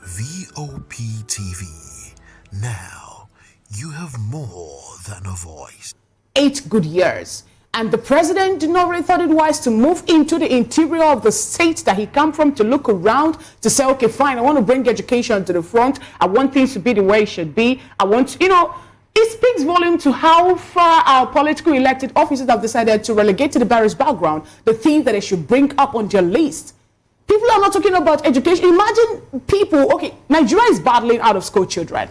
VOP TV. Now, you have more than a voice. 8 good years. And the president did not really thought it wise to move into the interior of the state that he come from to look around, to say, okay, fine, I want to bring education to the front. I want things to be the way it should be. I want, it speaks volume to how far our political elected officers have decided to relegate to the barriers background the things that they should bring up on their list. People are not talking about education. Imagine people, okay, Nigeria is battling out of school children.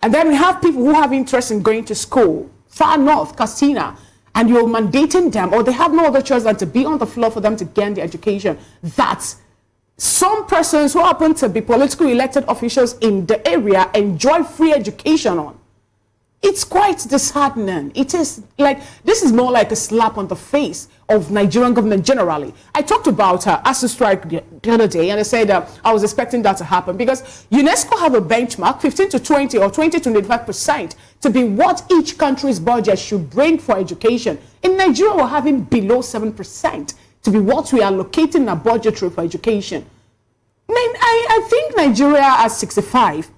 And then we have people who have interest in going to school, far north, Katsina, and you're mandating them, or they have no other choice than to be on the floor for them to gain the education that some persons who happen to be political elected officials in the area enjoy free education on. It's quite disheartening. It is like, this is more like a slap on the face of Nigerian government generally. I talked about ASUU strike the other day, and I said I was expecting that to happen because UNESCO have a benchmark, 15 to 20 or 20 to 25% to be what each country's budget should bring for education. In Nigeria, we're having below 7% to be what we are allocating in our budgetary for education. I think Nigeria at 65,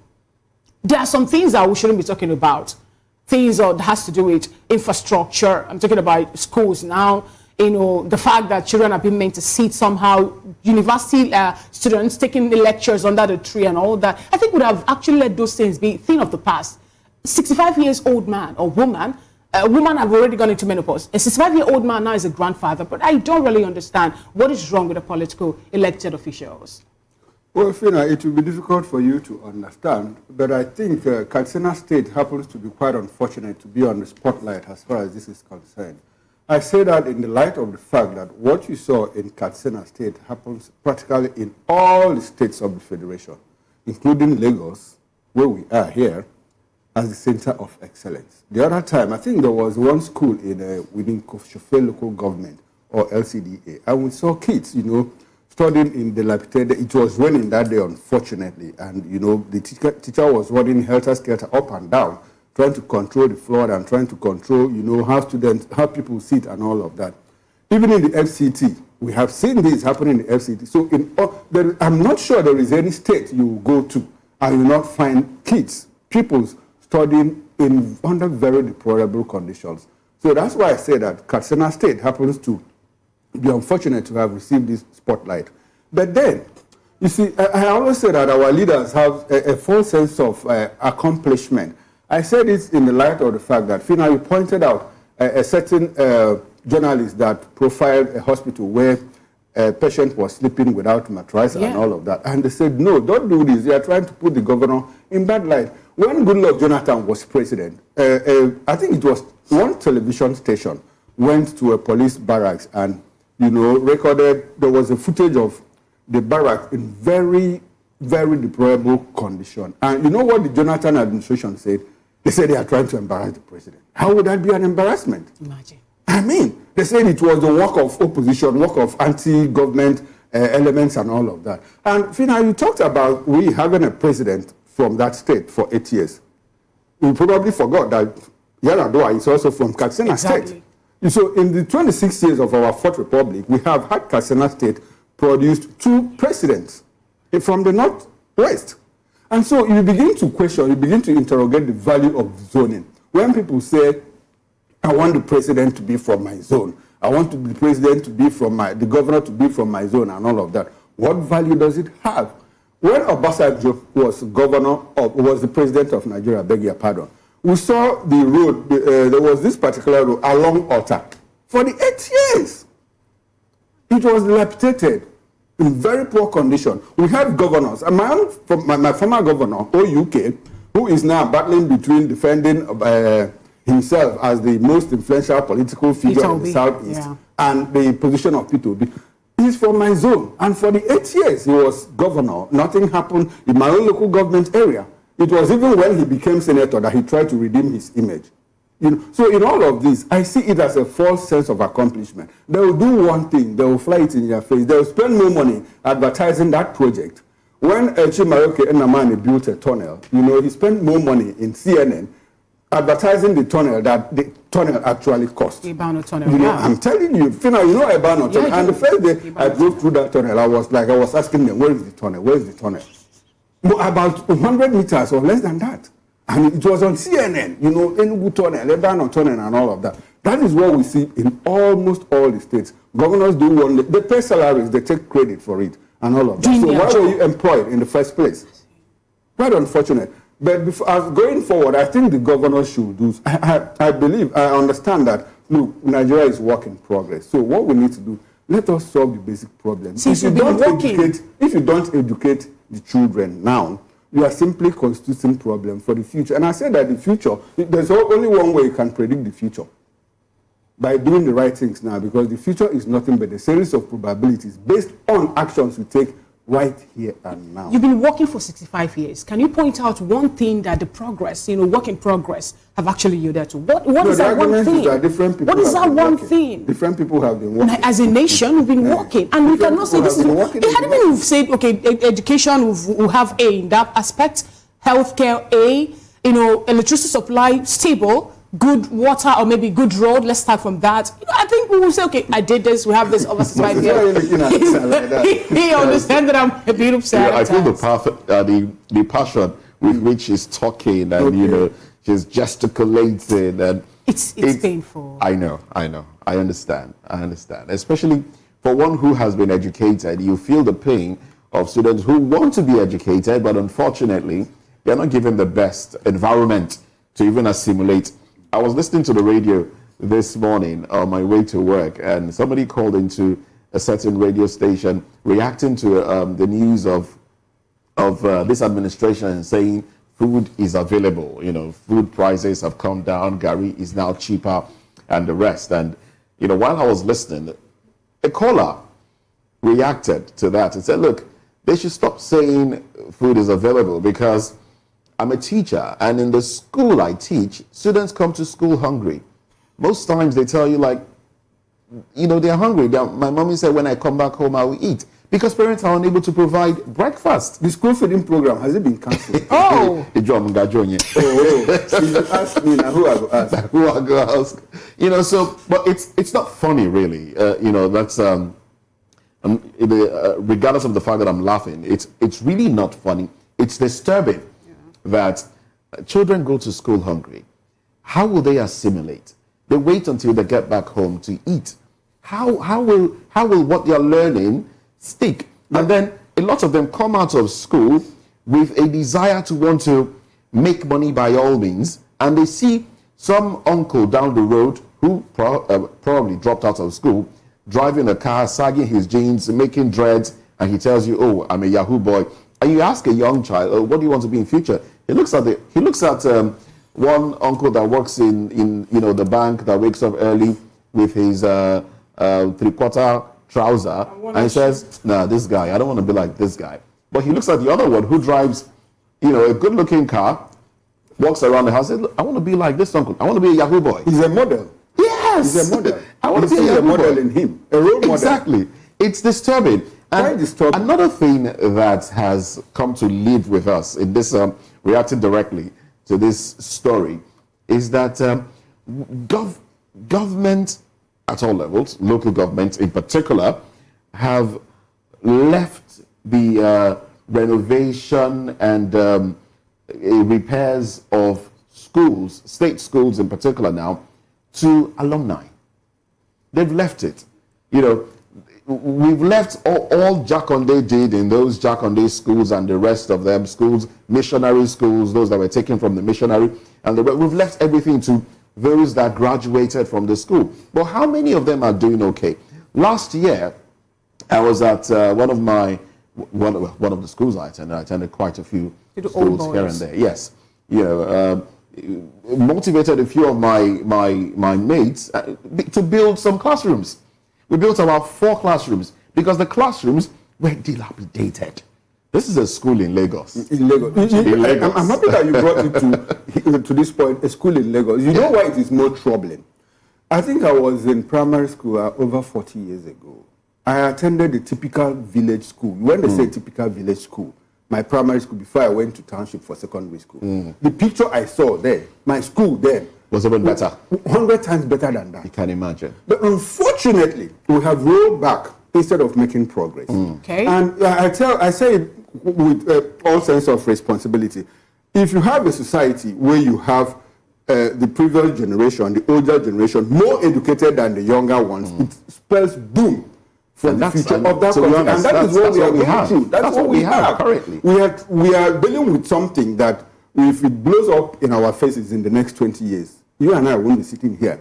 there are some things that we shouldn't be talking about. Things that has to do with infrastructure. I'm talking about schools now. The fact that children have been meant to sit somehow, university students taking the lectures under the tree and all that. I think would have actually let those things be a thing of the past. 65 years old man or woman, a woman have already gone into menopause. A 65-year-old man now is a grandfather, but I don't really understand what is wrong with the political elected officials. Well, Fina, it will be difficult for you to understand, but I think Katsina State happens to be quite unfortunate to be on the spotlight as far as this is concerned. I say that in the light of the fact that what you saw in Katsina State happens practically in all the states of the Federation, including Lagos, where we are here, as the center of excellence. The other time, I think there was one school within Kofshofe local government, or LCDA, and we saw kids, studying in the dilapidated. It was raining that day, unfortunately, and the teacher was running helter-skelter up and down, trying to control the floor and trying to control, how people sit and all of that. Even in the FCT, we have seen this happening in the FCT. So I'm not sure there is any state you will go to and you will not find kids, pupils studying under very deplorable conditions. So that's why I say that Katsina State happens to be unfortunate to have received this spotlight. But then, you see, I always say that our leaders have a full sense of accomplishment. I said it in the light of the fact that, Fina, you pointed out a certain journalist that profiled a hospital where a patient was sleeping without mattress and all of that. And they said, no, don't do this. They are trying to put the governor in bad light. When Goodluck Jonathan was president, I think it was one television station went to a police barracks and recorded, there was a footage of the barrack in very, very deplorable condition. And you know what the Jonathan administration said? They said they are trying to embarrass the president. How would that be an embarrassment? Imagine. I mean, they said it was the work of opposition, work of anti-government elements and all of that. And Fina, you talked about we having a president from that state for 8 years. You probably forgot that Yar'Adua is also from Katsina State. So in the 26 years of our Fourth Republic, we have had Katsina State produced 2 presidents from the Northwest. And so you begin to question, you begin to interrogate the value of zoning. When people say, I want the president to be from my zone, I want the president to be from the governor to be from my zone and all of that, what value does it have? When Obasanjo was was the president of Nigeria, I beg your pardon, we saw the road, there was this particular road along Ota. For the 8 years, it was dilapidated in very poor condition. We had governors, and my former governor, OUK, who is now battling between defending himself as the most influential political figure in the Southeast and the position of P2B. He's from my zone. And for the 8 years he was governor, nothing happened in my own local government area. It was even when he became senator that he tried to redeem his image. So in all of this, I see it as a false sense of accomplishment. They will do one thing, they will fly it in your face. They will spend more money advertising that project. When Chimayoke Nnamdi built a tunnel, he spent more money in CNN advertising the tunnel that the tunnel actually cost. Ibano tunnel. I'm telling you, Fina, Ibano tunnel. And the first day I drove through that tunnel, I was asking them, where is the tunnel? Where is the tunnel? about 100 meters or less than that. And it was on CNN, you know, Enugu tunnel, Lebanon tunnel, and all of that. That is what we see in almost all the states. Governors do one, they pay salaries, they take credit for it, and all of that. So why were you employed in the first place? Quite unfortunate. But going forward, I think the governors should do. I believe, I understand that. Look, Nigeria is work in progress. So what we need to do, let us solve the basic problems. If you don't educate the children now, you are simply constituting problems for the future. And I said that the future, there's only one way you can predict the future. By doing the right things now, because the future is nothing but a series of probabilities based on actions we take right here and now. You've been working for 65 years. Can you point out one thing that the progress, work in progress, have actually yielded to? What is that one thing? What is that one thing? Different people have been working. As a nation, we've been working. And we cannot say this is... It hadn't been we've said, okay, education, we'll have A in that aspect, healthcare A, electricity supply, stable, good water or maybe good road. Let's start from that. I think we will say, okay, I did this. We have this over 65 years. He understands that I'm a bit upset. I feel the passion with which she's talking and she's gesticulating and it's painful. I know. I understand. Especially for one who has been educated, you feel the pain of students who want to be educated, but unfortunately, they're not given the best environment to even assimilate. I was listening to the radio this morning on my way to work, and somebody called into a certain radio station reacting to the news of this administration and saying food is available. Food prices have come down, Gary is now cheaper, and the rest. And while I was listening, a caller reacted to that and said, "Look, they should stop saying food is available because I'm a teacher, and in the school I teach, students come to school hungry. Most times they tell you, they're hungry. My mommy said, when I come back home, I will eat. Because parents are unable to provide breakfast." The school feeding program, has it been cancelled? Oh! So you ask me now, who I go ask? Who I go ask? But it's not funny, really. That's, regardless of the fact that I'm laughing, it's really not funny. It's disturbing that children go to school hungry. How will they assimilate? They wait until they get back home to eat. How will what they're learning stick? And then a lot of them come out of school with a desire to want to make money by all means, and they see some uncle down the road who probably dropped out of school, driving a car, sagging his jeans, making dreads, and he tells you, "Oh, I'm a Yahoo boy." And you ask a young child, "Oh, what do you want to be in future?" He looks at one uncle that works in the bank that wakes up early with his three-quarter trouser, and he says, "Nah, this guy, I don't want to be like this guy." But he looks at the other one who drives, a good-looking car, walks around the house, and says, "I want to be like this uncle. I want to be a Yahoo boy." He's a model. Yes, he's a model. I want to be a model in him, a role model. Exactly. It's disturbing. And another thing that has come to live with us in this, reacting directly to this story, is that government at all levels, local governments in particular, have left the renovation and repairs of schools, state schools in particular now, to alumni. They've left it. We've left all Jakonde did in those Jakonde schools and the rest of them schools, missionary schools, those that were taken from the missionary, and we've left everything to those that graduated from the school. But how many of them are doing okay? Last year, I was at one of the schools I attended. I attended quite a few schools here and there. Yes, motivated a few of my mates to build some classrooms. We built about 4 classrooms because the classrooms were dilapidated. This is a school in Lagos. In Lagos. I'm happy that you brought it to this point, a school in Lagos. You know why it is more troubling? I think I was in primary school over 40 years ago. I attended a typical village school. When they say typical village school, my primary school, before I went to township for secondary school, the picture I saw there, my school then, was even better. 100 times better than that. You can imagine. But unfortunately, we have rolled back instead of making progress. Okay. And I say with all sense of responsibility. If you have a society where you have the previous generation, the older generation, more educated than the younger ones, it spells doom for the future of that country. And that is what we are going through. That's what we have currently. We are dealing with something that, if it blows up in our faces in the next 20 years, you and I won't be sitting here.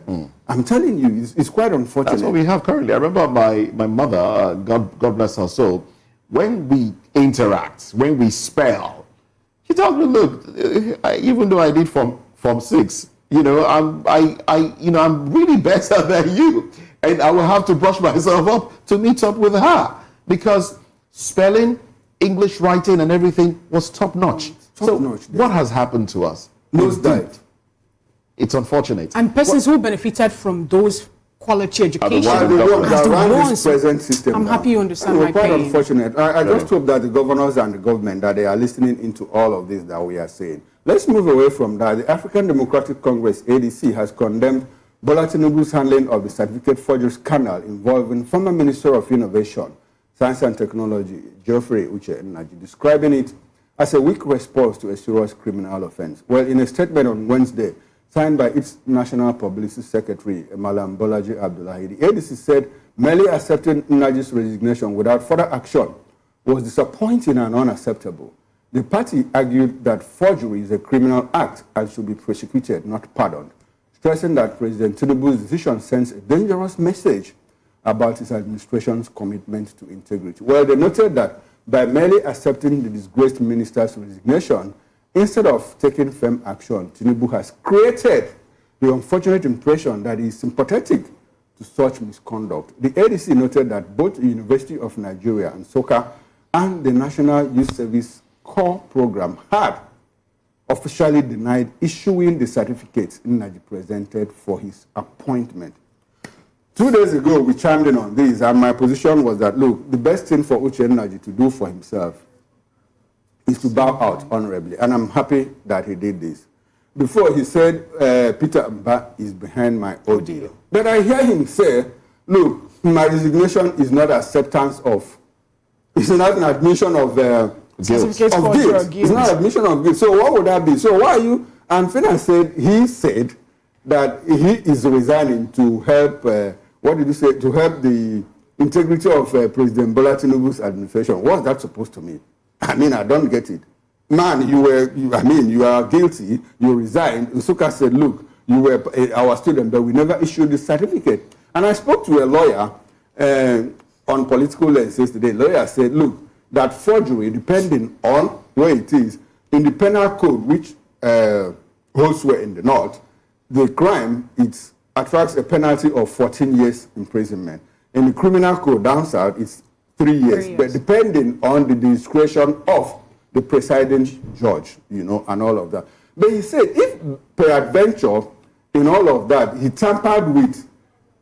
I'm telling you, it's quite unfortunate. That's what we have currently. I remember my mother, God bless her soul, when we interact, when we spell, she tells me, look, even though I did Form 6, I'm really better than you, and I will have to brush myself up to meet up with her, because spelling, English writing, and everything was top notch. What has happened to us? Nosedive. It's unfortunate. And persons who benefited from those quality education this present system. I'm happy you understand my quite pain. Unfortunate. I just hope that the governors and the government, that they are listening into all of this that we are saying. Let's move away from that. The African Democratic Congress, ADC, has condemned Bola Tinubu's handling of the certificate forgery scandal involving former Minister of Innovation, Science and Technology, Geoffrey Nnamdi, describing it as a weak response to a serious criminal offense. Well, in a statement on Wednesday, signed by its National Publicity Secretary, Malam Bolaji Abdullahi, the ADC said merely accepting Nnamdi's resignation without further action was disappointing and unacceptable. The party argued that forgery is a criminal act and should be prosecuted, not pardoned, stressing that President Tinubu's decision sends a dangerous message about his administration's commitment to integrity. Well, they noted that by merely accepting the disgraced minister's resignation, instead of taking firm action, Tinubu has created the unfortunate impression that he is sympathetic to such misconduct. The ADC noted that both the University of Nigeria and SOCA and the National Youth Service Corps program had officially denied issuing the certificates Nnamdi presented for his appointment. 2 days ago, we chimed in on this, and my position was that, look, the best thing for Nnamdi to do for himself is to bow out honorably, and I'm happy that he did this. Before, he said, Peter Mba is behind my ordeal. But I hear him say, look, my resignation is not acceptance of, it's not an admission of guilt. It's not admission of guilt. So what would that be? So why are you? And Fina said, he said that he is resigning to help, what did you say, to help the integrity of President Bola Tinubu's administration. What's that supposed to mean? I mean, I don't get it. Man, you are guilty, you resigned. Usuka said, look, you were our student, but we never issued the certificate. And I spoke to a lawyer on political lenses today. The lawyer said, look, that forgery, depending on where it is, in the penal code, which holds sway in the north, the crime, it attracts a penalty of 14 years imprisonment. In the criminal code down south, it's 3 years. But depending on the discretion of the presiding judge, and all of that. But he said, if peradventure, in all of that, he tampered with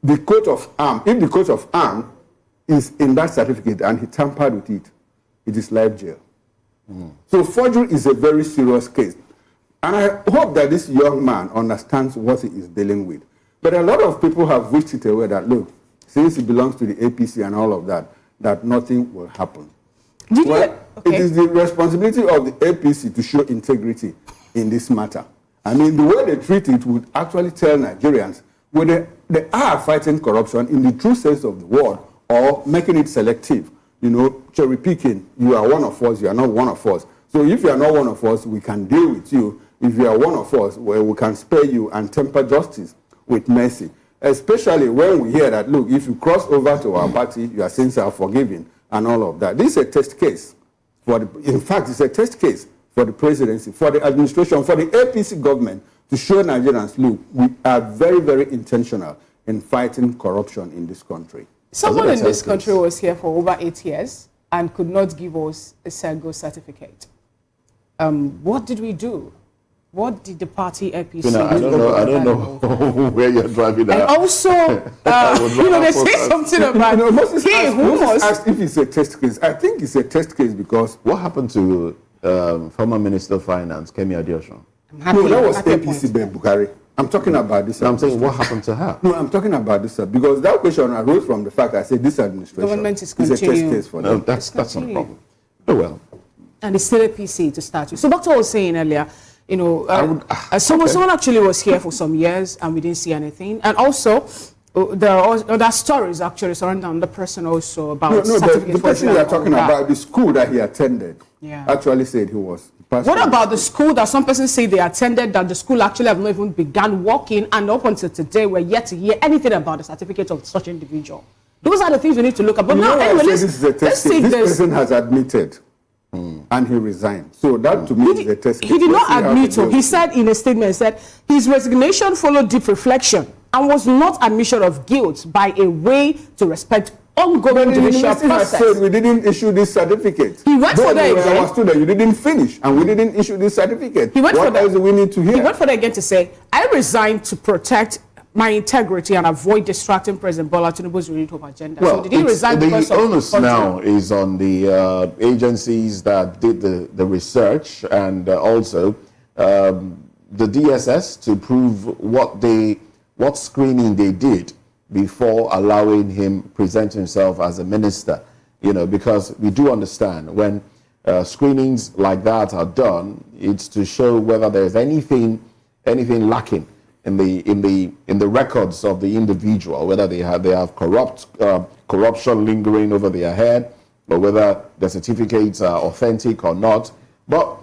the coat of arms, if the coat of arms is in that certificate and he tampered with it, it is life jail. So forgery is a very serious case. And I hope that this young man understands what he is dealing with. But a lot of people have wished it away that, look, since he belongs to the APC and all of that, that nothing will happen. It is the responsibility of the APC to show integrity in this matter. I mean, the way they treat it would actually tell Nigerians whether they are fighting corruption in the true sense of the word or making it selective. Cherry picking, you are one of us, you are not one of us. So if you are not one of us, we can deal with you. If you are one of us, well, we can spare you and temper justice with mercy. Especially when we hear that, look, if you cross over to our party, your sins are forgiven and all of that. This is a test case. In fact, it's a test case for the presidency, for the administration, for the APC government to show Nigerians, look, we are very, very intentional in fighting corruption in this country. Someone in this country was here for over 8 years and could not give us a single certificate. What did we do? What did the party APC do? I don't know where you're driving at. And also, they say something about Moses asked if it's a test case. I think it's a test case because what happened to former Minister of Finance, Kemi Adeosun? No, that was APC Buhari. I'm talking about this. I'm saying what happened to her? No, I'm talking about this, because that question arose from the fact I said this administration government is a test case for them. No, that's not a problem. Oh, well. And it's still APC to start with. So Doctor was saying earlier, you know, someone actually was here for some years and we didn't see anything. And also, there are other stories actually surrounding the person also about the person we are talking about, the school that he attended, actually said he was. What about the school that some persons say they attended, that the school actually have not even begun working, and up until today we're yet to hear anything about the certificate of such individual? Those are the things we need to look at. But now, anyway, let's see this person has admitted and he resigned. So that to me is a test case. He did not admit to. He said in a statement, he said his resignation followed deep reflection and was not admission of guilt by a way to respect ongoing judicial process. Said we didn't issue this certificate. He went for that again. Student, you didn't finish, and we didn't issue this certificate. He went what else do we need to hear? He went for that again to say, I resigned to protect my integrity and avoid distracting President Bola Tinubu's renewed agenda. Well, so did he resign because the onus now is on the agencies that did the research, and also the DSS to prove what screening they did before allowing him present himself as a minister. You know, because we do understand when screenings like that are done, it's to show whether there's anything lacking in the records of the individual, whether they have corruption lingering over their head, or whether the certificates are authentic or not. But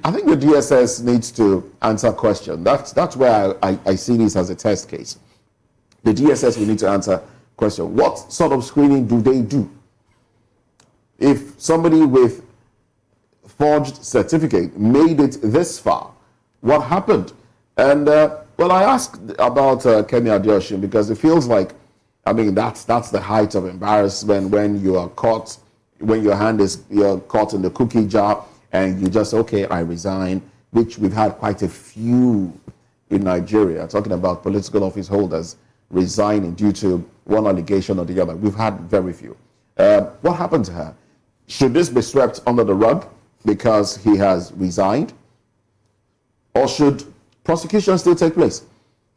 I think the DSS needs to answer questions. That's where I see this as a test case. The DSS will need to answer question. What sort of screening do they do? If somebody with forged certificate made it this far, what happened? And well, I asked about Kemi Adeosun because it feels like, I mean, that's the height of embarrassment when you are caught, when you're caught in the cookie jar and you just, okay, I resign, which we've had quite a few in Nigeria, talking about political office holders resigning due to one allegation or the other. We've had very few. What happened to her? Should this be swept under the rug because he has resigned? Or should prosecution still take place?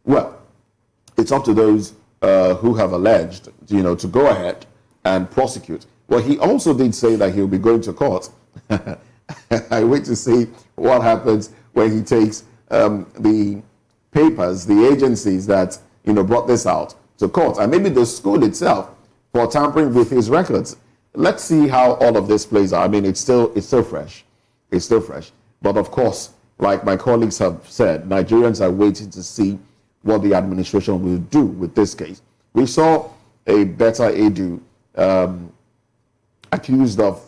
Well, it's up to those who have alleged, you know, to go ahead and prosecute. Well, he also did say that he'll be going to court. I wait to see what happens when he takes the papers, the agencies that, you know, brought this out to court, and maybe the school itself for tampering with his records. Let's see how all of this plays out. I mean, it's still fresh. It's still fresh. But of course, like my colleagues have said, Nigerians are waiting to see what the administration will do with this case. We saw a Beta Edu accused of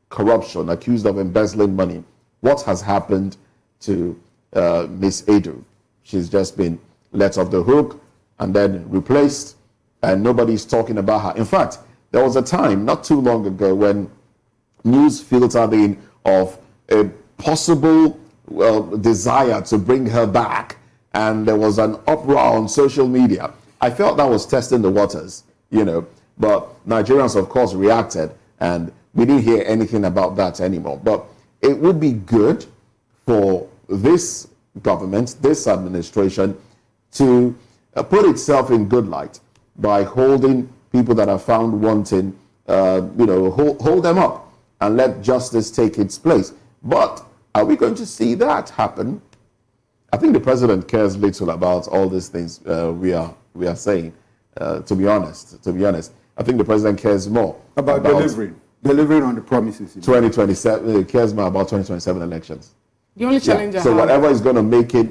corruption, accused of embezzling money. What has happened to Miss Edu? She's just been let off the hook and then replaced, and nobody's talking about her. In fact, there was a time not too long ago when news filtered in of a possible desire to bring her back, and there was an uproar on social media. I felt that was testing the waters, you know, but Nigerians, of course, reacted, and we didn't hear anything about that anymore. But it would be good for this government, this administration, to put itself in good light by holding people that are found wanting, you know, hold them up and let justice take its place. But are we going to see that happen? I think the president cares little about all these things we are saying. To be honest, I think the president cares more about delivering on the promises. 2027. He cares more about 2027 elections. The only challenge. So whatever is going to make it,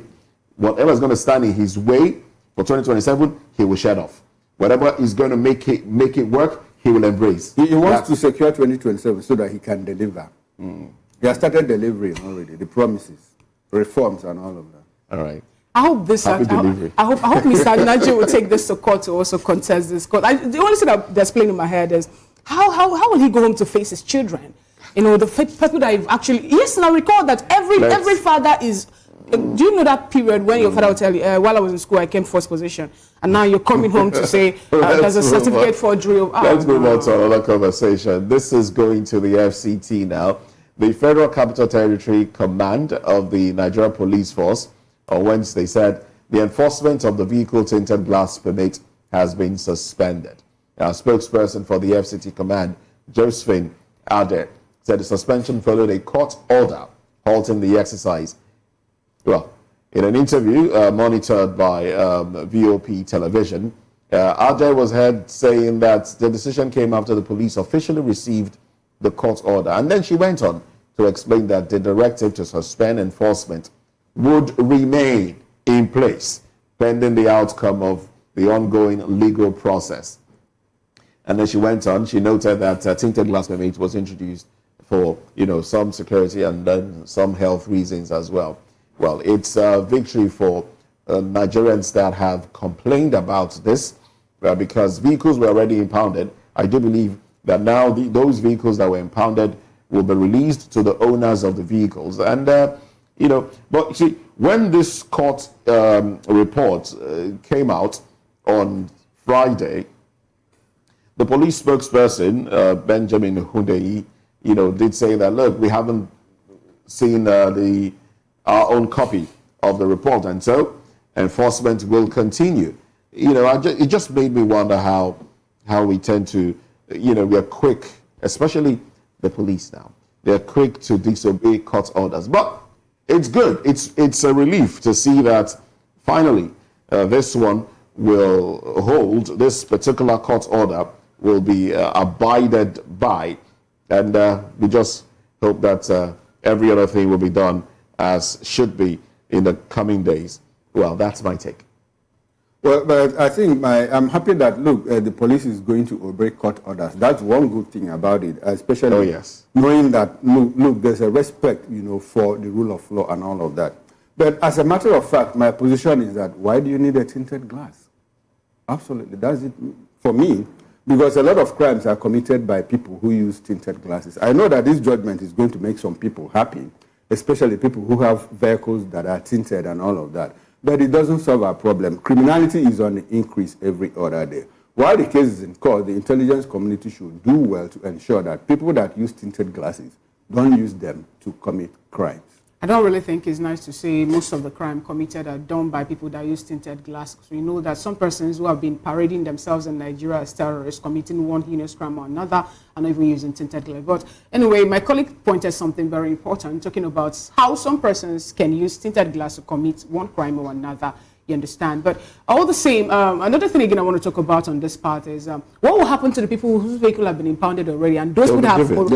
whatever is going to stand in his way for 2027, he will shut off. Whatever is going to make it work, he will embrace. He wants to secure 2027 so that he can deliver. He has started delivering already, the promises, reforms, and all of that. All right. I hope this. I hope Mr. Nnamdi will take this to court to also contest this court. The only thing that's playing in my head is how will he go home to face his children? You know, the people that have actually. Yes, now recall that every father is. Do you know that period when your father will tell you, while I was in school, I came first position, and now you're coming home to say there's a certificate forgery? Let's move on to another conversation. This is going to the FCT now. The Federal Capital Territory Command of the Nigeria Police Force on Wednesday said the enforcement of the vehicle tinted glass permit has been suspended. A spokesperson for the FCT Command, Josephine Ade, said the suspension followed a court order halting the exercise. Well, in an interview monitored by VOP television, Ajay was heard saying that the decision came after the police officially received the court order. And then she went on to explain that the directive to suspend enforcement would remain in place pending the outcome of the ongoing legal process. And then she went on, she noted that tinted glass permit was introduced for, some security and then some health reasons as well. Well, it's a victory for Nigerians that have complained about this because vehicles were already impounded. I do believe that now those vehicles that were impounded will be released to the owners of the vehicles. And, but see, when this court report came out on Friday, the police spokesperson, Benjamin Hundeyi, did say that, look, we haven't seen our own copy of the report, and so enforcement will continue. It just made me wonder how we tend to, we are quick, especially the police now. They're quick to disobey court orders. But it's good. It's a relief to see that finally this one will hold, this particular court order will be abided by. And we just hope that every other thing will be done as should be in the coming days. Well, that's my take. Well, but I think I'm happy that, look, the police is going to obey court orders. That's one good thing about it, especially knowing that, look, there's a respect, for the rule of law and all of that. But as a matter of fact, my position is that why do you need a tinted glass? Absolutely. That's it for me, because a lot of crimes are committed by people who use tinted glasses. I know that this judgment is going to make some people happy, especially people who have vehicles that are tinted and all of that. But it doesn't solve our problem. Criminality is on the increase every other day. While the case is in court, the intelligence community should do well to ensure that people that use tinted glasses don't use them to commit crimes. I don't really think it's nice to say most of the crime committed are done by people that use tinted glass. Because we know that some persons who have been parading themselves in Nigeria as terrorists, committing one heinous crime or another, are not even using tinted glass. But anyway, my colleague pointed something very important, talking about how some persons can use tinted glass to commit one crime or another. You understand? But all the same, another thing again I want to talk about on this part is what will happen to the people whose vehicle have been impounded already, and those would have are they going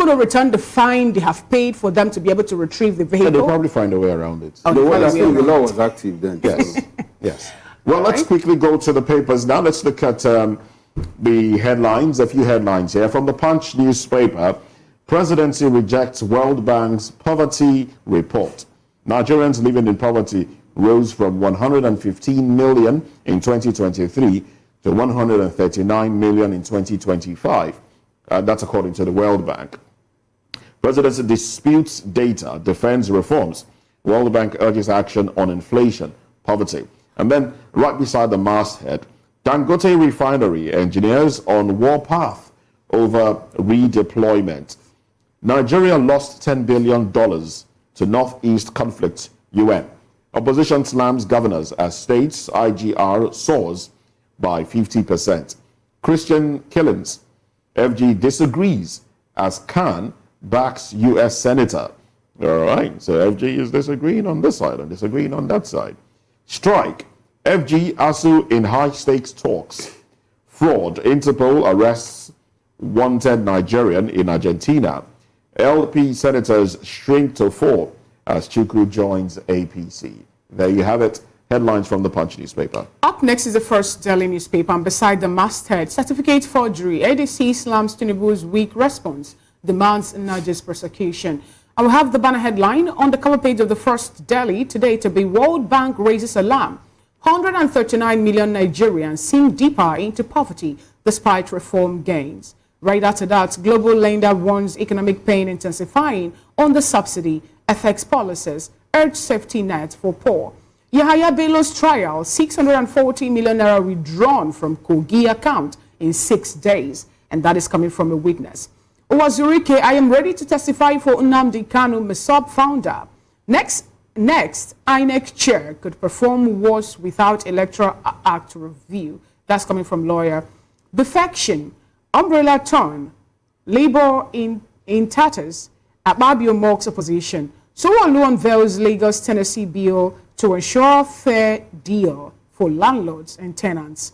to return the fine they have paid for them to be able to retrieve the vehicle? They'll probably find a way around it. The law was active then. Yes. Yes. Well, let's quickly go to the papers now. Let's look at the headlines, a few headlines here. From the Punch newspaper, Presidency rejects World Bank's poverty report. Nigerians living in poverty rose from 115 million in 2023 to 139 million in 2025. That's according to the World Bank. Presidency disputes data, defends reforms. World Bank urges action on inflation, poverty. And then right beside the masthead, Dangote refinery engineers on warpath over redeployment. Nigeria lost $10 billion to Northeast conflict, UN. Opposition slams governors as states IGR soars by 50%. Christian killings. FG disagrees as Kanu backs US senator. All right, so FG is disagreeing on this side and disagreeing on that side. Strike. FG ASUU in high-stakes talks. Fraud. Interpol arrests wanted Nigerian in Argentina. LP senators shrink to 4 as Chukwu joins APC. There you have it. Headlines from the Punch newspaper. Up next is the First Daily newspaper, and beside the masthead, certificate forgery. ADC slams Tinubu's weak response, demands Nigeria's prosecution. I will have the banner headline on the cover page of the First Daily today to be World Bank raises alarm. 139 million Nigerians sink deeper into poverty despite reform gains. Right after that, global lender warns economic pain intensifying on the subsidy, FX policies, urge safety net for poor. Yahaya Bello's trial, 640 million naira withdrawn from Kogi account in 6 days, and that is coming from a witness. Owazurike, I am ready to testify for Nnamdi Kanu, MESOB founder. Next, Inec chair could perform worse without Electoral Act review. That's coming from lawyer. Defection, umbrella turn, Labour in tatters. Akpabio mocks opposition. Sowore unveils Lagos Tennessee bill to ensure fair deal for landlords and tenants.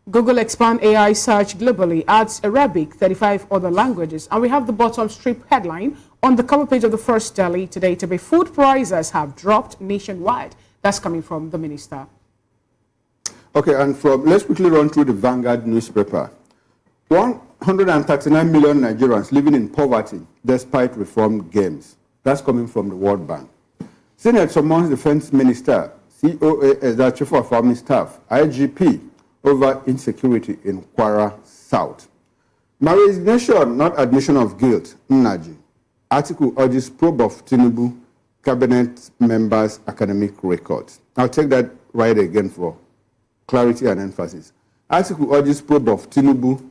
Google expand AI search globally, adds Arabic, 35 other languages. And we have the bottom strip headline on the cover page of the First Daily today to be food prices have dropped nationwide. That's coming from the minister. Okay, and let's quickly run through the Vanguard newspaper. 139 million Nigerians living in poverty despite reformed games. That's coming from the World Bank. Senate summons Defense Minister, COA as the Chief of Army Staff, IGP, over insecurity in Kwara South. My resignation, not admission of guilt, Nnamdi. Article urges probe of Tinubu, cabinet members' academic records. I'll take that right again for clarity and emphasis. Article urges probe of Tinubu,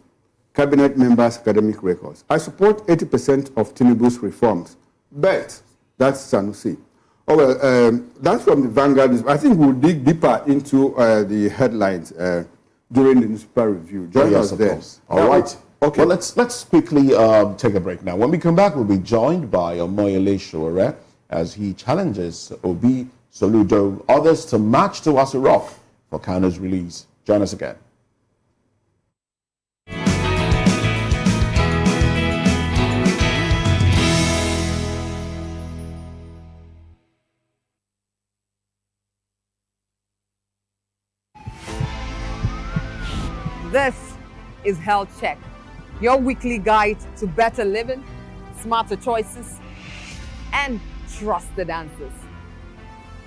cabinet members' academic records. I support 80% of Tinubu's reforms, but that's Sanusi. Oh, well, that's from the Vanguard. I think we'll dig deeper into the headlines during the newspaper review. Join us there. All right. Okay. Well, let's quickly take a break now. When we come back, we'll be joined by Sowore as he challenges Obi, Soludo, others to march to ASUU Rock for Kanu's release. Join us again. This is Health Check, your weekly guide to better living, smarter choices, and trusted answers.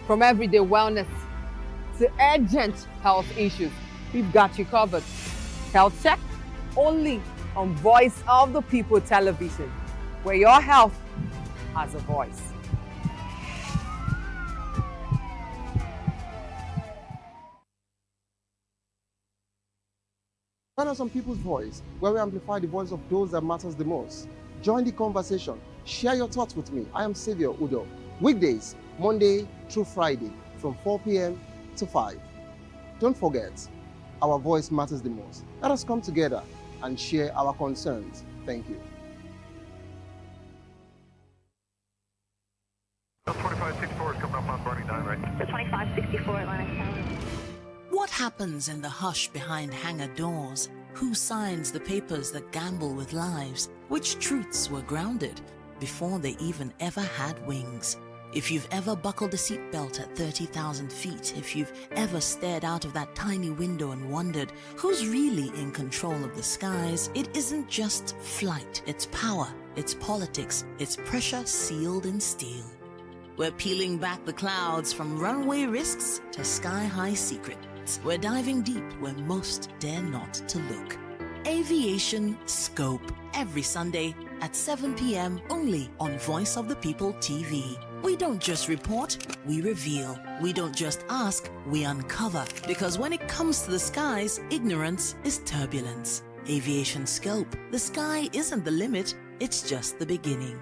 From everyday wellness to urgent health issues, we've got you covered. Health Check, only on Voice of the People television, where your health has a voice. Join us on People's Voice, where we amplify the voice of those that matters the most. Join the conversation. Share your thoughts with me. I am Xavier Udo. Weekdays, Monday through Friday, from 4 p.m. to 5. Don't forget, our voice matters the most. Let us come together and share our concerns. Thank you. 2564 is coming up on Barney 9, right? The 2564 Atlantic Tower. What happens in the hush behind hangar doors? Who signs the papers that gamble with lives? Which truths were grounded before they even ever had wings? If you've ever buckled a seatbelt at 30,000 feet, if you've ever stared out of that tiny window and wondered who's really in control of the skies, it isn't just flight, it's power, it's politics, it's pressure sealed in steel. We're peeling back the clouds from runway risks to sky-high secrets. We're diving deep where most dare not to look. Aviation Scope, every Sunday at 7 p.m. only on Voice of the People TV. We don't just report, we reveal. We don't just ask, we uncover. Because when it comes to the skies, ignorance is turbulence. Aviation Scope, the sky isn't the limit, it's just the beginning.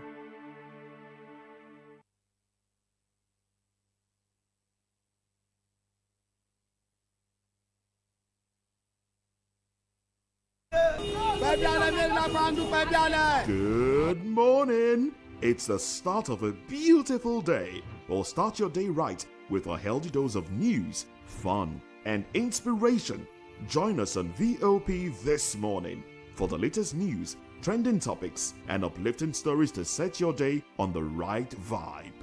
Good morning. It's the start of a beautiful day. Well, start your day right with a healthy dose of news, fun, and inspiration. Join us on VOP this morning for the latest news, trending topics, and uplifting stories to set your day on the right vibe.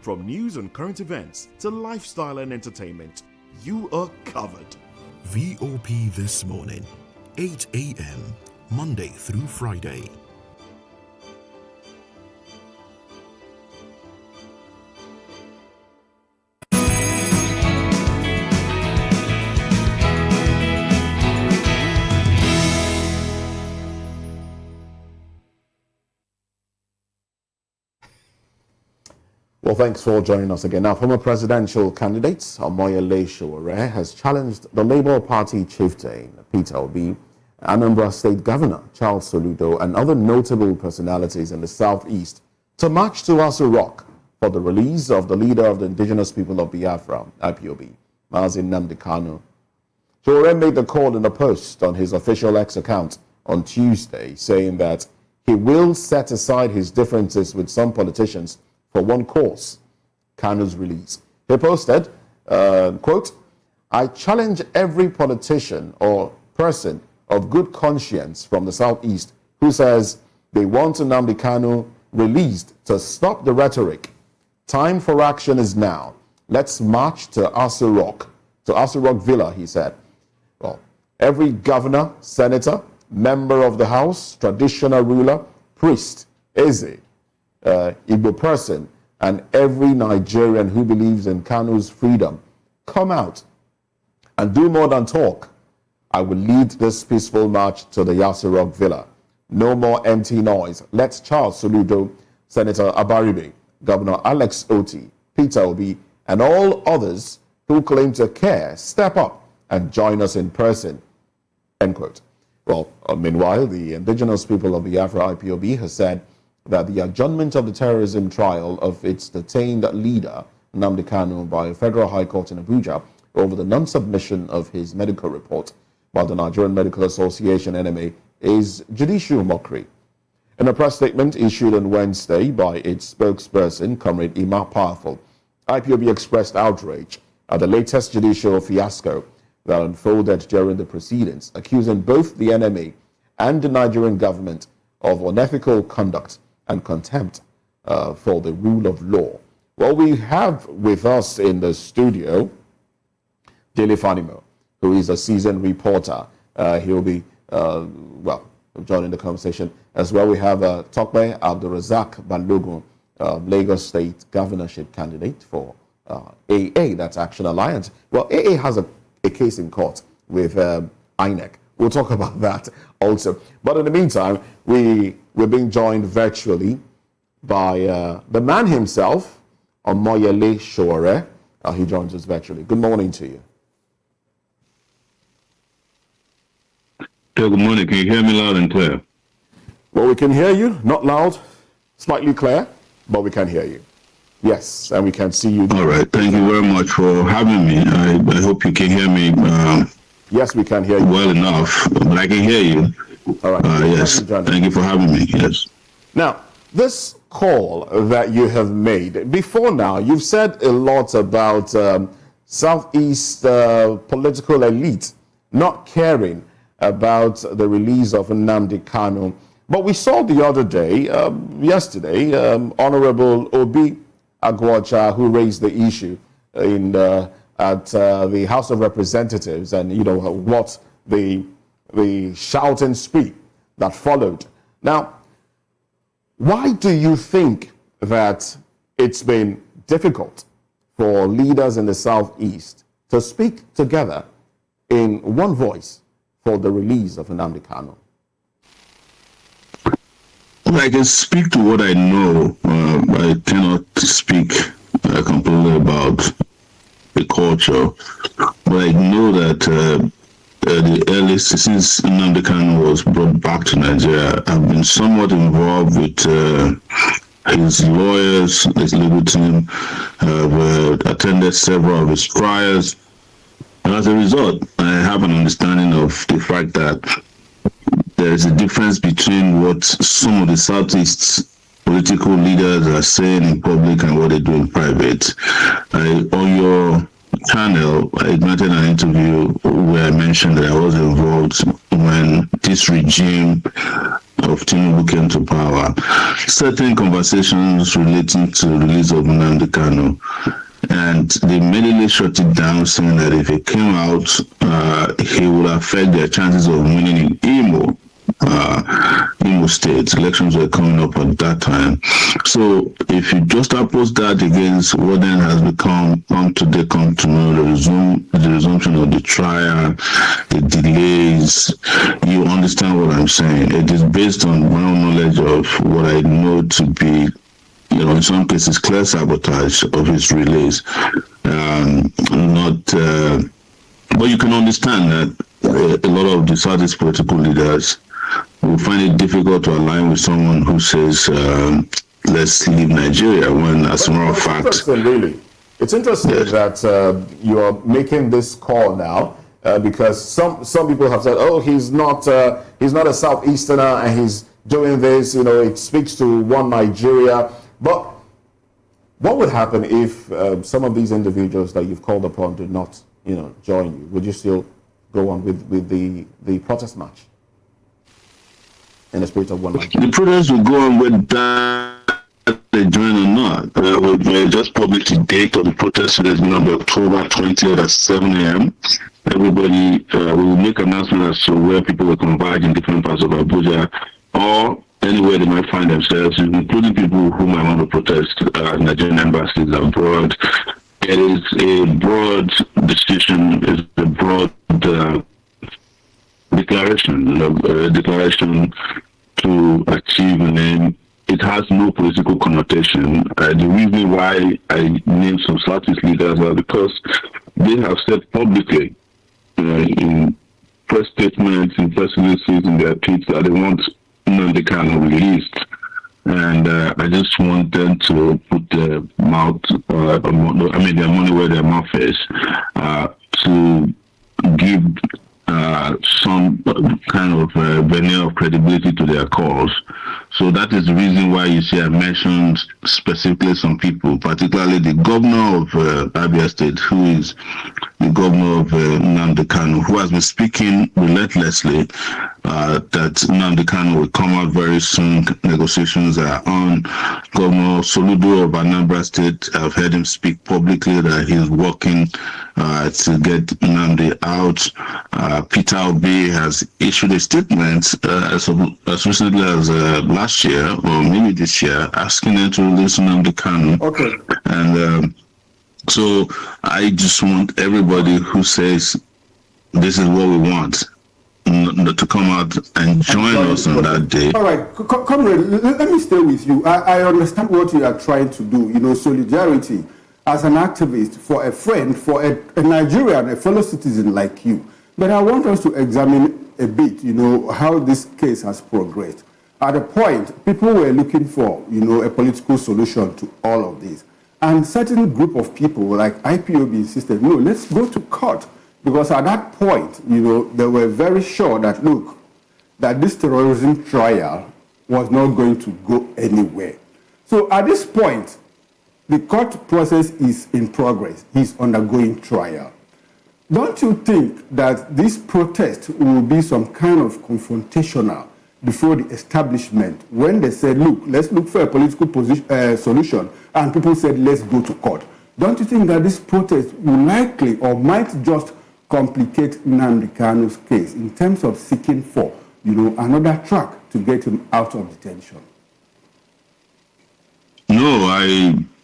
From news and current events to lifestyle and entertainment, you are covered. VOP This Morning, 8 a.m., Monday through Friday. Well, thanks for joining us again. Now, former presidential candidate Sowore has challenged the Labour Party chieftain Peter Obi, Anambra State Governor Charles Soludo, and other notable personalities in the southeast to march to ASUU Rock for the release of the leader of the indigenous people of Biafra, IPOB, Nnamdi Kanu. Sowore made the call in a post on his official X account on Tuesday, saying that he will set aside his differences with some politicians for one cause, Kanu's release. He posted, quote, "I challenge every politician or person of good conscience from the Southeast who says they want Nnamdi Kanu released to stop the rhetoric. Time for action is now. Let's march to ASUU Rock Villa," he said. Well, every governor, senator, member of the House, traditional ruler, priest, Eze, Igbo person, and every Nigerian who believes in Kanu's freedom, come out and do more than talk. I will lead this peaceful march to the ASUU Rock Villa. No more empty noise. Let Charles Soludo, Senator Abaribe, Governor Alex Oti, Peter Obi, and all others who claim to care step up and join us in person. End quote. Well, meanwhile, the indigenous people of Biafra IPOB has said that the adjournment of the terrorism trial of its detained leader, Nnamdi Kanu, by a federal high court in Abuja over the non-submission of his medical report by the Nigerian Medical Association, NMA, is judicial mockery. In a press statement issued on Wednesday by its spokesperson, Comrade Ima Powerful, IPOB expressed outrage at the latest judicial fiasco that unfolded during the proceedings, accusing both the NMA and the Nigerian government of unethical conduct and contempt for the rule of law. Well, we have with us in the studio Dele Fanimo, who is a seasoned reporter. He'll be, joining the conversation. As well, we have Tokpe Abdurazak Balogun, Lagos State governorship candidate for AA, that's Action Alliance. Well, AA has a case in court with Inec. We'll talk about that also. But in the meantime, we're being joined virtually by the man himself, Omoyele Sowore. He joins us virtually. Good morning to you. Good morning. Can you hear me loud and clear? Well, we can hear you. Not loud, slightly clear, but we can hear you. Yes, and we can see you. All right. Thank you very much for having me. I hope you can hear me. Yes, we can hear you. Well enough, but I can hear you. All right. Yes. Thank you for having me. Yes. Now, this call that you have made, before now, you've said a lot about Southeast political elite not caring about the release of Nnamdi Kanu. But we saw the other day, yesterday, Honorable Obi Agwacha, who raised the issue at the House of Representatives, and you know what the shout and speak that followed. Now, why do you think that it's been difficult for leaders in the Southeast to speak together in one voice for the release of Nnamdi Kanu? I can speak to what I know. I cannot speak completely about the culture, but I know that the earliest, since Nnamdi Kanu was brought back to Nigeria, I've been somewhat involved with his lawyers, his legal team. I've attended several of his trials. And as a result, I have an understanding of the fact that there is a difference between what some of the Southeast political leaders are saying in public and what they do in private. On your channel, I granted an interview where I mentioned that I was involved when this regime of Tinubu came to power. Certain conversations relating to the release of Nnamdi Kanu, and they immediately shut it down, saying that if he came out, he would affect their chances of winning in Imo State. Elections were coming up at that time. So if you just oppose that against what then has become, come to know the resumption of the trial, the delays, you understand what I'm saying. It is based on my own knowledge of what I know to be, in some cases, clear sabotage of his release. But you can understand that a lot of the Southeast political leaders will find it difficult to align with someone who says, let's leave Nigeria, when, as a matter of fact... It's interesting that you are making this call now, because some people have said, oh, he's not a Southeasterner, and he's doing this, it speaks to one Nigeria. But what would happen if some of these individuals that you've called upon do not, join you? Would you still go on with the protest march in the spirit of one Nigeria? The protest will go on with that. They join or not. We just published the date of the protest. It is going to be October 20th at 7 a.m. Everybody will make announcements as to where people will converge in different parts of Abuja or anywhere they might find themselves, including people who might want to protest Nigerian embassies abroad. It is a broad decision, it's a broad declaration to achieve an aim. It has no political connotation. The reason why I named some Southeast leaders are because they have said publicly in press statements, in press releases, in their tweets that they want Nnamdi Kanu released. And I just want them to put their their money where their mouth is, to give some kind of veneer of credibility to their cause. So that is the reason why you see I mentioned specifically some people, particularly the governor of Abia State, who is the governor of Nnamdi Kanu, who has been speaking relentlessly that Nnamdi Kanu will come out very soon. Negotiations are on. Governor Soludo of Anambra State, I've heard him speak publicly that he's working to get Nnamdi out. Peter Obi has issued a statement as recently as last year, or maybe this year, asking them to release Nnamdi Kanu. Okay. And so I just want everybody who says this is what we want to come out and join us on that day. All right, comrade, let me stay with you. I understand what you are trying to do, solidarity as an activist for a friend, for a Nigerian, a fellow citizen like you. But I want us to examine a bit, how this case has progressed. At a point, people were looking for, a political solution to all of this. And certain group of people like IPOB insisted, no, let's go to court. Because at that point, they were very sure that, look, that this terrorism trial was not going to go anywhere. So at this point, the court process is in progress. He's undergoing trial. Don't you think that this protest will be some kind of confrontational before the establishment when they said, look, let's look for a political solution, and people said, let's go to court? Don't you think that this protest will likely or might just complicate Nnamdi Kanu's case in terms of seeking for, another track to get him out of detention? No,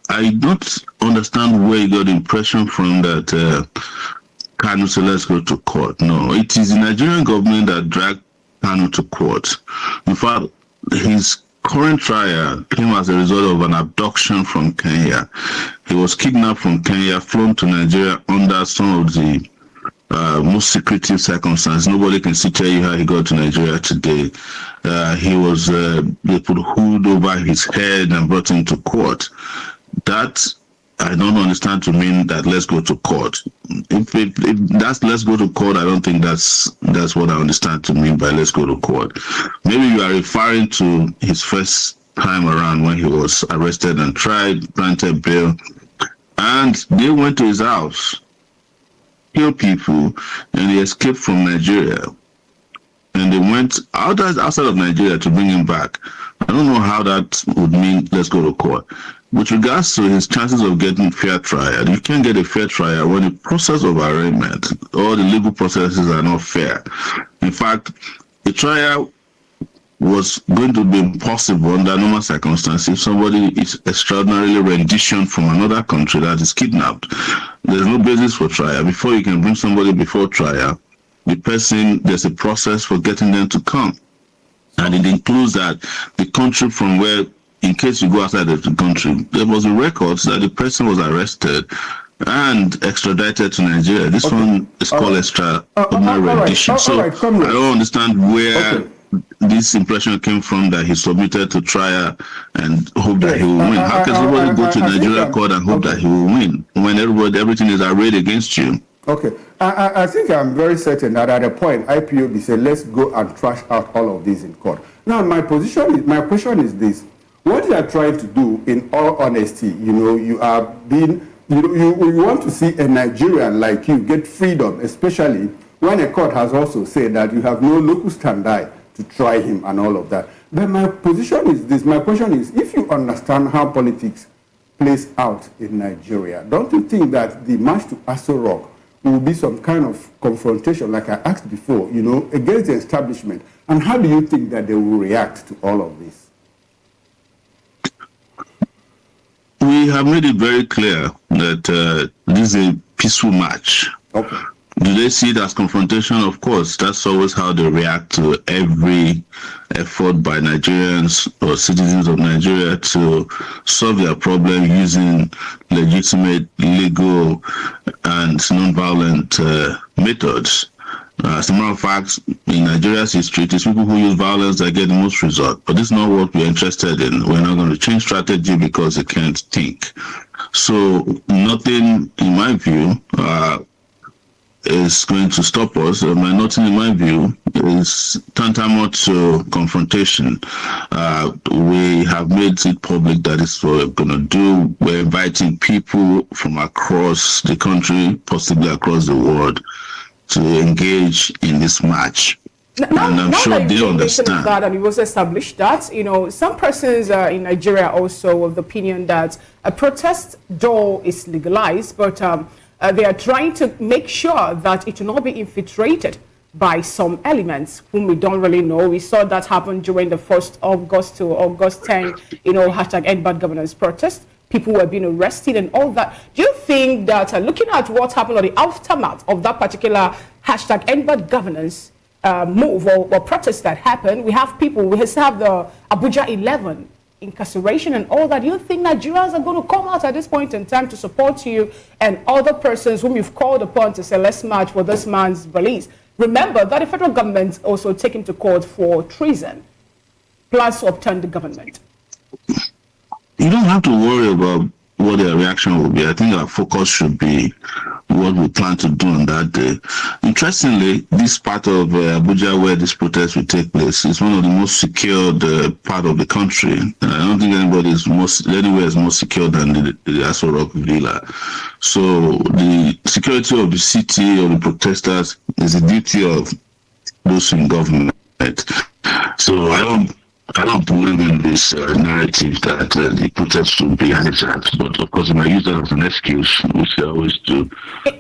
I don't understand where you got the impression from that Kanu said, let's go to court. No, it is the Nigerian government that dragged Kanu to court. In fact, his current trial came as a result of an abduction from Kenya. He was kidnapped from Kenya, flown to Nigeria under some of the most secretive circumstances. Nobody can still tell you how he got to Nigeria today. They put hood over his head and brought him to court. That I don't understand to mean that let's go to court. If that's let's go to court, I don't think that's what I understand to mean by let's go to court. Maybe you are referring to his first time around when he was arrested and tried, granted bail, and they went to his house, killed people, and he escaped from Nigeria. And they went outside of Nigeria to bring him back. I don't know how that would mean let's go to court. With regards to his chances of getting fair trial, you can't get a fair trial when the process of arraignment, all the legal processes are not fair. In fact, the trial was going to be impossible under normal circumstances if somebody is extraordinarily renditioned from another country that is kidnapped. There's no basis for trial. Before you can bring somebody before trial, there's a process for getting them to come. And it includes that the country from where, in case you go outside of the country, there was a record that the person was arrested and extradited to Nigeria. This one is called extraordinary rendition. So I don't understand where this impression came from that he submitted to trial and hope that he will win. How can somebody go to Nigeria court and hope that he will win when everything is arrayed against you? Okay. I think I'm very certain that at a point, IPOB said, let's go and trash out all of these in court. Now, my question is this. What you are trying to do, in all honesty, you are being, you want to see a Nigerian like you get freedom, especially when a court has also said that you have no locus standi to try him and all of that. But my position is this. My question is, if you understand how politics plays out in Nigeria, don't you think that the march to ASUU Rock will be some kind of confrontation, like I asked before, against the establishment? And how do you think that they will react to all of this? We have made it very clear that this is a peaceful march. Okay. Do they see it as confrontation? Of course, that's always how they react to every effort by Nigerians or citizens of Nigeria to solve their problem using legitimate, legal, and non-violent methods. As a matter of fact, in Nigeria's history, it is people who use violence that get the most result. But this is not what we're interested in. We're not going to change strategy because they can't think. So nothing, in my view, is going to stop us. Nothing, in my view, is tantamount to confrontation. We have made it public that is what we're going to do. We're inviting people from across the country, possibly across the world, to engage in this march. And I'm sure they understand. That, and it was established that, some persons in Nigeria also of the opinion that a protest, though, is legalized, but they are trying to make sure that it will not be infiltrated by some elements whom we don't really know. We saw that happen during the 1st August to August 10, hashtag End Bad Governance protest. People were being arrested and all that. Do you think that looking at what happened on the aftermath of that particular hashtag End Bad Governance move or protest that happened, we have the Abuja 11 incarceration and all that. Do you think Nigerians are going to come out at this point in time to support you and other persons whom you've called upon to say, let's march for this man's release? Remember that the federal government also take him to court for treason, plans to upturn the government. You don't have to worry about what their reaction will be. I think our focus should be what we plan to do on that day. Interestingly, this part of Abuja where this protest will take place is one of the most secured part of the country. I don't think anywhere is more secure than the ASUU Rock Villa. So the security of the city, of the protesters, is the duty of those in government. So I don't believe in this narrative that the protests will be hijacked, but of course, they might use that as an excuse, which they always do.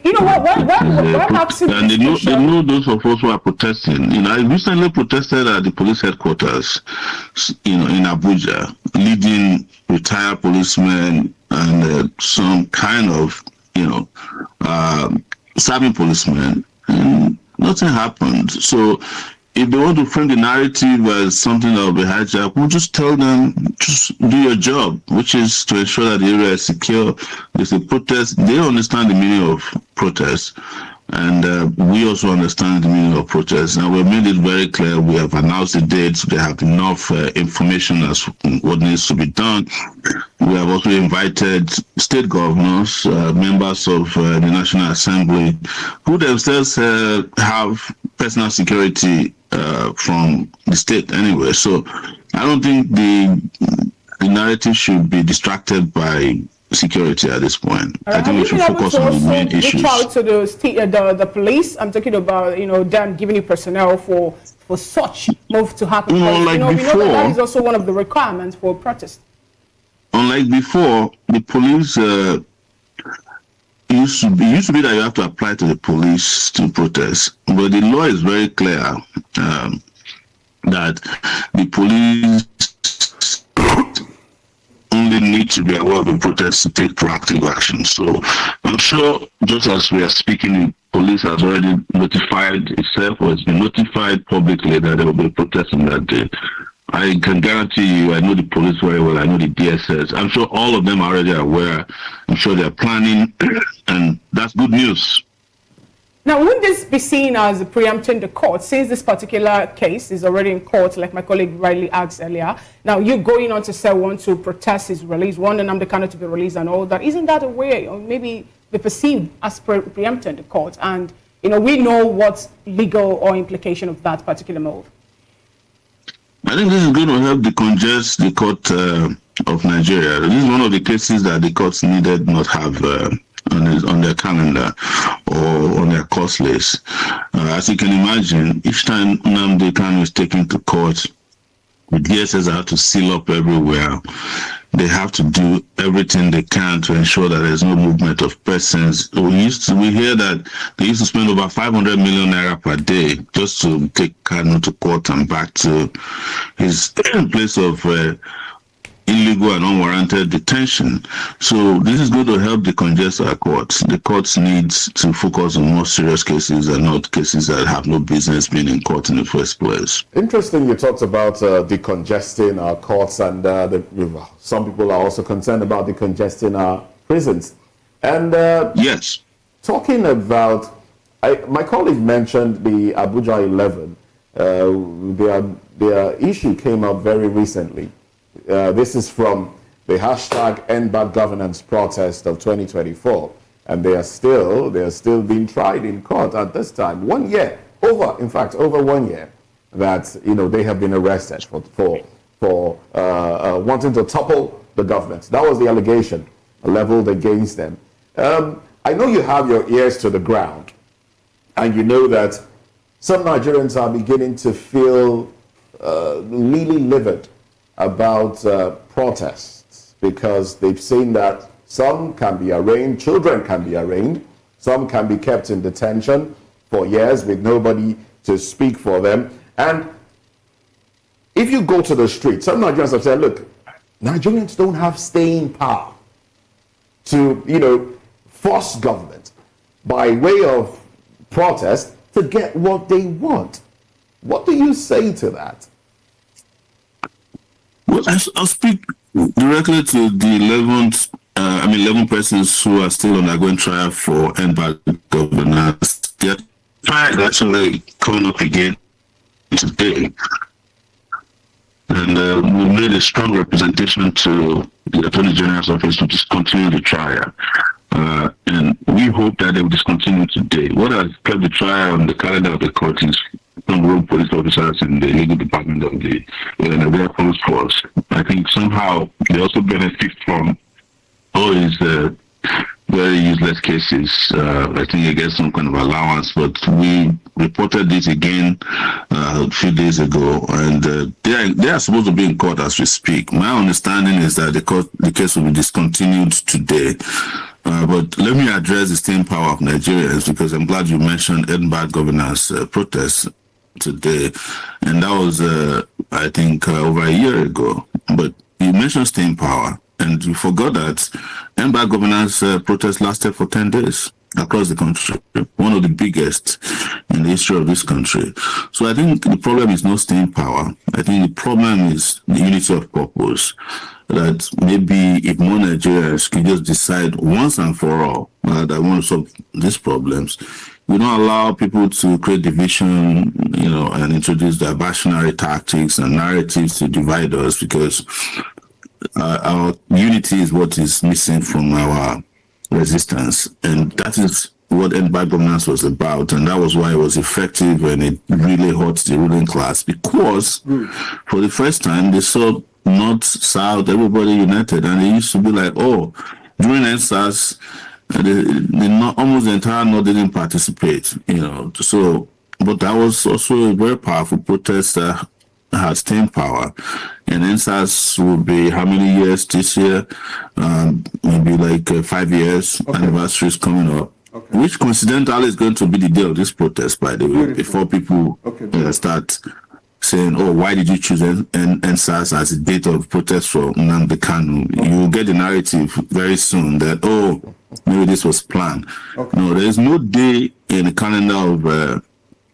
You know what? And they know those of us who are protesting. I recently protested at the police headquarters, in Abuja, leading retired policemen and some kind of, serving policemen. And nothing happened. So, if they want to frame the narrative as something that will be hijacked, we'll just tell them, just do your job, which is to ensure that the area is secure. There's a protest. They understand the meaning of protest, and we also understand the meaning of protest. And we've made it very clear. We have announced the dates. They have enough information as what needs to be done. We have also invited state governors, members of the National Assembly, who themselves have personal security from the state anyway. So I don't think the narrative should be distracted by security at this point. I think we should focus on the main issues. Reach out to the police. I'm talking about them giving you personnel for such move to happen. Like before, we know that is also one of the requirements for protest. Unlike before, the police used to be that you have to apply to the police to protest, but the law is very clear that the police only need to be aware of the protest to take proactive action. So I'm sure, just as we are speaking, the police has already notified itself, or it's been notified publicly that there will be a protest on that day. I can guarantee you, I know the police very well, I know the DSS. I'm sure all of them are already aware. I'm sure they're planning, and that's good news. Now, wouldn't this be seen as preempting the court, since this particular case is already in court, like my colleague rightly asked earlier? Now, you're going on to say want to protest his release, want Nnamdi Kanu to be released and all that. Isn't that a way, or maybe be perceived as preempting the court? And, we know what's legal or implication of that particular move. I think this is going to help decongest the court of Nigeria. This is one of the cases that the courts needed not have on their calendar or on their course list. As you can imagine, each time Nnamdi Kanu is taken to court, the DSS have to seal up everywhere. They have to do everything they can to ensure that there's no movement of persons. We hear that they used to spend over 500 million naira per day just to take Kanu to court and back to his place of illegal and unwarranted detention. So this is going to help decongest our courts. The courts need to focus on more serious cases and not cases that have no business being in court in the first place. Interesting, you talked about decongesting our courts, and some people are also concerned about decongesting our prisons. And yes, talking about, my colleague mentioned the Abuja 11. Their issue came up very recently. This is from the hashtag End Bad Governance protest of 2024, and they are still being tried in court at this time. 1 year over 1 year that they have been arrested for wanting to topple the government. That was the allegation leveled against them. I know you have your ears to the ground, and you know that some Nigerians are beginning to feel really livid about protests, because they've seen that some can be arraigned, children can be arraigned, some can be kept in detention for years with nobody to speak for them. And if you go to the street, some Nigerians have said, look, Nigerians don't have staying power to, force government by way of protest to get what they want. What do you say to that? Well, I'll speak directly to the 11 persons who are still undergoing trial for end bad governance. Their trial is actually coming up again today. And we made a strong representation to the Attorney General's office to discontinue the trial. And we hope that they will discontinue today. What has kept the trial on the calendar of the court is some rogue police officers in the legal department of the Nigerian Police Force. I think somehow they also benefit from all these very useless cases. I think they get some kind of allowance, but we reported this again a few days ago, and they are supposed to be in court as we speak. My understanding is that the case will be discontinued today. But let me address the staying power of Nigerians, because I'm glad you mentioned end bad governance protests today, and that was I think over a year ago. But you mentioned staying power, and you forgot that end bad governance protests lasted for 10 days across the country, one of the biggest in the history of this country. So I think the problem is not staying power. I think the problem is the unity of purpose. That maybe if more Nigerians can just decide once and for all that they want to solve these problems, we don't allow people to create division, and introduce diversionary tactics and narratives to divide us, because our unity is what is missing from our resistance. And that is what end bad governance was about, and that was why it was effective, and it really hurt the ruling class, because for the first time they saw North, South, everybody united, and it used to be like, oh, during NSAS, almost the entire North didn't participate, So, but that was also a very powerful protest that had staying power. And NSAS will be how many years this year? Maybe like 5 years. Okay. Anniversary is coming up. Okay. Which coincidentally is going to be the day of this protest, by the way, before people start saying, oh, why did you choose NSAS as a date of protest for Nnamdi Kanu? You will get the narrative very soon that, oh, maybe this was planned. Okay. No, there is no day in the calendar of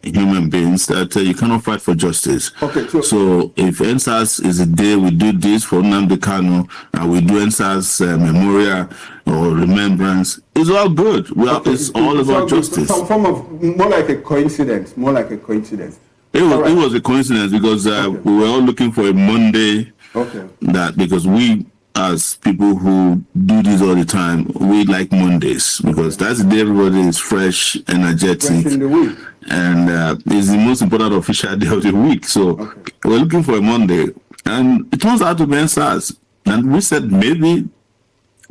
human beings that you cannot fight for justice. Okay, so if NSAS is a day we do this for Nnamdi Kanu, and we do NSAS memorial or remembrance, it's all good. It's all about justice. Some form of, more like a coincidence. It was a coincidence, because we were all looking for a Monday. Okay. That because we as people who do this all the time, we like Mondays because that's the day everybody is fresh, energetic, Fresh in the week. and it's the most important official day of the week. So we're looking for a Monday, and it turns out to be NSAS. And we said maybe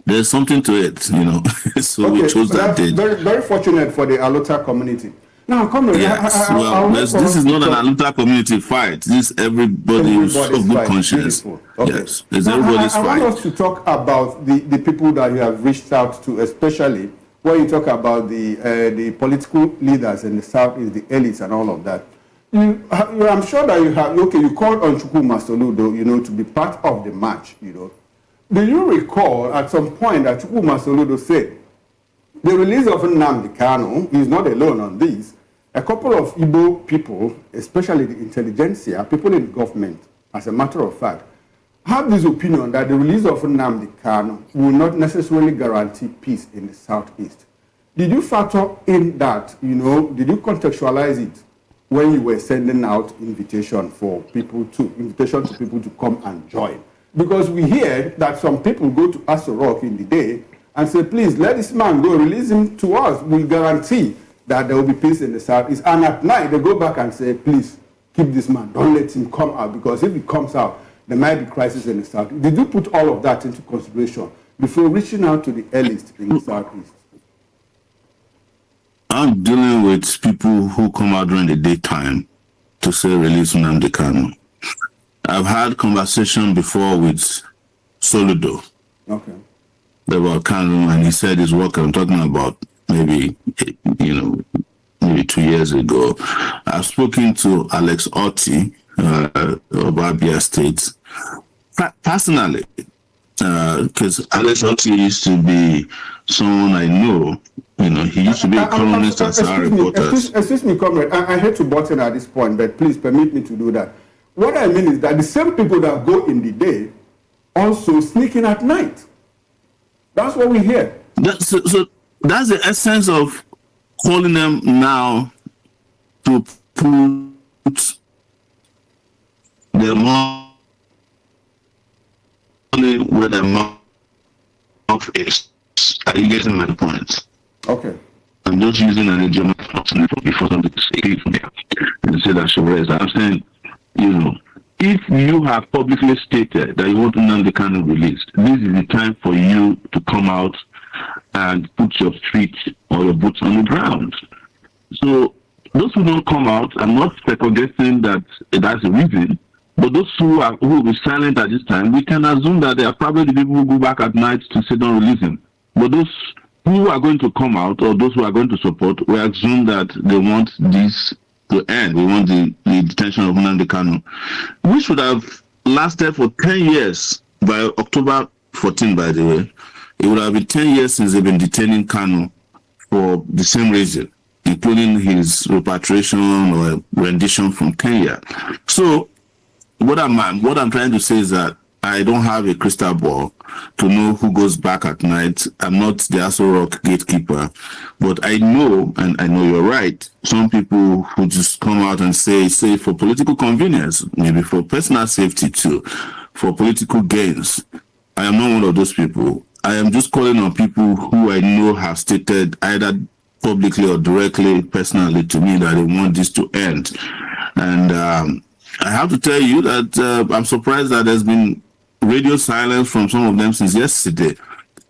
there's something to it, so we chose that date. Very, very fortunate for the Alota community. Now, come on. Yes, this is not an Alota community fight. This is everybody's of good conscience. Okay. Yes, it's everybody's I fight. want us to talk about the people that you have reached out to, especially when you talk about the political leaders in the Southeast, the elites and all of that. I'm sure that you called on Chukwuma Soludo, to be part of the march, Do you recall at some point that Chukwuma Soludo said, the release of Nnamdi Kanu is not alone on this. A couple of Igbo people, especially the intelligentsia, people in government, as a matter of fact, have this opinion that the release of Nnamdi Kanu will not necessarily guarantee peace in the Southeast. Did you factor in that, did you contextualize it when you were sending out invitation to people to come and join? Because we hear that some people go to ASUU Rock in the day and say, please, let this man go, release him to us. We'll guarantee that there will be peace in the Southeast. And at night, they go back and say, please, keep this man. Don't let him come out, because if he comes out, there might be crisis in the Southeast. Did you put all of that into consideration before reaching out to the elites in the Southeast? I'm dealing with people who come out during the daytime to say release Nnamdi Kanu. I've had conversation before with Soludo. Okay. About Kanu, and he said his work. I'm talking about maybe 2 years ago. I've spoken to Alex Otti of Abia State personally, because Alex Otti used to be someone I know. He used to be a columnist at Sahara Reporters. Excuse me, comrade. I hate to butt in at this point, but please permit me to do that. What I mean is that the same people that go in the day also sneak in at night. That's what we hear. So that's the essence of calling them now to put their money where their mouth is. Are you getting my point? Okay. I'm just using an idiom before somebody say and say that Sowore is. I'm saying, if you have publicly stated that you want Nnamdi Kanu released, this is the time for you to come out and put your feet or your boots on the ground. So those who don't come out, I'm not second-guessing that that's the reason, but those who will be silent at this time, we can assume that they are probably the people who go back at night to say don't release him. But those who are going to come out or those who are going to support, we assume that they want this to end. We want the detention of Nnamdi Kanu, which would have lasted for 10 years by October 14, by the way. It would have been 10 years since they've been detaining Kanu for the same reason, including his repatriation or rendition from Kenya. So what I'm trying to say is that I don't have a crystal ball to know who goes back at night. I'm not the ASUU Rock gatekeeper, but I know, and I know you're right, some people who just come out and say for political convenience, maybe for personal safety too, for political gains. I am not one of those people. I am just calling on people who I know have stated either publicly or directly, personally to me, that they want this to end. And I have to tell you that I'm surprised that there's been radio silence from some of them since yesterday.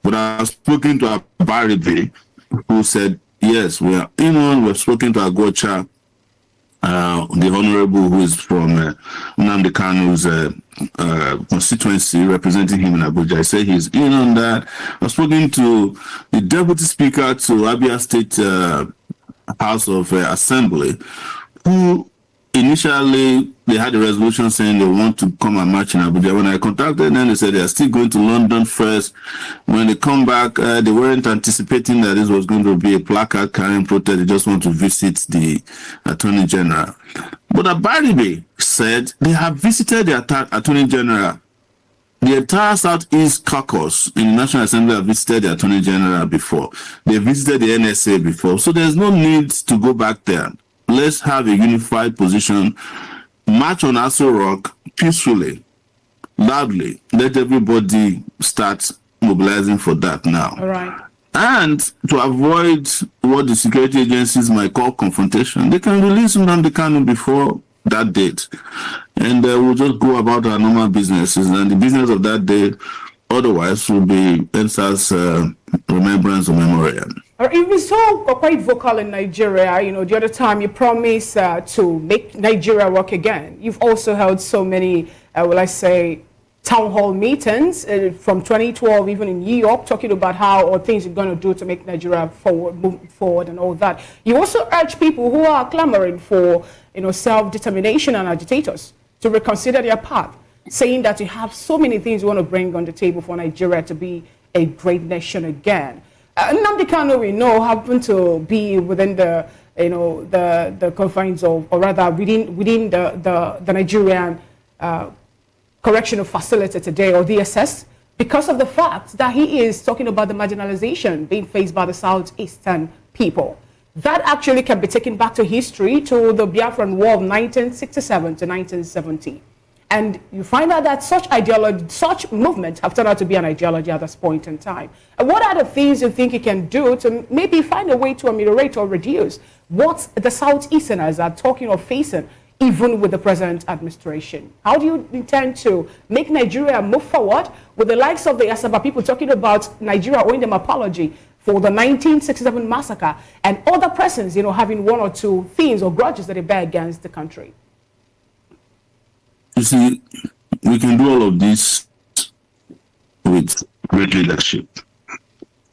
But I've spoken to Abaribe, who said, yes, we are in on. We've spoken to Agocha, the honorable who is from Nnamdi Kanu's constituency, representing him in Abuja. I say he's in on that. I've spoken to the deputy speaker to Abia State House of Assembly, who initially they had a resolution saying they want to come and march in Abuja. When I contacted them, they said they are still going to London first. When they come back, they weren't anticipating that this was going to be a placard carrying protest. They just want to visit the Attorney General. But Abaribe said they have visited the Attorney General. The entire Southeast caucus in the National Assembly have visited the Attorney General before. They visited the NSA before. So there's no need to go back there. Let's have a unified position, march on ASUU Rock peacefully. loudly. Let everybody start mobilizing for that now. All right. And to avoid what the security agencies might call confrontation, they can release Nnamdi Kanu before that date. And we'll just go about our normal businesses. And the business of that day otherwise will be NSA's remembrance or memorial. You've been so quite vocal in Nigeria. You know, the other time you promised to make Nigeria work again. You've also held so many, town hall meetings from 2012, even in New York, talking about how things are going to do to make Nigeria move forward and all that. You also urge people who are clamoring for, self-determination and agitators to reconsider their path, saying that you have so many things you want to bring on the table for Nigeria to be a great nation again. Nnamdi Kanu, we know, happened to be within the confines of, or rather within the Nigerian correctional facility today, or DSS, because of the fact that he is talking about the marginalization being faced by the Southeastern people. That actually can be taken back to history, to the Biafran War of 1967 to 1970. And you find out that such ideology, such movements have turned out to be an ideology at this point in time. And what are the things you think you can do to maybe find a way to ameliorate or reduce what the Southeasterners are talking or facing, even with the present administration? How do you intend to make Nigeria move forward with the likes of the Asaba people talking about Nigeria owing them apology for the 1967 massacre and other persons, having one or two things or grudges that they bear against the country? You see, we can do all of this with great leadership.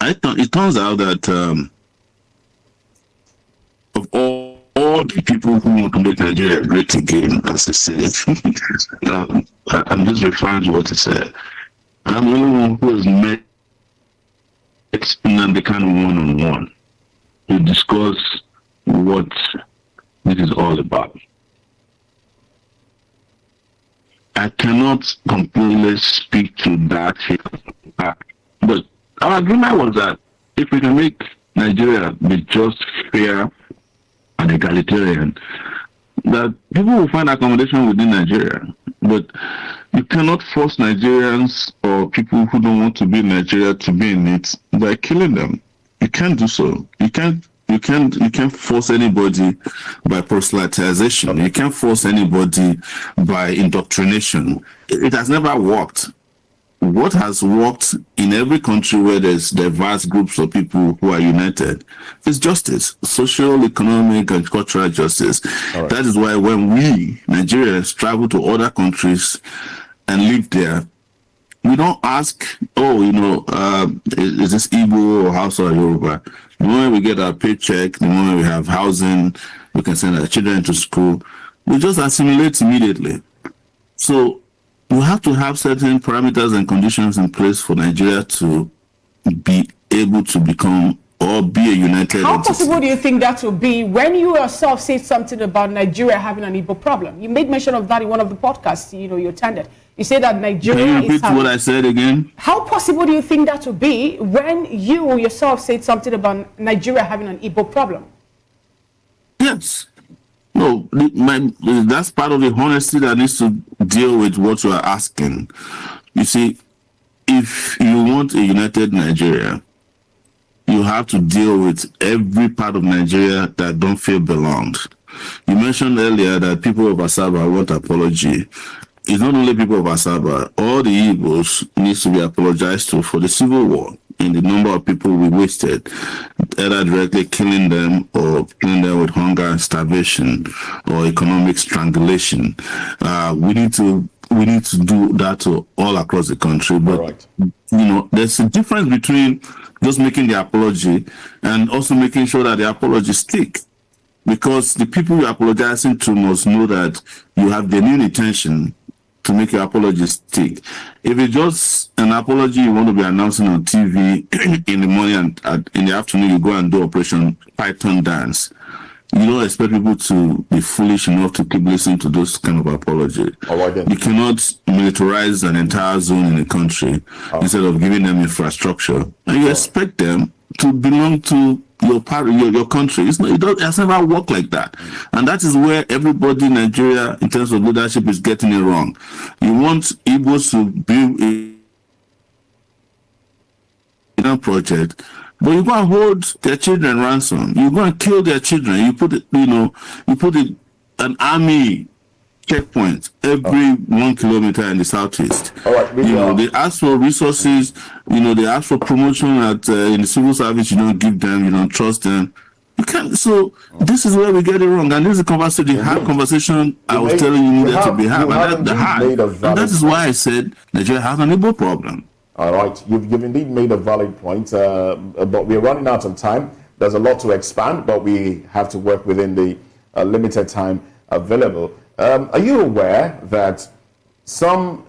It turns out that of all the people who want to make Nigeria great again, as I said, I'm just referring to what he said. I'm the only one who has met Nnamdi Kanu one-on-one to discuss what this is all about. I cannot completely speak to that, but our agreement was that if we can make Nigeria be just, fair, and egalitarian, that people will find accommodation within Nigeria. But you cannot force Nigerians or people who don't want to be in Nigeria to be in it by killing them. You can't do so. You can't force anybody by proselytization. You can't force anybody by indoctrination. It has never worked. What has worked in every country where there's diverse groups of people who are united is justice, social, economic, and cultural justice. Right. That is why when we, Nigerians, travel to other countries and live there, we don't ask, is this Igbo or Hausa or Yoruba? The moment we get our paycheck, the moment we have housing, we can send our children to school, we just assimilate immediately. So we have to have certain parameters and conditions in place for Nigeria to be able to become or be a united How entity. possible do you think that will be when you yourself said something about Nigeria having an Igbo problem? You made mention of that in one of the podcasts you attended. You said that Nigeria Can you repeat what I said again? How possible do you think that will be when you yourself said something about Nigeria having an Igbo problem? Yes. No, that's part of the honesty that needs to deal with what you are asking. You see, if you want a united Nigeria, you have to deal with every part of Nigeria that don't feel belonged. You mentioned earlier that people of Asaba want apology. It's not only people of Asaba, all the Igbos needs to be apologized to for the civil war and the number of people we wasted, either directly killing them or killing them with hunger and starvation or economic strangulation. We need to do that to all across the country. But there's a difference between just making the apology and also making sure that the apology stick. Because the people you're apologizing to must know that you have genuine intention to make your apology stick. If it's just an apology you want to be announcing on TV in the morning and in the afternoon you go and do Operation Python dance, you don't expect people to be foolish enough to keep listening to those kind of apologies. You cannot militarize an entire zone in the country instead of giving them infrastructure. And you expect them to belong to your part, your country. It has never worked like that, and that is where everybody in Nigeria, in terms of leadership, is getting it wrong. You want Igbos to build a project, but you go and hold their children ransom. You go and kill their children. You put an army checkpoint every 1 kilometer in the southeast. All right, they ask for resources. They ask for promotion in the civil service. You don't give them. You don't trust them. You can't. So this is where we get it wrong. And this is the conversation, the hard conversation I was telling you needed to be had. And that is why I said Nigeria has an Igbo problem. All right, you've indeed made a valid point, but we're running out of time. There's a lot to expand, but we have to work within the limited time available. Are you aware that some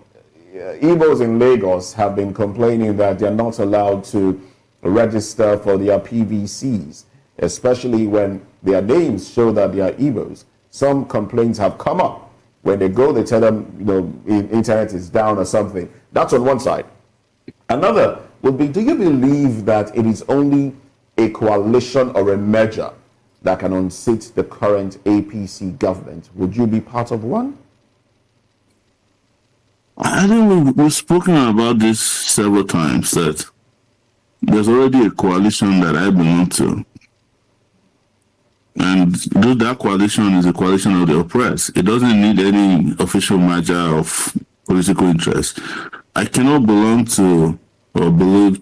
Igbos in Lagos have been complaining that they're not allowed to register for their PVCs, especially when their names show that they are Igbos? Some complaints have come up. When they go, they tell them, internet is down or something. That's on one side. Another would be, do you believe that it is only a coalition or a merger that can unseat the current APC government? Would you be part of one? I think we've spoken about this several times, that there's already a coalition that I belong to. And though that coalition is a coalition of the oppressed, it doesn't need any official merger of political interest. I cannot belong to or believe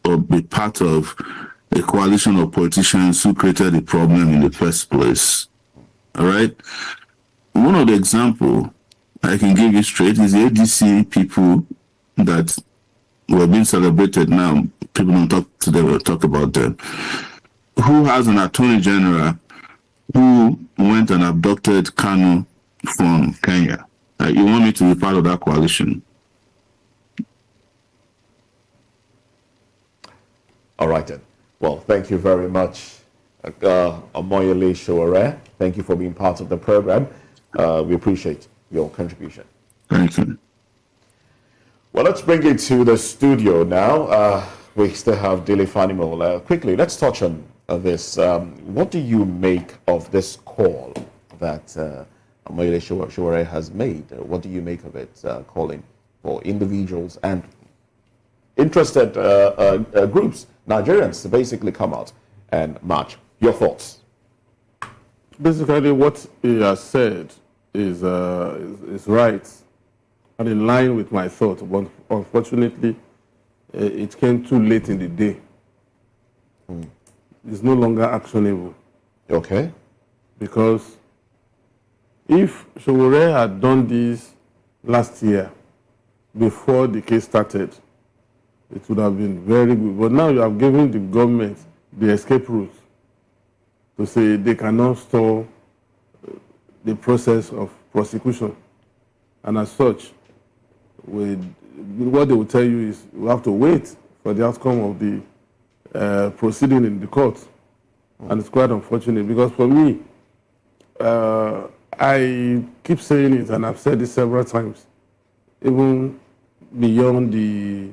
or be part of a coalition of politicians who created the problem in the first place. All right? One of the examples I can give you straight is the ADC people that were being celebrated now. People don't talk to them or talk about them. Who has an attorney general who went and abducted Kanu from Kenya? You want me to be part of that coalition? All right, then. Well, thank you very much, Omoyele Sowore. Thank you for being part of the program. We appreciate your contribution. Thank you. Well, let's bring it to the studio now. We still have Daily Fanimo. Quickly, let's touch on this. What do you make of this call that Omoyele Sowore has made? What do you make of it, calling for individuals and interested groups, Nigerians, to basically come out and march? Your thoughts? Basically, what he has said is right and in line with my thought, but unfortunately, it came too late in the day. It's no longer actionable. Okay. Because if Sowore had done this last year, before the case started, it would have been very good. But now you have given the government the escape route to say they cannot stall the process of prosecution. And as such, what they will tell you is we have to wait for the outcome of the proceeding in the court. And it's quite unfortunate because for me, I keep saying it and I've said it several times, even beyond the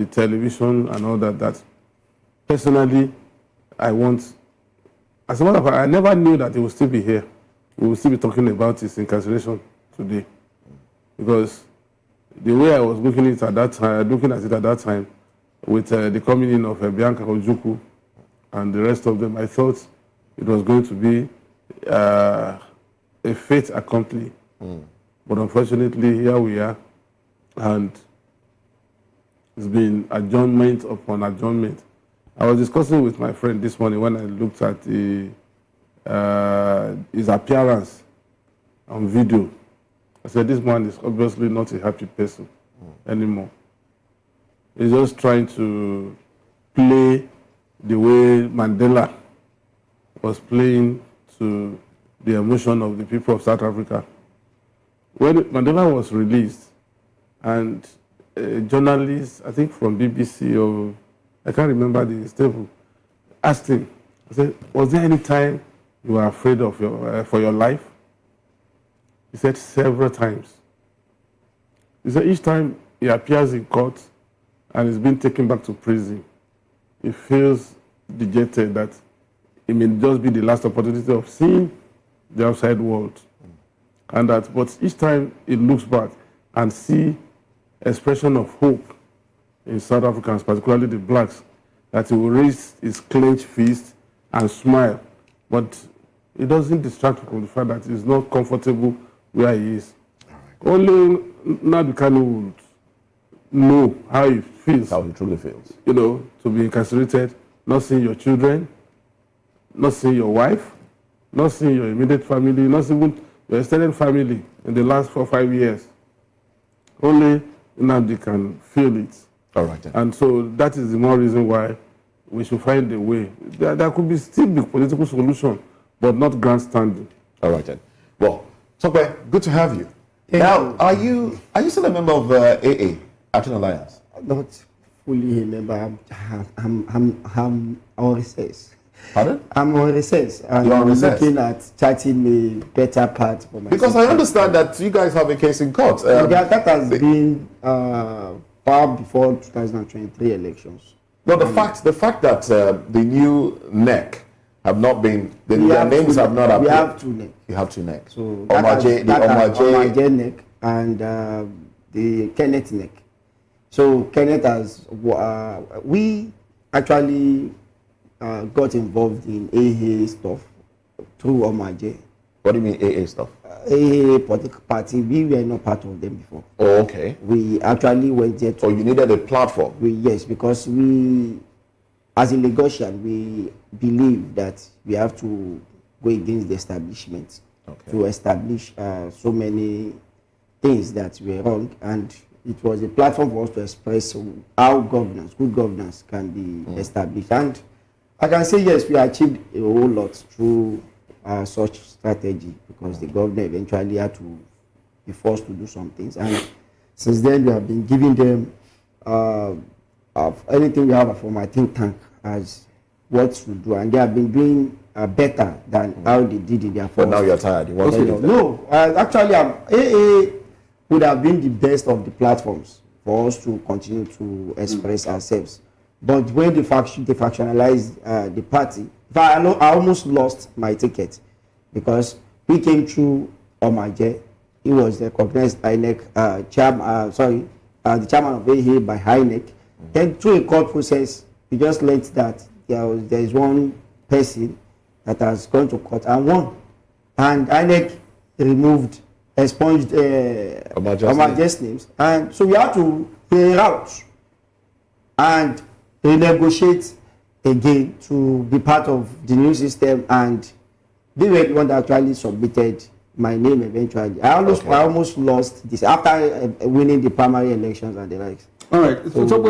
television and all that personally, I want, as a matter of fact, I never knew that he would still be here. We will still be talking about his incarceration today. Because the way I was looking at it at that time, with the coming in of Bianca Ojukwu and the rest of them, I thought it was going to be a fait accompli. But unfortunately, here we are, and it's been adjournment upon adjournment. I was discussing with my friend this morning when I looked at his appearance on video. I said, this man is obviously not a happy person anymore. He's just trying to play the way Mandela was playing to the emotion of the people of South Africa. When Mandela was released, and a journalist, I think from BBC or I can't remember the stable, asked him, I said, was there any time you were afraid of for your life? He said several times. He said each time he appears in court and is being taken back to prison, he feels dejected that it may just be the last opportunity of seeing the outside world. And that, but each time it looks back and see expression of hope in South Africans, particularly the blacks, that he will raise his clenched fist and smile. But it doesn't distract from the fact that he's not comfortable where he is. Only Nnamdi Kanu would know how he feels. How he truly feels. You know, to be incarcerated, not seeing your children, not seeing your wife, not seeing your immediate family, not even your extended family in the last 4 or 5 years. Only Nnamdi can feel it. All right, then. And so that is the more reason why we should find a way. There could be still be political solution, but not grandstanding. All right, then. Well, Sowore, good to have you. Now, are you still a member of AA, Action Alliance? Not fully a member. I'm on recess. Pardon? I'm on recess. And You're on I'm recess? looking at charting a better path for myself. Because I understand that you guys have a case in court. That has been far before 2023 elections. No, the fact that the new NEC have not been, their names have not appeared. We have two NEC. You have two NEC. So Omaje NEC and the Kenneth NEC. So Kenneth has, we actually got involved in AA stuff through Omaje. What do you mean AA stuff? AA political party, we were not part of them before. Oh, okay. We actually went there. So you needed a platform? Yes, because we, as a Lagosian, we believe that we have to go against the establishment to establish so many things that were wrong, and it was a platform for us to express how governance, good governance, can be established. And I can say yes, we achieved a whole lot through such strategy, because the governor eventually had to be forced to do some things. And since then, we have been giving them anything we have from my think tank as what to do, and they have been doing better than how they did in their first. But now you're tired. You want to leave them? No, actually, AA would have been the best of the platforms for us to continue to express ourselves. But when they factionalized the party, I almost lost my ticket, because we came through Omaje. He was the recognized Inec the chairman of AA by Inec. Then through a court process, we just learned that there is one person that has gone to court and won, and Inec expunged Omaje's names, and so we had to clear out and renegotiate again to be part of the new system, and they were the one that actually submitted my name eventually. I almost lost this after winning the primary elections and the likes. All right. So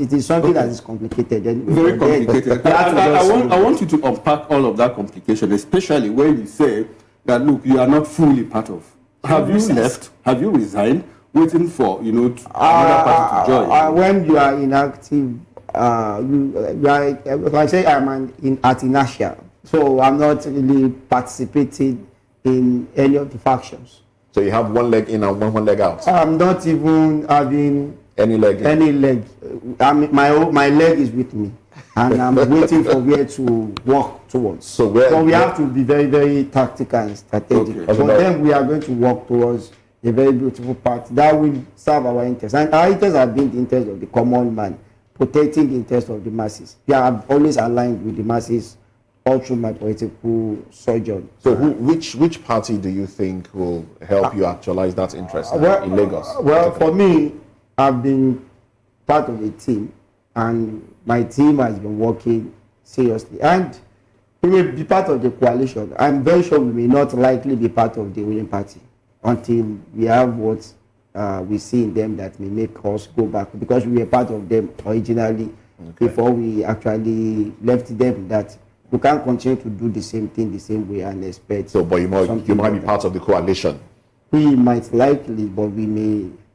it is something that is complicated. Very complicated. I want you to unpack all of that complication, especially when you say that, look, you are not fully part of. Have you left? Have you resigned? Waiting for another party to join. When you are inactive, like I say, I'm at inertia, so I'm not really participating in any of the factions. So you have one leg in and one leg out? I'm not even having any leg. Any leg. My leg is with me, and I'm waiting for where to walk towards. So we have to be very, very tactical and strategic. Okay. So then we are going to walk towards a very beautiful path that will serve our interests. And our interests have been the interest of the common man, protecting the interest of the masses. We are always aligned with the masses all through my political sojourn. So which party do you think will help you actualize that interest in Lagos? Well, for me, I've been part of a team, and my team has been working seriously. And we will be part of the coalition. I'm very sure we may not likely be part of the winning party until we have what we see in them that may make us go back, because we were part of them originally before we actually left them, that we can't continue to do the same thing the same way and expect. So, but you might be part of the coalition. We might likely, but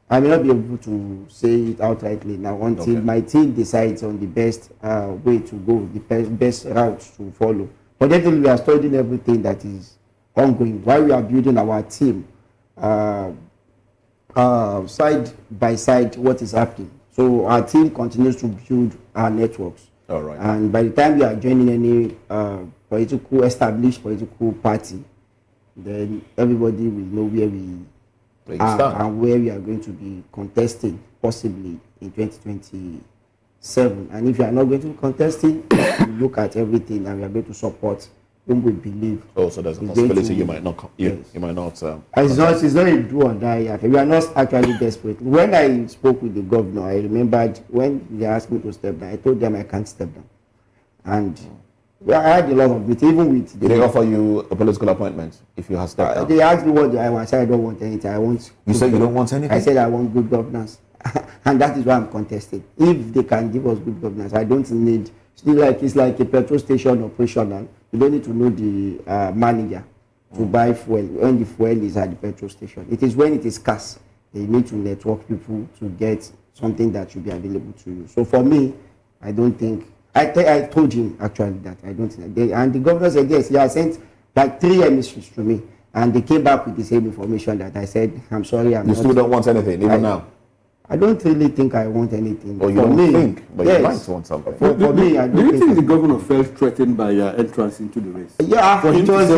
I may not be able to say it outrightly now until my team decides on the best way to go, the best route to follow. But definitely we are studying everything that is ongoing while we are building our team side by side what is happening. So our team continues to build our networks. All right. And by the time you are joining any established political party, then everybody will know where we are and where we are going to be contesting, possibly in 2027. And if you are not going to be contesting, you look at everything and we are going to support whom we believe. Oh, so there's a possibility you might not. You might not. It's not a do or die. We are not actually desperate. When I spoke with the governor, I remembered when they asked me to step down, I told them I can't step down. And I had a lot of it, even with. Did they offer you a political appointment if you have stepped down? They asked me what I want. I said I don't want anything. I want. You said you don't want anything? I said I want good governance, and that is why I'm contesting. If they can give us good governance, I don't need. It's like a petrol station operational. You don't need to know the manager to buy fuel when the fuel is at the petrol station. It is when it is scarce. They need to network people to get something that should be available to you. So for me, I don't think. I told him actually that I don't think. And the governor said yes. He has sent like 3 emissaries to me, and they came back with the same information that I said. I'm sorry. You still don't want anything even now. I don't really think I want anything. Or you don't think, but you might want something. For me, I don't think. Do you think the governor felt threatened by your entrance into the race? Yeah, it was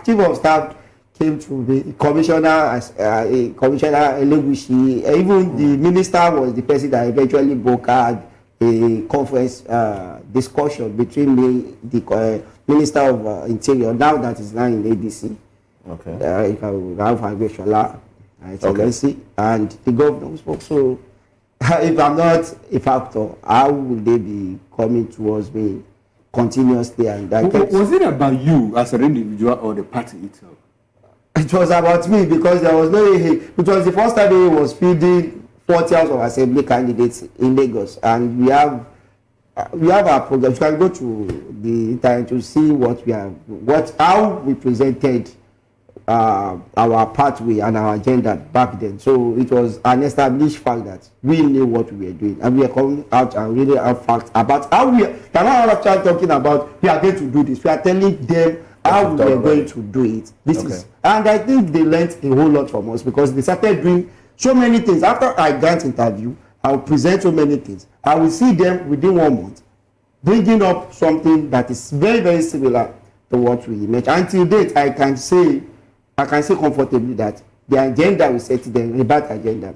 chief of staff came to the commissioner, Commissioner Elegushi. Even the minister was the person that eventually broke out a conference discussion between me, the Minister of Interior, now that is now in ADC. Okay. Excellency, and the governor spoke. So, if I'm not a factor, how would they be coming towards me continuously? And that was it about you as an individual or the party itself? It was about me because there was no. It was the first time he was feeding 40 House of Assembly candidates in Lagos, and we have our program. You can go to the internet to see how we presented our pathway and our agenda back then. So it was an established fact that we knew what we were doing, and we are coming out and really have facts about how we are not actually talking about we are going to do this. We are telling them how we are going to do it. And I think they learned a whole lot from us because they started doing so many things. After I grant interview, I will present so many things. I will see them within 1 month bringing up something that is very, very similar to what we mentioned. Until date, I can say comfortably that the agenda we set, the rebate agenda,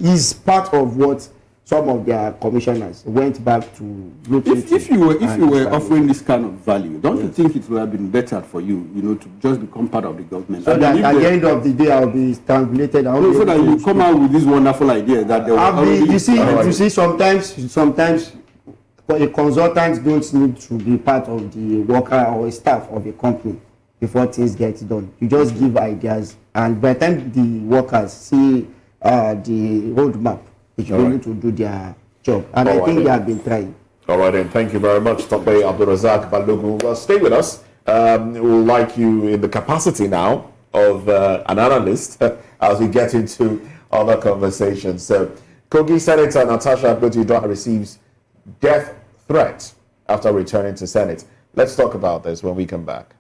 is part of what some of their commissioners went back to look into. If you were offering this kind of value, don't you think it would have been better for you, to just become part of the government? So that at the end of the day, I'll be strangulated. So that you come out with this wonderful idea that there will you see, sometimes a consultant don't need to be part of the worker or staff of a company before things get done. You just give ideas, and by the time the workers see the roadmap, they should be able to do their job. And I think they have been trying. All right, then. Thank you very much, Tope Abdulrazak Balogun. Well, stay with us. We'll like you in the capacity now of an analyst as we get into other conversations. So, Kogi Senator Natasha Akpoti-Uduaghan receives death threat after returning to Senate. Let's talk about this when we come back.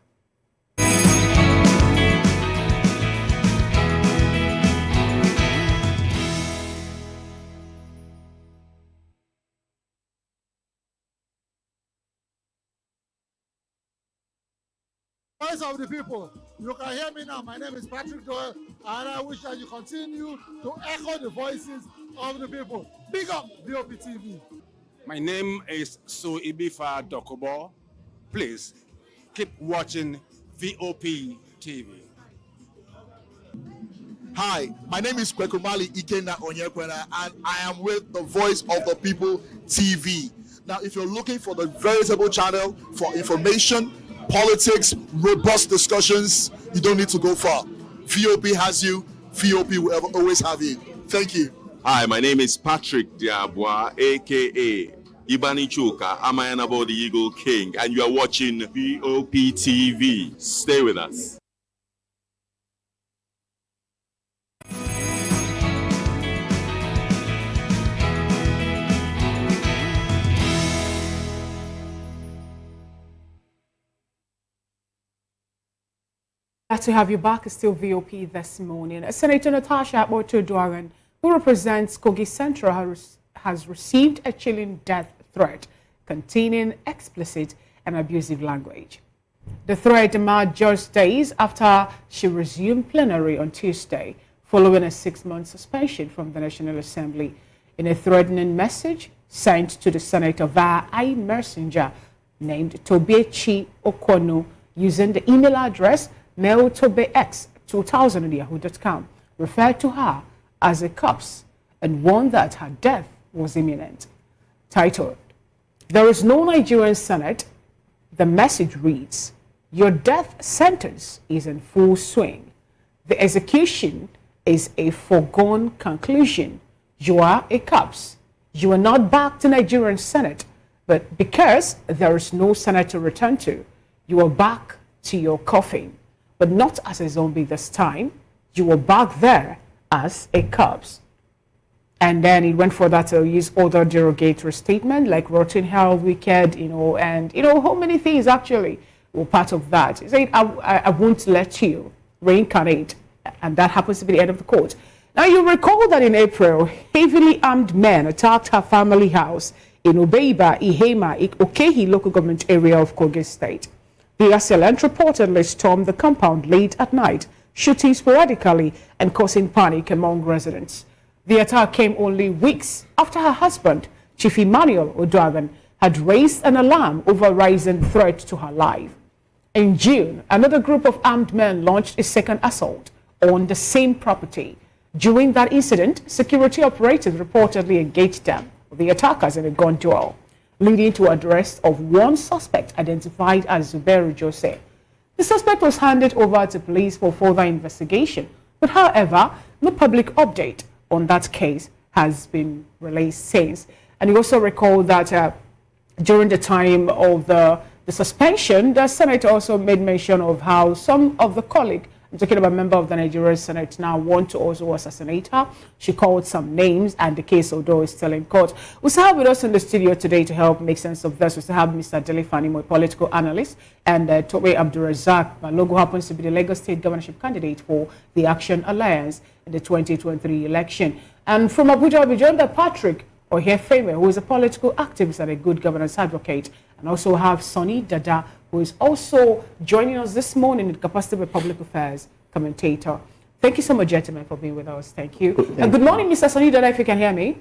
Voice of the people. You can hear me now. My name is Patrick Doyle, and I wish that you continue to echo the voices of the people. Big up VOP TV. My name is Suibifa Dokubo. Please keep watching VOP TV. Hi, my name is Kwekumali Ikenda Onyekwena, and I am with the Voice of the People TV. Now, if you're looking for the veritable channel for information, politics, robust discussions, you don't need to go far. VOP has you. VOP will always have you. Thank you. Hi, my name is Patrick Diabwa, aka Ibani Chuka. I'm Ayanabo the Eagle King, and you are watching VOP TV. Stay with us. Glad to have you back. It's still VOP this morning. Senator Natasha Akpoti-Uduaghan, who represents Kogi Central, has has received a chilling death threat containing explicit and abusive language. The threat emerged just days after she resumed plenary on Tuesday, following a 6-month suspension from the National Assembly. In a threatening message sent to the senator via messenger named Tobechi Okwonu using the email address mailtobex2000@yahoo.com, referred to her as a corpse and warned that her death was imminent. Titled, "There is no Nigerian Senate," the message reads, "Your death sentence is in full swing. The execution is a foregone conclusion. You are a corpse. You are not back to Nigerian Senate, but because there is no Senate to return to, you are back to your coffin, but not as a zombie this time. You are back there as a corpse." And then it went further to use other derogatory statements like rotten, hell, wicked, and how many things actually were part of that. He said, I won't let you reincarnate. And that happens to be the end of the quote. Now, you recall that in April, heavily armed men attacked her family house in Obeiba, Ihema, Okehi local government area of Kogi State. The assailant reportedly stormed the compound late at night, shooting sporadically and causing panic among residents. The attack came only weeks after her husband, Chief Emmanuel Odoagan, had raised an alarm over rising threat to her life. In June, another group of armed men launched a second assault on the same property. During that incident, security operatives reportedly engaged them, the attackers, in a gun duel, leading to the arrest of one suspect identified as Zubairu Jose. The suspect was handed over to police for further investigation, but however, no public update on that case has been released since. And you also recall that during the time of the suspension, the Senate also made mention of how some of the colleagues, I'm talking about a member of the Nigerian Senate, now want to also assassinate her. She called some names, and the case, although is still in court. We still have with us in the studio today to help make sense of this. We still have Mr. Dele Fanimo, a political analyst, and Tobe Abdulrazak Balogo happens to be the Lagos State governorship candidate for the Action Alliance in the 2023 election. And from Abuja, we joined by Patrick Oyefeme, who is a political activist and a good governance advocate, and also have Sonny Dada, who is also joining us this morning in the capacity of a public affairs commentator. Thank you so much, gentlemen, for being with us. Thank you. And good morning, Mr. Sonny Dada, if you can hear me.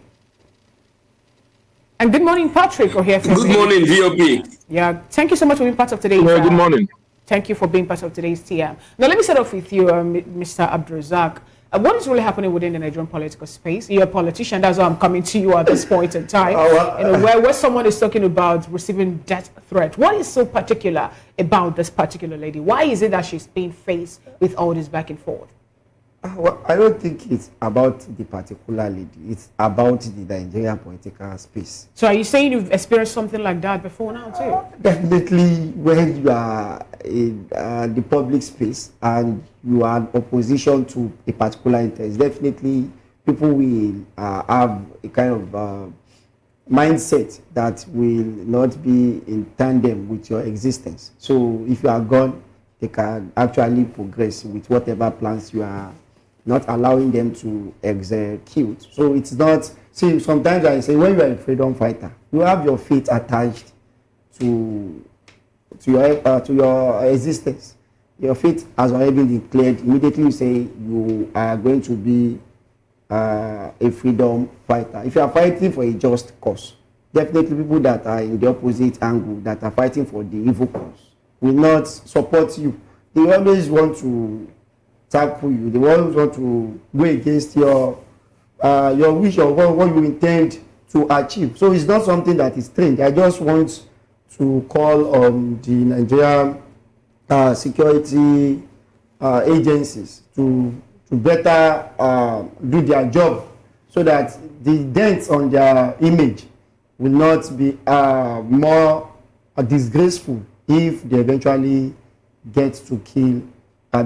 And good morning, Patrick Oyefeme. Good morning, VOP. Yeah, thank you so much for being part of today's. Well, good morning. Thank you for being part of today's TM. Now, let me start off with you, Mr. Abdulrazak. What is really happening within the Nigerian political space? You're a politician, that's why I'm coming to you at this point in time. Where someone is talking about receiving death threat. What is so particular about this particular lady? Why is it that she's being faced with all this back and forth? Well, I don't think it's about the particular lady. It's about the Nigerian political space. So are you saying you've experienced something like that before now too? Definitely, when you are in the public space and you are in opposition to a particular interest, definitely people will have a kind of mindset that will not be in tandem with your existence. So if you are gone, they can actually progress with whatever plans you are not allowing them to execute. So it's not, see, sometimes I say when you are a freedom fighter, you have your feet attached to your existence. Your fate has already been declared. Immediately you say you are going to be a freedom fighter. If you are fighting for a just cause, definitely people that are in the opposite angle, that are fighting for the evil cause, will not support you. They always want to tackle you. They always want to go against your wish or what you intend to achieve. So it's not something that is strange. I just want to call on the Nigerian security agencies to better do their job so that the dents on their image will not be more disgraceful if they eventually get to kill.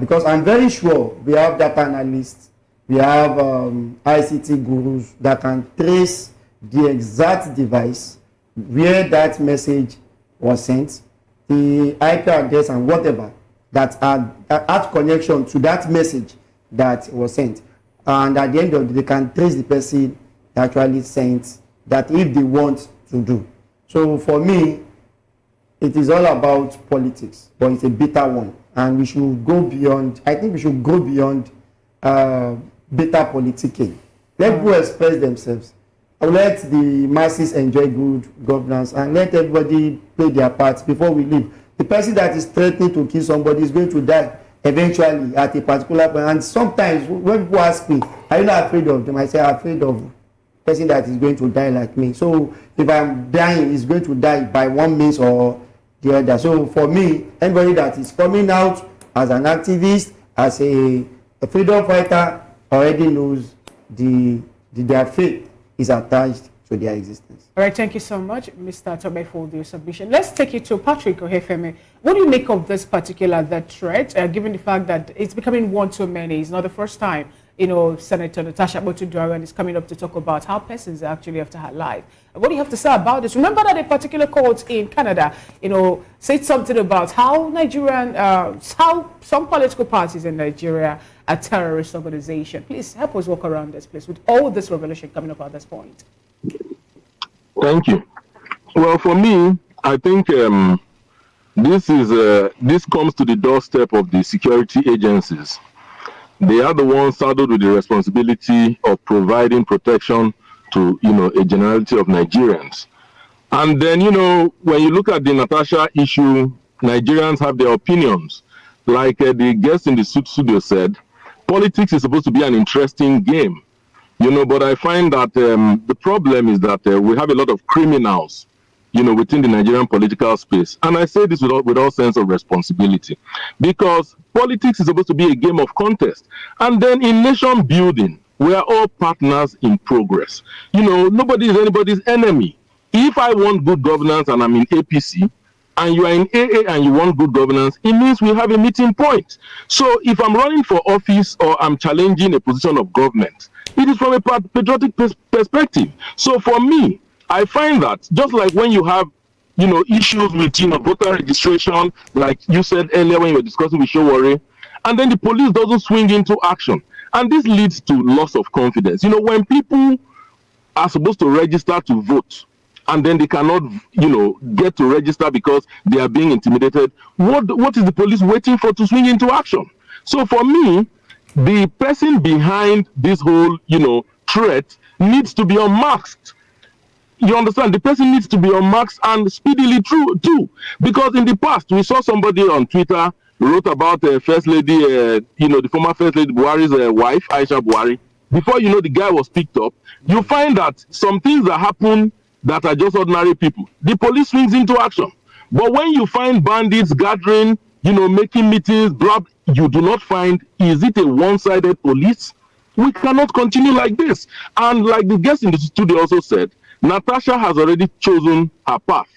Because I'm very sure we have data analysts, we have ICT gurus that can trace the exact device where that message was sent, the IP address and whatever that had connection to that message that was sent. And at the end of the day, they can trace the person that actually sent that if they want to do. So for me, it is all about politics, but it's a bitter one. And we should go beyond, I think we should go beyond bitter politicking. Let people express themselves. Let the masses enjoy good governance and let everybody play their parts before we leave. The person that is threatening to kill somebody is going to die eventually at a particular point. And sometimes when people ask me, are you not afraid of them? I say, I'm afraid of the person that is going to die like me. So if I'm dying, he's going to die by one means or the other. So for me, anybody that is coming out as an activist, as a freedom fighter, already knows their fate is attached to their existence. All right, thank you so much, Mr. Tobe, for the submission. Let's take it to Patrick Ohefeme. What do you make of this particular threat, given the fact that it's becoming one too many? It's not the first time, Senator Natasha Botu-Duaran is coming up to talk about how persons are actually after her life. What do you have to say about this? Remember that a particular court in Canada, said something about how how some political parties in Nigeria are terrorist organization. Please help us walk around this place with all this revelation coming up at this point. Thank you. Well, for me, I think this comes to the doorstep of the security agencies. They are the ones saddled with the responsibility of providing protection to a generality of Nigerians. And then when you look at the Natasha issue, Nigerians have their opinions. Like the guest in the studio said, politics is supposed to be an interesting game. But I find that the problem is that we have a lot of criminals, within the Nigerian political space. And I say this with all sense of responsibility, because politics is supposed to be a game of contest. And then in nation building, we are all partners in progress. Nobody is anybody's enemy. If I want good governance and I'm in APC, and you are in AA and you want good governance, it means we have a meeting point. So if I'm running for office or I'm challenging a position of government, it is from a patriotic perspective. So for me, I find that just like when you have, issues with, voter registration, like you said earlier when you were discussing with Sowore, and then the police doesn't swing into action. And this leads to loss of confidence. When people are supposed to register to vote, and then they cannot, get to register because they are being intimidated, what is the police waiting for to swing into action? So for me, the person behind this whole, threat needs to be unmasked. You understand? The person needs to be unmasked and speedily too. Because in the past, we saw somebody on Twitter wrote about First Lady, the former First Lady Buhari's wife, Aisha Buhari. Before the guy was picked up, you find that some things that happen that are just ordinary people, the police swings into action. But when you find bandits gathering, making meetings, you do not find, is it a one-sided police? We cannot continue like this. And like the guest in the studio also said, Natasha has already chosen her path.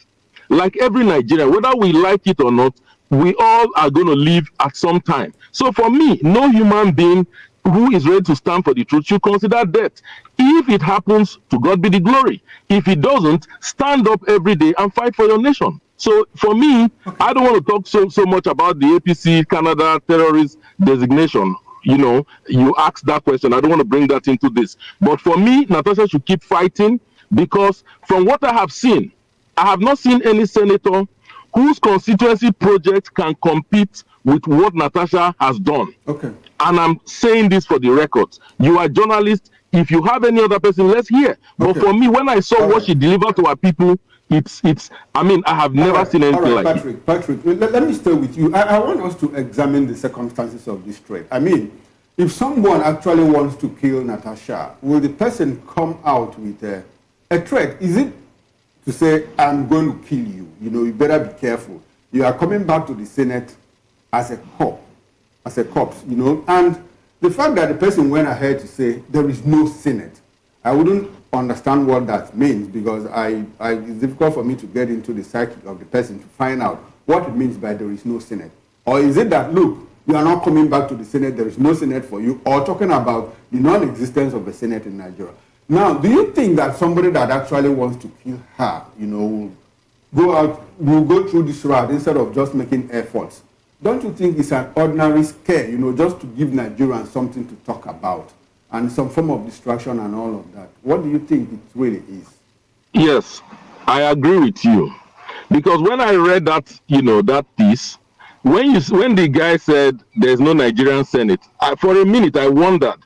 Like every Nigerian, whether we like it or not, we all are going to leave at some time. So for me, no human being who is ready to stand for the truth should consider death. If it happens, to God be the glory. If it doesn't, stand up every day and fight for your nation. So for me, I don't want to talk so much about the APC Canada terrorist designation. You asked that question. I don't want to bring that into this. But for me, Natasha should keep fighting, because from what I have seen, I have not seen any senator whose constituency project can compete with what Natasha has done. Okay. And I'm saying this for the records. You are journalists. If you have any other person, let's hear. But for me, when I saw what she delivered to our people, I have never seen anything like it. Patrick, let me stay with you. I want us to examine the circumstances of this threat. If someone actually wants to kill Natasha, will the person come out with a threat? Is it to say, I'm going to kill you? You better be careful. You are coming back to the Senate as a corpse, and the fact that the person went ahead to say there is no Senate, I wouldn't understand what that means, because it's difficult for me to get into the psyche of the person to find out what it means by there is no Senate. Or is it that, look, you are not coming back to the Senate, there is no Senate for you, or talking about the non-existence of a Senate in Nigeria? Now, do you think that somebody that actually wants to kill her, will go through this route instead of just making efforts? Don't you think it's an ordinary scare, just to give Nigerians something to talk about and some form of distraction and all of that? What do you think it really is? Yes, I agree with you. Because when I read that, that piece, when the guy said there's no Nigerian Senate, for a minute I wondered,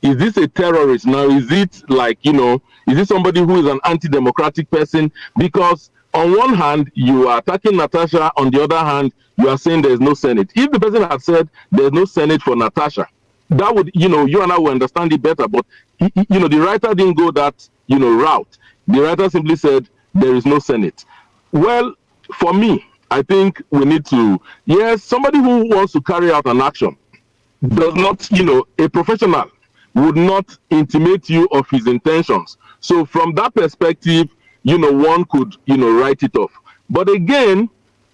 is this a terrorist now? Is it like, is it somebody who is an anti-democratic person? Because on one hand, you are attacking Natasha. On the other hand, you are saying there's no Senate. If the person had said there's no Senate for Natasha, that would, you and I will understand it better. But, the writer didn't go that, route. The writer simply said there is no Senate. Well, for me, I think we need to, somebody who wants to carry out an action does not, a professional would not intimate you of his intentions. So from that perspective, one could, write it off. But again,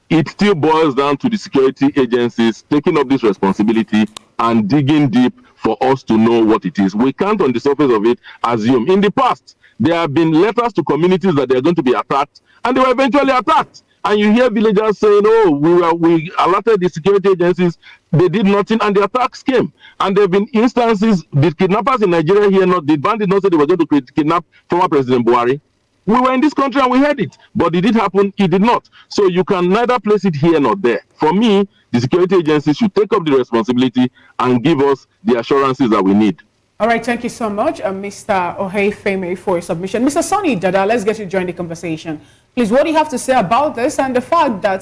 it still boils down to the security agencies taking up this responsibility and digging deep for us to know what it is. We can't, on the surface of it, assume. In the past, there have been letters to communities that they are going to be attacked, and they were eventually attacked. And you hear villagers saying, we alerted the security agencies, they did nothing, and the attacks came. And there have been instances, the kidnappers in Nigeria here, the bandits not say they were going to kidnap former President Buhari. We were in this country and we heard it, but it did happen, it did not. So you can neither place it here nor there. For me, the security agencies should take up the responsibility and give us the assurances that we need. All right, thank you so much, Mr. Ohefeme, for your submission. Mr. Sonny Dada, let's get you to join the conversation. Please, what do you have to say about this and the fact that,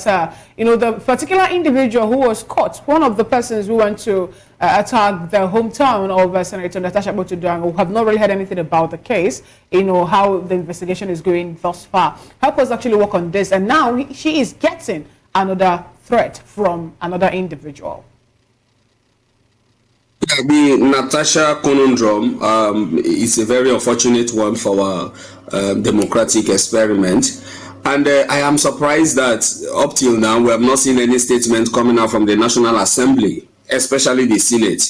the particular individual who was caught, one of the persons who went to attack the hometown of Senator Natasha Botuduang, who have not really heard anything about the case, how the investigation is going thus far. Help us actually work on this. And now she is getting another threat from another individual. The Natasha conundrum is a very unfortunate one for our democratic experiment. And I am surprised that up till now we have not seen any statement coming out from the National Assembly, especially the Senate.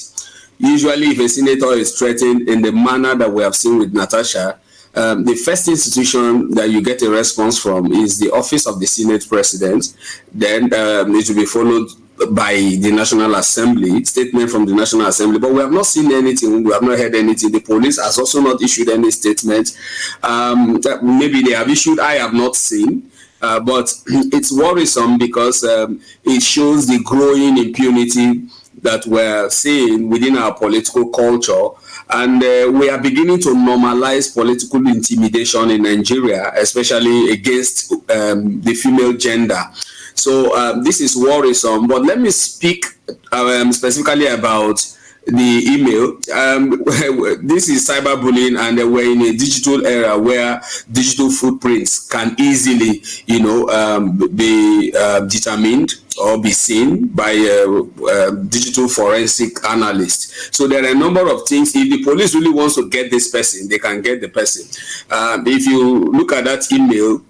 Usually if a senator is threatened in the manner that we have seen with Natasha, the first institution that you get a response from is the office of the Senate President. Then it will be followed by the National Assembly, statement from the National Assembly, but we have not seen anything, we have not heard anything. The police has also not issued any statement. Maybe they have issued, I have not seen, but it's worrisome because it shows the growing impunity that we're seeing within our political culture. And we are beginning to normalize political intimidation in Nigeria, especially against the female gender. So this is worrisome, but let me speak specifically about the email. This is cyberbullying, and we're in a digital era where digital footprints can easily, be determined or be seen by digital forensic analysts. So there are a number of things. If the police really wants to get this person, they can get the person. If you look at that email,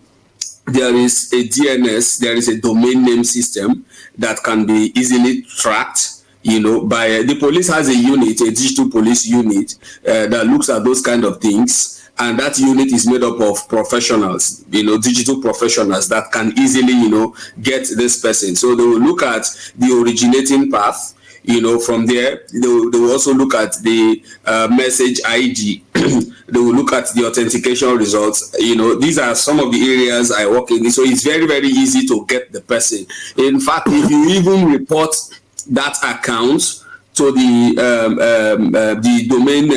there is a DNS, there is a domain name system that can be easily tracked, by the police has a unit, a digital police unit that looks at those kind of things. And that unit is made up of professionals, digital professionals that can easily, get this person. So they will look at the originating path. From there, they will also look at the message ID. They will look at the authentication results. These are some of the areas I work in. So it's very, very easy to get the person. In fact, if you even report that account to the domain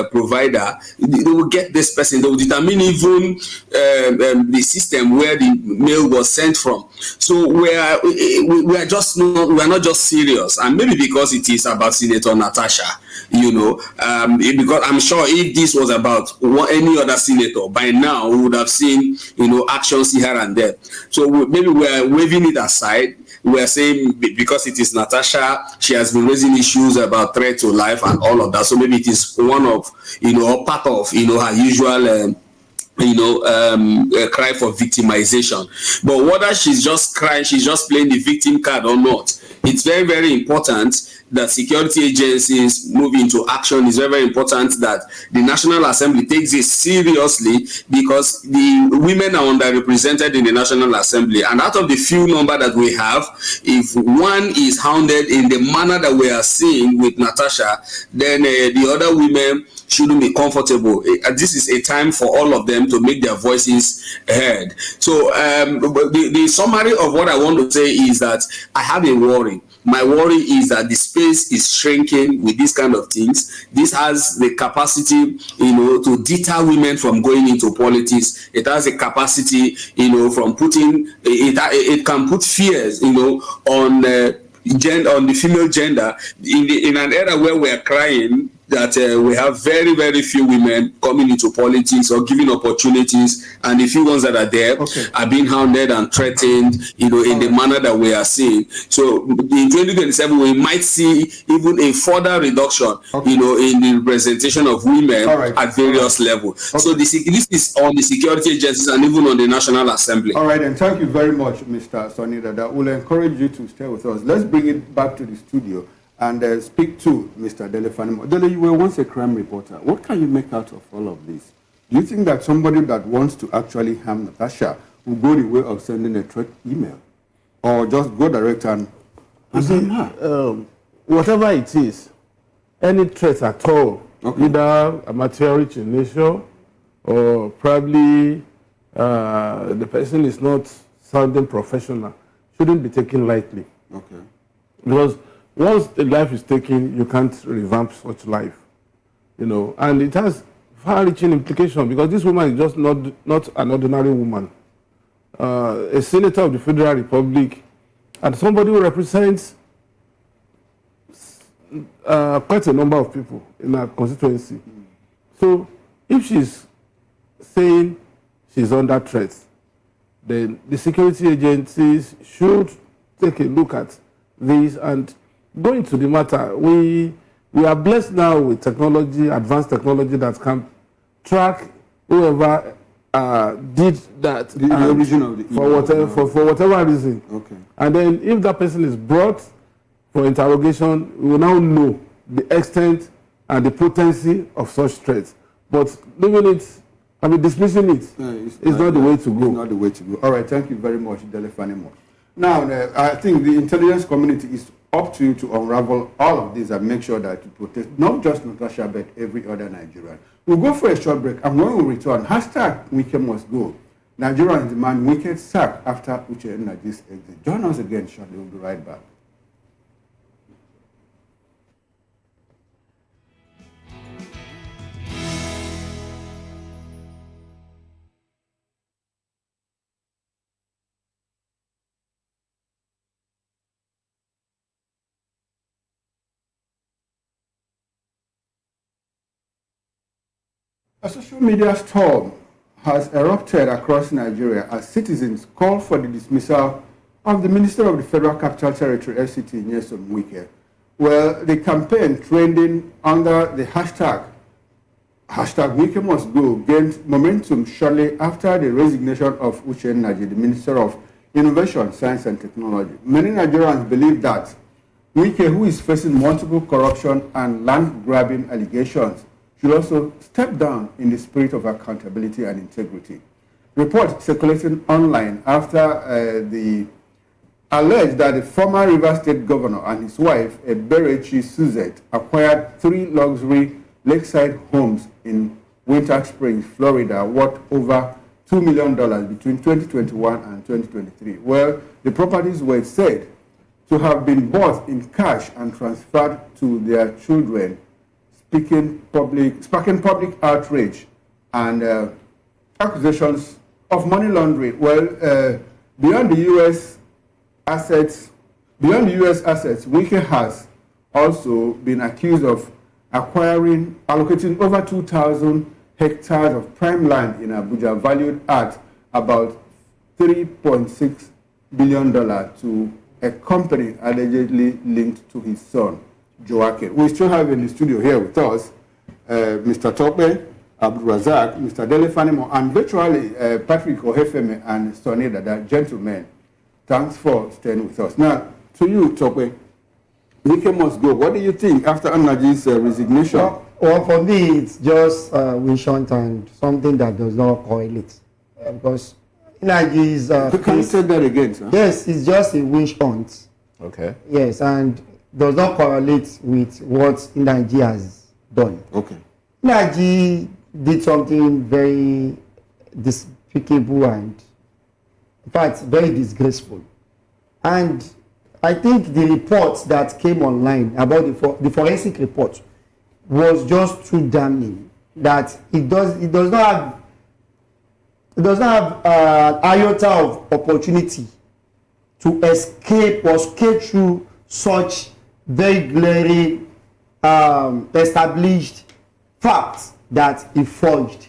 provider, they will get this person. They will determine even the system where the mail was sent from. So we are not just serious, and maybe because it is about Senator Natasha, because I'm sure if this was about any other senator, by now we would have seen actions here and there. So maybe we are waving it aside. We are saying because it is Natasha, she has been raising issues about threat to life and all of that. So maybe it is one of, or part of, her usual, cry for victimization. But whether she's just crying, she's just playing the victim card or not, it's very, very important that security agencies move into action. It's very, very important that the National Assembly takes this seriously, because the women are underrepresented in the National Assembly. And out of the few number that we have, if one is hounded in the manner that we are seeing with Natasha, then the other women shouldn't be comfortable. This is a time for all of them to make their voices heard. So the summary of what I want to say is that I have a worry. My worry is that the space is shrinking with these kind of things. This has the capacity, to deter women from going into politics. It has a capacity, from putting, it can put fears, on the female gender in an era where we are crying that we have very, very few women coming into politics or giving opportunities, and the few ones that are there are being hounded and threatened, in the manner that we are seeing. So in 2027, we might see even a further reduction, in the representation of women at various levels. So this is on the security agencies and even on the National Assembly. All right, and thank you very much, Mr. Sonny Dada. We'll encourage you to stay with us. Let's bring it back to the studio and speak to Mr. Dele Fanimo. Dele, you were once a crime reporter. What can you make out of all of this? Do you think that somebody that wants to actually harm Natasha will go the way of sending a threat email, or just go direct and harm her? Whatever it is, any threat at all, either amateurish in nature or probably the person is not sounding professional, shouldn't be taken lightly. Okay. Because once a life is taken, you can't revamp such life, and it has far-reaching implications, because this woman is just not an ordinary woman. A senator of the Federal Republic and somebody who represents quite a number of people in our constituency. So if she's saying she's under threat, then the security agencies should take a look at this and go into the matter. We are blessed now with technology, advanced technology that can track whoever did that the origin of the for whatever reason. Okay. And then if that person is brought for interrogation, we will now know the extent and the potency of such threats. But leaving it, dismissing it, is not the way to go. It's not the way to go. All right, thank you very much, Dele Fanimo. Now, I think the intelligence community is up to you to unravel all of this and make sure that you protect not just Natasha, but every other Nigerian. We'll go for a short break, and when we return, hashtag Wike must go. Nigerians demand wicked sack after Uche Nnamdi's exit. Join us again shortly. We'll be right back. A social media storm has erupted across Nigeria as citizens call for the dismissal of the Minister of the Federal Capital Territory, FCT, Nyesom Wike. Well, the campaign trending under the hashtag Wike must go gained momentum shortly after the resignation of Uche Nnamdi, the Minister of Innovation, Science and Technology. Many Nigerians believe that Wike, who is facing multiple corruption and land-grabbing allegations, should also step down in the spirit of accountability and integrity. Reports circulating online after the alleged that the former Rivers State Governor and his wife, Eberechi Suzette, acquired 3 luxury lakeside homes in Winter Springs, Florida, worth over $2 million between 2021 and 2023. Well, the properties were said to have been bought in cash and transferred to their children, sparking public outrage and accusations of money laundering. Well, beyond the U.S. assets, Wike has also been accused of allocating over 2,000 hectares of prime land in Abuja, valued at about $3.6 billion, to a company allegedly linked to his son, Joaquin. We still have in the studio here with us Mr. Tope, Abdulrazak, Mr. Dele Fanimo, and virtually Patrick Ohefeme and Sonny Dada. Gentlemen, thanks for staying with us. Now, to you, Tope, Wike must go. What do you think after Nnamdi's resignation? Well, for me, it's just wish hunt and something that does not correlate. Because Nnamdi is... Can you say that again, sir? Yes, it's just a wish hunt. Okay. Yes, and does not correlate with what Nnamdi has done. Okay. Nnamdi did something very despicable and, in fact, very disgraceful. And I think the report that came online about the forensic report was just too damning. That it does not have iota of opportunity to escape or skate through such very glaring established facts that he forged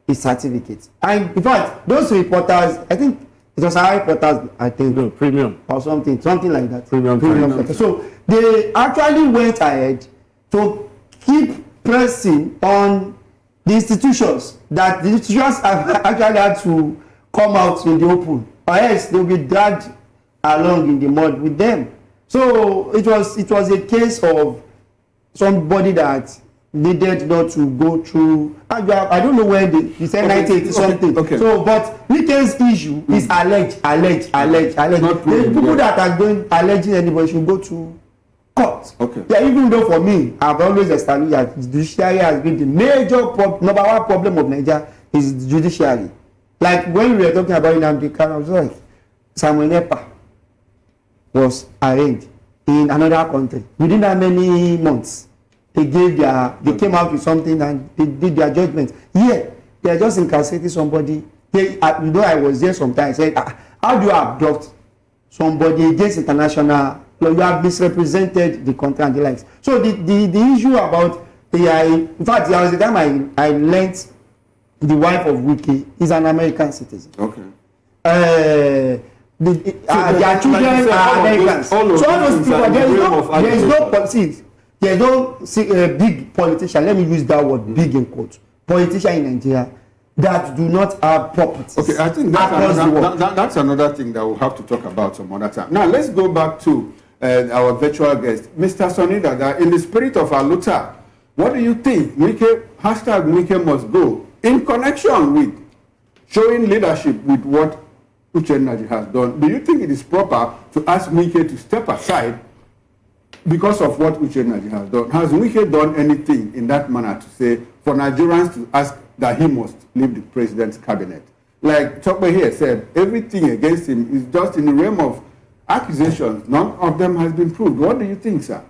his certificate. And in fact, those reporters, I think it was our reporters, I think. No, premium. Or something like that. Premium. So they actually went ahead to keep pressing on the institutions, that the institutions have actually had to come out in the open, or else they'll be dragged along in the mud with them. So it was a case of somebody that needed not to go through. I don't know when he said 1980 something. Okay. So, but Wike's issue is alleged. The people that are going alleging anybody should go to court. Okay. Yeah, even though for me, I've always established that the judiciary has been the major number one problem of Nigeria is the judiciary. Like when we were talking about Nnamdi Kanu, I was like, Samuel Nepa was arraigned in another country. Within that many months, they came out with something and they did their judgment. Yeah, they are just incarcerating somebody. I was there sometimes. I said, how do you abduct somebody against international law? You have misrepresented the country and the likes. So the issue about AI, in fact, there was a time I learnt the wife of Wike is an American citizen. Okay. Their children are Americans. So all those people, there is no big politician, let me use that word, big in quotes, politician in Nigeria that do not have properties. Okay, I think that's another thing that we'll have to talk about some other time. Now, let's go back to our virtual guest, Mr. Sonny Dada. In the spirit of Aluta, what do you think Wike must go in connection with showing leadership with what Uche Nnamdi has done? Do you think it is proper to ask Wike to step aside because of what Uche Nnamdi has done? Has Wike done anything in that manner to say for Nigerians to ask that he must leave the president's cabinet? Like Chokwe here said, everything against him is just in the realm of accusations. None of them has been proved. What do you think, sir?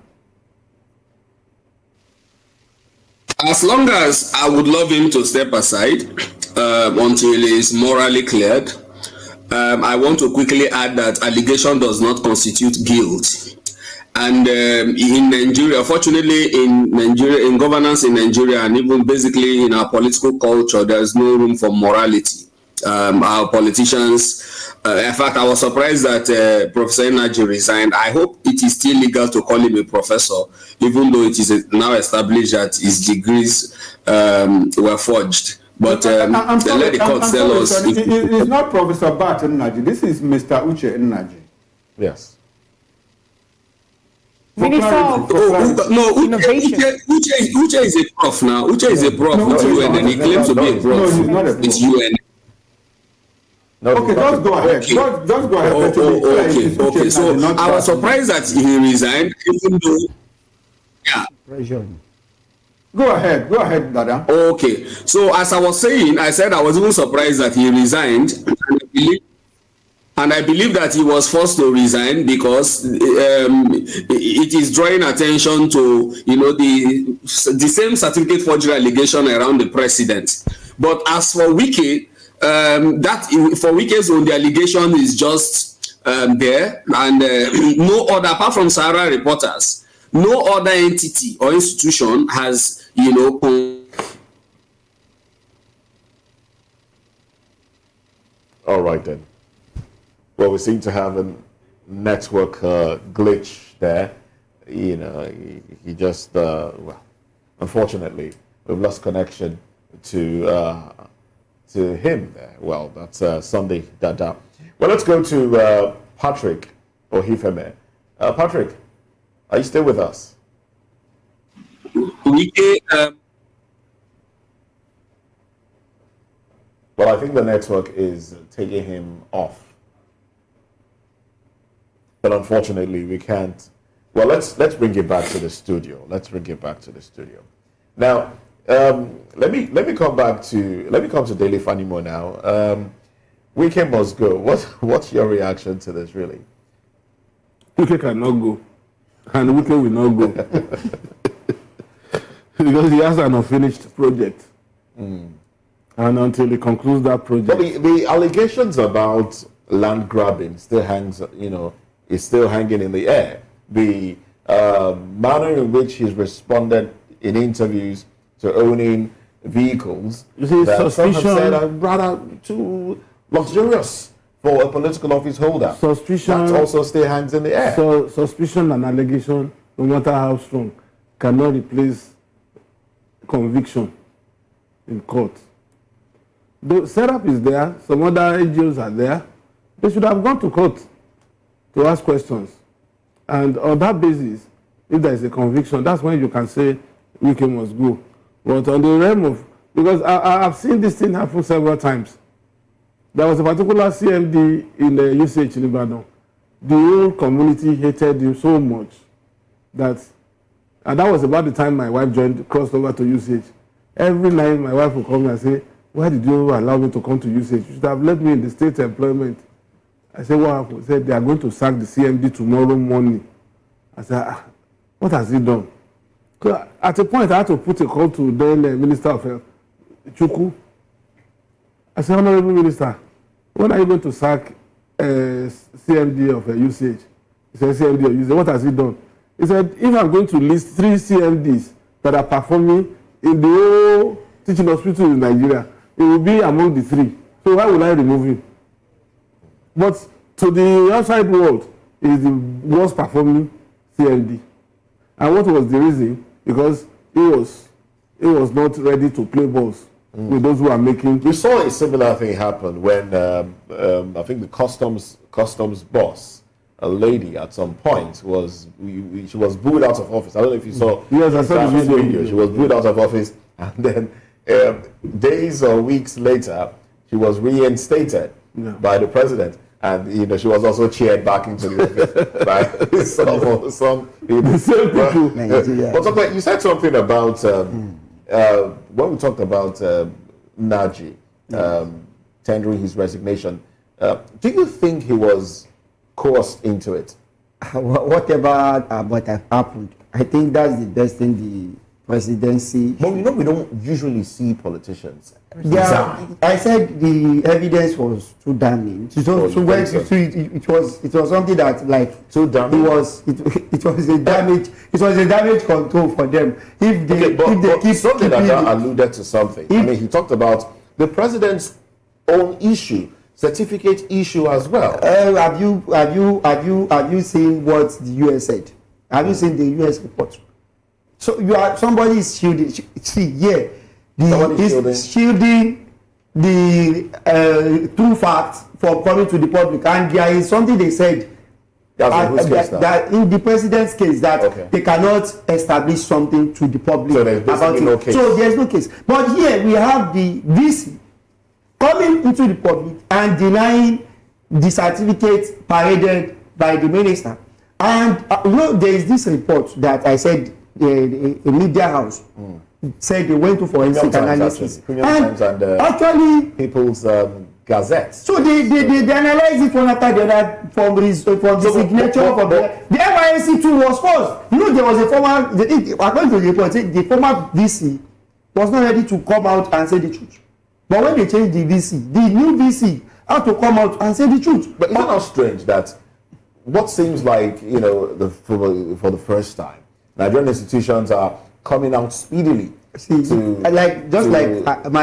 As long as I would love him to step aside until he is morally cleared. I want to quickly add that allegation does not constitute guilt. And in Nigeria, fortunately, in governance in Nigeria, and even basically in our political culture, there's no room for morality. Our politicians, in fact, I was surprised that Professor Nnamdi resigned. I hope it is still legal to call him a professor, even though it is now established that his degrees were forged. But let the courts tell us. It's not Professor Bat Nnamdi. This is Mr. Uche Nnamdi. Yes. Minister of Innovation. Uche is a prof now. Uche is a prof with UN, and he claims to be a prof. No, he's not a prof. It's UN. Okay, just go ahead. Just go ahead. Okay. So I was surprised that he resigned, even though, yeah. Go ahead, Dada. Okay. So as I was saying, I said I was even surprised that he resigned, and I believe that he was forced to resign because it is drawing attention to the same certificate forgery allegation around the president. But as for Wike, that for Wike's own, the allegation is just there, and no other, apart from Sahara reporters, no other entity or institution has, All right then. Well, we seem to have a network glitch there. He just, unfortunately, we've lost connection to him there. Well, that's Sunday Dada. Well, let's go to Patrick Ohifeme. Patrick, Are you still with us? Well, I think the network is taking him off. But unfortunately, we can't. Well, let's bring it back to the studio. Let's bring it back to the studio. Now, let me come to Daily Fanimo now. Wike must go. What's your reaction to this, really? Wike cannot go, and Wike will not go because he has an unfinished project. And until he concludes that project. But the allegations about land grabbing still hangs, is still hanging in the air. The manner in which he's responded in interviews to owning vehicles, you see, that some have suspicion, said are rather too luxurious for a political office holder. Suspicion that also still hangs in the air. So suspicion and allegation, no matter how strong, cannot replace conviction in court. The setup is there, some other NGOs are there. They should have gone to court to ask questions. And on that basis, if there is a conviction, that's when you can say Wike must go. But on the realm of, because I've seen this thing happen several times. There was a particular CMD in the UCH in Ibadan. The whole community hated him so much that, and that was about the time my wife crossed over to UCH. Every night my wife would come and say, why did you allow me to come to UCH? You should have left me in the state employment. I said, what happened? He said, they are going to sack the CMD tomorrow morning. I said, what has he done? At a point, I had to put a call to the Minister of Health, Chuku. I said, Honorable Minister, when are you going to sack CMD of UCH? He said, CMD of UCH, what has he done? He said, if I'm going to list 3 CMDs that are performing in the whole teaching hospital in Nigeria, it will be among the 3. So why would I remove him? But to the outside world, he is the worst performing CMD. And what was the reason? Because he was not ready to play balls with those who are making. We saw a similar thing happen when I think the customs boss, a lady at some point, she was booed out of office. I don't know if you saw. Yes, I saw the video. She was booed out of office, and then days or weeks later, she was reinstated by the president. And she was also cheered back into the office by some people. The same people. But you said something about when we talked about Naji tendering his resignation. Do you think he was coerced into it? Whatever what have happened, I think that's the best thing the presidency. But we don't usually see politicians. Yeah, I said the evidence was too damning. It was something that too damning. It was a damage control for them. If they keep something like that alluded to something. He talked about the president's own issue, certificate issue as well. Have you seen what the US said? Have you seen the US report? So somebody is shielding. See, shielding the true facts from coming to the public, and there is something they said that in the president's case that they cannot establish something to the public about it. No case. So there's no case. But here we have the VC coming into the public and denying the certificate paraded by the minister. And there is this report that I said a media house said they went to forensic analysis. And actually, People's Gazette. So they analyze it one after the other from the signature of the NYSC too was false. There was a former, according to the report, the former VC was not ready to come out and say the truth. But when they changed the VC, the new VC had to come out and say the truth. But isn't it not strange that what seems like, for the first time, Nigerian institutions are coming out speedily my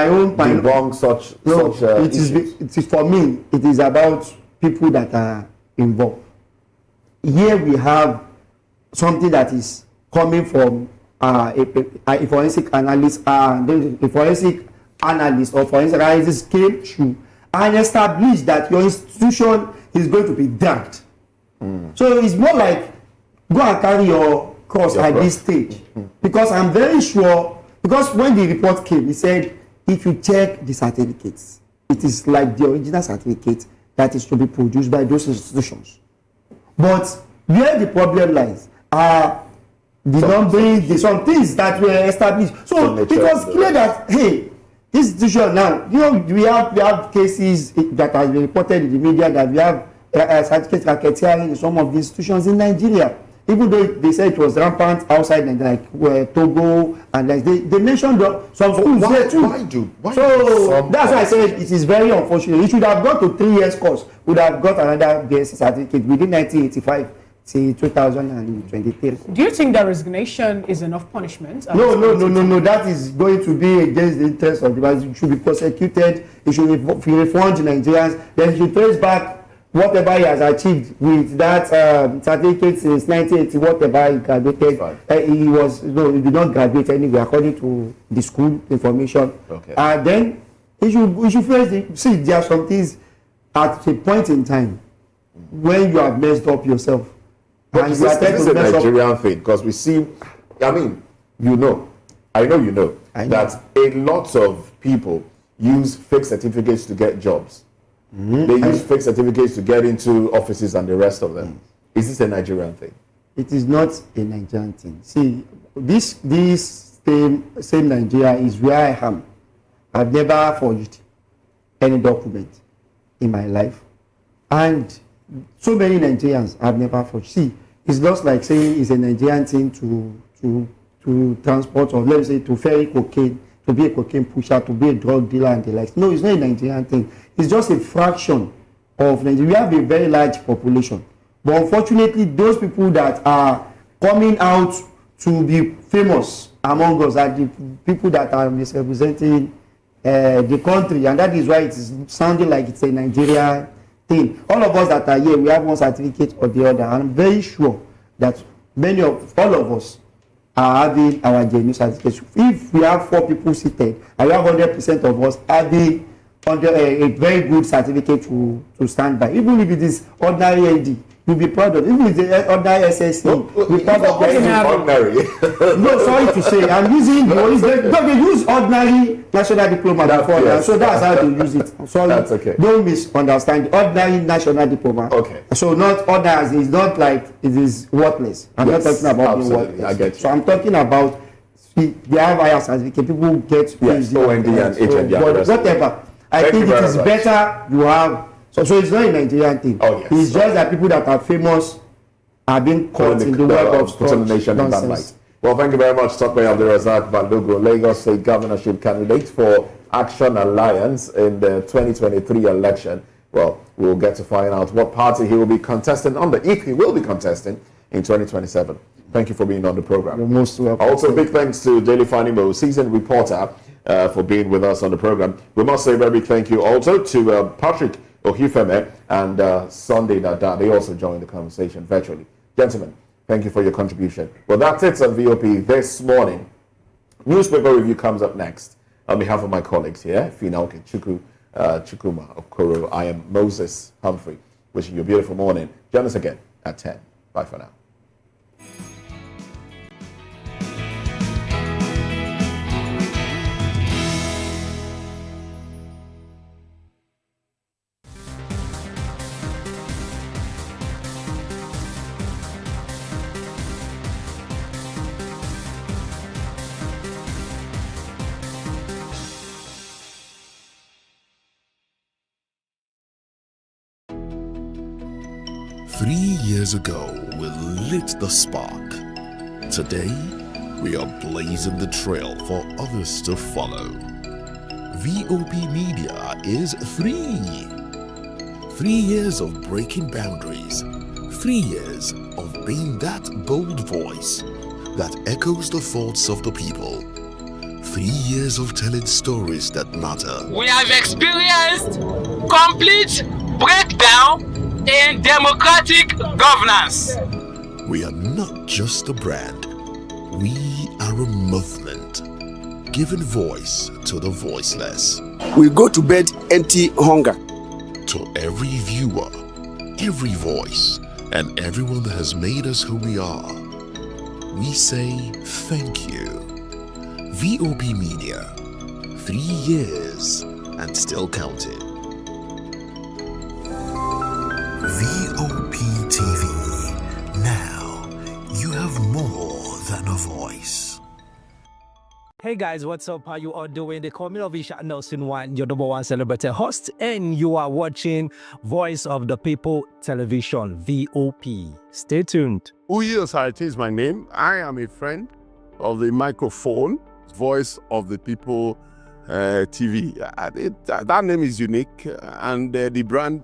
own debunk such it is for me. It is about people that are involved. Here we have something that is coming from a forensic analyst, a forensic analyst or forensic analyst came through and established that your institution is going to be dragged. So it's more like go and carry your cross at this stage. Because I'm very sure, because when the report came, he said, if you check the certificates, it is like the original certificate that is to be produced by those institutions. But where the problem lies are the numbering, some things that were established. So it was clear that, hey, this institution now, you know, we have cases that have been reported in the media that we have certificate racketeering in some of the institutions in Nigeria. Even though they said it was rampant outside Nigeria, like Togo, and like they mentioned some schools there too. So that's why I said it is very unfortunate. You should have got to 3 years course, would have got another BSc certificate within 1985 to 2023. Do you think that resignation is enough punishment? No. That is going to be against the interest of the man. It should be prosecuted. It should be refund to Nigerians. Then he should trace back whatever he has achieved with that certificate since 1980, whatever he graduated. He did not graduate anyway, according to the school information. Okay. And then he should face see, there are some things at a point in time when you have messed up yourself. But is this a Nigerian thing? Because we see, I mean, I know that a lot of people use fake certificates to get jobs. They use fake certificates to get into offices and the rest of them. Is this a Nigerian thing? It is not a Nigerian thing. See, this same Nigeria is where I am. I've never forged any document in my life. And so many Nigerians have never forged. See, it's just like saying it's a Nigerian thing to transport, or let me say to ferry cocaine, to be a cocaine pusher, to be a drug dealer and the like. No, it's not a Nigerian thing. It's just a fraction of Nigeria. We have a very large population. But unfortunately, those people that are coming out to be famous among us are the people that are misrepresenting the country. And that is why it is sounding like it's a Nigerian thing. All of us that are here, we have one certificate or the other. And I'm very sure that all of us are having our genuine certificates. If we have 4 people seated, and we have 100% of us having a very good certificate to stand by, even if it is ordinary ND, you'll be proud of it. Even if it's ordinary SSC, you'll be proud of the ordinary. No, sorry to say, I'm using they use ordinary national diploma before now, so that's how they use it. Sorry, that's okay. Don't misunderstand. Ordinary national diploma. Okay. So not ordinary, it's not like it is worthless. I'm not talking about being worthless. I get you. So I'm talking about they have higher certificate. People get OND and HND. Whatever. I think it is better you have. So it's not a Nigerian thing. Oh, yes. It's just that people that are famous are being caught in the web of putting the nation in that light. Well, thank you very much, Tokwe Abdulrazak Balogun, Lagos State Governorship candidate for Action Alliance in the 2023 election. Well, we'll get to find out what party he will be contesting under, if he will be contesting in 2027. Thank you for being on the program. You're most welcome. Also, big thanks to Daily Fanimo, seasoned reporter, for being with us on the program. We must say a very big thank you also to Patrick Ohifeme and Sunday Nada. They also joined the conversation virtually. Gentlemen, thank you for your contribution. Well, that's it on VOP this morning. Newspaper review comes up next. On behalf of my colleagues here, Finauke Chukuma Okoro, I am Moses Humphrey, wishing you a beautiful morning. Join us again at 10. Bye for now. Years ago, we lit the spark. Today, we are blazing the trail for others to follow. VOP Media is 3. 3 years of breaking boundaries. 3 years of being that bold voice that echoes the thoughts of the people. 3 years of telling stories that matter. We have experienced complete breakdown in democratic governance. We are not just a brand, we are a movement, giving voice to the voiceless. We go to bed empty hunger. To every viewer, every voice, and everyone that has made us who we are. We say thank you. VOP Media, 3 years and still counting. VOP TV. Now you have more than a voice. Hey guys, what's up? How you all doing? They call me Novisha Nelson One, your number one celebrity host, and you are watching Voice of the People Television, VOP. Stay tuned. Uyi Osarite is my name. I am a friend of the microphone, Voice of the People TV. That name is unique, and the brand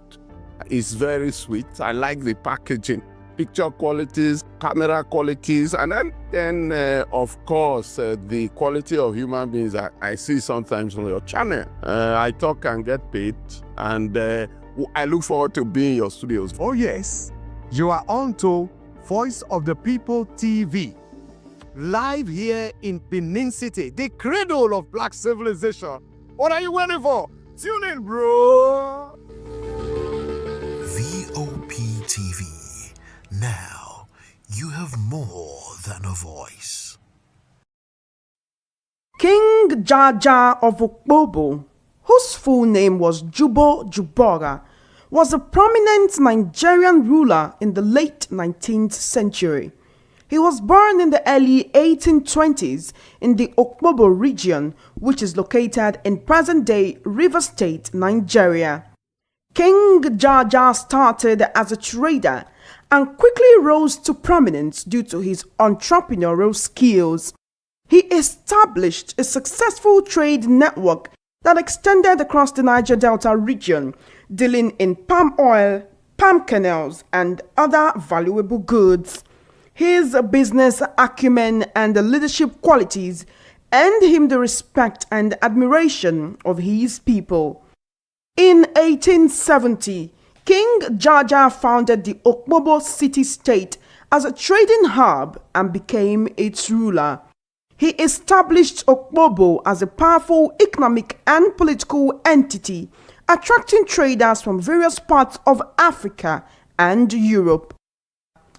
is very sweet. I like the packaging, picture qualities, camera qualities, and then of course, the quality of human beings that I see sometimes on your channel. I talk and get paid, and I look forward to being in your studios. Oh yes, you are on to Voice of the People TV, live here in Benin City, the cradle of black civilization. What are you waiting for? Tune in, bro. VOP TV. Now you have more than a voice. King Jaja of Okpobo, whose full name was Jubo Jubora, was a prominent Nigerian ruler in the late 19th century. He was born in the early 1820s in the Okpobo region, which is located in present-day Rivers State, Nigeria. King Jaja started as a trader and quickly rose to prominence due to his entrepreneurial skills. He established a successful trade network that extended across the Niger Delta region, dealing in palm oil, palm kernels, and other valuable goods. His business acumen and leadership qualities earned him the respect and admiration of his people. In 1870, King Jaja founded the Okpobo city-state as a trading hub and became its ruler. He established Okpobo as a powerful economic and political entity, attracting traders from various parts of Africa and Europe.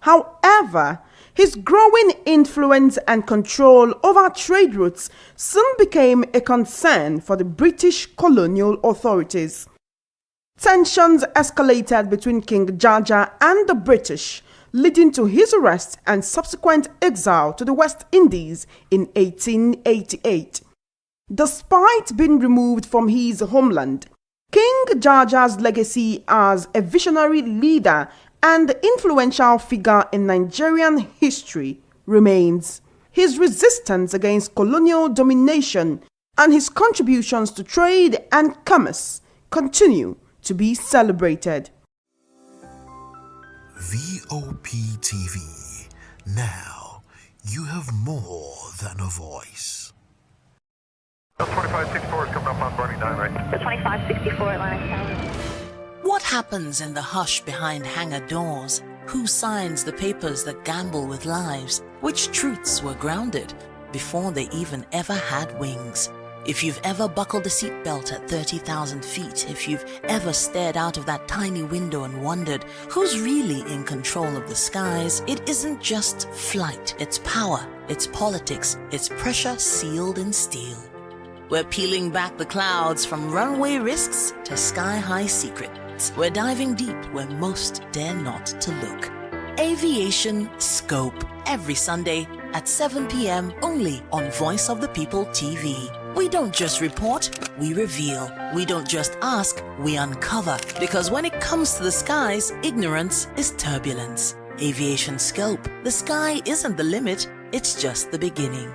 However, his growing influence and control over trade routes soon became a concern for the British colonial authorities. Tensions escalated between King Jaja and the British, leading to his arrest and subsequent exile to the West Indies in 1888. Despite being removed from his homeland, King Jaja's legacy as a visionary leader and influential figure in Nigerian history remains. His resistance against colonial domination and his contributions to trade and commerce continue to be celebrated. VOP TV. Now you have more than a voice. 2564 is coming up on Barney 9, right? The 2564 Atlantic Tower. What happens in the hush behind hangar doors? Who signs the papers that gamble with lives? Which truths were grounded before they even ever had wings? If you've ever buckled a seatbelt at 30,000 feet, if you've ever stared out of that tiny window and wondered who's really in control of the skies, it isn't just flight, it's power, it's politics, it's pressure sealed in steel. We're peeling back the clouds from runway risks to sky-high secrets. We're diving deep where most dare not to look. Aviation Scope, every Sunday at 7 p.m. only on Voice of the People TV. We don't just report, we reveal. We don't just ask, we uncover. Because when it comes to the skies, ignorance is turbulence. Aviation Scope, the sky isn't the limit, it's just the beginning.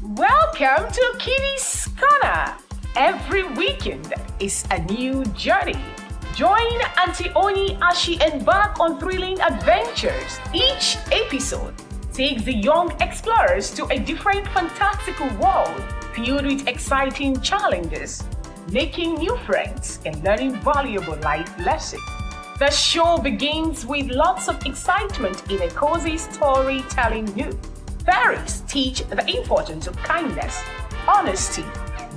Welcome to Kitty's Corner. Every weekend is a new journey. Join Auntie Oni as she embarks on thrilling adventures. Each episode takes the young explorers to a different fantastical world filled with exciting challenges, making new friends and learning valuable life lessons. The show begins with lots of excitement in a cozy storytelling mood. Fairies teach the importance of kindness, honesty,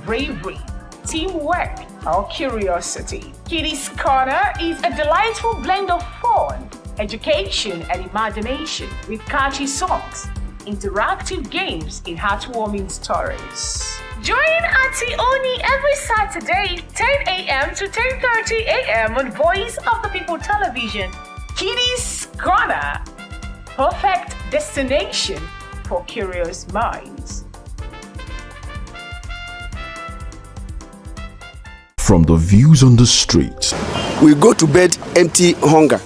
bravery, teamwork, or curiosity. Kiddies Corner is a delightful blend of fun, education, and imagination with catchy songs, interactive games, and heartwarming stories. Join Auntie Oni every Saturday, 10 a.m. to 10:30 a.m. on Voice of the People Television. Kiddies Corner, perfect destination for curious minds. From the views on the street, we go to bed empty hunger,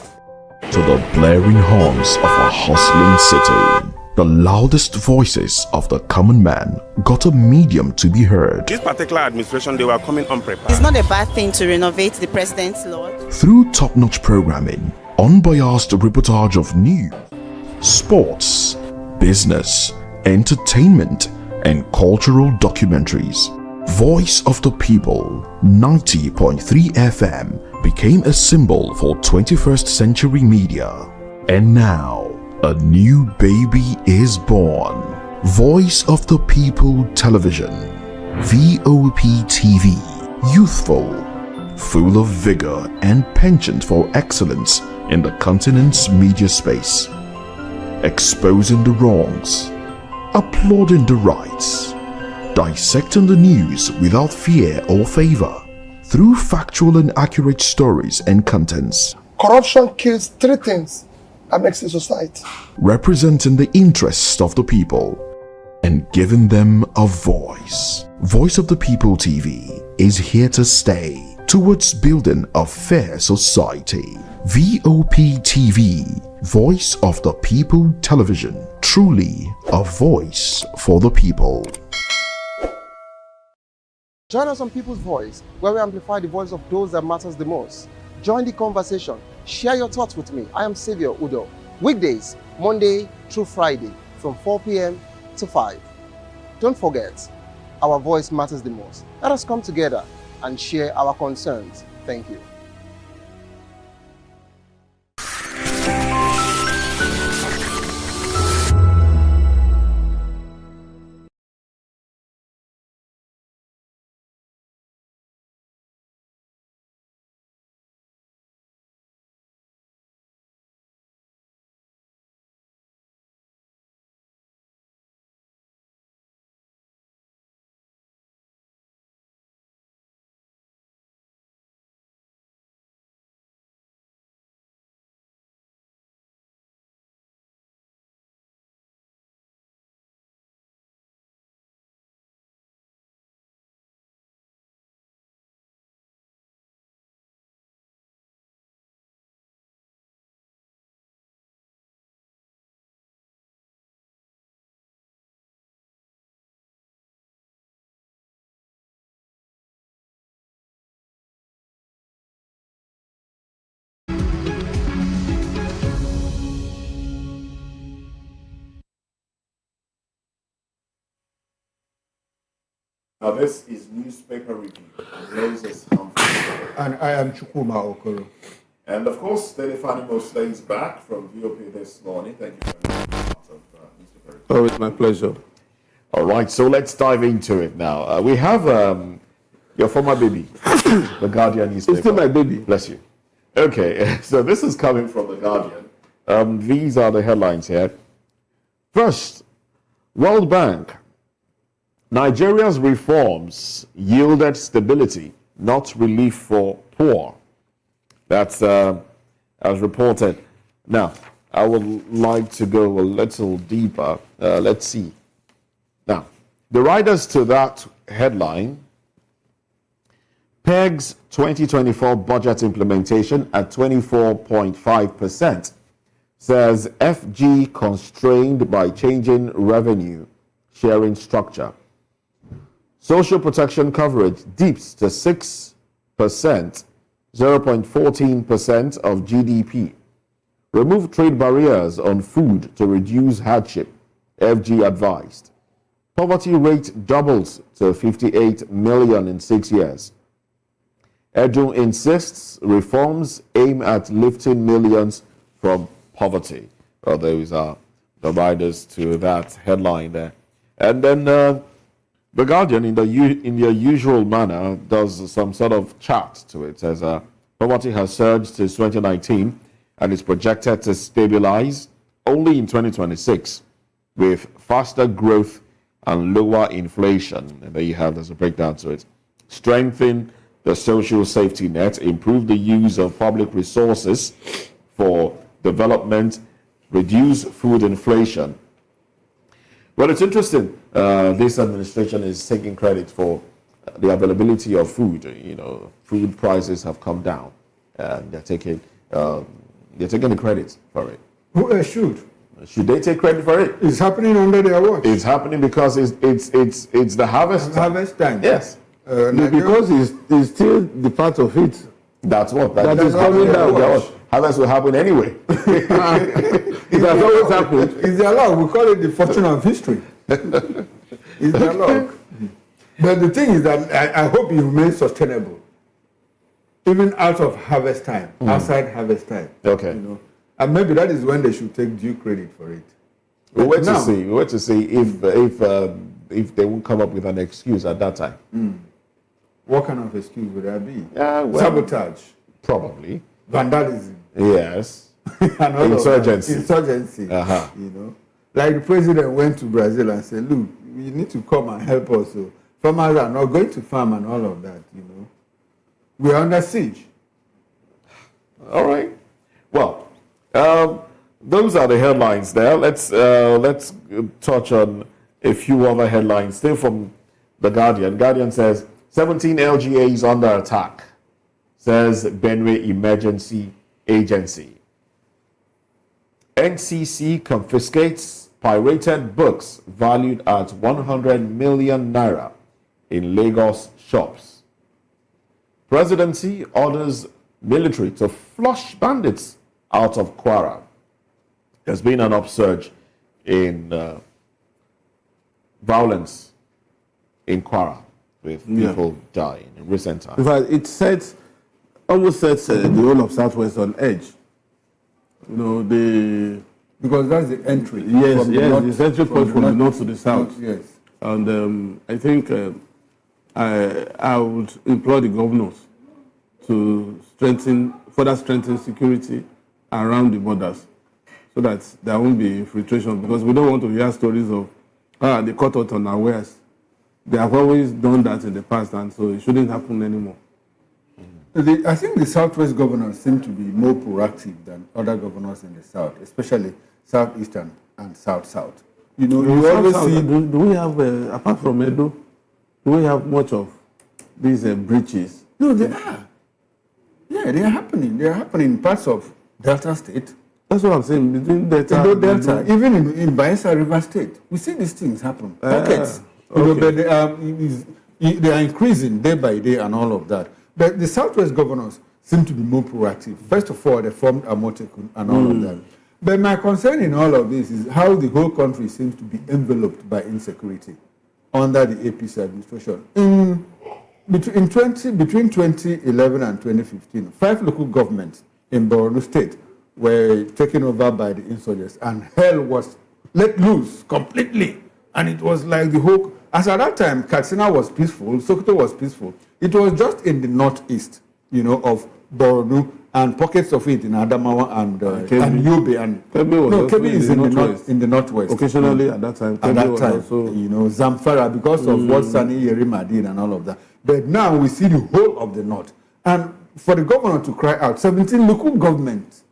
to the blaring horns of a hustling city, the loudest voices of the common man got a medium to be heard. This particular administration, they were coming unprepared. It's not a bad thing to renovate the president's lawn. Through top-notch programming, unbiased reportage of news, sports, business, entertainment, and cultural documentaries, Voice of the People 90.3 FM became a symbol for 21st century media. And now, a new baby is born. Voice of the People Television, VOP TV, youthful, full of vigor and penchant for excellence in the continent's media space, exposing the wrongs, applauding the rights, dissecting the news without fear or favor, through factual and accurate stories and contents. Corruption kills three things that makes a society. Representing the interests of the people and giving them a voice. Voice of the People TV is here to stay towards building a fair society. VOP TV, Voice of the People Television, truly a voice for the people. Join us on People's Voice, where we amplify the voice of those that matters the most. Join the conversation. Share your thoughts with me. I am Xavier Udo. Weekdays, Monday through Friday, from 4 p.m. to 5. Don't forget, our voice matters the most. Let us come together and share our concerns. Thank you. Now this is newspaper review. Moses Humphrey. And I am Chukuma Okoro. And of course, Stefanimo stays back from VOP this morning. Thank you very much. Newspaper review. Oh, it's my pleasure. All right, so let's dive into it now. We have your former baby, the Guardian newspaper. It's still my baby. Bless you. Okay, so this is coming from the Guardian. These are the headlines here. First, World Bank. Nigeria's reforms yielded stability, not relief for poor. That's as reported. Now, I would like to go a little deeper. Let's see. Now, the writers to that headline pegs 2024 budget implementation at 24.5%, says FG constrained by changing revenue sharing structure. Social protection coverage dips to 6%, 0.14% of GDP. Remove trade barriers on food to reduce hardship, FG advised. Poverty rate doubles to 58 million in 6 years. Edu insists reforms aim at lifting millions from poverty. Well, those are the riders to that headline there. And then the The Guardian, in their usual manner, does some sort of chart to it. It says poverty has surged since 2019 and is projected to stabilize only in 2026 with faster growth and lower inflation. And there you have, there's a breakdown to it. Strengthen the social safety net, improve the use of public resources for development, reduce food inflation. Well, it's interesting. This administration is taking credit for the availability of food. You know, food prices have come down, and they're taking the credit for it. Who should? Should they take credit for it? It's happening under their watch. It's happening because it's the harvest time. Harvest time. Yes. Because it's still the part of it. That's what that is coming down. Harvest will happen anyway. It has always happened. It's their luck. We call it the fortune of history. It's their luck. But the thing is that I hope it remains sustainable, even out of harvest time, outside harvest time. Okay. You know, and maybe that is when they should take due credit for it. We wait to see. We wait to see if they won't come up with an excuse at that time. What kind of excuse would that be? Sabotage. Probably. Vandalism. Yes. And all insurgency. Insurgency. You know, like the president went to Brazil and said, "Look, you need to come and help us. So farmers are not going to farm and all of that. You know, we are under siege." All right. Well, those are the headlines there. Let's touch on a few other headlines. Still from the Guardian. Guardian says 17 LGAs under attack, says Benue Emergency Agency. NCC confiscates pirated books valued at 100 million naira in Lagos shops. Presidency orders military to flush bandits out of Kwara. There's been an upsurge in violence in Kwara, with people dying in recent times. In fact, it almost sets the whole of Southwest on edge. You know, because that's the entry. Yes, the entry point from the north to the south. Yes. And I think I would implore the governors to further strengthen security around the borders, so that there won't be infiltration, because we don't want to hear stories of they caught out unawares. They have always done that in the past, and so it shouldn't happen anymore. I think the Southwest governors seem to be more proactive than other governors in the South, especially Southeastern and South-South. You know, you always see... Do we have, apart from Edo, do we have much of these breaches? No, they are. Yeah, they are happening. They are happening in parts of Delta State. That's what I'm saying, between Delta... Even in Bayelsa River State, we see these things happen. Pockets. Okay. You know, but they are increasing day by day and all of that. But the Southwest governors seem to be more proactive. First of all, they formed Amupitan and all of that. But my concern in all of this is how the whole country seems to be enveloped by insecurity under the APC administration. Between 2011 and 2015, 5 local governments in Borno State were taken over by the insurgents, and hell was let loose completely. And it was like the whole... As at that time, Katsina was peaceful, Sokoto was peaceful. It was just in the northeast, you know, of Borno, and pockets of it in Adamawa and Yobe. And Kebbi is in the northwest. Occasionally at that time. Also, you know, Zamfara, because of what Sani Yerima did and all of that. But now we see the whole of the north. And for the governor to cry out, 17 local government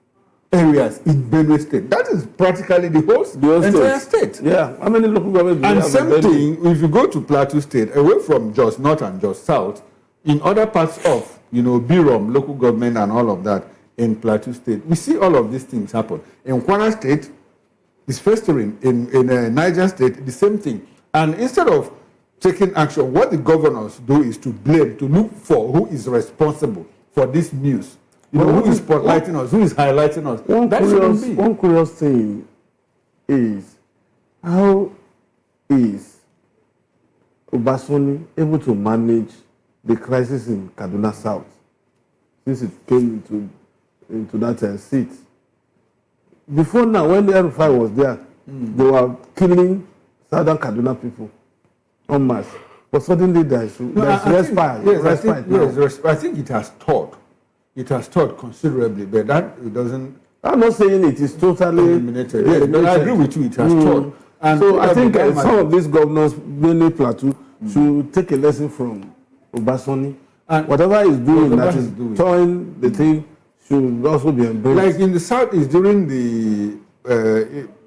areas in Benue State. That is practically the whole entire state. Yeah, how many local governments? And same thing, if you go to Plateau State, away from Jos North and Jos South, in other parts of, you know, Birom, local government and all of that in Plateau State, we see all of these things happen. In Kwara State, it's festering. In Niger State, the same thing. And instead of taking action, what the governors do is to blame, to look for who is responsible for this news. You know, who is spotlighting us, who is highlighting us. One curious thing is, how is Obasani able to manage the crisis in Kaduna South since it came into that seat? Before now, when the R5 was there, they were killing southern Kaduna people en masse. But suddenly there's respite. Yes, I think it has taught. It has taught considerably, but that it doesn't. I'm not saying it is totally eliminated. Yes, but I agree with you. It has taught. And so I think some of these governors, mainly Plateau, should take a lesson from Obasani. And whatever he's doing that is toying the thing should also be embraced. Like in the South, is during the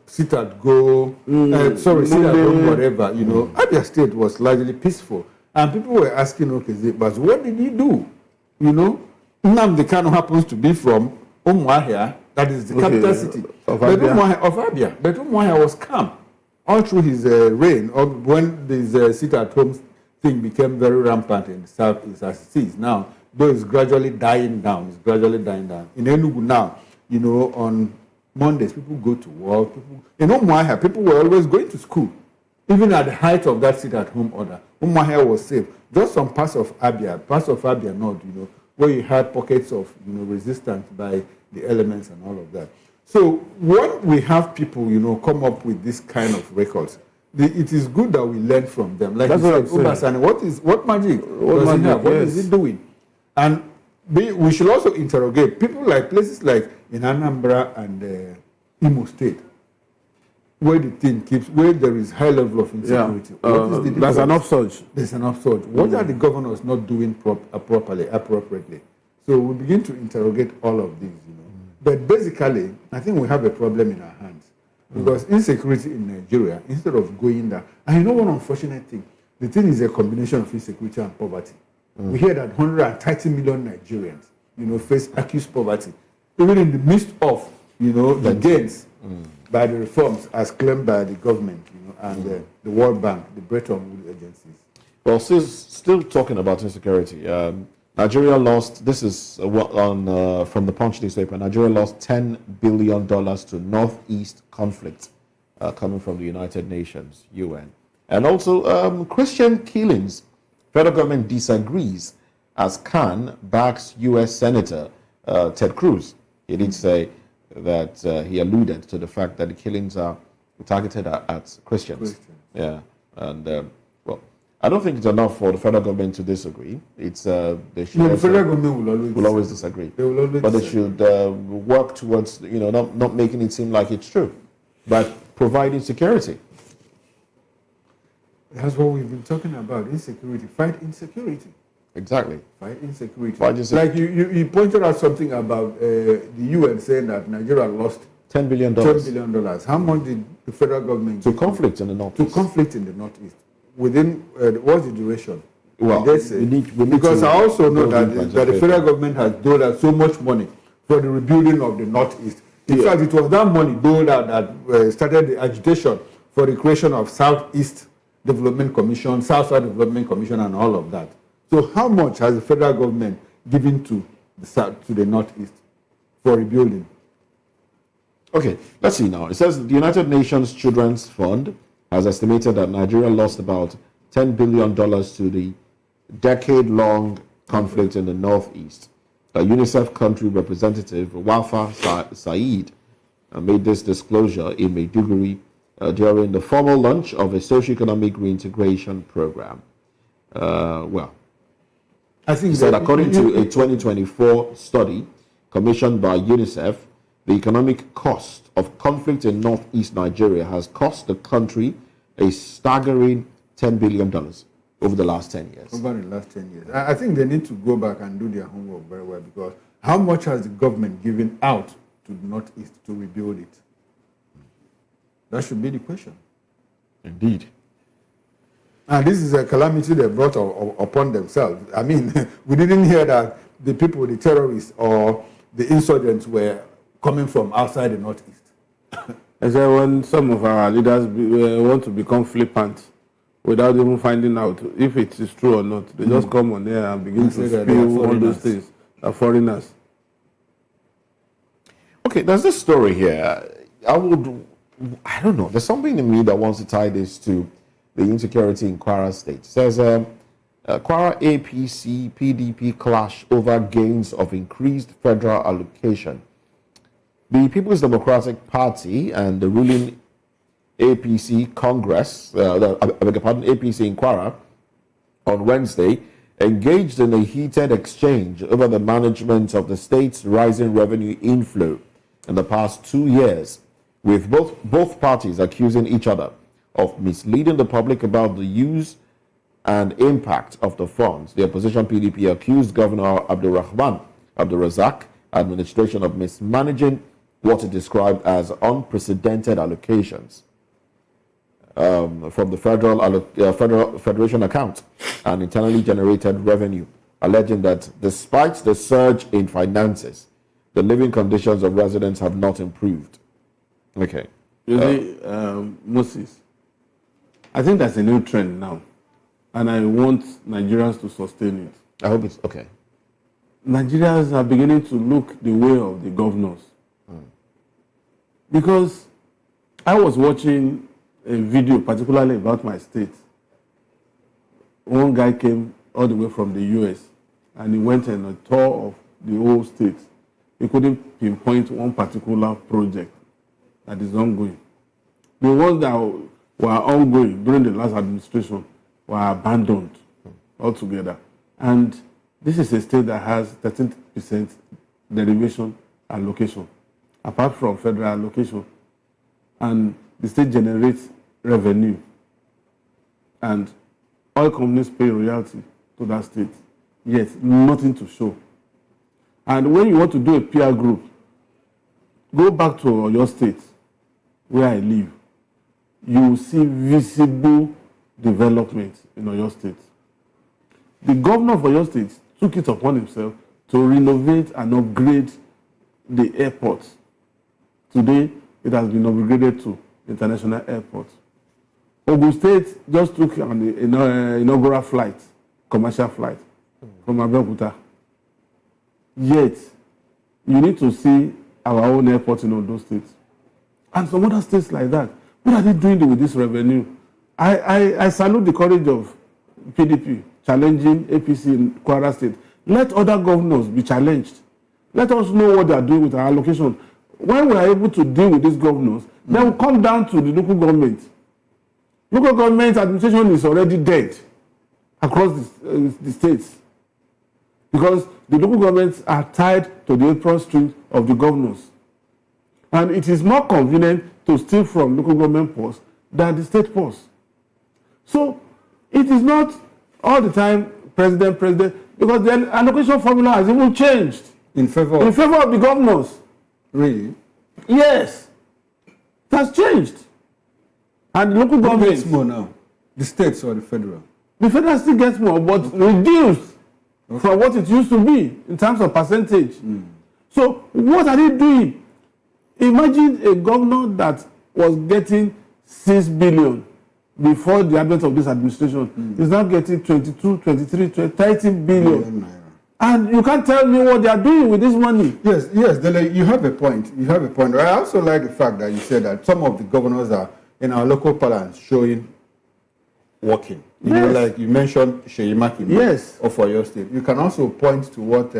sit at go, sit at home, whatever. You know, Abia State was largely peaceful, and people were asking, okay, but what did he do? You know, Nnamdi Kanu happens to be from Umuahia, that is the capital city of Abia. But Umuahia was calm all through his reign, or when this sit at home thing became very rampant in the Southeast, as it is now, though it's gradually dying down. In Enugu now, you know, on Mondays, people go to work. In Umuahia, people were always going to school. Even at the height of that sit-at-home order, Umuahia was safe. Just some parts of Abia North, you know, where you had pockets of, you know, resistance by the elements and all of that. So when we have people, you know, come up with this kind of records, it is good that we learn from them. Like you said, Obasani, what magic does he have? What is he doing? And we should also interrogate people like places like in Anambra and Imo State, where the thing where there is high level of insecurity. There's an upsurge. There's an upsurge. What are the governors not doing appropriately? So we begin to interrogate all of these, you know. But basically, I think we have a problem in our hands. Because insecurity in Nigeria, instead of going down, and you know one unfortunate thing, the thing is a combination of insecurity and poverty. We hear that 130 million Nigerians, you know, face acute poverty, even in the midst of, you know, the gains by the reforms as claimed by the government, you know, and the World Bank, the Bretton Woods agencies. Well, still talking about insecurity. Nigeria lost, this is from the Punch newspaper, Nigeria lost $10 billion to Northeast conflict coming from the United Nations, UN. And also Christian killings. Federal government disagrees as Khan backs U.S. Senator Ted Cruz. He did say that he alluded to the fact that the killings are targeted at Christians. Yeah, and well, I don't think it's enough for the federal government to disagree. It's the federal government will always disagree. They will always but they should work towards, you know, not making it seem like it's true, but providing security. That's what we've been talking about, insecurity. Fight insecurity. Exactly. Fight insecurity. Like you pointed out something about the UN saying that Nigeria lost $10 billion. $10 billion. How much did the federal government to conflict in the Northeast? To conflict in the Northeast. Within, what's the duration? Well, we need because I also know that the federal government has doled out so much money for the rebuilding of the Northeast. In fact, it was that money doled out that started the agitation for the creation of Southeast Development Commission, South-South Development Commission, and all of that. So how much has the federal government given to the South, to the Northeast for rebuilding? Okay, let's see now. It says the United Nations Children's Fund has estimated that Nigeria lost about $10 billion to the decade-long conflict in the Northeast. A UNICEF country representative, Wafa Said, made this disclosure in Maiduguri during the formal launch of a socio-economic reintegration program. Well, I think he said according to a 2024 study commissioned by UNICEF, the economic cost of conflict in Northeast Nigeria has cost the country a staggering $10 billion over the last 10 years. Over the last 10 years. I think they need to go back and do their homework very well, because how much has the government given out to the Northeast to rebuild it? That should be the question. Indeed. And this is a calamity they brought upon themselves. I mean, we didn't hear that the people, the terrorists or the insurgents were coming from outside the Northeast. I said when some of our leaders want to become flippant without even finding out if it is true or not, they just come on there and begin to spill all those things. Are foreigners. Okay, there's this story here. I don't know. There's something in me that wants to tie this to the insecurity in Kwara State. It says Kwara APC PDP clash over gains of increased federal allocation. The People's Democratic Party and the ruling APC Congress, APC in Kwara, on Wednesday engaged in a heated exchange over the management of the state's rising revenue inflow in the past 2 years, with both parties accusing each other of misleading the public about the use and impact of the funds. The opposition PDP accused Governor Abdulrahman Abdulrazak administration of mismanaging what it described as unprecedented allocations from the federation account and internally generated revenue, alleging that despite the surge in finances, the living conditions of residents have not improved. Okay. You see, Moses, I think that's a new trend now, and I want Nigerians to sustain it. I hope it's okay. Nigerians are beginning to look the way of the governors. Because I was watching a video, particularly about my state. One guy came all the way from the US and he went on a tour of the whole state. He couldn't pinpoint one particular project that is ongoing. The ones that were ongoing during the last administration were abandoned altogether. And this is a state that has 13% derivation allocation, apart from federal allocation. And the state generates revenue. And oil companies pay royalty to that state. Yes, nothing to show. And when you want to do a peer group, go back to your state, where I live. You will see visible development in Oyo State. The governor of Oyo State took it upon himself to renovate and upgrade the airport. Today, it has been upgraded to international airport. Ogun State just took an inaugural flight, commercial flight, from Abeokuta. Yet, you need to see our own airport in Ondo State. And some other states like that. What are they doing with this revenue? I salute the courage of PDP challenging APC in Kwara State. Let other governors be challenged. Let us know what they are doing with our allocation. When we are able to deal with these governors, then we'll come down to the local government. Local government administration is already dead across the states because the local governments are tied to the apron string of the governors. And it is more convenient to steal from local government posts than the state posts. So it is not all the time president, because the allocation formula has even changed in favor of the governors. Really? Yes. It has changed. And the local government gets more now, the states or the federal? The federal still gets more, but reduced from what it used to be in terms of percentage. So what are they doing? Imagine a governor that was getting 6 billion before the advent of this administration is now getting 22, 23, 30 billion. And you can't tell me what they are doing with this money. Yes, Dele, you have a point. You have a point. I also like the fact that you said that some of the governors are in our local parlance showing working. You know, like you mentioned Sheyi Makinde of Oyo State. You can also point to what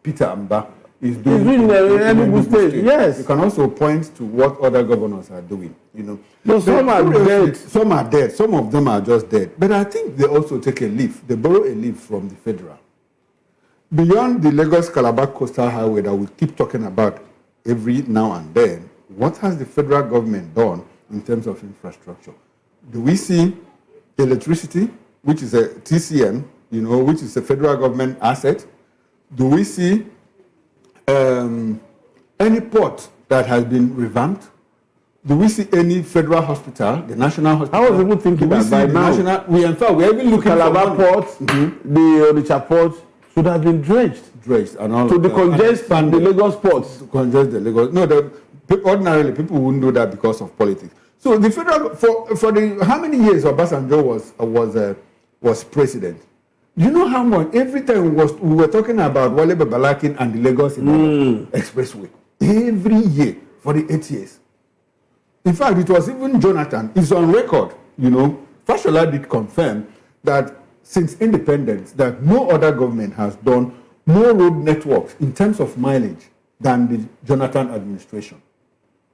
Peter Amba is doing in Enugu State. Yes. You can also point to what other governors are doing. You know, no, some are dead. Some are dead. Some of them are just dead. But I think they also take a leaf. They borrow a leaf from the federal. Beyond the Lagos-Calabar Coastal Highway that we keep talking about every now and then, what has the federal government done in terms of infrastructure? Do we see electricity, which is a TCN, you know, which is a federal government asset? Do we see any port that has been revamped? Do we see any federal hospital, the national hospital? I was even thinking that by now. In fact, we're even looking Calabar port, the Onitsha port should have been dredged and all to decongest the Lagos ports. To congest the Lagos. No, ordinarily people wouldn't do that because of politics. So the federal for the how many years Obasanjo was president? Do you know how much every time we were talking about Wale Babalakin and the Lagos Expressway every year for the 8 years. In fact, it was even Jonathan. It's on record. You know, Fashola did confirm that since independence, that no other government has done more road networks in terms of mileage than the Jonathan administration.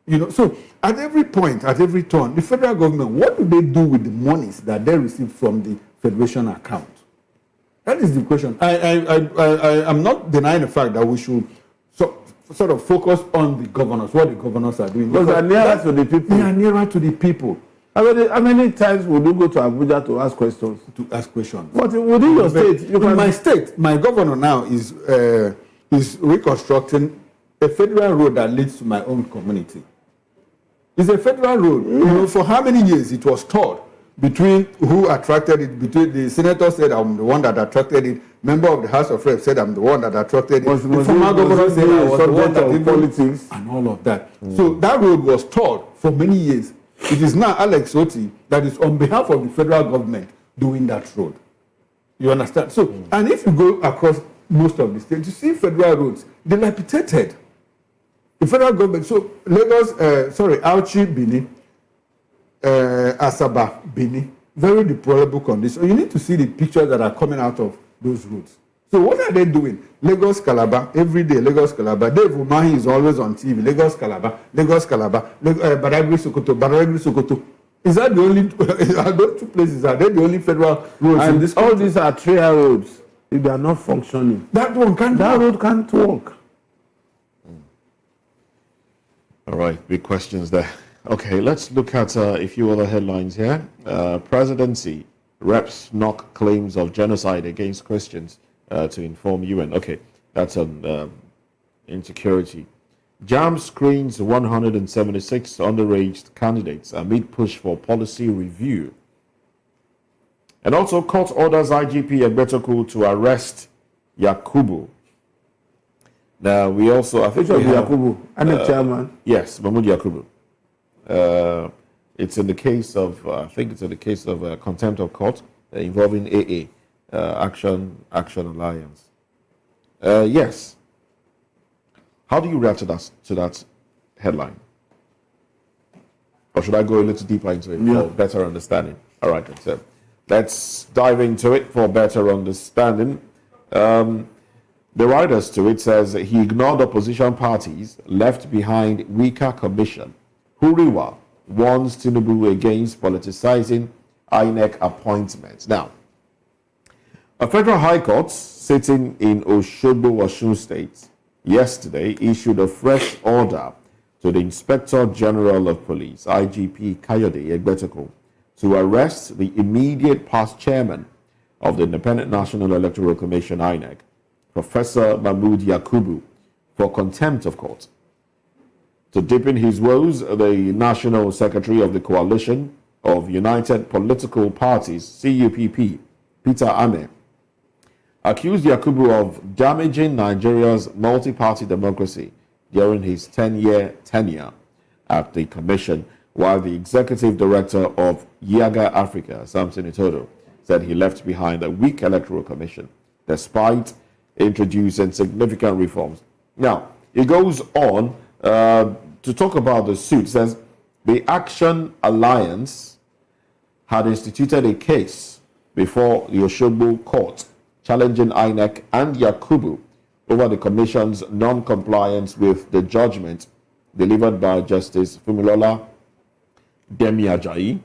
You know, so at every point, at every turn, the federal government, what do they do with the monies that they receive from the federation account? That is the question. I'm not denying the fact that we should sort of focus on the governors, what the governors are doing. Because they are nearer to the people. They are nearer to the people. How many times would you go to Abuja to ask questions? To ask questions. But within your state, in my state, my governor now is reconstructing a federal road that leads to my own community. It's a federal road. You know, for how many years it was taught between who attracted it, between the senator said I'm the one that attracted it, member of the House of Reps said I'm the one that attracted it, the former governor said I was the one that did politics and all of that. So that road was taught for many years. It is now Alex Oti that is on behalf of the federal government doing that road. You understand? So, and if you go across most of the states, you see federal roads dilapidated. The federal government, so Lagos, Auchi, Bini, Asaba, Bini, very deplorable condition. You need to see the pictures that are coming out of those roads. So what are they doing? Lagos, Calabar, every day, Lagos, Calabar. Dave Umahi is always on TV. Lagos, Calabar, Badagry, Sokoto. Is that the only, are those two places, are they the only federal roads and in this all country? these are trail roads. If they are not functioning, that road can't work. All right, big questions there. Okay, let's look at a few other headlines here. Presidency reps knock claims of genocide against Christians to inform UN. Okay, that's on insecurity. JAM screens 176 underage candidates amid push for policy review. And also, court orders IGP Egbetoku to arrest Yakubu. Now, we also, I think, Yakubu, Inec chairman. Yes, Mahmoud Yakubu. It's in the case of, I think it's in the case of contempt of court involving AA, Action Alliance. Yes. How do you react to that headline? Or should I go a little deeper into it for better understanding? All right, so let's dive into it for better understanding. The writers to it says he ignored opposition parties, left behind weaker commission. Huriwa warns Tinubu against politicizing Inec appointments. Now, a federal high court sitting in Osogbo, Osun State, yesterday issued a fresh order to the Inspector General of Police, IGP Kayode Egbetoku, to arrest the immediate past chairman of the Independent National Electoral Commission, Inec, Professor Mahmoud Yakubu, for contempt of court. To deepen his woes, the National Secretary of the Coalition of United Political Parties, CUPP, Peter Ame, accused Yakubu of damaging Nigeria's multi-party democracy during his 10-year tenure at the commission, while the executive director of Yaga Africa, Samson Itodo, said he left behind a weak electoral commission, despite introducing significant reforms. Now, it goes on to talk about the suit. It says the Action Alliance had instituted a case before the Osogbo court challenging INEC and Yakubu over the commission's non-compliance with the judgment delivered by Justice Fumilola Demi Ajayi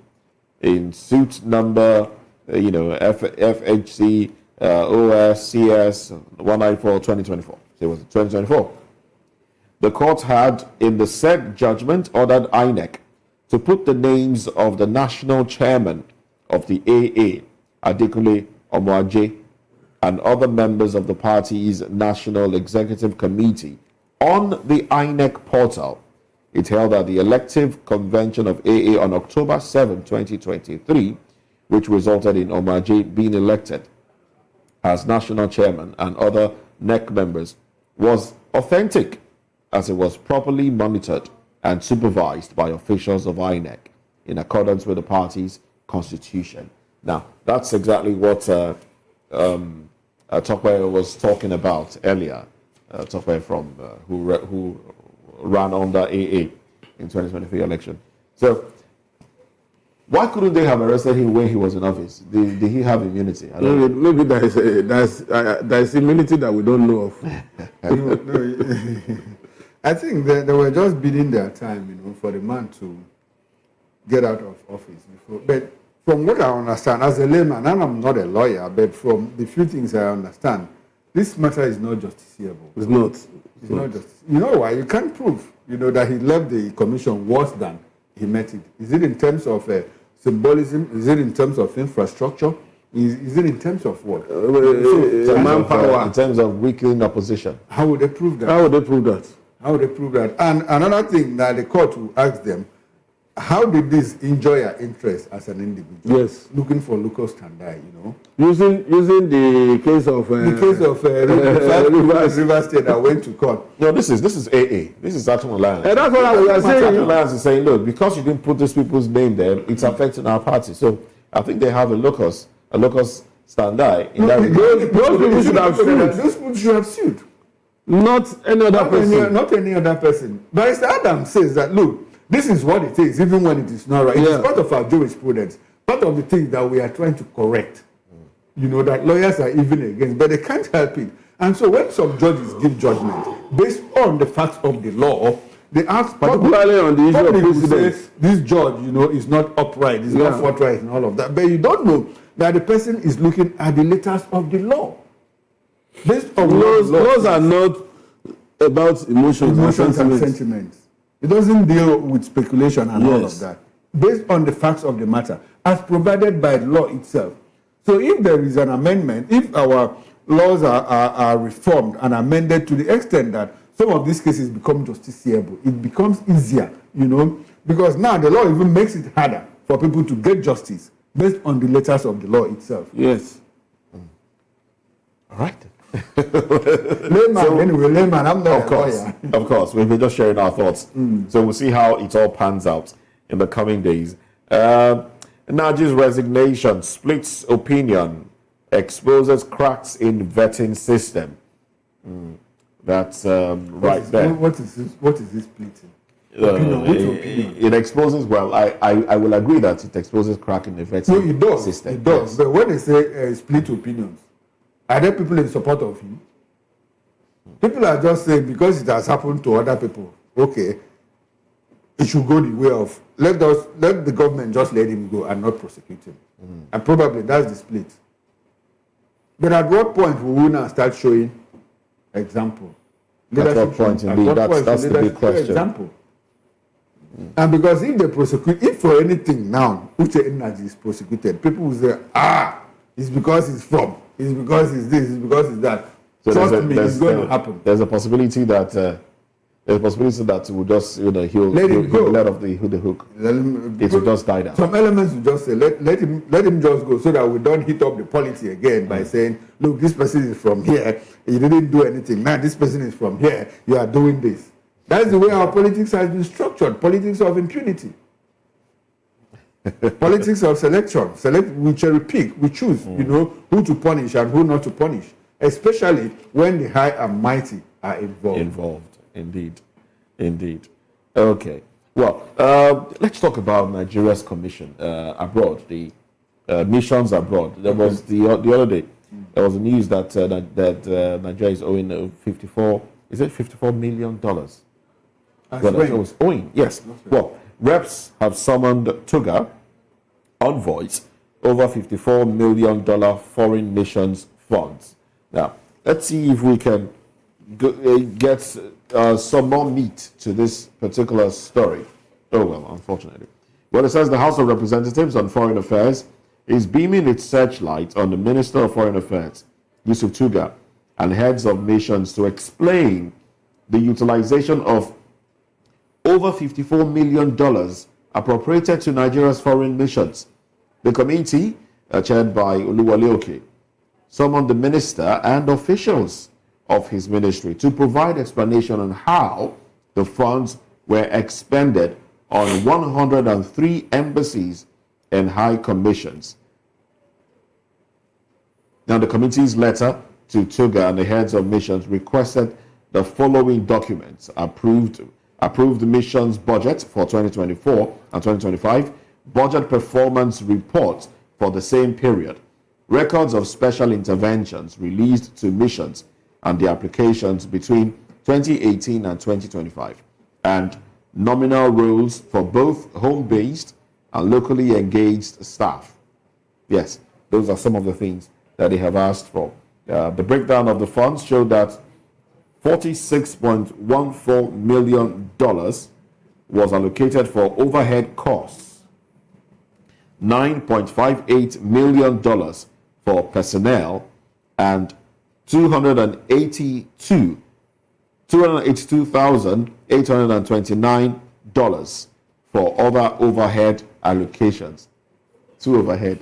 in suit number, FHC OSCS 194/2024. So it was 2024. The court had, in the said judgment, ordered INEC to put the names of the national chairman of the AA, Adekule Omoaje, and other members of the party's National Executive Committee on the INEC portal. It held at the elective convention of AA on October 7, 2023, which resulted in Omoaje being elected as national chairman and other NEC members, was authentic, as it was properly monitored and supervised by officials of INEC in accordance with the party's constitution. Now, that's exactly what Tokwe was talking about earlier. Tokwe from who ran under AA in 2023 election. So, why couldn't they have arrested him when he was in office? Did he have immunity? I don't know. Maybe there's immunity that we don't know of. I think they were just bidding their time, for the man to get out of office before. But from what I understand, as a layman, and I'm not a lawyer, but from the few things I understand, this matter is not justiciable. It's not. It's not just. You know why? You can't prove, that he left the commission worse than he met it. Is it in terms of symbolism? Is it in terms of infrastructure? Is it in terms of what? Manpower. In terms of weakening opposition. How would they prove that? How would they prove that? How would they prove that? And another thing that the court will ask them, how did this injure your interest as an individual? Yes. Looking for locus standi, Using the case of River State that went to court. No, this is AA. This is Action Alliance. And that's what I was saying. Action Alliance is saying, look, because you didn't put these people's name there, it's affecting our party. So I think they have a locus standi in that regard. Those people should have sued. Those people should have sued. Not any other person. Not any other person. Barrister Adam says that, look, this is what it is, even when it is not right. It is part of our jurisprudence, part of the things that we are trying to correct. That lawyers are even against, but they can't help it. And so when some judges give judgment based on the facts of the law, they ask, particularly on the issue of precedence, this judge, is not upright, is not forthright, and all of that. But you don't know that the person is looking at the letters of the law. Based on laws are not about emotions and sentiments. It doesn't deal with speculation and all of that. Based on the facts of the matter, as provided by the law itself. So if there is an amendment, if our laws are reformed and amended to the extent that some of these cases become justiciable, it becomes easier, because now the law even makes it harder for people to get justice based on the letters of the law itself. Yes. All right. layman, I'm not a lawyer. Of course, we've been just sharing our thoughts. So we'll see how it all pans out in the coming days. Nadi's resignation splits opinion, exposes cracks in vetting system. That's right there. What is this splitting? It exposes, I will agree that it exposes crack in the vetting system. It does. But when they say split opinions, are there people in support of him? People are just saying because it has happened to other people, okay, it should go the way of let the government just let him go and not prosecute him. And probably that's the split. But at what point will we now start showing example? At what point, indeed? That's the big question. Example. And because if they prosecute, if for anything now, Uche Nnamdi is prosecuted, people will say, it's because it's from, it's because it's this, it's because it's that. So trust me, it's going to happen. There's a possibility that we'll just, he'll let off the hook. It will just die down. Some elements will just say, let him just go, so that we don't hit up the polity again by saying, look, this person is from here, he didn't do anything. Now this person is from here, you are doing this. That's the way our politics has been structured. Politics of impunity. Politics of selection. We cherry pick, we choose, who to punish and who not to punish. Especially when the high and mighty are involved. Indeed. Okay. Well, let's talk about Nigeria's commission abroad, the missions abroad. There was the other day, there was news that Nigeria is owing $54 million? It was owing, yes. Well, reps have summoned Tuga envoys over $54 million foreign nations funds. Now, let's see if we can get some more meat to this particular story. Oh, well, unfortunately. Well, it says the House of Representatives on Foreign Affairs is beaming its searchlight on the Minister of Foreign Affairs, Yusuf Tuga, and heads of nations to explain the utilization of over $54 million appropriated to Nigeria's foreign missions. The committee, chaired by Oluwole Oke, summoned the minister and officials of his ministry to provide explanation on how the funds were expended on 103 embassies and high commissions. Now, the committee's letter to Tuga and the heads of missions requested the following documents: approved missions budget for 2024 and 2025, budget performance report for the same period, records of special interventions released to missions and the applications between 2018 and 2025, and nominal roles for both home-based and locally engaged staff. Yes, those are some of the things that they have asked for. The breakdown of the funds showed that $46.14 million was allocated for overhead costs, $9.58 million for personnel, and $282,829 for other overhead allocations. Two overhead.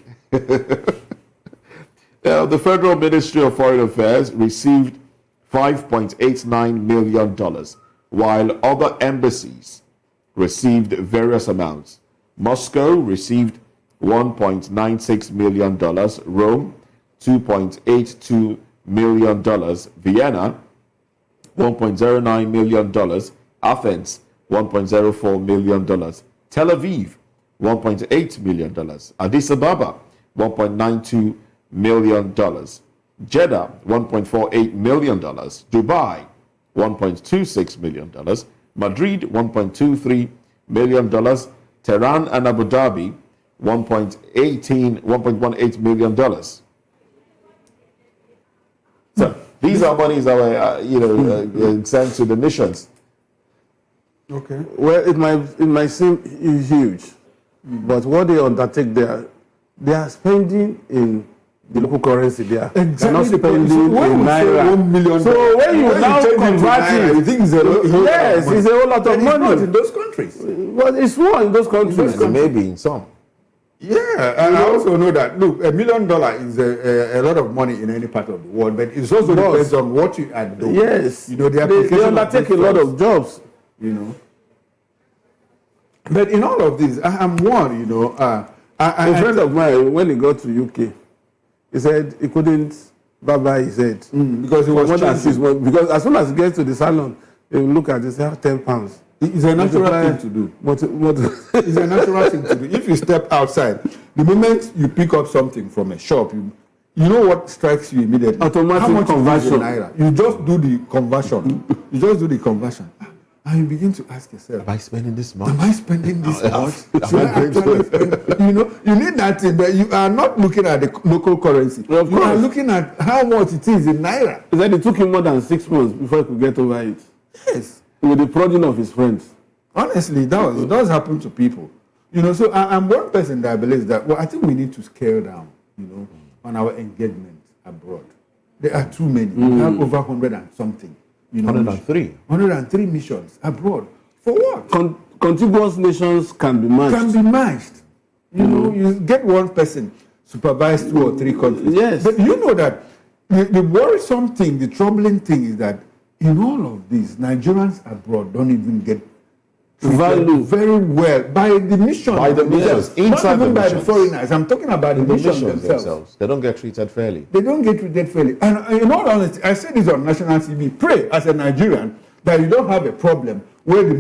The Federal Ministry of Foreign Affairs received $5.89 million, while other embassies received various amounts. Moscow received $1.96 million, Rome $2.82 million, Vienna $1.09 million, Athens $1.04 million, Tel Aviv $1.8 million, Addis Ababa $1.92 million, Jeddah $1.48 million, Dubai $1.26 million, Madrid $1.23 million, Tehran and Abu Dhabi $1.18 million. So these are monies that were sent to the missions. Okay. Well, it might seem huge, but what they undertake there, they are spending in the local currency there. Exactly. They're not spending in naira. $1 million. So when you now convert it, you think it's a lot yes, it's a whole lot of money. It's not in those countries. Well, it's more in those countries. Maybe in some. Yeah, and I also know that, look, $1 million is a lot of money in any part of the world, but it also depends on what you are doing. Yes. The application they undertake a lot of jobs. But in all of this, I'm one, a friend of mine, when he got to UK, he said he couldn't bye his head. Because he was more than 6 months. Because as soon as he gets to the salon, they will look at it and say, £10. It's a natural thing to do. It's a natural thing to do. If you step outside, the moment you pick up something from a shop, you know what strikes you immediately? Automatic conversion. You just do the conversion. And you begin to ask yourself, am I spending this much? Am I spending this much? You need that thing, but you are not looking at the local currency. Well, you are looking at how much it is in naira. He said it took him more than 6 months before he could get over it. Yes. With the prodding of his friends. Honestly, it does happen to people. So I'm one person that believes that, I think we need to scale down, on our engagement abroad. There are too many. We have over 100 and something. 103 missions abroad. For what? Contiguous nations can be matched. You get one person supervise 2 or 3 countries. Yes. But you know that the worrisome thing, the troubling thing is that in all of this, Nigerians abroad don't even get value very well by the mission. By the missions. Not even by the foreigners. I'm talking about the missions themselves. They don't get treated fairly. And in all honesty, I say this on national TV, pray as a Nigerian that you don't have a problem where the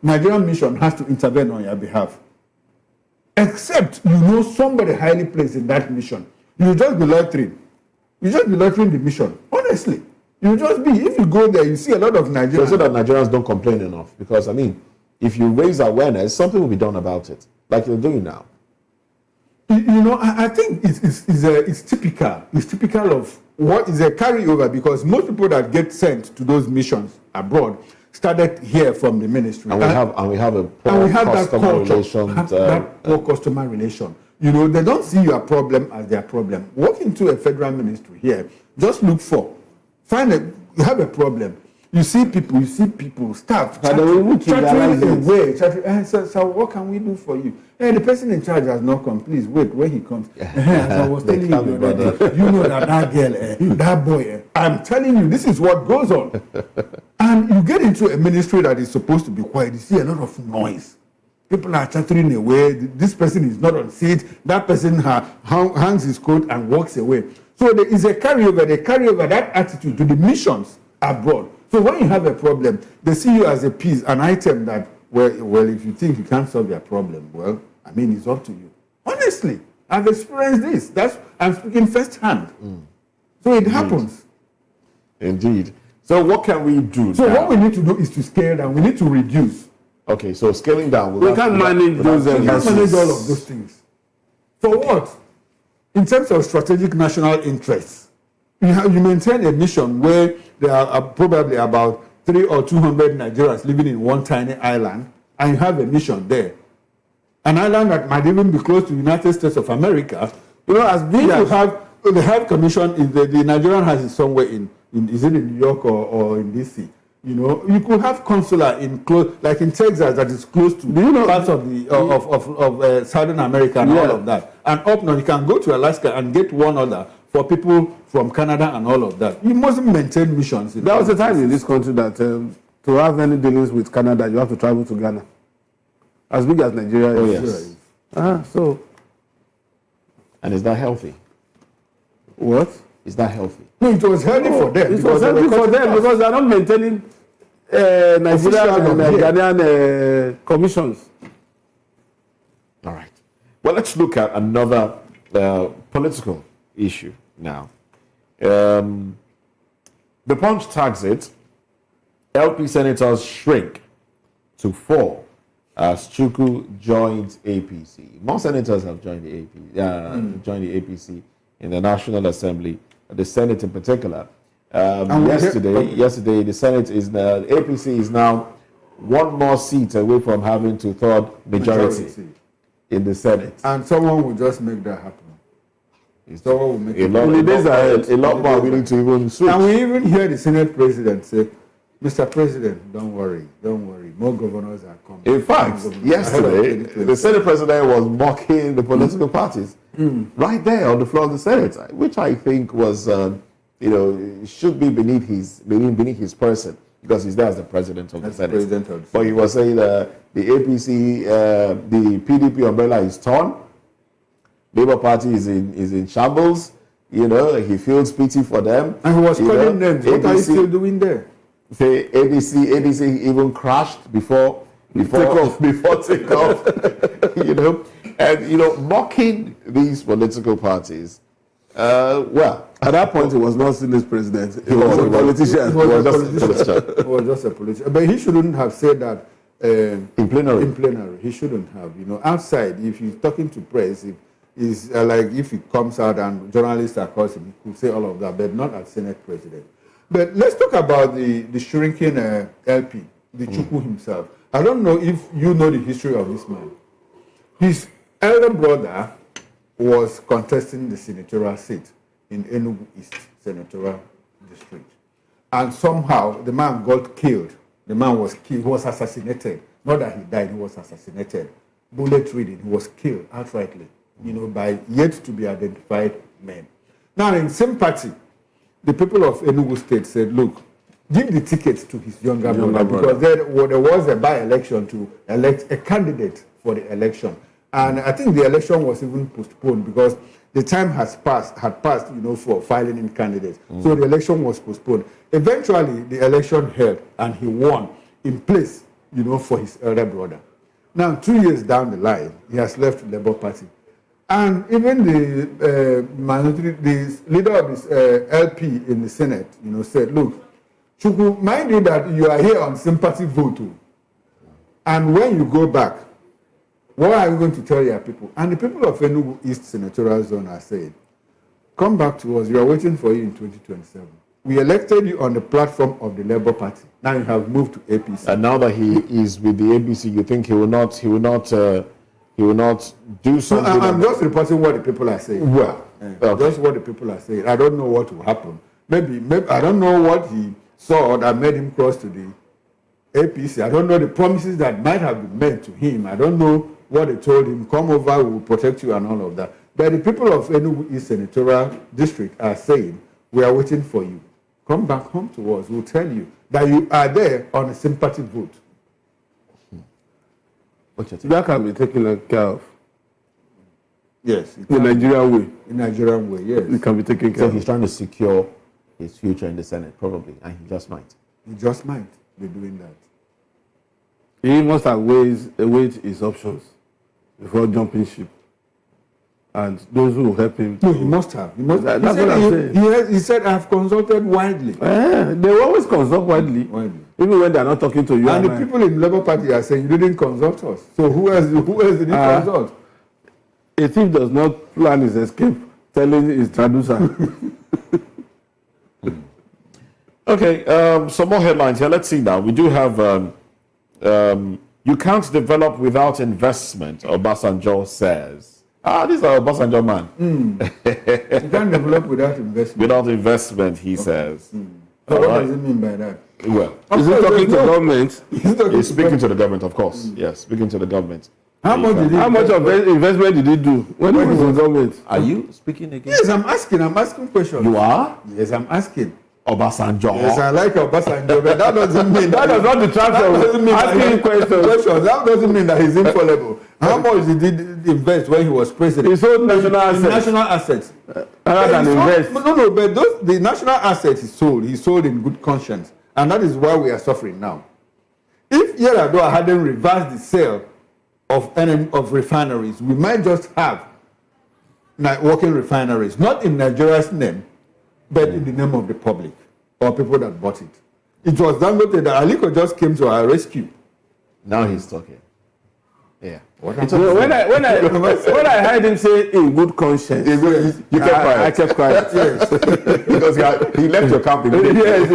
Nigerian mission has to intervene on your behalf. Except somebody highly placed in that mission. You just be loitering. The mission. Honestly. If you go there, you see a lot of Nigerians. So that Nigerians don't complain enough. Because, if you raise awareness, something will be done about it. Like you're doing now. I think it's typical. It's typical of what is a carryover, because most people that get sent to those missions abroad started here from the ministry. And we have a poor customer relation. That poor customer relation. They don't see your problem as their problem. Walk into a federal ministry here, just look for. You have a problem. You see people, staff, chattering away. So what can we do for you? The person in charge has not come. Please wait when he comes. As I was telling you, that girl, that boy. I'm telling you, this is what goes on. And you get into a ministry that is supposed to be quiet. You see a lot of noise. People are chattering away. This person is not on seat. That person hangs his coat and walks away. So there is a carryover. They carry over that attitude to the missions abroad. So when you have a problem, they see you as a piece, an item that, well, if you think you can't solve your problem, it's up to you. Honestly, I've experienced this. I'm speaking firsthand. So it happens. Indeed. So what can we do? So what we need to do is to scale down. We need to reduce. Okay, so scaling down. We can't manage those. We can't manage all of those things. For what? In terms of strategic national interests, you maintain a mission where there are probably about 300 or 200 Nigerians living in one tiny island, and you have a mission there. An island that might even be close to the United States of America. You know, as big you have the Health Commission, the Nigerian has it somewhere is it in New York or in DC? You know, you could have consular in close, like in Texas, that is close to parts of the of Southern America and all of that. And up north, you can go to Alaska and get one other for people from Canada and all of that. You mustn't maintain missions. There was a time in this country that to have any dealings with Canada, you have to travel to Ghana. As big as Nigeria is. Yes. So. And is that healthy? What? Is that healthy? No, it was healthy for them. It was healthy for them because they are not maintaining Nigerian and Ghanaian commissions. All right. Well, let's look at another political issue now. The Punch tags it. LP senators shrink to 4 as Chukwu joins APC. More senators have joined the APC in the National Assembly, the Senate in particular. Yesterday, the Senate the APC is now one more seat away from having two-thirds majority in the Senate. And someone will just make that happen. Someone will make a lot more willing to even switch. And we even hear the Senate president say, Mr. President, don't worry, more governors are coming. In fact, yesterday, the Senate president was mocking the political parties right there on the floor of the Senate, which I think was, should be beneath his person, because he's there as the president of the Senate. But he was saying the APC, the PDP umbrella is torn. Labour Party is in shambles. You know, he feels pity for them. And he was calling names. What are you still doing there? Say ADC even crashed before takeoff. You know, and mocking these political parties. Well, at that point, he was not Senate president. He was a politician. He was just a politician. But he shouldn't have said that in plenary. In plenary, he shouldn't have. Outside, if he's talking to press, if he comes out and journalists are calling him, he could say all of that, but not as Senate president. But let's talk about the shrinking LP, the Chukwu himself. I don't know if you know the history of this man. His elder brother was contesting the senatorial seat in Enugu East Senatorial District. And somehow the man got killed. The man was killed. He was assassinated. Not that he died, he was assassinated. Bullet reading, he was killed outrightly, by yet to be identified men. Now, in sympathy, the people of Enugu State said, look, give the tickets to his younger brother, because there was a by-election to elect a candidate for the election. And I think the election was even postponed because the time had passed, for filing in candidates. So the election was postponed. Eventually, the election held, and he won in place, for his elder brother. Now, 2 years down the line, he has left the Labour Party. And even the leader of this LP in the Senate, said, look, Chukwu, mind you that you are here on sympathy vote. And when you go back, what are you going to tell your people? And the people of Enugu East Senatorial Zone are saying, come back to us. We are waiting for you in 2027. We elected you on the platform of the Labour Party. Now you have moved to APC. And now that he is with the APC, you think he will not do something? I'm just reporting what the people are saying. Well, just what the people are saying. I don't know what will happen. Maybe I don't know what he saw that made him cross to the APC. I don't know the promises that might have been made to him. I don't know what they told him. Come over, we will protect you and all of that. But the people of Enugu East Senatorial District are saying, we are waiting for you. Come back home to us. We'll tell you that you are there on a sympathy vote. That can be taken care of. Yes. In the Nigerian way. In Nigerian way, yes. It can be taken care of. So he's trying to secure his future in the Senate, probably, and he just might. He just might be doing that. He must have weighed his options before jumping ship. and those who help him. No, he must have. He must. That's what I'm saying. He said, "I have consulted widely." They always consult widely, even when they are not talking to you. And the people in Labour Party are saying, "You didn't consult us." So who else did he consult? A thief does not plan his escape, telling his traducer. Okay, some more headlines here. Let's see now. We do have, you can't develop without investment, Obasanjo says. This is our Obasanjo man. You can't develop without investment. Without investment, he says. So what does it mean by that? Well, is he talking to government? He's speaking to the government, of course. Yes, speaking to the government. How much of investment did he do when he was in government? Are you speaking again? Yes, I'm asking questions. You are? Yes, I'm asking. Obasanjo. Yes, I like Obasanjo, but that doesn't mean that does not detract from asking questions. That doesn't mean that he's infallible. How much did he invest when he was president? He sold national assets. National assets. Rather than invest. No, but the national assets he sold in good conscience. And that is why we are suffering now. If Yar'Adua hadn't reversed the sale of refineries, we might just have working refineries, not in Nigeria's name, but in the name of the public or people that bought it. It was Dangote that Aliko just came to our rescue. Now he's talking. Yeah. When I heard him say in good conscience, you kept quiet. I kept quiet. Yes. Because he left your camp immediately. Yes.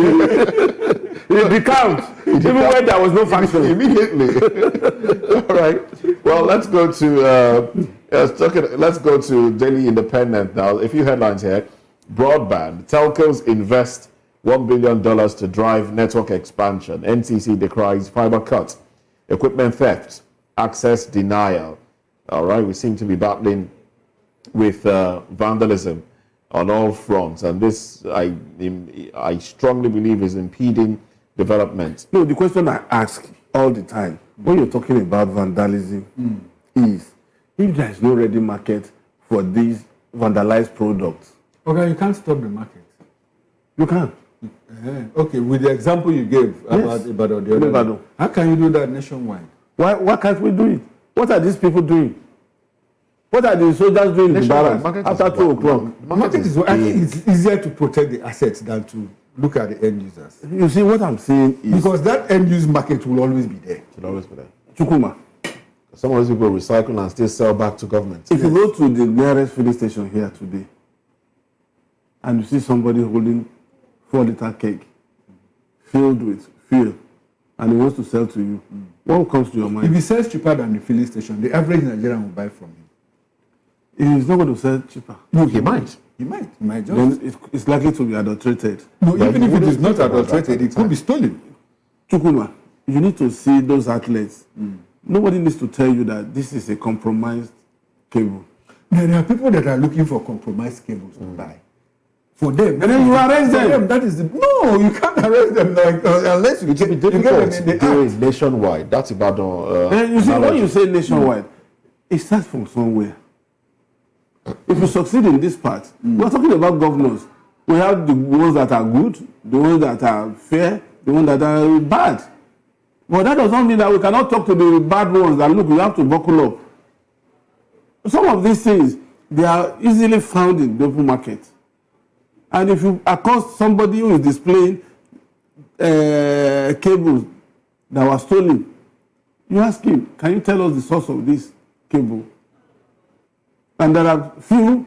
He decamped. Even when there was no faction. Immediately. All right. Well, let's go to Daily Independent now. A few headlines here. Broadband. Telcos invest $1 billion to drive network expansion. NCC decries fiber cut. Equipment theft. Access denial. All right. We seem to be battling with vandalism on all fronts. And this, I strongly believe, is impeding development. No, the question I ask all the time when you're talking about vandalism is if there is no ready market for these vandalized products. Okay, you can't stop the market. You can. Okay, with the example you gave about the other, how can you do that nationwide? Why can't we do it? What are these people doing? What are the soldiers doing in the barracks after 2 o'clock? Market is. I think it's easier to protect the assets than to look at the end users. You see, what I'm saying is... Because that end use market will always be there. Should always be there. Chukuma. Some of these people recycle and still sell back to government. If you go to the nearest filling station here today, and you see somebody holding 4-liter cake filled with fuel, and he wants to sell to you, what comes to your mind? If he sells cheaper than the filling station, the average Nigerian will buy from him. He's not going to sell cheaper. No, he might. He might just. Then it's likely to be adulterated. No, even if it is not adulterated, it could be stolen. Chukuma, you need to see those outlets. Nobody needs to tell you that this is a compromised cable. Now, there are people that are looking for compromised cables to buy. For them, and then you arrest them. That is no, you can't arrest them unless you get them in the act. Nationwide. That's about. You see, when you say nationwide, it starts from somewhere. If you succeed in this part, we're talking about governors. We have the ones that are good, the ones that are fair, the ones that are bad. But that does not mean that we cannot talk to the bad ones that, look, you have to buckle up. Some of these things, they are easily found in the open market. And if you accost somebody who is displaying cables that were stolen, you ask him, can you tell us the source of this cable? And there are few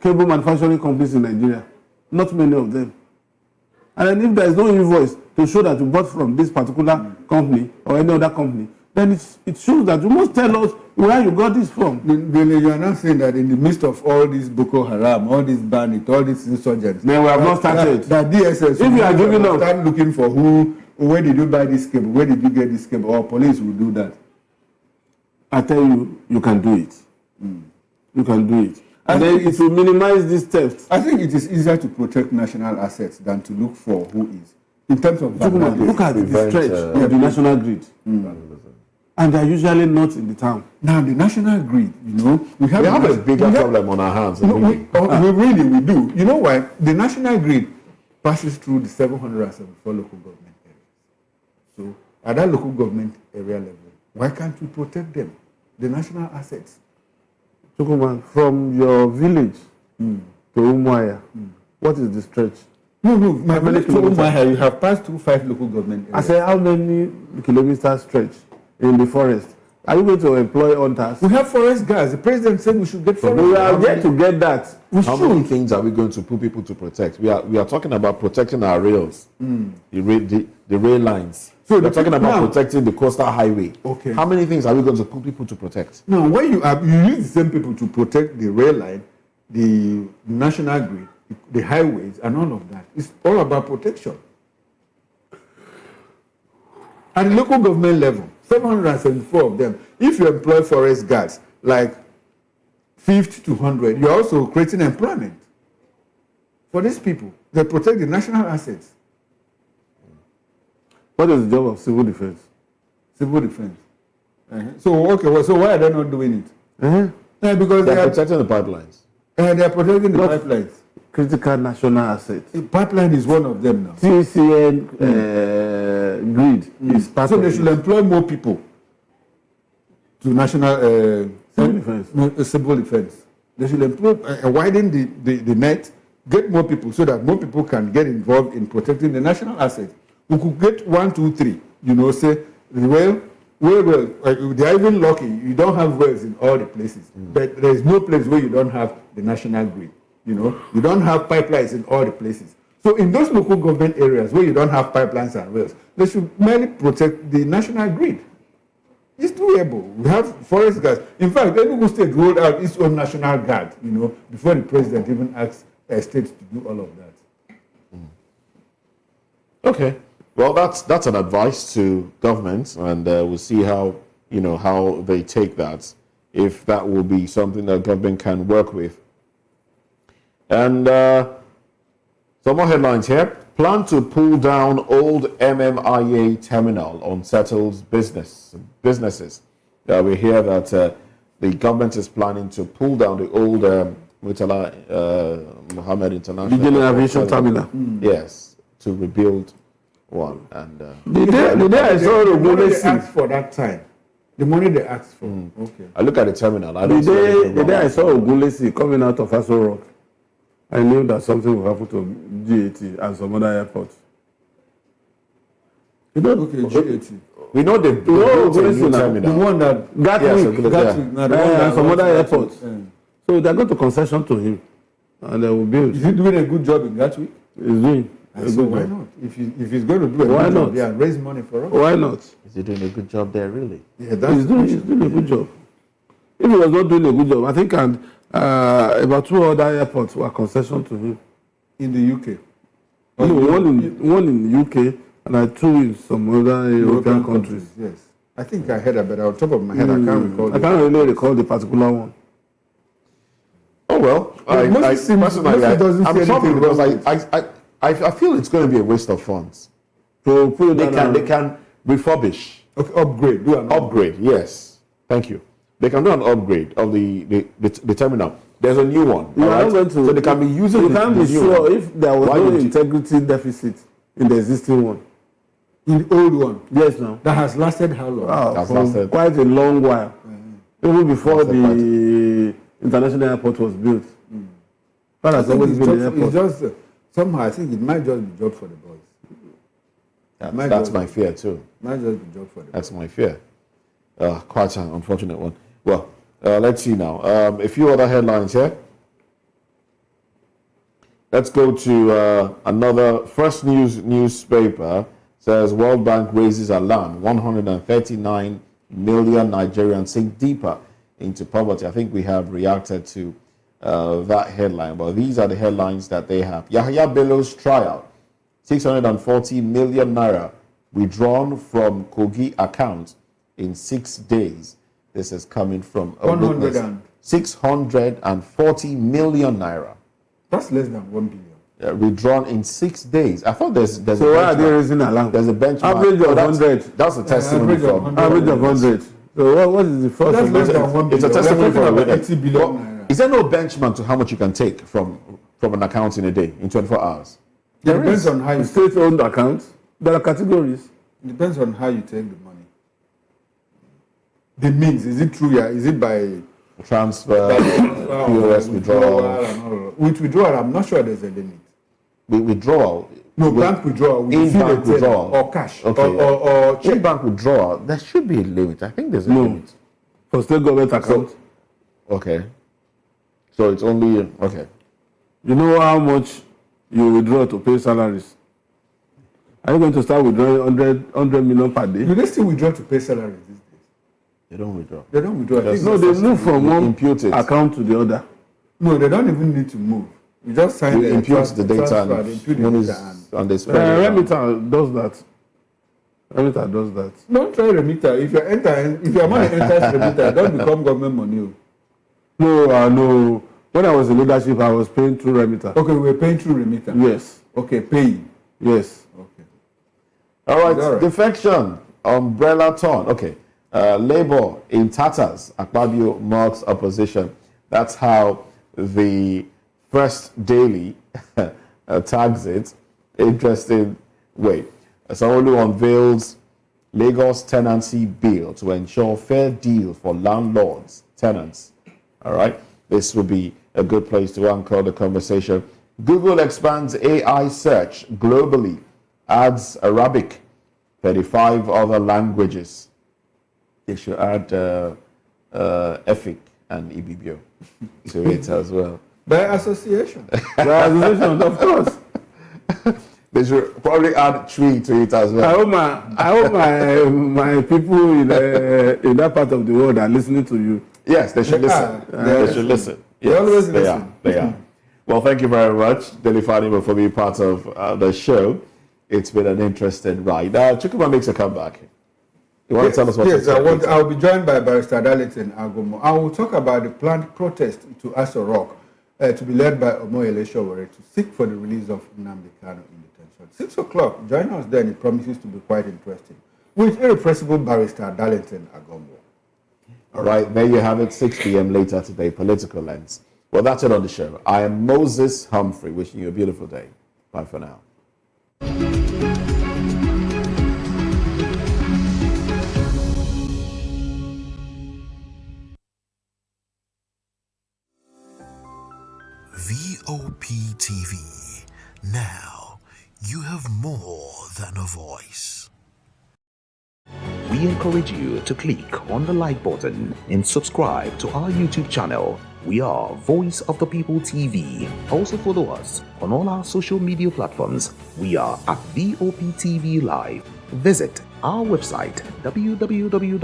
cable manufacturing companies in Nigeria, not many of them. And then if there is no invoice to show that you bought from this particular company or any other company, then it shows that you must tell us where you got this from. Then you are not saying that in the midst of all this Boko Haram, all these bandits, all these insurgents, then we have not started. That DSS, if you are giving up, start looking for where did you buy this cable, where did you get this cable, or police will do that. I tell you, you can do it. You can do it. And then it will minimize this theft. I think it is easier to protect national assets than to look for who is. In terms of look at the stretch of the national grid. And they are usually not in the town. Now, the national grid, we have a bigger problem on our hands. We do. You know why? The national grid passes through the 774 local government areas. So, at that local government area level, why can't we protect them? The national assets. Chukwuma, from your village to Umuahia, what is the stretch? No, my village to kilometers? Umuahia, you have passed through 5 local government areas. I said, how many kilometers stretch in the forest? Are you going to employ hunters? We have forest guards. The president said we should get forest We guards. are yet to get that. How many things are we going to put people to protect? We are talking about protecting our rails, the rail lines. So we're talking about protecting the coastal highway. Okay. How many things are we going to put people to protect? Now, when you use the same people to protect the rail line, the national grid, the highways, and all of that, it's all about protection. At the local government level, 774 of them, if you employ forest guards, like 50 to 100, you're also creating employment for these people. They protect the national assets. What is the job of civil defense? Civil defense. So why are they not doing it? Because they are protecting the pipelines. They are protecting the pipelines. Critical national assets. The pipeline is one of them now. TCN grid is part so of they should employ more people to national civil defense. Civil defense. They should employ widen the net, get more people so that more people can get involved in protecting the national assets. We could get 1, 2, 3. Say well, they are even lucky. You don't have wells in all the places, but there is no place where you don't have the national grid. You don't have pipelines in all the places. So in those local government areas where you don't have pipelines and wells, they should merely protect the national grid. It's doable. We have forest guards. In fact, Enugu State rolled out its own national guard, before the president even asked a state to do all of that. Okay. Well, that's an advice to government, and we'll see how they take that, if that will be something that government can work with. And some more headlines here. Plan to pull down old MMIA terminal on settled businesses. We hear that the government is planning to pull down the old Murtala Mohammed International Regional Aviation Terminal. Yes, to rebuild one. And the money they asked for that time. The money they asked for. Okay. I look at the terminal. The day I saw Ogunlesi coming out of ASUU Rock, I knew that something will happen to GAT and some other airports. GAT. We know they built a new terminal. The one that Gatwick, and some other airports. So they're going to concession to him, and they will build. Is he doing a good job in Gatwick? He's doing. So why not? If he's going to do a good job, yeah, raise money for us. Why not? Is he doing a good job there, really? Yeah, that's he's doing a good job. If he was not doing a good job, I think about 2 other airports were concession to him. In the UK? No, one in the UK and 2 in some other European countries. Yes. I think I heard about it. On top of my head, I can't recall. I can't really recall the particular one. Oh, well. I'm troubled because I feel it's going to be a waste of funds. So they can refurbish. Okay, upgrade. Do an upgrade, yes. Thank you. They can do an upgrade of the terminal. There's a new one. So they can be using you can't be sure if there was no integrity deficit in the existing one. In the old one? Yes, no. That has lasted how long? For quite a long while. Even before the international airport was built. That has always been the airport. It's just, somehow I think it might just be job for the boys. That's my fear too. Might just be job for the boys. That's my fear. Quite an unfortunate one. Well, let's see now. A few other headlines here. Let's go to another First News newspaper. Says World Bank raises alarm. 139 million Nigerians sink deeper into poverty. I think we have reacted to that headline, but these are the headlines that they have. Yahya Bello's trial. 640 million naira withdrawn from Kogi account in 6 days. This is coming from a witness. 640 million naira. That's less than 1 billion. Withdrawn in 6 days. I thought there's so why are they raising alarm? There's a benchmark. Average of 100. That's a testimony from average of 100. So what is the first? That's less than 1 billion. It's a testimony from 80 billion. Is there no benchmark to how much you can take from an account in a day, in 24 hours? It depends on how you state-owned accounts. There are categories. It depends on how you take the money. The means, is it through? Is it by Transfer, POS withdrawal. With withdrawal, I'm not sure there's a limit. With withdrawal? No, bank withdrawal. In-bank withdrawal. Or cash. Okay. Or check. In-bank withdrawal, there should be a limit. I think there's a limit. For state government account. So, okay. So it's only, okay. You know how much you withdraw to pay salaries? Are you going to start withdrawing 100 million per day? Do they still withdraw to pay salaries these days? They don't withdraw. They don't withdraw. No, they move from one account to the other. No, they don't even need to move. You just sign the impute the data and they spread it. Remitter does that. Remitter does that. Don't try remitter. If your money enters remitter, don't become government money. No. When I was in leadership, I was paying through remitter. Okay, we were paying through remitter. Yes. Okay, paying. Yes. Okay. All right. Defection, umbrella torn. Okay. Labour in tatters. Akpabio mocks opposition. That's how the First Daily tags it. Interesting way. Sowore unveils Lagos tenancy bill to ensure fair deal for landlords, tenants. All right. This will be a good place to anchor the conversation. Google expands AI search globally, adds Arabic, 35 other languages. They should add Efik and Ibibio to it as well. By association. By association, of course. They should probably add tree to it as well. I hope my people in that part of the world are listening to you. Yes, they should listen. They should listen. Yes, they always listen. They are. Well, thank you very much, Delifani, for being part of the show. It's been an interesting ride. Chukwuma makes a comeback. You want to tell us what? Yes, I'll be joined by Barrister Darlington Agomo. I will talk about the planned protest to ASUU Rock to be led by Omoyele Sowore to seek for the release of Nnamdi Kanu in detention. 6 o'clock, join us then. It promises to be quite interesting. With irrepressible Barrister Darlington Agomo. All right, there you have it, 6 p.m. later today, Political Lens. Well, that's it on the show. I am Moses Humphrey, wishing you a beautiful day. Bye for now. VOP TV. Now, you have more than a voice. We encourage you to click on the like button and subscribe to our YouTube channel. We are Voice of the People TV. Also follow us on all our social media platforms. We are at VOP TV Live. Visit our website www.vop.ng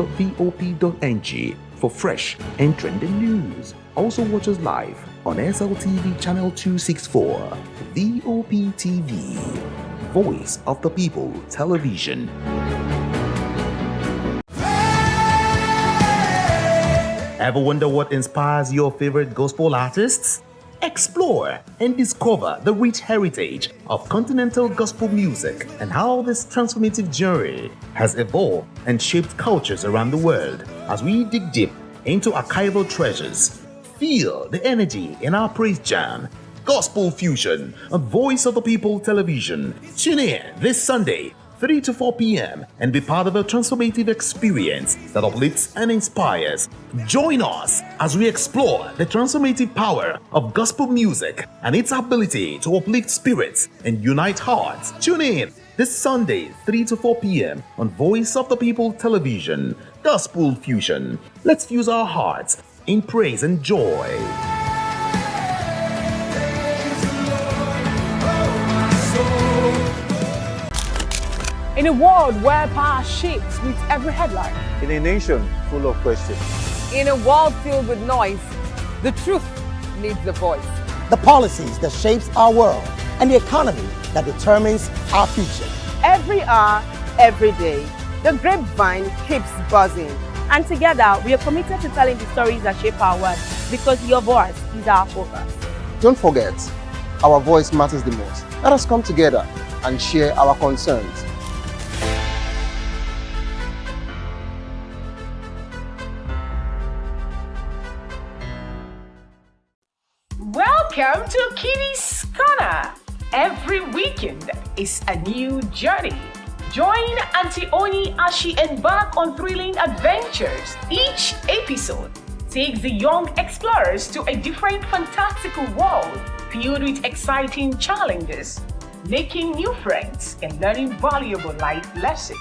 for fresh and trending news. Also watch us live on SLTV channel 264. VOP TV, Voice of the People Television. Ever wonder what inspires your favorite gospel artists? Explore and discover the rich heritage of continental gospel music and how this transformative journey has evolved and shaped cultures around the world. As we dig deep into archival treasures, feel the energy in our praise jam, Gospel Fusion on Voice of the People Television. Tune in this Sunday, 3 to 4 p.m. and be part of a transformative experience that uplifts and inspires. Join us as we explore the transformative power of gospel music and its ability to uplift spirits and unite hearts. Tune in this Sunday, 3 to 4 p.m. on Voice of the People Television. Gospel Fusion. Let's fuse our hearts in praise and joy. In a world where power shifts with every headline. In a nation full of questions. In a world filled with noise, the truth needs a voice. The policies that shapes our world and the economy that determines our future. Every hour, every day, the grapevine keeps buzzing. And together, we are committed to telling the stories that shape our world because your voice is our focus. Don't forget, our voice matters the most. Let us come together and share our concerns. Welcome to Kitty's Corner. Every weekend is a new journey. Join Auntie Oni as she embarks on thrilling adventures. Each episode takes the young explorers to a different fantastical world filled with exciting challenges, making new friends and learning valuable life lessons.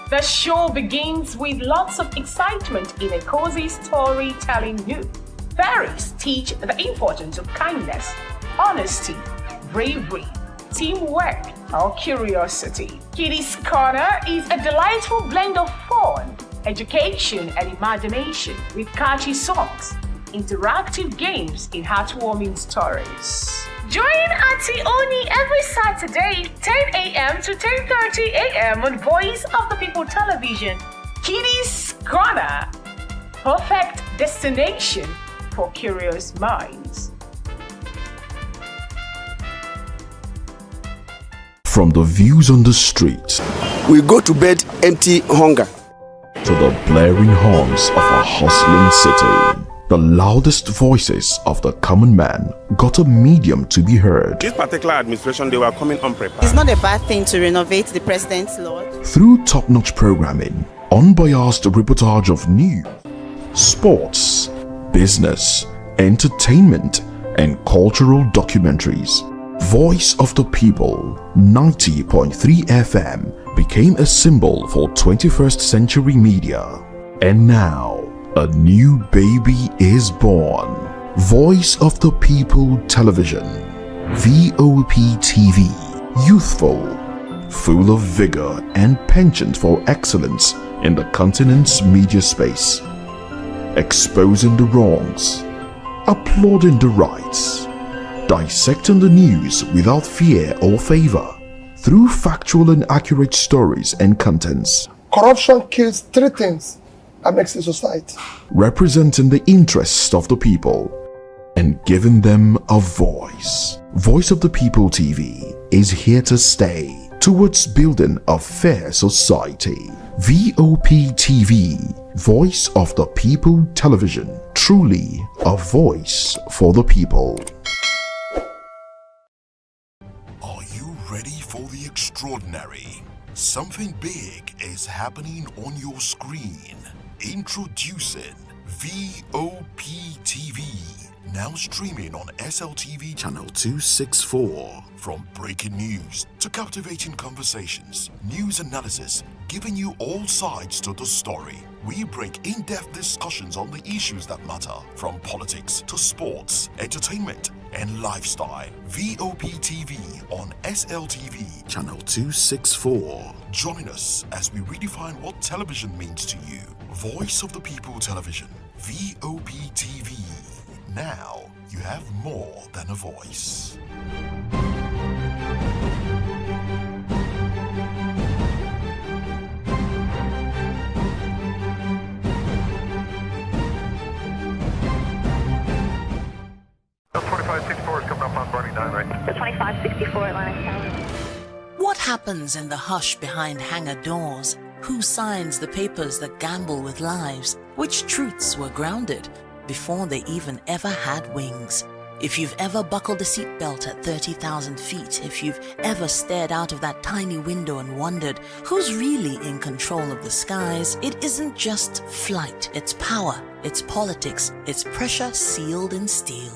The show begins with lots of excitement in a cozy storytelling mood. Fairies teach the importance of kindness, honesty, bravery, teamwork, or curiosity. Kiddies Corner is a delightful blend of fun, education, and imagination with catchy songs, interactive games, and heartwarming stories. Join Auntie Oni every Saturday, 10 a.m. to 10:30 a.m. on Voice of the People Television. Kiddies Corner, perfect destination for curious minds. From the views on the street We go to bed empty hunger. to the blaring horns of a hustling city, the loudest voices of the common man got a medium to be heard. This particular administration, they were coming unprepared. It's not a bad thing to renovate the president's lord. Through top-notch programming, unbiased reportage of news, sports, business, entertainment, and cultural documentaries, Voice of the People 90.3 FM became a symbol for 21st century media. And now, a new baby is born. Voice of the People Television, VOP TV, youthful, full of vigor and penchant for excellence in the continent's media space, exposing the wrongs, applauding the rights, dissecting the news without fear or favor, through factual and accurate stories and contents. Corruption kills three things that makes a society. Representing the interests of the people and giving them a voice. Voice of the People TV is here to stay towards building a fair society. VOP TV, Voice of the People Television, truly a voice for the people. Are you ready for the extraordinary? Something big is happening on your screen. Introducing VOP TV, now streaming on SLTV channel 264. From breaking news to captivating conversations, news analysis, giving you all sides to the story. We bring in-depth discussions on the issues that matter, from politics to sports, entertainment, and lifestyle. VOP TV on SLTV channel 264. Join us as we redefine what television means to you. Voice of the People Television, VOP TV. Now you have more than a voice. The 2564 is coming up on Barney 9 right. The 2564 Atlantic Tower. What happens in the hush behind hangar doors? Who signs the papers that gamble with lives? Which truths were grounded before they even ever had wings? If you've ever buckled a seatbelt at 30,000 feet, if you've ever stared out of that tiny window and wondered who's really in control of the skies, it isn't just flight, it's power, it's politics, it's pressure sealed in steel.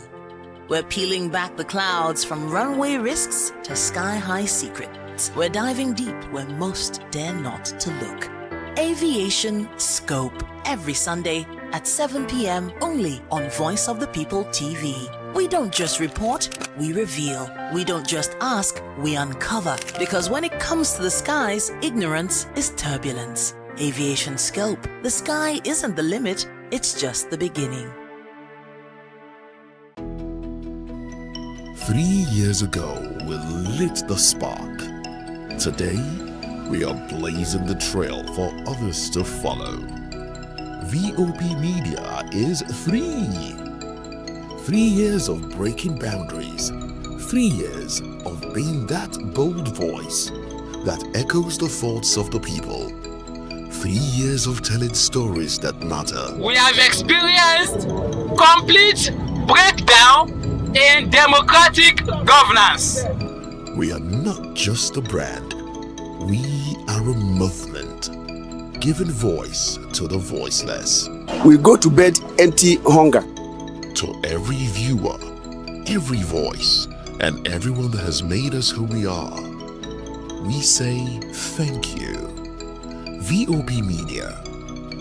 We're peeling back the clouds from runway risks to sky-high secrets. We're diving deep where most dare not to look. Aviation Scope, every Sunday at 7 p.m. only on Voice of the People TV. We don't just report, we reveal. We don't just ask, we uncover. Because when it comes to the skies, ignorance is turbulence. Aviation Scope, the sky isn't the limit, it's just the beginning. 3 years ago, we lit the spark. Today, we are blazing the trail for others to follow. VOP Media is 3 years of breaking boundaries. 3 years of being that bold voice that echoes the thoughts of the people. 3 years of telling stories that matter. We have experienced complete breakdown in democratic governance. We are not just a brand. We are a movement, giving voice to the voiceless. We go to bed empty hunger. To every viewer, every voice, and everyone that has made us who we are, we say thank you. VOP Media,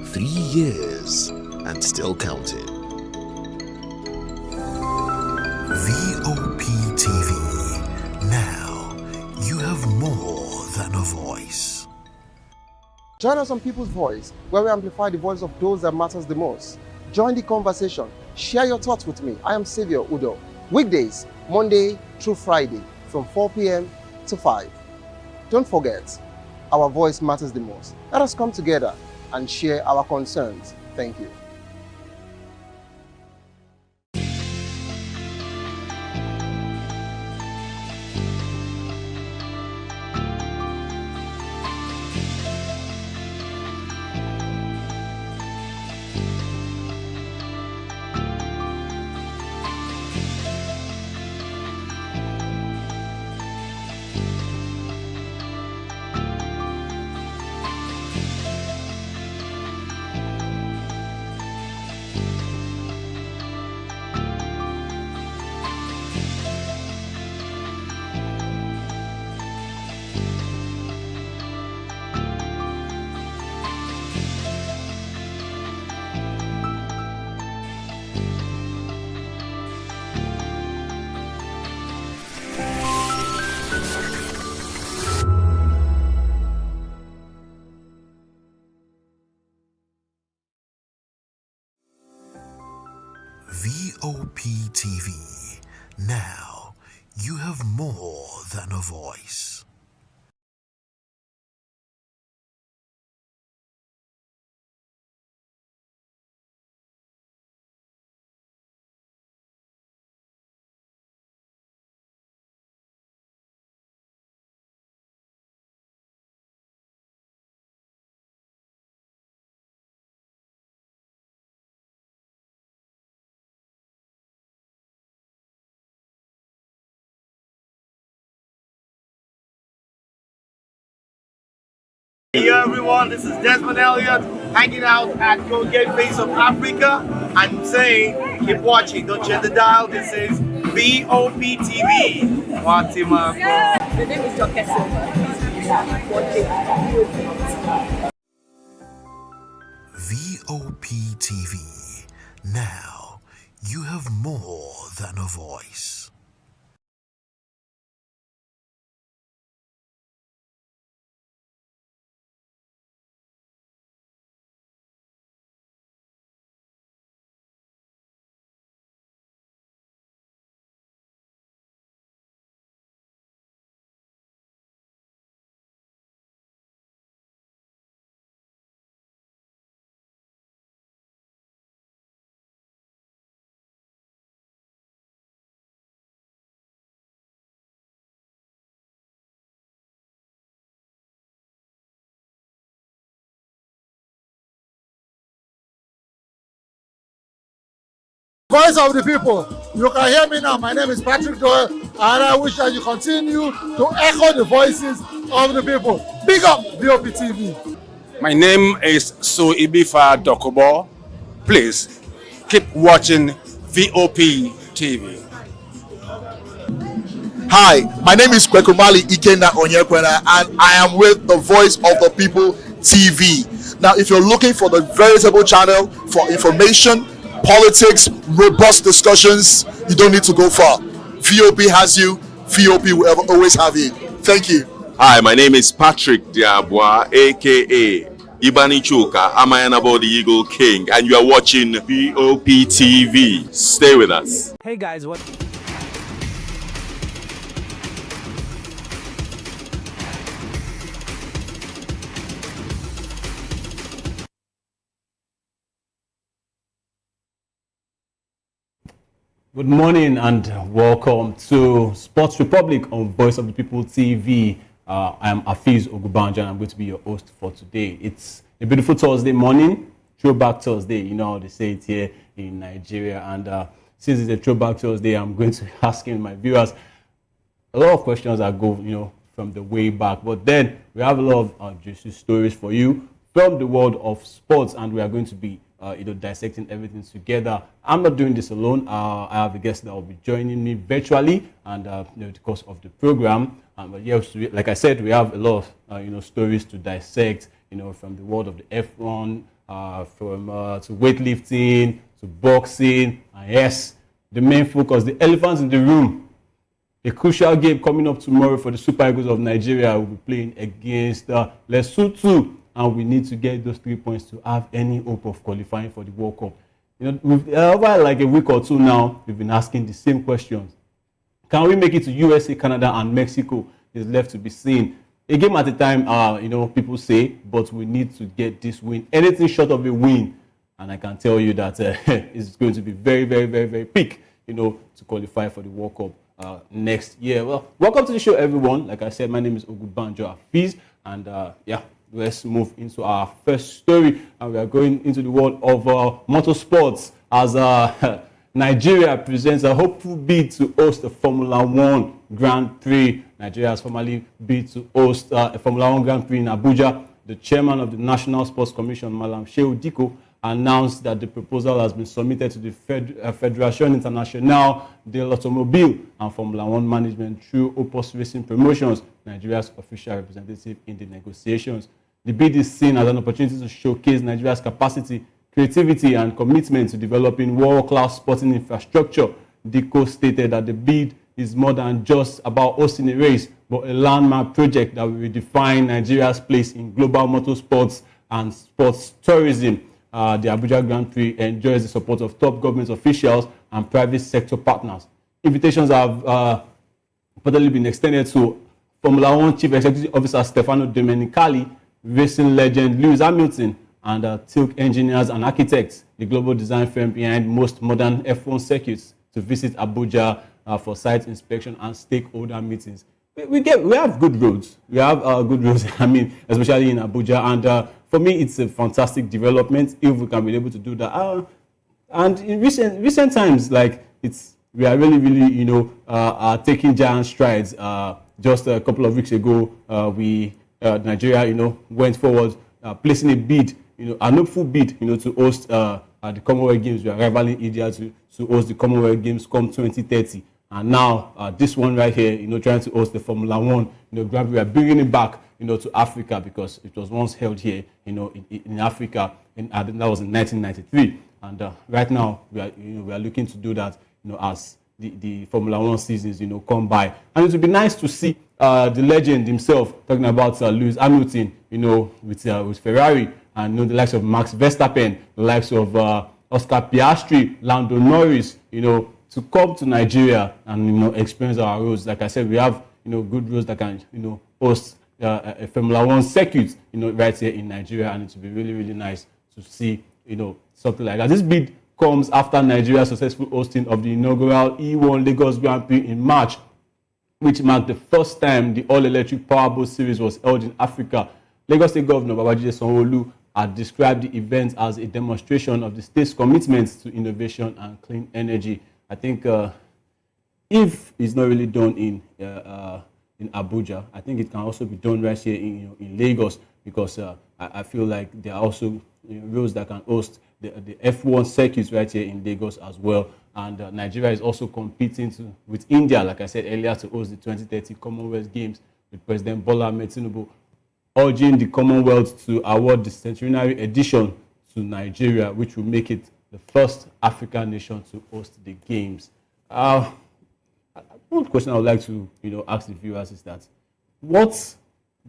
3 years and still counting. VOP TV. Now, you have more than a voice. Join us on People's Voice, where we amplify the voice of those that matters the most. Join the conversation. Share your thoughts with me. I am Xavier Udo. Weekdays, Monday through Friday, from 4 p.m. to 5. Don't forget, our voice matters the most. Let us come together and share our concerns. Thank you. VOP TV. Now, you have more than a voice. Hey everyone, this is Desmond Elliott hanging out at Colgate Face of Africa. I'm saying keep watching, don't change the dial. This is VOP TV. Fatima. The name is Joke Silva. VOP TV. Now, you have more than a voice. Voice of the people. You can hear me now. My name is Patrick Doyle, and I wish that you continue to echo the voices of the people. Big up VOP TV. My name is Ibifa Dokobo. Please keep watching VOP TV. Hi, my name is Kwekumali Ikenda Onyekwena, and I am with the Voice of the People TV. Now, if you're looking for the veritable channel for information, politics, robust discussions, you don't need to go far. VOP has you. VOP will always have you. Thank you. Hi, my name is Patrick Diabwa, aka Ibani Chuka, Amayanabo the Eagle King, and you are watching VOP TV. Stay with us. Hey guys, what? Good morning and welcome to Sports Republic on Voice of the People TV. I am Afiz Ogubanja and I'm going to be your host for today. It's a beautiful Thursday morning, Throwback Thursday. You know how they say it here in Nigeria. And since it's a Throwback Thursday, I'm going to be asking my viewers a lot of questions that go, from the way back. But then we have a lot of juicy stories for you from the world of sports, and we are going to be dissecting everything together. I'm not doing this alone. I have a guest that will be joining me virtually, and the course of the program. But yes, like I said, we have a lot of stories to dissect. From the world of the F1, to weightlifting, to boxing, and yes, the main focus, the elephants in the room. A crucial game coming up tomorrow for the Super Eagles of Nigeria. Will be playing against Lesotho, and we need to get those 3 points to have any hope of qualifying for the World Cup. Over like a week or two now, we've been asking the same questions. Can we make it to USA, Canada, and Mexico? Is left to be seen. A game at a time, people say, but we need to get this win. Anything short of a win, and I can tell you that it's going to be very, very, very, very peak, to qualify for the World Cup next year. Well, welcome to the show, everyone. Like I said, my name is Ogubanjo Afiz, and let's move into our first story, and we are going into the world of motorsports as Nigeria presents a hopeful bid to host a Formula One Grand Prix. Nigeria has formally bid to host a Formula One Grand Prix in Abuja. The chairman of the National Sports Commission, Malam Shehu Diko, announced that the proposal has been submitted to the Fédération Internationale de l'Automobile and Formula One management through Opus Racing Promotions, Nigeria's official representative in the negotiations. The bid is seen as an opportunity to showcase Nigeria's capacity, creativity, and commitment to developing world-class sporting infrastructure. Diko stated that the bid is more than just about hosting a race, but a landmark project that will redefine Nigeria's place in global motorsports and sports tourism. The Abuja Grand Prix enjoys the support of top government officials and private sector partners. Invitations have reportedly been extended to Formula One Chief Executive Officer Stefano Domenicali, racing legend Lewis Hamilton, and Tilk Engineers and Architects, the global design firm behind most modern F1 circuits, to visit Abuja for site inspection and stakeholder meetings. We have good roads. We have good roads, especially in Abuja. And for me, it's a fantastic development if we can be able to do that. And in recent times, we are really, taking giant strides. Just a couple of weeks ago, Nigeria, went forward, placing a bid, an hopeful bid, to host the Commonwealth Games. We are rivaling India to host the Commonwealth Games come 2030. And now this one right here, trying to host the Formula One, Grand Prix. We are bringing it back, to Africa, because it was once held here, in Africa, and that was in 1993. And right now we are looking to do that, as the Formula One seasons, come by. And it would be nice to see the legend himself talking about Lewis Hamilton, with Ferrari, and the likes of Max Verstappen, the likes of Oscar Piastri, Lando Norris, to come to Nigeria and experience our roads. Like I said, we have good roads that can host a Formula One circuit right here in Nigeria, and it will be really, really nice to see something like that. This bid comes after Nigeria's successful hosting of the inaugural E1 Lagos Grand Prix in March, which marked the first time the all-electric powerboat series was held in Africa. Lagos State Governor Babajide Sanwo-Olu had described the event as a demonstration of the state's commitment to innovation and clean energy. I think if it's not really done in Abuja, I think it can also be done right here in Lagos, because I feel like there are also roads that can host the F1 circuits right here in Lagos as well. And Nigeria is also competing with India, like I said earlier, to host the 2030 Commonwealth Games, with President Bola Ahmed Tinubu urging the Commonwealth to award the centenary edition to Nigeria, which will make it the first African nation to host the games. One question I would like to ask the viewers is that, what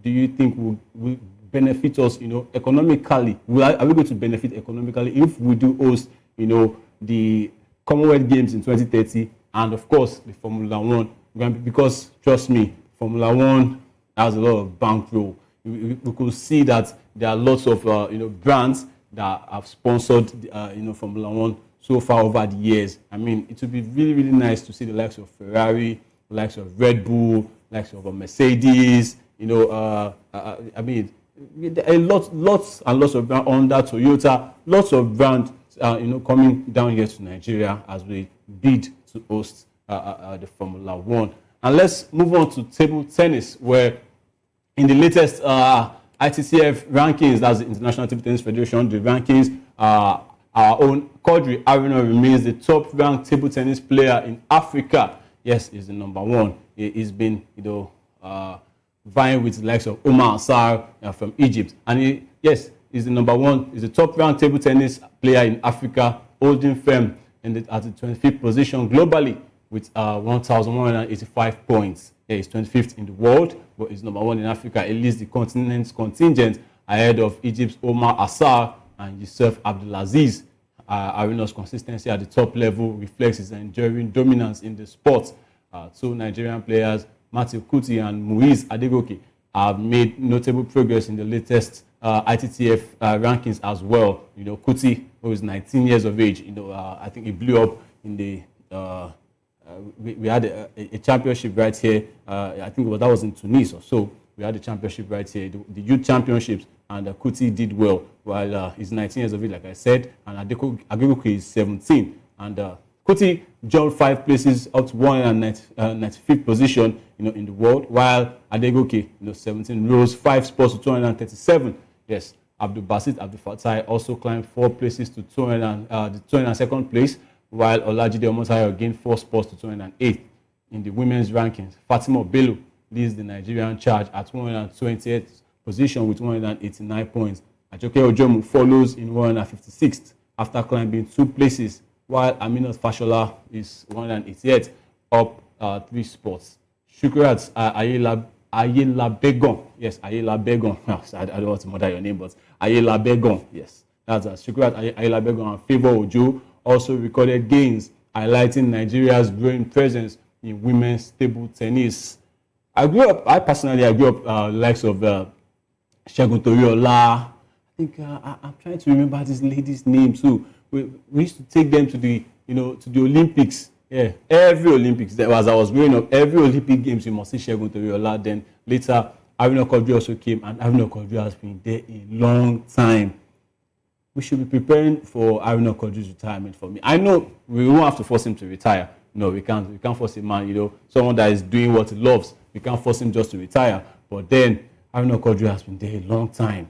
do you think will benefit us economically? Are we going to benefit economically if we do host the Commonwealth Games in 2030, and of course the Formula One? Because trust me, Formula One has a lot of bankroll. We could see that there are lots of brands that have sponsored Formula One so far over the years. I mean, it would be really, really nice to see the likes of Ferrari, the likes of Red Bull, the likes of Mercedes. I mean, lots and lots of brands under Toyota, lots of brands coming down here to Nigeria as we bid to host the Formula One. And let's move on to table tennis, where in the latest ITTF rankings, that's the International Table Tennis Federation, the rankings, our own Quadri Aruna remains the top-ranked table tennis player in Africa. Yes, he's the number one. He's been, vying with the likes of Omar Assar from Egypt. And he's the number one. He's the top-ranked table tennis player in Africa, holding firm at the 25th position globally with 1,185 points. Yeah, he's 25th in the world, but he's number one in Africa. He leads the continent's contingent ahead of Egypt's Omar Assar and Yusuf Abdulaziz. Aruna's consistency at the top level reflects his enduring dominance in the sport. Two Nigerian players, Matthew Kuti and Muiz Adegoke, have made notable progress in the latest ITTF rankings as well. Kuti, who is 19 years of age, I think he blew up in the we had a championship right here. I think that was in Tunis or so. We had a championship right here, the youth championships, and Kuti did well while he's 19 years of age, like I said, and Adegoke is 17. And Kuti jumped 5 places up to 195th position, in the world, while Adegoke, 17, rose 5 spots to 237. Yes, Abdul Basit Abdul Fatai also climbed 4 places to the 202nd place, while Olajide Omotayo gained 4 spots to 208th. In the women's rankings, Fatima Bello leads the Nigerian charge at 128th position with 189 points. Ajoke Ojomu follows in 156th after climbing 2 places, while Aminat Fashola is 188th, up 3 spots. Shukrat Ayela Begon, yes, Ayela Begon. I don't want to murder your name, but Ayela Begon, yes, that's Shukrat Ayela Begon and Favor Ojo also recorded gains, highlighting Nigeria's growing presence in women's table tennis. I grew up likes of Segun Toriola. I think I'm trying to remember this lady's name too. We used to take them to the to the Olympics. Yeah, every Olympics. As I was growing up, every Olympic Games you must see Segun Toriola. Then later, Aruna Quadri also came, and Aruna Quadri has been there a long time. We should be preparing for Aruna Quadri's retirement. For me, I know we won't have to force him to retire. No, we can't. We can't force a man. Someone that is doing what he loves. We can't force him just to retire. But then Aruna Quadri has been there a long time.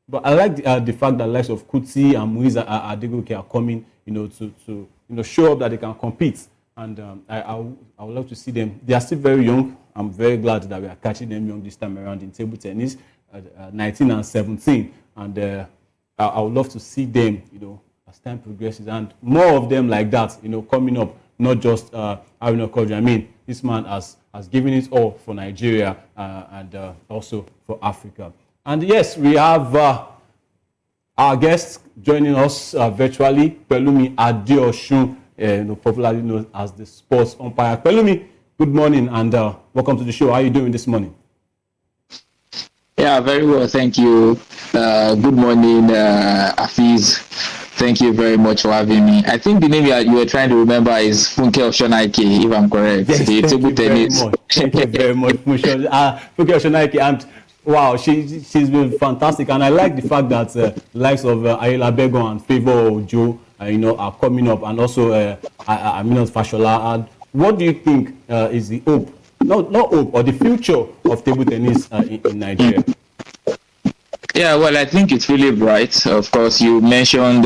But I like the fact that likes of Kuti and Muiz Adegoke are coming, to show up that they can compete. And I would love to see them. They are still very young. I'm very glad that we are catching them young this time around in table tennis, 19 and 17. And I would love to see them, as time progresses, and more of them like that, coming up. Not just Aruna Quadri. I mean, this man has given it all for Nigeria and also for Africa. And yes, we have our guests joining us virtually, Pelumi Adeosun, popularly known as the sports umpire. Pelumi, good morning and welcome to the show. How are you doing this morning? Yeah, very well, thank you. Good morning, Afiz. Thank you very much for having me. I think the name you were trying to remember is Funke Oshonaike, if I'm correct. Yes, thank you very much. Thank you very much, Funke Oshonaike. And wow, she's been fantastic. And I like the fact that likes of Ayela Begon and Favor Ojo, are coming up, and also Aminat Fashola. And what do you think is the hope, not hope, or the future of table tennis in Nigeria? Yeah, well, I think it's really bright. Of course, you mentioned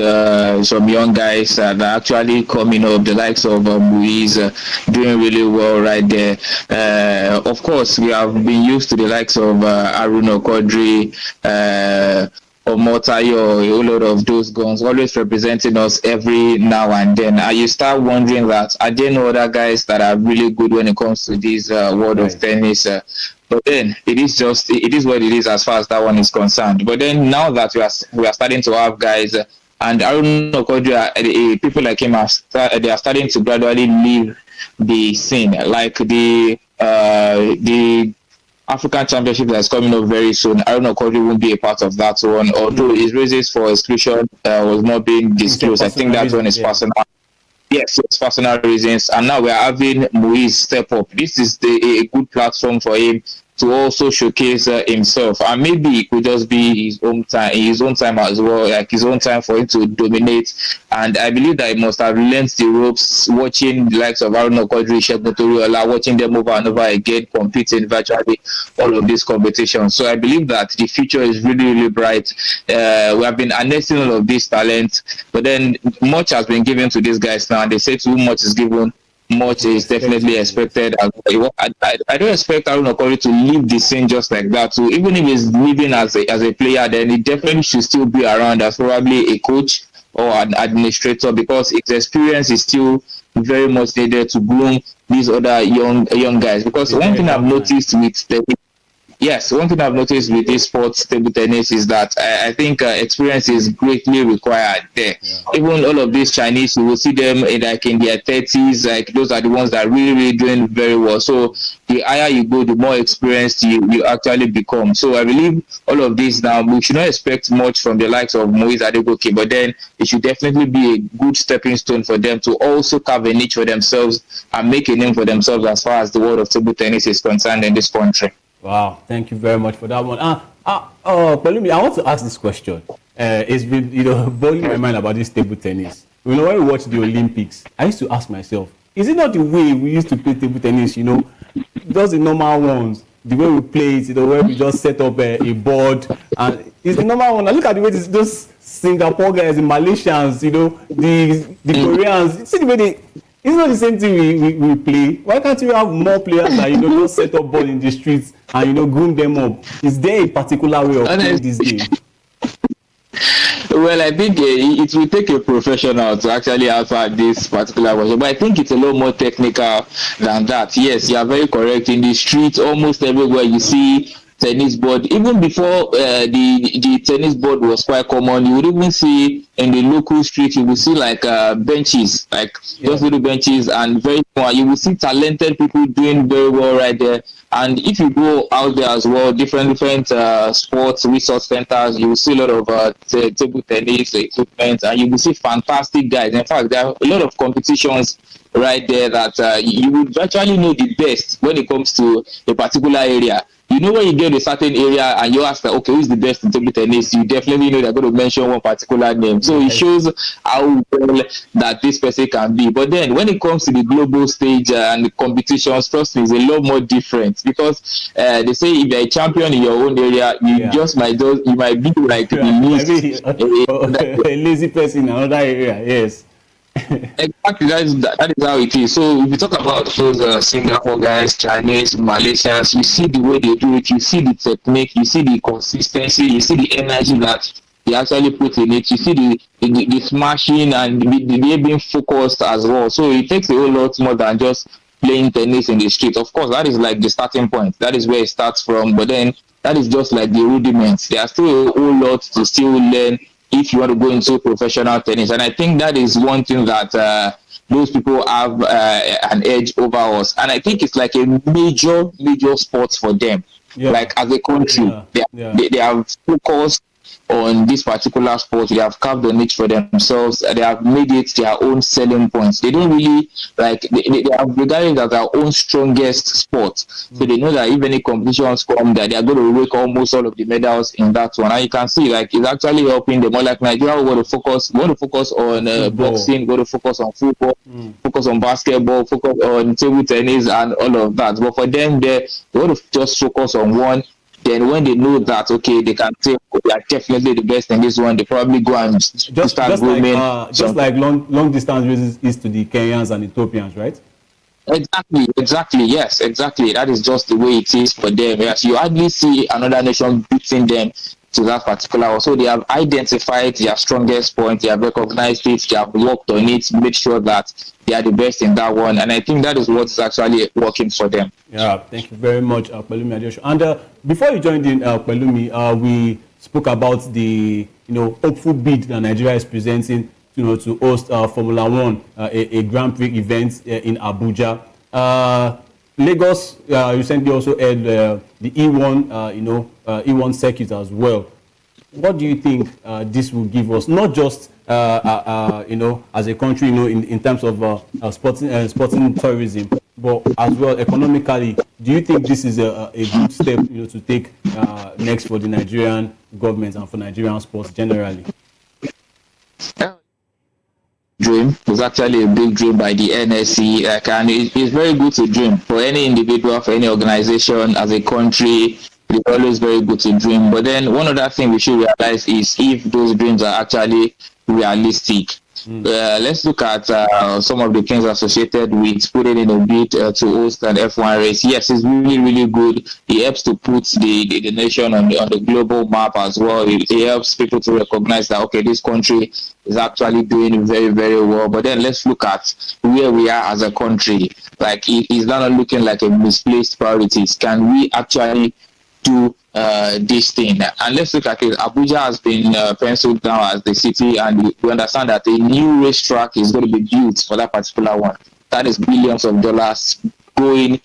some young guys that are actually coming up, the likes of Muiz doing really well right there. Of course, we have been used to the likes of Aruna Quadri, Omotayo, a whole lot of those guns, always representing us every now and then. And you start wondering that, are there no other guys that are really good when it comes to this world of tennis? But then it is what it is as far as that one is concerned. But then now that we are starting to have guys, and I don't know, people like him they are starting to gradually leave the scene, like the African Championship that's coming up very soon. I don't know, Quadri won't be a part of that one, although his reasons for exclusion was not being disclosed. I think that one is personal. Yes, it's personal reasons. And now we are having Muiz step up. This is a good platform for him to also showcase himself, and maybe it could just be his own time as well, like his own time for him to dominate. And I believe that he must have learned the ropes watching the likes of Haruna Kodri, Shegun Toriola, watching them over and over again, competing virtually all of these competitions. So I believe that the future is really, really bright. We have been harnessing all of this talent, but then much has been given to these guys now, and they say too much is given, much is definitely expected. I don't expect Haruna Kodri to leave the scene just like that. So even if he's leaving as a player, then he definitely should still be around as probably a coach or an administrator, because his experience is still very much needed to groom these other young guys. Because one thing I've noticed with this sports table tennis is that I think experience is greatly required there. Even all of these Chinese, you will see them in their 30s, like those are the ones that are really, really doing very well. So the higher you go, the more experienced you actually become. So I believe all of this now, we should not expect much from the likes of Moise Adegoke, but then it should definitely be a good stepping stone for them to also carve a niche for themselves and make a name for themselves as far as the world of table tennis is concerned in this country. Wow, thank you very much for that one. Pelumi, I want to ask this question. It's been, boiling my mind about this table tennis. When we watch the Olympics, I used to ask myself, is it not the way we used to play table tennis, just the normal ones, the way we play it, where we just set up a board, and it's the normal one. I look at the way those Singapore guys, the Malaysians, the Koreans, see the way it's not the same thing we play. Why can't we have more players that just set up ball in the streets and groom them up? Is there a particular way of playing this game? Well, I think it will take a professional to actually answer this particular question, but I think it's a lot more technical than that. Yes, you are very correct. In the streets, almost everywhere you see tennis board. Even before the tennis board was quite common, you would even see in the local street, you will see like benches, like those little benches, and very small. You will see talented people doing very well right there. And if you go out there as well, different sports resource centers, you will see a lot of table tennis equipment, and you will see fantastic guys. In fact, there are a lot of competitions right there that you would virtually know the best when it comes to a particular area. When you get a certain area and you ask, okay, who's the best in table tennis, you definitely know they're going to mention one particular name. So it shows how well that this person can be. But then when it comes to the global stage and the competitions, trust me, it's a lot more different, because they say if you're a champion in your own area, you might be like a lazy person in another area. Yes. Exactly, that is how it is. So if you talk about those Singapore guys, Chinese, Malaysians, you see the way they do it, you see the technique, you see the consistency, you see the energy that they actually put in it, you see the smashing and they being focused as well. So it takes a whole lot more than just playing tennis in the street. Of course, that is like the starting point. That is where it starts from. But then that is just like the rudiments. There are still a whole lot to still learn if you want to go into professional tennis. And I think that is one thing that those people have an edge over us. And I think it's like a major sport for them. Like as a country, they have focused on this particular sport. They have carved a niche for themselves. They have made it their own selling points. They don't really they have regarded it as their own strongest sport. So they know that if any competitions come, that they are going to rake almost all of the medals in that one. And you can see like it's actually helping them. More like Nigeria, we want to focus on boxing, go to focus on football, focus on basketball, focus on table tennis and all of that. But for them, they want to just focus on one. Then when they know that, okay, they can say they are definitely the best in this one, they probably go and start grooming. Just like long distance races is to the Kenyans and Ethiopians, right? Exactly. Yes, exactly. That is just the way it is for them. Yes, you hardly see another nation beating them to that particular one. So they have identified their strongest point, they have recognized it, they have worked on it, made sure that they are the best in that one. And I think that is what is actually working for them. Yeah, thank you very much, Pelumi Adeosun. And before you joined in, Pelumi, we spoke about the hopeful bid that Nigeria is presenting to host Formula One, a Grand Prix event in Abuja. Lagos recently also had the E1, E1 circuit as well. What do you think this will give us? Not just as a country, in terms of sporting tourism, but as well economically, do you think this is a good step, to take next for the Nigerian government and for Nigerian sports generally? Dream was actually a big dream by the NSC, and it's very good to dream for any individual, for any organization, as a country. It's always very good to dream. But then one other thing we should realize is if those dreams are actually realistic. Let's look at some of the things associated with putting in a bid to host an F1 race. Yes, it's really, really good. It helps to put the nation on the global map as well. It helps people to recognize that, okay, this country is actually doing very, very well. But then let's look at where we are as a country. Like, it's not looking like a misplaced priorities. Can we actually do this thing? And let's look at it. Abuja has been penciled down as the city, and we understand that a new racetrack is going to be built for that particular one. That is billions of dollars going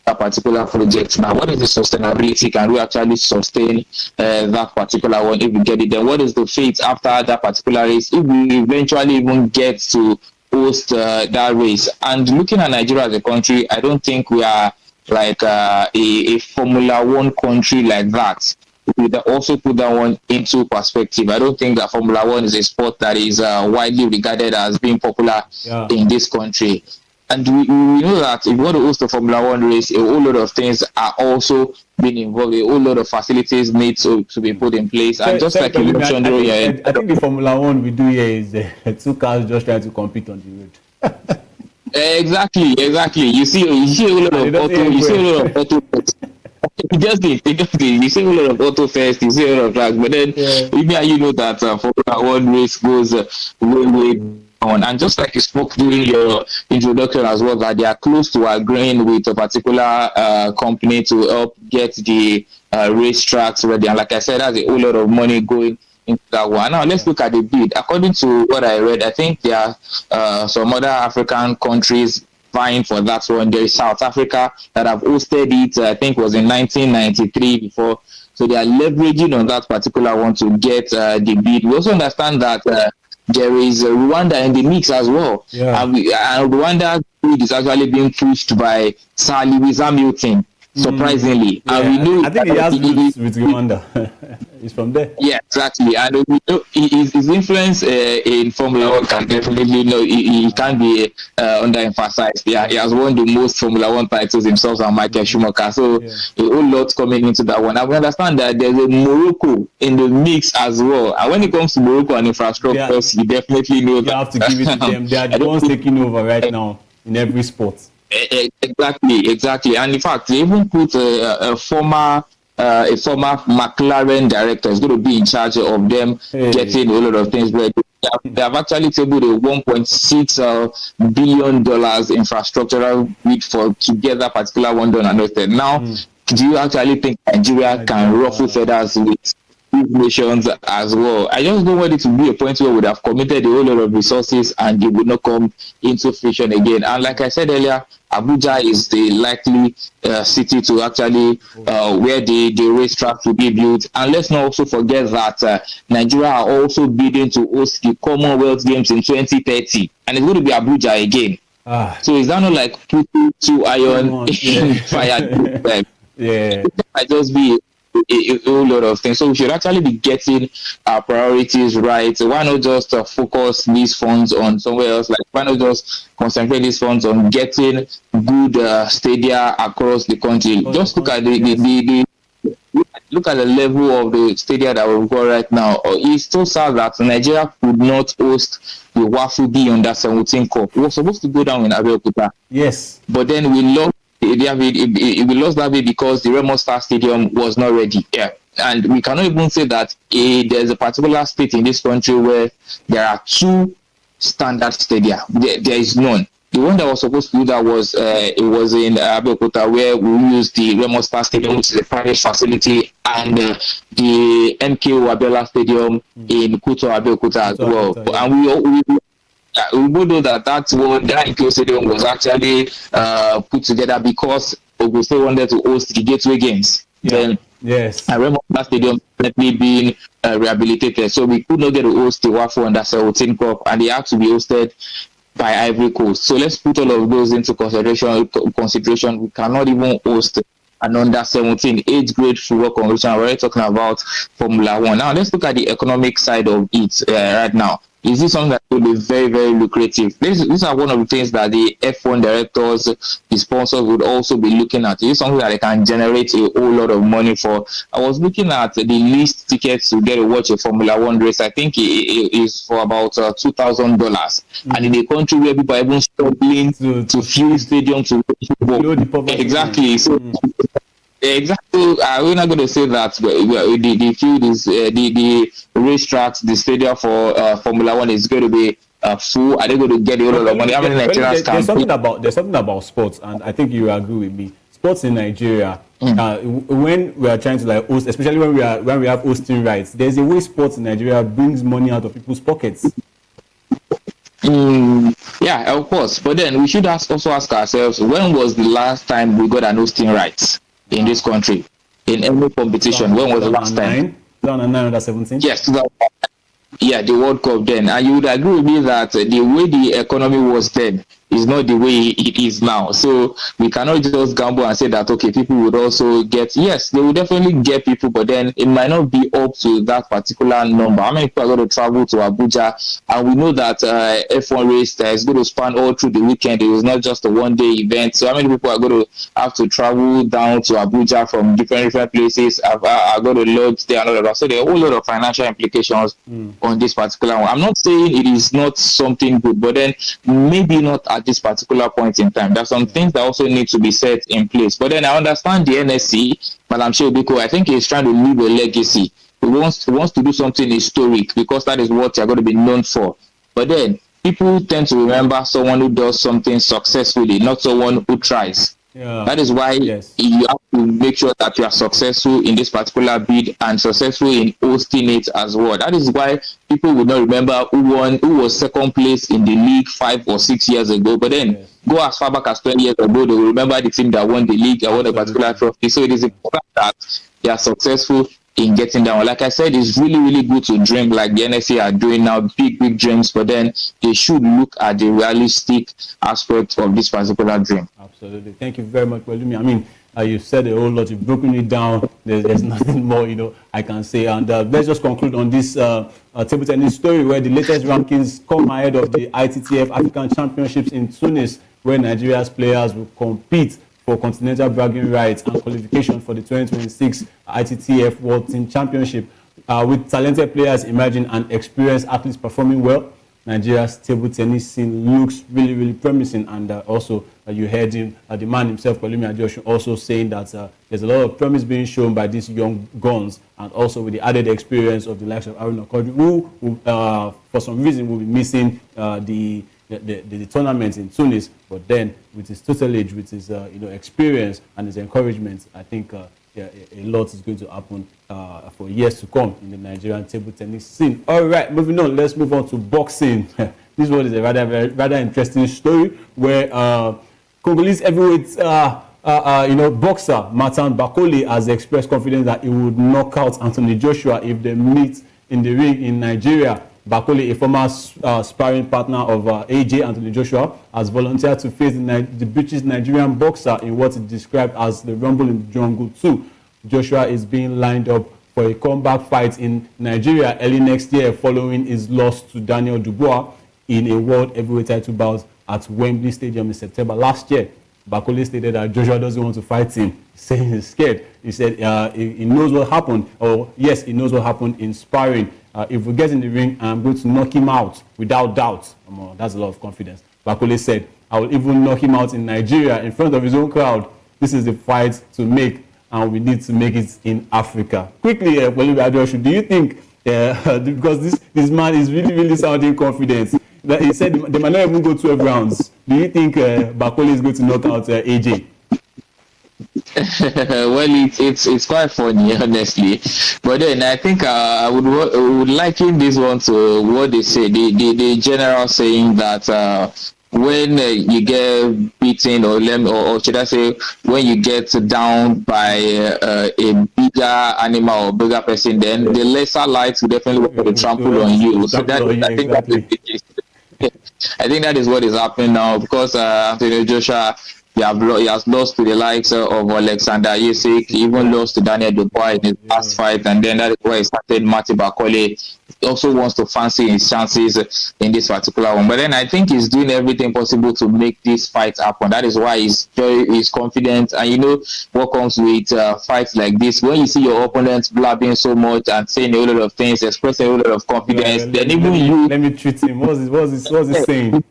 a particular project. Now, what is the sustainability? Can we actually sustain that particular one if we get it? Then what is the fate after that particular race if we eventually even get to host that race? And looking at Nigeria as a country, I don't think we are like a Formula One country like that. We also put that one into perspective. I don't think that Formula One is a sport that is widely regarded as being popular in this country. And we know that if you want to host a Formula One race, a whole lot of things are also being involved. A whole lot of facilities need to be put in place. And just like you mentioned earlier, I think the Formula One we do here is 2 cars just trying to compete on the road. Exactly. You see a lot of auto. You see a lot of auto. Just you see a lot of auto fest. You see a lot of tracks. But then you know that Formula One race goes way on. And just like you spoke during your introduction as well, that they are close to agreeing with a particular company to help get the race tracks ready. And like I said, that's a whole lot of money going into that one. Now let's look at the bid. According to what I read, I think there are some other African countries vying for that one. There is South Africa that have hosted it, I think was in 1993 before. So they are leveraging on that particular one to get the bid. We also understand that there is Rwanda in the mix as well. And Rwanda bid is actually being pushed by Sir Lewis Hamilton. Surprisingly, and we know I think he has roots with Rwanda. He's from there. Yeah, exactly. And we know his influence in Formula One can definitely, he can be underemphasized. Yeah, he has won the most Formula One titles himself and Michael Schumacher. So a whole lot coming into that one. And we understand that there's a Morocco in the mix as well. And when it comes to Morocco and infrastructure, you definitely know that. You have to give it to them. They are the ones taking over right now in every sport. Exactly. And in fact, they even put a former McLaren director is going to be in charge of them getting a lot of things ready. They have actually tabled a $1.6 billion infrastructural bid to get that particular one done and hosted. Now, do you actually think Nigeria can ruffle feathers with nations as well? I just don't want it to be a point where we would have committed a whole lot of resources and it would not come into fruition again. And like I said earlier, Abuja is the likely city to actually where the racetrack will be built. And let's not also forget that Nigeria are also bidding to host the Commonwealth Games in 2030, and it's going to be Abuja again. So is that not like putting 2 iron in fire? It might just be a whole lot of things. So we should actually be getting our priorities right. Why not just focus these funds on somewhere else? Like, why not just concentrate these funds on getting good stadia across the country? Just look at look at the level of the stadia that we've got right now. It's so sad that Nigeria could not host the Wafu B under 17 Cup. It was supposed to go down in Abeokuta. Yes. But then we lost. We lost that bid because the Remo Star Stadium was not ready. And we cannot even say that there's a particular state in this country where there are 2 standard stadia. There is none. The one that was supposed to do that was it was in Abeokuta, where we used the Remo Star Stadium, which is a private facility, and the MKO Abiola Stadium in Kuto Abeokuta as well. And we both know that MKO Stadium was actually put together because Ogun State wanted to host the Gateway Games. Then yes, I remember that stadium definitely being rehabilitated, so we could not get to host the Wafu under 17 Cup, and they had to be hosted by Ivory Coast. So let's put all of those into consideration. We cannot even host an under 17 8th grade football competition. We're already talking about Formula One. Now let's look at the economic side of it right now. Is this something that will be very, very lucrative? These are one of the things that the F1 directors, the sponsors would also be looking at. Is this something that they can generate a whole lot of money for? I was looking at the least tickets to get to watch a Formula One race. I think it is for about $2,000. And in a country where people are even struggling to fill stadium to football. Exactly. So. Exactly. We're not going to say that the field is the racetracks, the stadium for Formula One is going to be full. Are they going to get a lot of money? How many Nigerians can? There's something about sports, and I think you agree with me. Sports in Nigeria, when we are trying to host, especially when we have hosting rights, there's a way sports in Nigeria brings money out of people's pockets. Yeah, of course. But then we should also ask ourselves, when was the last time we got an hosting rights in this country, in any competition? When was the last time? 2009 under 17? Yes, yeah, the World Cup then. And you would agree with me that the way the economy was then is not the way it is now. So we cannot just gamble and say that, okay, people would also get, yes, they will definitely get people, but then it might not be up to that particular number. How many people are going to travel to Abuja? And we know that F1 race is going to span all through the weekend. It is not just a one-day event. So how many people are going to have to travel down to Abuja from different places, are going to lodge there and all of that? So there are a whole lot of financial implications on this particular one. I'm not saying it is not something good, but then maybe not at this particular point in time. There's some things that also need to be set in place. But then I understand the NSC, Madam Shobiko, I think he's trying to leave a legacy. He wants to do something historic because that is what you're going to be known for. But then people tend to remember someone who does something successfully, not someone who tries. Yeah. That is why you have to make sure that you are successful in this particular bid and successful in hosting it as well. That is why people would not remember who was second place in the league 5 or 6 years ago. But then go as far back as 20 years ago, they will remember the team that won the league, that won a particular trophy. So it is important that they are successful in getting down. Like I said, it's really, really good to dream like the NSA are doing now, big dreams, but then they should look at the realistic aspect of this particular dream. Absolutely. Thank you very much, Walumi. I mean, you've said a whole lot, you've broken it down. There's nothing more, I can say. And let's just conclude on this table tennis story where the latest rankings come ahead of the ITTF African Championships in Tunis, where Nigeria's players will compete for continental bragging rights and qualification for the 2026 ITTF World Team Championship. With talented players emerging and experienced athletes performing well, Nigeria's table tennis scene looks really, really promising. And also, you heard him, the man himself, Walumi Adeosun, also saying that there's a lot of promise being shown by these young guns, and also with the added experience of the likes of Aaron Okoji, who for some reason will be missing the tournament in Tunis, but then with his tutelage, with his experience and his encouragement, I think a lot is going to happen for years to come in the Nigerian table tennis scene. All right, moving on. Let's move on to boxing. This one is a rather interesting story where Congolese heavyweight boxer Martin Bakole has expressed confidence that he would knock out Anthony Joshua if they meet in the ring in Nigeria. Bakole, a former sparring partner of AJ Anthony Joshua, has volunteered to face the British Nigerian boxer in what is described as the Rumble in the Jungle 2. Joshua is being lined up for a comeback fight in Nigeria early next year following his loss to Daniel Dubois in a world heavyweight title bout at Wembley Stadium in September last year. Bakole stated that Joshua doesn't want to fight him, saying he's scared. He said he knows what happened, or yes, he knows what happened in sparring. If we get in the ring, I'm going to knock him out without doubt. That's a lot of confidence. Bakole said, I will even knock him out in Nigeria in front of his own crowd. This is the fight to make, and we need to make it in Africa. Quickly, Walumi Adeosun, do you think, because this man is really, really sounding confident, that he said they might not even go 12 rounds. Do you think Bakole is going to knock out AJ? Well, it's quite funny, honestly. But then I think I would liken this one to what they say. The general saying that when you get beaten, or should I say, when you get down by a bigger animal or bigger person, then the lesser light will definitely want to trample on you. So that I think that's the case. I think that is what is happening now because Anthony Joshua he has lost to the likes of Alexander Usyk, he even lost to Daniel Dubois in his last fight, and then that is why he started Martin Bakole. He also wants to fancy his chances in this particular one. But then I think he's doing everything possible to make this fight happen. That is why he's confident. And you know what comes with fights like this, when you see your opponents blabbing so much and saying a whole lot of things, expressing a whole lot of confidence, then even you... Let me treat him. What's he saying?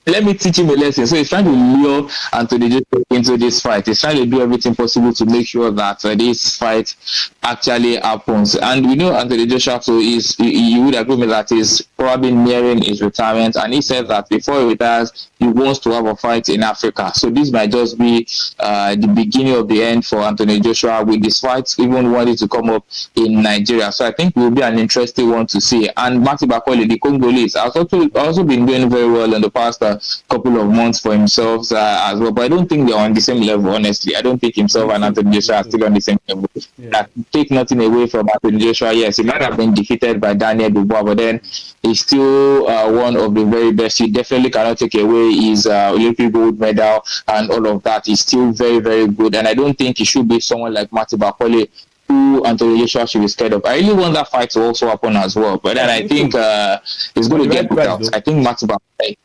Let me teach him a lesson. So he's trying to lure Anthony Joshua into this fight. He's trying to do everything possible to make sure that this fight actually happens. And we know Anthony Joshua, so you would agree with me that he's probably nearing his retirement. And he said that before he retires, he wants to have a fight in Africa. So this might just be the beginning of the end for Anthony Joshua with this fight, even wanting to come up in Nigeria. So I think it will be an interesting one to see. And Martin Bakole, the Congolese, has also been doing very well in the past couple of months for himself as well, but I don't think they're on the same level, honestly. I don't think himself and Anthony Joshua are still on the same level. Take nothing away from Anthony Joshua. Yes, he might have been defeated by Daniel Dubois, but then he's still one of the very best. He definitely cannot take away his Olympic gold medal and all of that. He's still very, very good, and I don't think he should be someone like Martin Bakole who Anthony Joshua should be scared of. I really want that fight to also happen as well, but then I think he's going to get knocked out. I think Martin Bakole...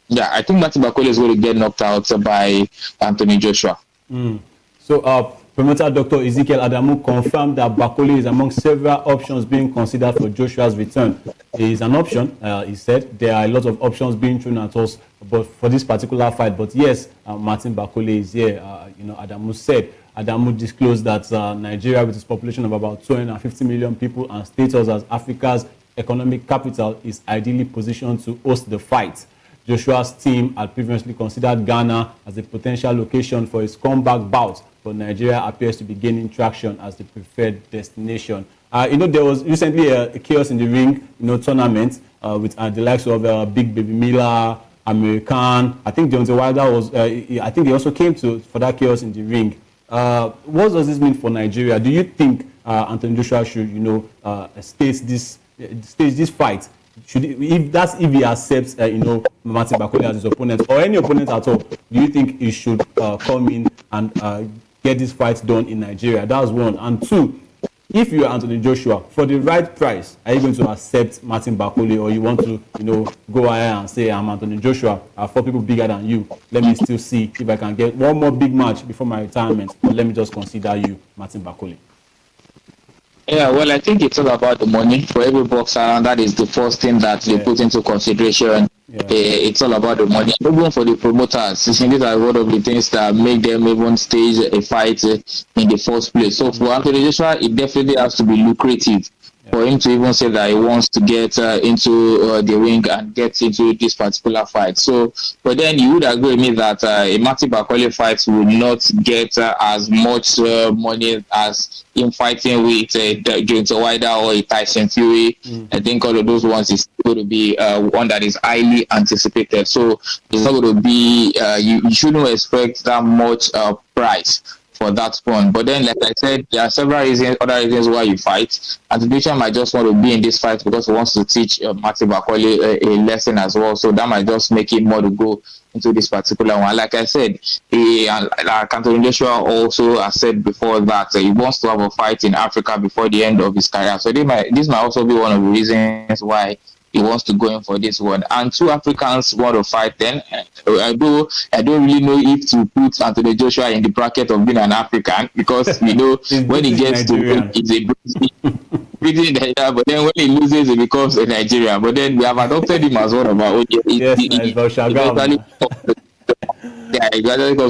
Yeah, I think Martin Bakole is going to get knocked out by Anthony Joshua. So, promoter Dr. Ezekiel Adamu confirmed that Bakole is among several options being considered for Joshua's return. It is an option, he said. There are a lot of options being thrown at us, but for this particular fight. But yes, Martin Bakole is here. Adamu said. Adamu disclosed that Nigeria, with its population of about 250 million people and status as Africa's economic capital, is ideally positioned to host the fight. Joshua's team had previously considered Ghana as a potential location for his comeback bout, but Nigeria appears to be gaining traction as the preferred destination. There was recently a Chaos in the Ring, tournament with the likes of Big Baby Miller, American. I think Deontay Wilder was. I think they also came for that Chaos in the Ring. What does this mean for Nigeria? Do you think Anthony Joshua should, stage this fight? If he accepts, Martin Bakole as his opponent or any opponent at all, do you think he should come in and get this fight done in Nigeria? That's one. And two, if you are Anthony Joshua, for the right price, are you going to accept Martin Bakole, or you want to, go ahead and say, I'm Anthony Joshua, I have 4 people bigger than you. Let me still see if I can get one more big match before my retirement, but let me just consider you Martin Bakole. Yeah, well, I think it's all about the money. For every boxer, and that is the first thing that they put into consideration. It's all about the money. Even for the promoters, these are one of the things that make them even stage a fight in the first place. So for Anthony Joshua, it definitely has to be lucrative for him to even say that he wants to get into the ring and get into this particular fight. So, but then you would agree with me that a Martin Bakole fight will not get as much money as in fighting with Deontay Wilder or a Tyson Fury. I think all of those ones is going to be one that is highly anticipated. So it's not going to be, you shouldn't expect that much price for that one. But then, like I said, there are several other reasons why you fight. And the Bishop might just want to be in this fight because he wants to teach Martin Bakole a lesson as well. So that might just make him more to go into this particular one. Like I said, Anthony Joshua also has said before that he wants to have a fight in Africa before the end of his career. So this might also be one of the reasons why he wants to go in for this one. And 2 Africans want to fight then. I don't really know if to put Anthony Joshua in the bracket of being an African, because when he gets to win, he's a British Nigerian, but then when he loses, he becomes a Nigerian. But then we have adopted him as one of our own. He gradually comes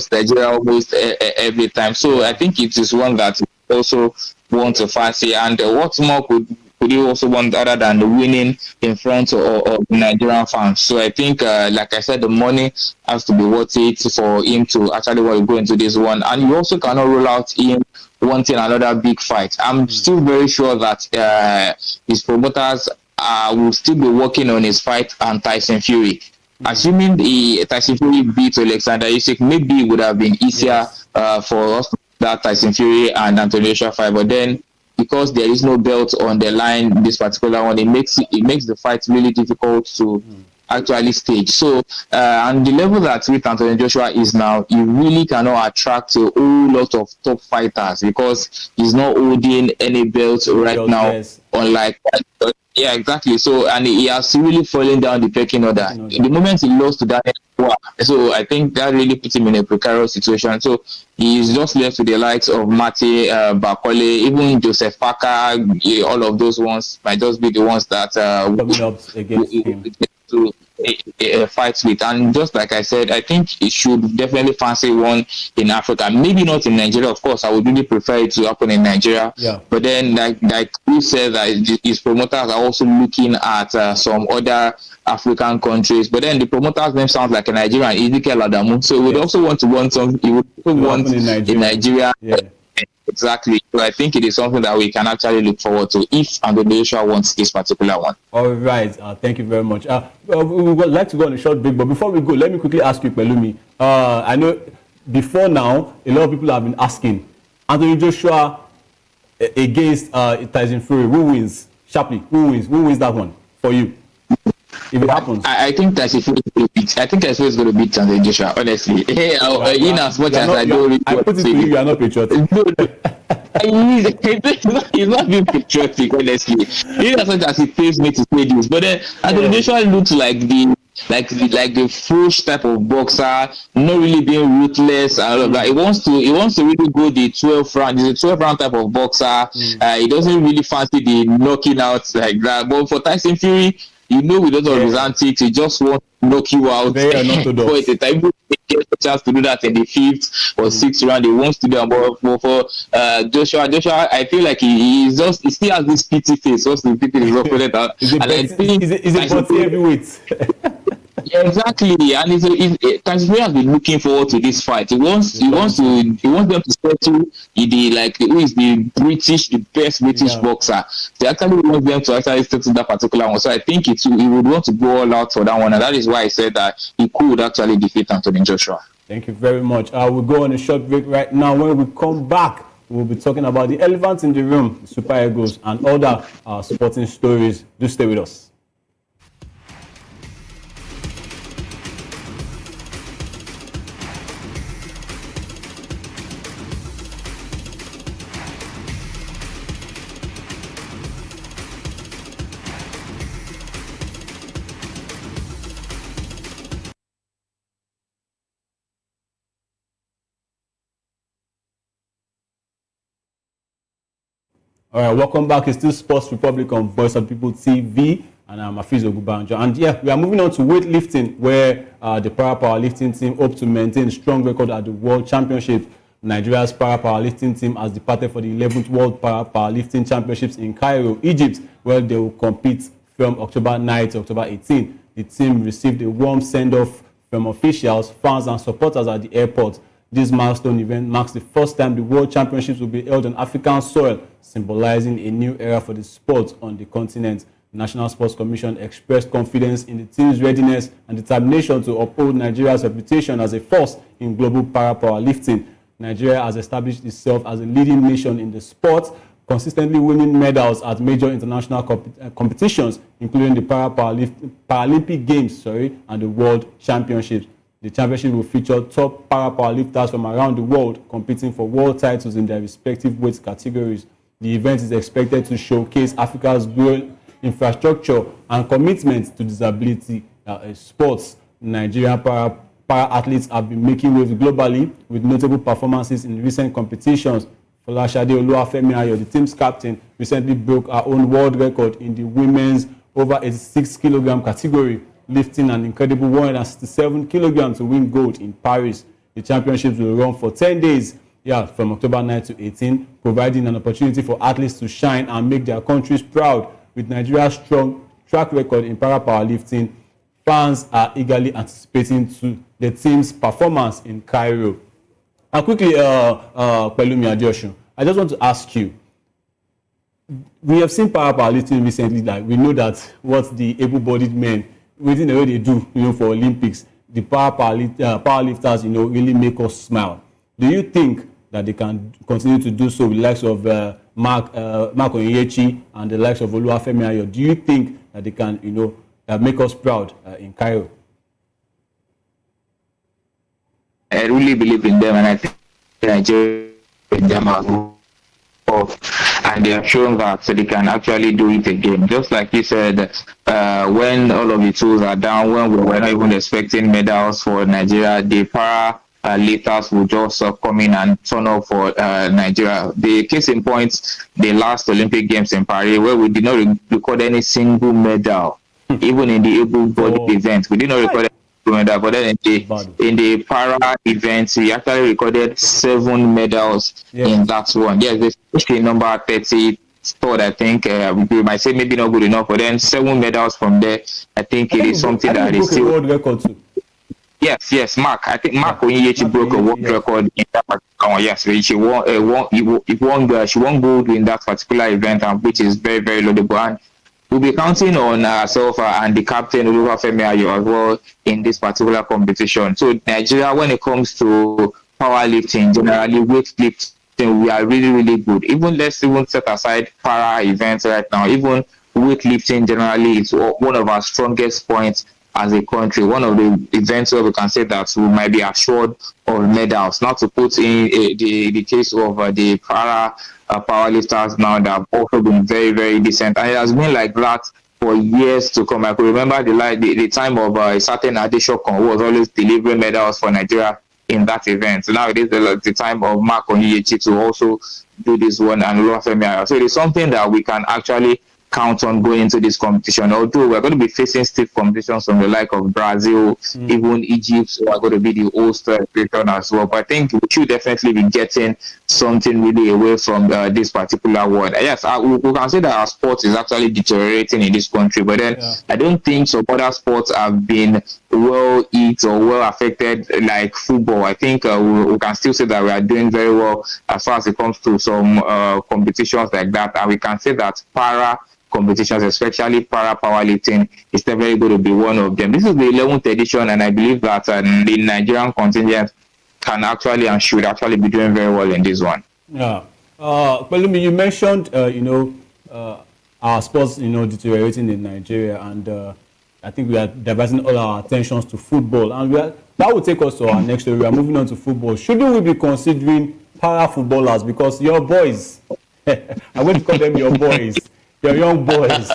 to Nigeria almost every time. So I think it is one that we also want to fancy. And what more could you also want other than the winning in front of Nigerian fans? So I think, like I said, the money has to be worth it for him to actually want to go into this one. And you also cannot rule out him wanting another big fight. I'm still very sure that his promoters will still be working on his fight and Tyson Fury. Assuming the Tyson Fury beats Alexander Usyk, maybe it would have been easier for us that Tyson Fury and Anthony Joshua fight. But then you because there is no belt on the line, this particular one, it makes the fight really difficult to actually stage. So, and the level that with Anthony Joshua is now, he really cannot attract a whole lot of top fighters because he's not holding any belts right now. Unlike, yeah, exactly. So, and he has really fallen down the pecking order. The moment he lost to Daniel, so I think that really put him in a precarious situation. So he's just left with the likes of Mate, Bakole, even Joseph Parker. All of those ones might just be the ones that coming up against him to fight with. And just like I said, I think he should definitely fancy one in Africa. Maybe not in Nigeria, of course. I would really prefer it to happen in Nigeria. Yeah. But then, like you said, that his promoters are also looking at some other African countries. But then the promoter's name sounds like a Nigerian, Ezekiel Adamu. So we would also want some. He would want in Nigeria. Yeah. Exactly. So I think it is something that we can actually look forward to if Anthony Joshua wants this particular one. All right. Thank you very much. We would like to go on a short break, but before we go, let me quickly ask you, Pelumi. I know before now, a lot of people have been asking, Anthony Joshua against Tyson Fury, who wins? Sharply, who wins? Who wins that one for you? If it happens, I think Tyson Fury is going to beat. I think Tyson Fury is going to beat Anthony Joshua. Honestly, in as much as I don't, I put it to you, you are not patriotic. He's not being patriotic, honestly. In as much as he pays me to say this, but then Anthony Joshua looks like the fresh type of boxer, not really being ruthless and all of that. He wants to really go the 12 round. He's a 12-round type of boxer. He doesn't really fancy the knocking out like that. But for Tyson Fury, with those of his antics, he just wants to knock you out. Very unorthodox. At the time he gets a chance to do that in the 5th or 6th round, he wants to do that. But for Joshua, I feel like he still has this pity face. What's the pity his opponent out? Is it Butty heavyweight? Yeah, exactly, and Tyson Fury has been looking forward to this fight. He wants them to settle who is the best British boxer. They actually want them to actually settle that particular one. So I think he would want to go all out for that one, and that is why I said that he could actually defeat Anthony Joshua. Thank you very much. We'll go on a short break right now. When we come back, we'll be talking about the elephant in the room, Super Eagles, and other sporting stories. Do stay with us. All right, welcome back. It's still Sports Republic on Voice of People TV, and I'm Afiz Ogubanjo. And yeah, we are moving on to weightlifting, where the para-powerlifting team hope to maintain a strong record at the World Championship. Nigeria's para-powerlifting team has departed for the 11th World Para-Powerlifting Championships in Cairo, Egypt, where they will compete from October 9 to October 18. The team received a warm send-off from officials, fans, and supporters at the airport. This milestone event marks the first time the World Championships will be held on African soil, symbolizing a new era for the sport on the continent. The National Sports Commission expressed confidence in the team's readiness and determination to uphold Nigeria's reputation as a force in global para-powerlifting. Nigeria has established itself as a leading nation in the sport, consistently winning medals at major international competitions, including the Paralympic Games and the World Championships. The championship will feature top para-powerlifters from around the world competing for world titles in their respective weight categories. The event is expected to showcase Africa's growing infrastructure and commitment to disability sports. Nigerian para-athletes have been making waves globally with notable performances in recent competitions. Folashade Oluwafemi Ayo, the team's captain, recently broke her own world record in the women's over 86 kilogram category, lifting an incredible 167 kilograms to win gold in Paris. The championships will run for 10 days, from October 9 to 18, providing an opportunity for athletes to shine and make their countries proud. With Nigeria's strong track record in para-powerlifting, fans are eagerly anticipating to the team's performance in Cairo. And quickly, Pelumi Adeosun, I just want to ask you, we have seen para-powerlifting recently, we know that what the able-bodied men within the way they do, for Olympics, the powerlifters, really make us smile. Do you think that they can continue to do so with the likes of Mark Onyechi and the likes of Oluwafemi Ayo, do you think that they can, make us proud in Cairo? I really believe in them, and I think Nigeria in them as well. And they have shown that they can actually do it again. Just like you said, when all of the tools are down, when we were not even expecting medals for Nigeria, the para lifters will just come in and turn up for Nigeria. The case in point, the last Olympic Games in Paris, where we did not record any single medal, even in the able-bodied event, we did not record any medal. But then in the para events, we actually recorded 7 medals in that one. Yes, especially number 30. Thought I think we might say maybe not good enough, but then 7 medals from there. I think it is something that is still world record too. Yes, Mark. I think Mark Onyechi broke a world record in that particular one. Yes, she won gold in that particular event, which is very, very laudable. And we'll be counting on ourselves and the captain Oluwafemi Ayo as well in this particular competition. So Nigeria, when it comes to powerlifting, generally weightlifting, we are really, really good. Let's set aside para events right now. Even weightlifting generally is one of our strongest points as a country. One of the events where we can say that we might be assured of medals. Not to put in the case of the para powerlifters now that have also been very, very decent. And it has been like that for years to come. I could remember the time of a certain Adeshokon who was always delivering medals for Nigeria in that event. So now it is the time of Mark Onyechi to also do this one and Oluwafemi Ayo. So it is something that we can actually count on going into this competition. Although we're going to be facing stiff competitions from the like of Brazil, even Egypt, who are going to be the host region as well. But I think we should definitely be getting something really away from this particular world. Yes, we can say that our sport is actually deteriorating in this country, but then I don't think some other sports have been well hit or well affected like football. I think we can still say that we are doing very well as far as it comes to some competitions like that, and we can say that para competitions, especially para powerlifting, is very good to be one of them. This is the 11th edition, and I believe that the Nigerian contingent can actually and should actually be doing very well in this one. Yeah. Pelumi, you mentioned, our sports, deteriorating in Nigeria, and I think we are diverting all our attentions to football, and that will take us to our next story. We are moving on to football. Shouldn't we be considering para footballers? Because your boys, I'm going to call them your boys. Your young boys,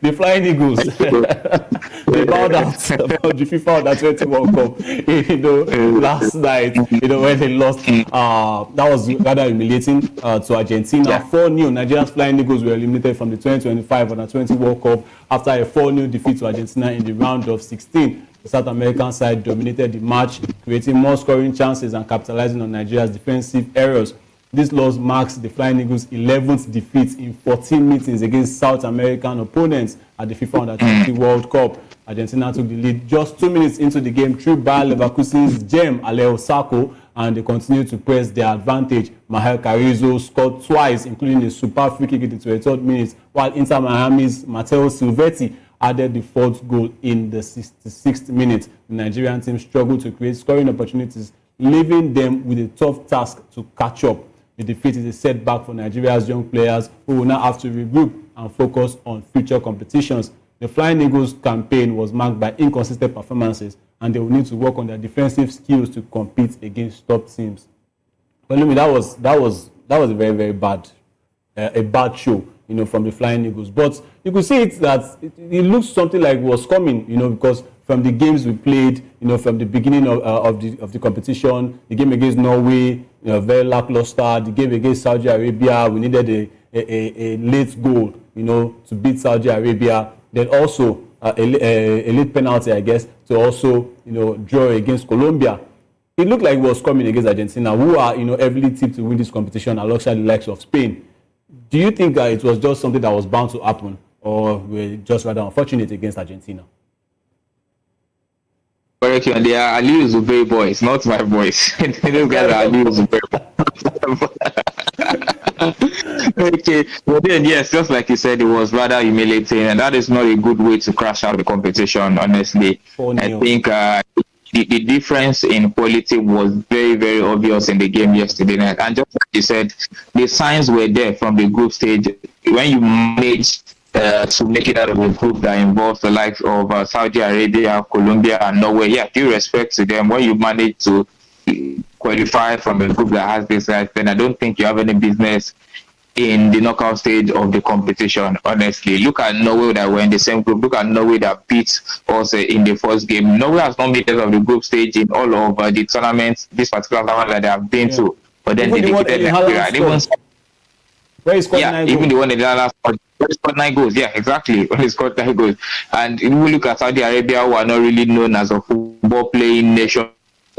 the Flying Eagles, they bowed out about the FIFA Under-20 World Cup, last night, when they lost. That was rather humiliating to Argentina. 4-0, Nigeria's Flying Eagles were eliminated from the 2025 Under-20 World Cup after a 4-0 defeat to Argentina in the round of 16. The South American side dominated the match, creating more scoring chances and capitalizing on Nigeria's defensive errors. This loss marks the Flying Eagles' 11th defeat in 14 meetings against South American opponents at the FIFA Under-20 World Cup. Argentina took the lead just 2 minutes into the game through Bayer Leverkusen's gem Alejo Sacco, and they continued to press their advantage. Mahel Carrizo scored twice, including a super free kick in the 23rd minute, while Inter Miami's Matteo Silvetti added the 4th goal in the 66th minute. The Nigerian team struggled to create scoring opportunities, leaving them with a tough task to catch up. The defeat is a setback for Nigeria's young players, who will now have to regroup and focus on future competitions. The Flying Eagles campaign was marked by inconsistent performances, and they will need to work on their defensive skills to compete against top teams. But that was a very, very bad show, from the Flying Eagles. But you could see it looks something like it was coming, because from the games we played, from the beginning of the competition, the game against Norway, very lackluster. The game against Saudi Arabia, we needed a late goal, to beat Saudi Arabia. Then also a late penalty, I guess, to also, draw against Colombia. It looked like it was coming against Argentina, who are, heavily tipped to win this competition alongside the likes of Spain. Do you think it was just something that was bound to happen, or were just rather unfortunate against Argentina? Correction, they are Aliu Zuberi boys, not my boys. These guys are Aliu Zuberi boys. Okay, but then yes, just like you said, it was rather humiliating, and that is not a good way to crash out the competition, honestly. I think the difference in quality was very, very obvious in the game yesterday night. And just like you said, the signs were there from the group stage. When you manage to make it out of a group that involves the likes of Saudi Arabia, Colombia, and Norway, yeah, due respect to them, when you manage to qualify from a group that has this guys, then I don't think you have any business in the knockout stage of the competition, honestly. Look at Norway that were in the same group. Look at Norway that beat us in the first game. Norway has not made it out of the group stage in all of the tournaments, this particular tournament that they have been to. But then even they defeated Nigeria. Even the one in the last scored 9 goals. Yeah, exactly. When he scored 9 goals. And if we look at Saudi Arabia, who are not really known as a football playing nation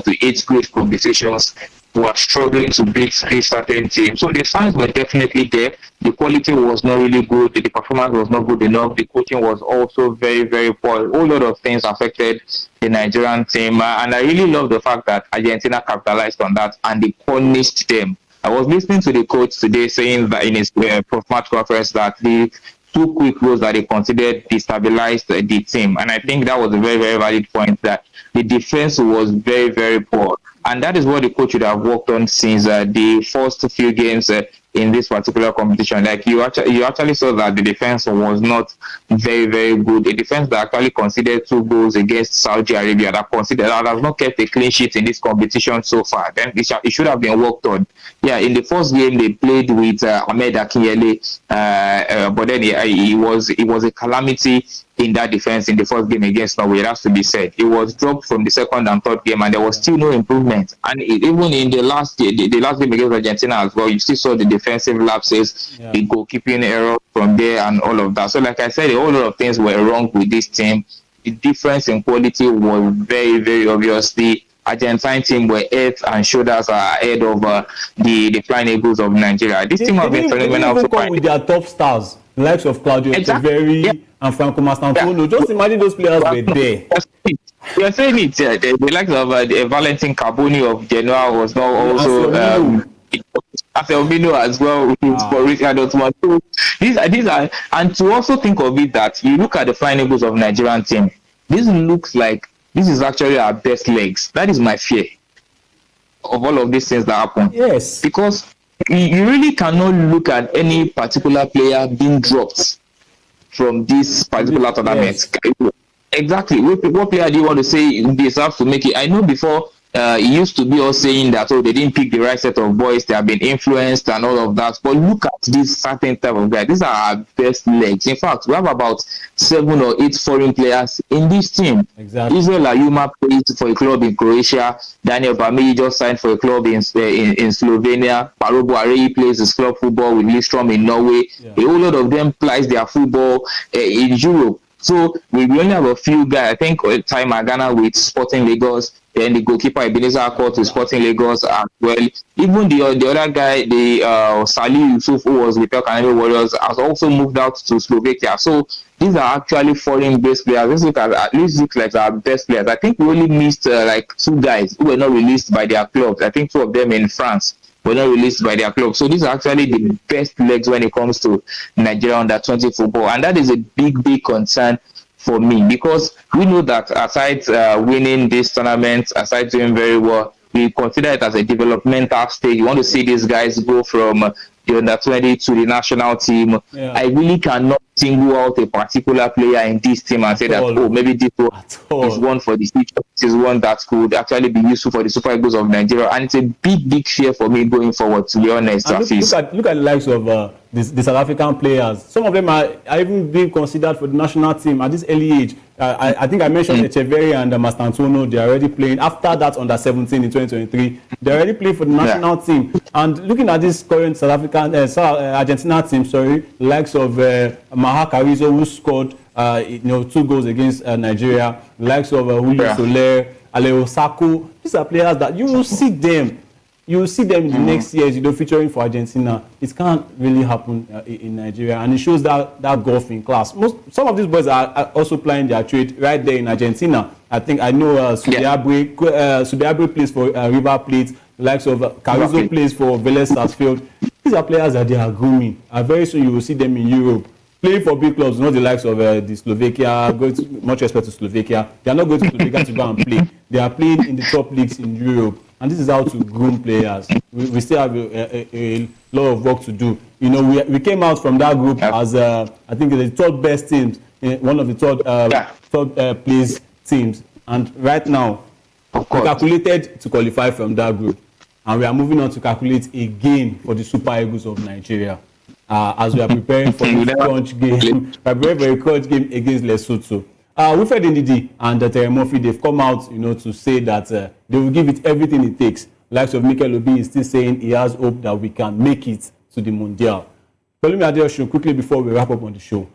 to 8 great competitions, who are struggling to beat a certain team. So the signs were definitely there. The quality was not really good. The performance was not good enough. The coaching was also very, very poor. A whole lot of things affected the Nigerian team. And I really love the fact that Argentina capitalized on that and they punished them. I was listening to the coach today saying that in his post-match conference that the 2 quick goals that they considered destabilized the team. And I think that was a very, very valid point, that the defense was very, very poor. And that is what the coach would have worked on since the first few games in this particular competition. Like you actually saw that the defense was not very, very good. A defense that actually conceded 2 goals against Saudi Arabia, that has not kept a clean sheet in this competition so far. Then it should have been worked on. Yeah, in the first game they played with Ahmed Akinyele, but then it was a calamity in that defense in the first game against Norway. It has to be said. It was dropped from the second and third game, and there was still no improvement. And even in the last game against Argentina as well, you still saw the defensive lapses, the goalkeeping error from there, and all of that. So, like I said, a whole lot of things were wrong with this team. The difference in quality was very, very obvious. The Argentine team were head and shoulders ahead of the Flying Eagles of Nigeria. This team has been phenomenal. They come with their top stars, the likes of Claudio Echeverri and Franco Mastantuono. Just imagine those players were there. You're saying it. The likes of Valentin Carboni of Genoa was not also Aselmino as well for Richard Ottoman. So these are, and to also think of it that you look at the Flying Eagles of Nigerian team, this looks like this is actually our best legs. That is my fear of all of these things that happen. Yes. Because you really cannot look at any particular player being dropped from this particular tournament. Yes. Exactly. What player do you want to say deserves to make it? I know before it used to be all saying that, they didn't pick the right set of boys, they have been influenced and all of that. But look at this certain type of guy. These are our best legs. In fact, we have about 7 or 8 foreign players in this team. Exactly. Israel Ayuma plays for a club in Croatia. Daniel Bami just signed for a club in Slovenia. Parobo Areyi plays his club football with Livestream in Norway. A whole lot of them plays their football in Europe. So we only have a few guys. I think Ty Magana with Sporting Lagos, then the goalkeeper Ebenezer Akot to Sporting Lagos as well. Even the other guy, the Salih Yusuf, who was with El Canelo Warriors, has also moved out to Slovakia. So these are actually foreign-based players. Let's look at least look like our best players. I think we only missed like 2 guys who were not released by their clubs. I think 2 of them in France were not released by their club. So these are actually the best legs when it comes to Nigeria under-20 football. And that is a big, big concern for me, because we know that aside winning this tournament, aside doing very well, we consider it as a developmental stage. You want to see these guys go from the under-20 to the national team. I really cannot single out a particular player in this team and say that, maybe this is one for the future. This is one that could actually be useful for the Super Eagles of Nigeria. And it's a big, big fear for me going forward, to be honest. Look at the likes of the South African players. Some of them are even being considered for the national team at this early age. I think I mentioned Echeverri and Mastantuono. They are already playing. After that, under 17 in 2023, they already played for the national team. And looking at this current South African, Argentina team, the likes of Maha Karizo, who scored 2 goals against Nigeria, the likes of Julio Soler, Aleo Sako. These are players that you will see them. You will see them in the next years, featuring for Argentina. It can't really happen in Nigeria, and it shows that golf in class. Some of these boys are also playing their trade right there in Argentina. I know Subiabre plays for River Plate. The likes of Carrizo plays for Vélez Sarsfield. These are players that they are grooming. Very soon you will see them in Europe. playing for big clubs, not the likes of the Slovakia, much respect to Slovakia. They are not going to Slovakia to go and play. They are playing in the top leagues in Europe. And this is how to groom players. We still have a lot of work to do. You know, we came out from that group as, I think, the third best teams, one of the third place teams. And right now, we calculated to qualify from that group. And we are moving on to calculate again for the Super Eagles of Nigeria. As we are preparing for this crunch game, against Lesotho. Wilfred Ndidi and Terry Murphy, they've come out, you know, to say that they will give it everything it takes. Likes of Mikel Obi is still saying he has hope that we can make it to the Mundial. Pelumi Adeosun, quickly before we wrap up on the show,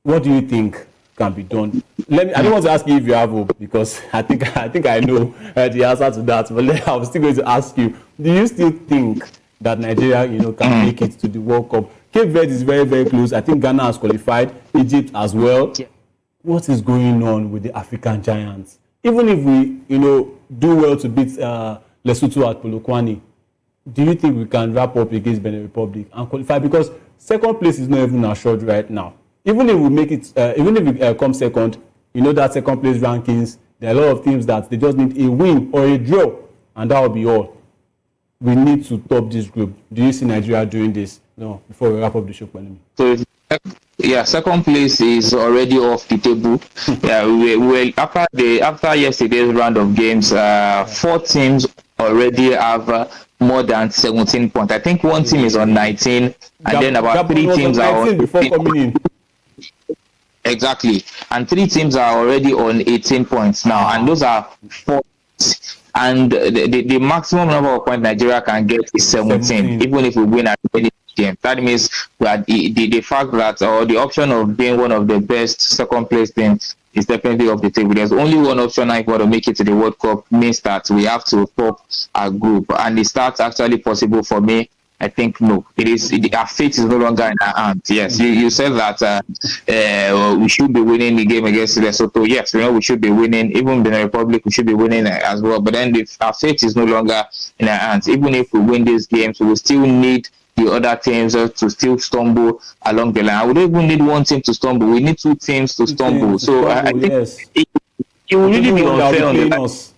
what do you think can be done? I don't want to ask you if you have hope, because I think I know the answer to that. But I'm still going to ask you: do you still think that Nigeria, you know, can make it to the World Cup? Cape Verde is very, very close. I think Ghana has qualified. Egypt as well. Yeah. What is going on with the African giants? Even if we, you know, do well to beat Lesotho at Polokwane, do you think we can wrap up against Benin Republic and qualify? Because second place is not even assured right now. Even if we make it, even if we come second, you know that second place rankings, there are a lot of teams that they just need a win or a draw, and that will be all. We need to top this group. Do you see Nigeria doing this? No, before we wrap up the show, so, yeah, second place is already off the table. Yeah, we after yesterday's round of games, 4 teams already have more than 17 points. I think one team is on 19, and then about 3 teams are on before coming in. Exactly, and 3 teams are already on 18 points now, and those are 4. And the maximum number of points Nigeria can get is 17, even if we win at any game. That means that the fact that, or the option of being one of the best second place teams is definitely off the table. There's only one option if we want to make it to the World Cup, means that we have to top our group. And is that actually possible for me? I think no. Our fate is no longer in our hands. Yes, you said that we should be winning the game against Lesotho. Yes, we know we should be winning. Even the Republic, we should be winning as well. But then our fate is no longer in our hands. Even if we win these games, we will still need the other teams to still stumble along the line. We don't even need one team to stumble. We need 2 teams to stumble. I think it will really be unfair on the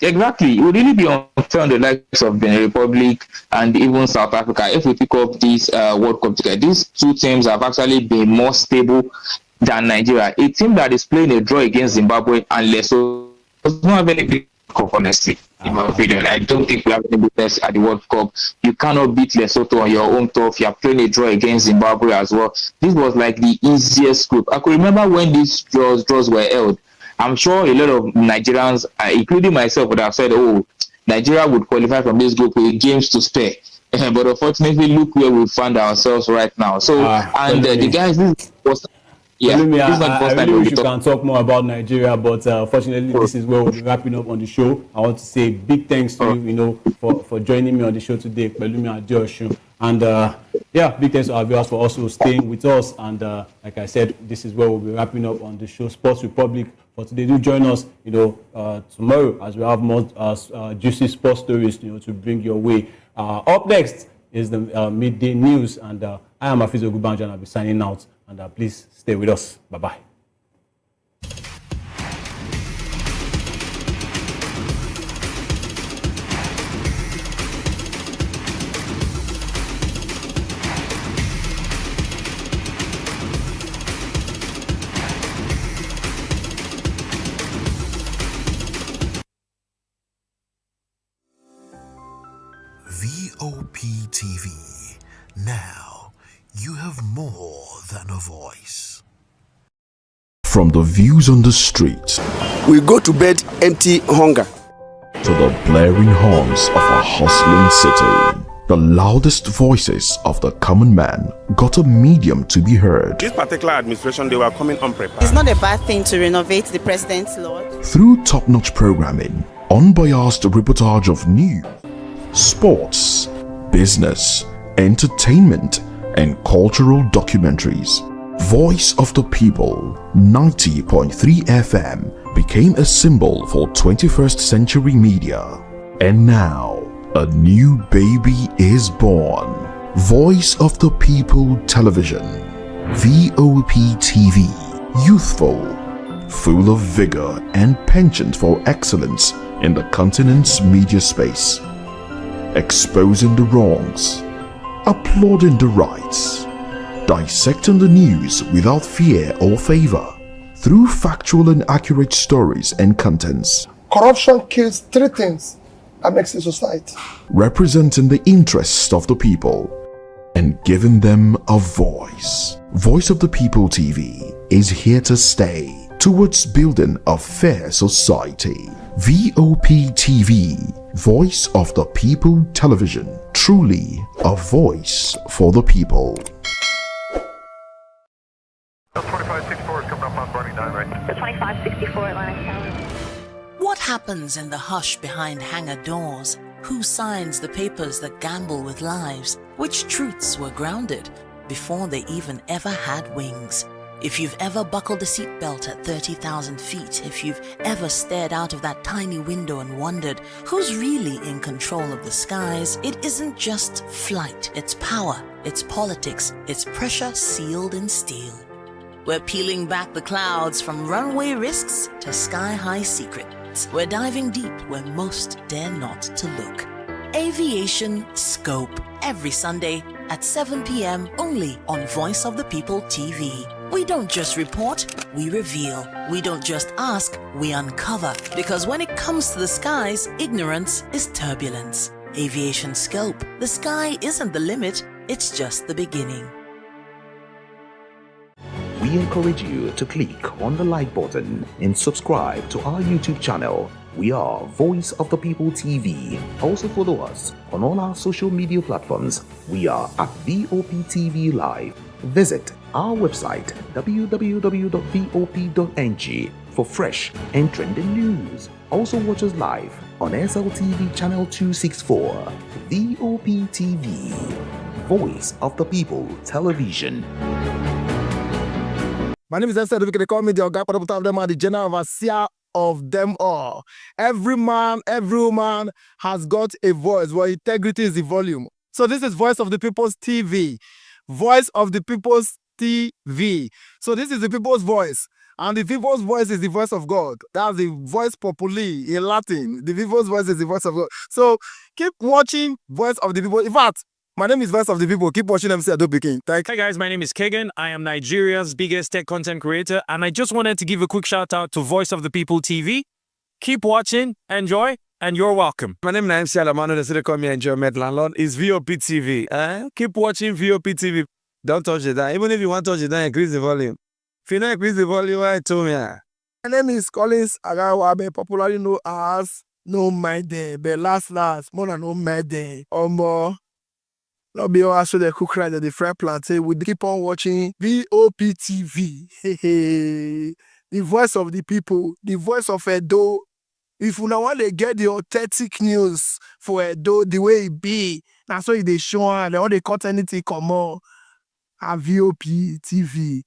Exactly. It would really be unfair on the likes of Benin Republic and even South Africa if we pick up this World Cup together. These 2 teams have actually been more stable than Nigeria. A team that is playing a draw against Zimbabwe and Lesotho does not have any big cup, honestly. In my opinion, I don't think we have any business at the World Cup. You cannot beat Lesotho on your own turf. You are playing a draw against Zimbabwe as well. This was like the easiest group. I could remember when these draws were held. I'm sure a lot of Nigerians, including myself, would have said, oh, Nigeria would qualify from this group with games to spare. But unfortunately, look where we find ourselves right now. So, the guys, this was... Yeah, I really wish you can talk more about Nigeria, but fortunately, this is where we'll be wrapping up on the show. I want to say big thanks to you, you know, for joining me on the show today, Pelumi Adeosun. And big thanks to our viewers for also staying with us. And like I said, this is where we'll be wrapping up on the show, Sports Republic. For today, do join us, you know, tomorrow as we have more juicy sports stories, you know, to bring your way. Up next is the midday news, and I am Afiz Ogubanja, and I'll be signing out. And please stay with us. Bye-bye. VOP TV. Now, you have more than a voice. From the views on the street, we go to bed empty hunger, to the blaring horns of a hustling city, the loudest voices of the common man got a medium to be heard. This particular administration, they were coming unprepared. It's not a bad thing to renovate the president's law. Through top-notch programming, unbiased reportage of news, sports, business, entertainment, and cultural documentaries, Voice of the People 90.3 FM became a symbol for 21st century media. And now, a new baby is born. Voice of the People Television. VOP TV, youthful, full of vigor and penchant for excellence in the continent's media space, exposing the wrongs, applauding the rights, dissecting the news without fear or favor, through factual and accurate stories and contents. Corruption kills three things that makes a society. Representing the interests of the people and giving them a voice. Voice of the People TV is here to stay towards building a fair society. VOP TV, Voice of the People Television, truly a voice for the people. 2564 is coming up on Barney 9 right. The 2564 Atlantic Tower. What happens in the hush behind hangar doors? Who signs the papers that gamble with lives? Which truths were grounded before they even ever had wings? If you've ever buckled a seatbelt at 30,000 feet, if you've ever stared out of that tiny window and wondered who's really in control of the skies, it isn't just flight, it's power, it's politics, it's pressure sealed in steel. We're peeling back the clouds from runway risks to sky-high secrets. We're diving deep where most dare not to look. Aviation Scope, every Sunday at 7 p.m. only on Voice of the People TV. We don't just report, we reveal. We don't just ask, we uncover. Because when it comes to the skies, ignorance is turbulence. Aviation Scope, the sky isn't the limit, it's just the beginning. We encourage you to click on the like button and subscribe to our YouTube channel. We are Voice of the People TV. Also follow us on all our social media platforms. We are at VOP TV Live. Visit our website www.vop.ng for fresh and trending news. Also watch us live on SLTV channel 264. VOP TV, Voice of the People Television. My name is Esther. They call me the Oga Patapata of them are the general overseer of them all. Every man, every woman has got a voice where integrity is the volume. So this is Voice of the People's TV. Voice of the People's TV. So this is the people's voice. And the people's voice is the voice of God. That's the voice populi in Latin. The people's voice is the voice of God. So keep watching Voice of the People. In fact, my name is Voice of the People. Keep watching MC Adobe King. Hi guys, my name is Kagan. I am Nigeria's biggest tech content creator, and I just wanted to give a quick shout out to Voice of the People TV. Keep watching, enjoy, and you're welcome. My name is MC Alamano. They say they call me Enjoy Med Landlord. It's VOP TV. Keep watching VOP TV. Don't touch it down. Even if you want to touch it down, increase the volume. If you don't increase the volume, I told me. My name is Collins Agawabe, popularly known as No Mide, but last, more than No Mide, or more. Not be all also the cook right at the fry plantain. We keep on watching VOP TV. The voice of the people, the voice of Edo. If you want to get the authentic news for Edo, the way it be, that's why they show and all the content anything come on at VOP TV.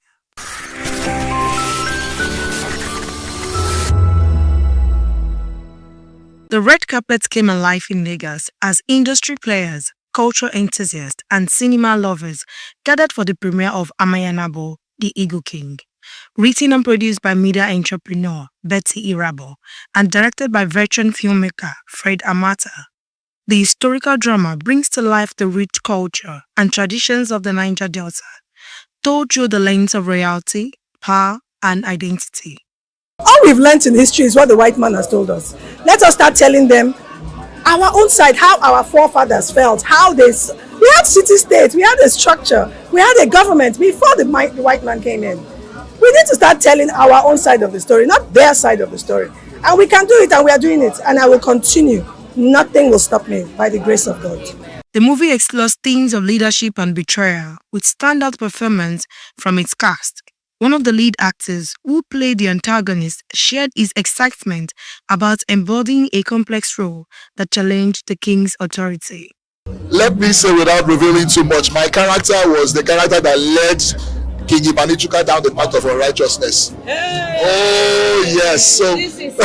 The red carpet came alive in Lagos as industry players, culture enthusiasts, and cinema lovers gathered for the premiere of Amayanabo, The Eagle King. Written and produced by media entrepreneur Betty Irabo and directed by veteran filmmaker Fred Amata. The historical drama brings to life the rich culture and traditions of the Niger Delta, told through the lens of royalty, power, and identity. All we've learned in history is what the white man has told us. Let us start telling them our own side, how our forefathers felt, how we had city-states, we had a structure, we had a government before the white man came in. We need to start telling our own side of the story, not their side of the story. And we can do it, and we are doing it, and I will continue. Nothing will stop me by the grace of God. The movie explores themes of leadership and betrayal with standout performance from its cast. One of the lead actors who played the antagonist shared his excitement about embodying a complex role that challenged the king's authority. Let me say without revealing too much, my character was the character that led King Ibanichuka down the path of unrighteousness. Hey! Oh yes, so this is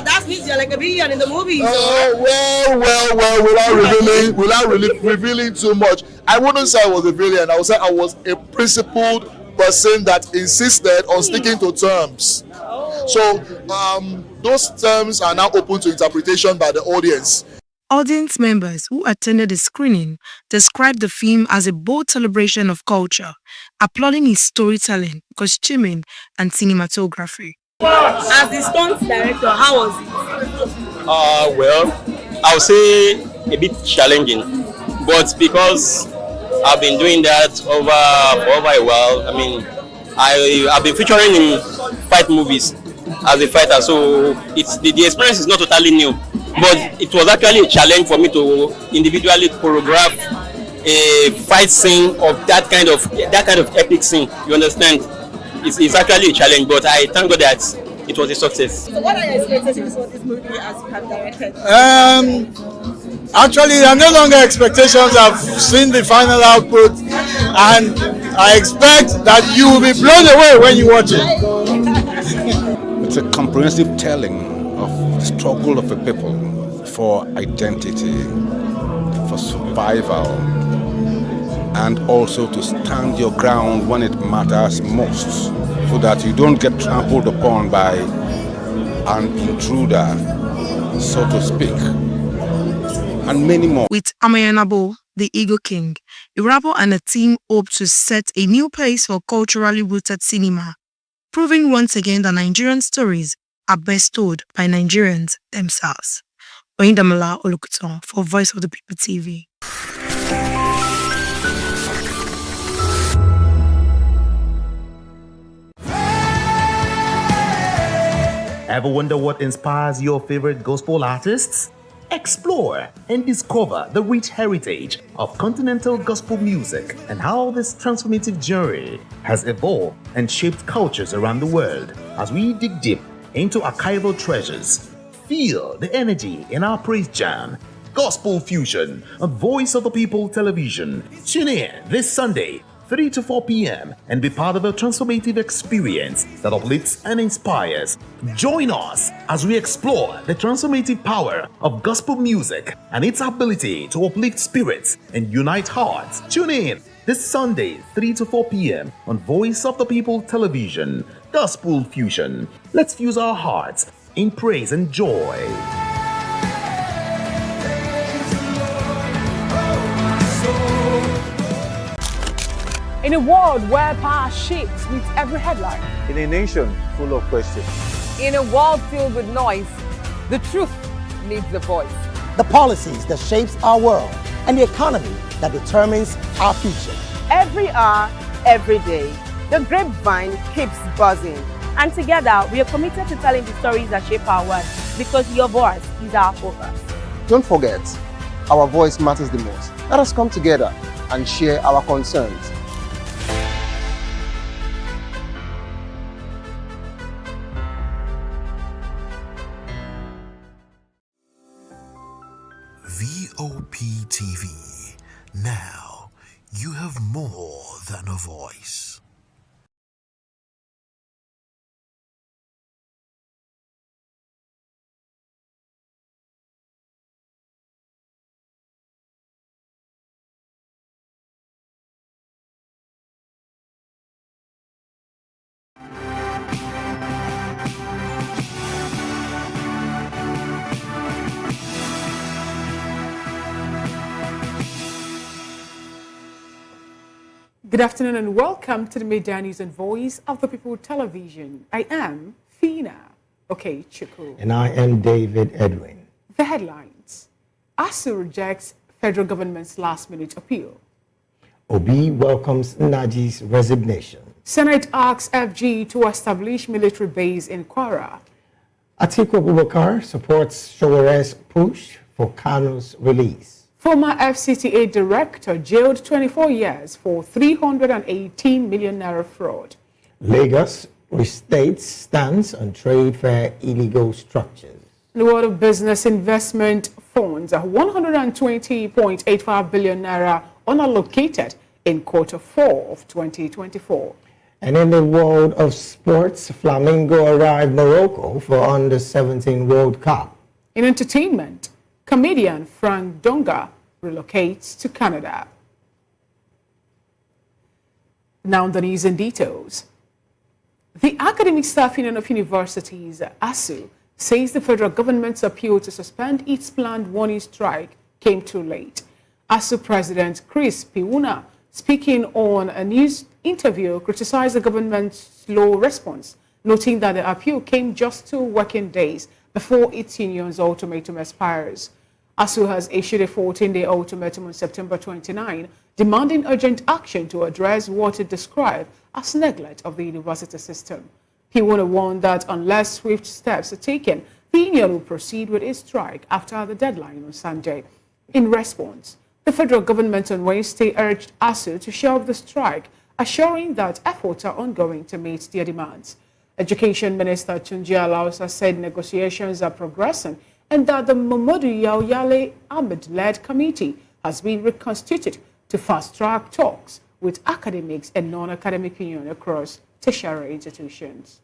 that means you're like a villain in the movie. Oh without revealing too much, I wouldn't say I was a villain. I would say I was a principled person that insisted on sticking to terms. So those terms are now open to interpretation by the audience. Audience members who attended the screening described the film as a bold celebration of culture, applauding his storytelling, costuming, and cinematography. As the stunt director, how was it? Well, I would say a bit challenging, but because I've been doing that for over a while. I mean, I've been featuring in fight movies as a fighter, so the experience is not totally new. But it was actually a challenge for me to individually choreograph a fight scene of that kind of epic scene. You understand? It's actually a challenge, but I thank God that it was a success. So what are your expectations for this movie as you have directed? Actually, there are no longer expectations. I've seen the final output, and I expect that you will be blown away when you watch it. It's a comprehensive telling of the struggle of a people for identity, for survival, and also to stand your ground when it matters most, so that you don't get trampled upon by an intruder, so to speak, and many more. With Amayanabo, the Eagle King, Irabo and a team hope to set a new pace for culturally rooted cinema, proving once again that Nigerian stories are best told by Nigerians themselves. Oyindamola Olukutan for Voice of the People TV. Ever wonder what inspires your favorite gospel artists? Explore and discover the rich heritage of continental gospel music and how this transformative journey has evolved and shaped cultures around the world as we dig deep into archival treasures. Feel the energy in our praise jam, Gospel Fusion, on Voice of the People television. Tune in this Sunday, 3 to 4 p.m. and be part of a transformative experience that uplifts and inspires. Join us as we explore the transformative power of gospel music and its ability to uplift spirits and unite hearts. Tune in this Sunday, 3 to 4 p.m. on Voice of the People television. Gospel Fusion. Let's fuse our hearts in praise and joy. In a world where power shifts with every headline. In a nation full of questions. In a world filled with noise, the truth needs a voice. The policies that shapes our world and the economy that determines our future. Every hour, every day, the grapevine keeps buzzing. And together, we are committed to telling the stories that shape our world, because your voice is our focus. Don't forget, our voice matters the most. Let us come together and share our concerns. VOP TV. Now, you have more than a voice. Good afternoon and welcome to the Media News and Voice of the People television. I am Fina Okechukwu. And I am David Edwin. The headlines. ASUU rejects federal government's last-minute appeal. Obi welcomes Nnamdi's resignation. Senate asks FG to establish military base in Kwara. Atiku Abubakar supports Sowore's push for Kanu's release. Former FCTA director jailed 24 years for 318 million naira fraud. Lagos restates stance on trade fair illegal structures. In the world of business, investment funds are 120.85 billion naira unallocated in Q4 of 2024. And in the world of sports, Flamengo arrived Morocco for Under-17 World Cup. In entertainment, Comedian Frank Donga relocates to Canada. Now the news and details. The Academic Staff Union of Universities, ASUU, says the federal government's appeal to suspend its planned warning strike came too late. ASUU President Chris Piuna, speaking on a news interview, criticized the government's slow response, noting that the appeal came just 2 working days before its union's ultimatum expires. ASUU has issued a 14-day ultimatum on September 29, demanding urgent action to address what it described as neglect of the university system. Piuna warned that unless swift steps are taken, the union will proceed with its strike after the deadline on Sunday. In response, the federal government on Wednesday urged ASUU to shelve the strike, assuring that efforts are ongoing to meet their demands. Education Minister Tunji Alausa said negotiations are progressing and that the Mamadou Yaoyale Ahmed-led committee has been reconstituted to fast-track talks with academics and non-academic unions across tertiary institutions.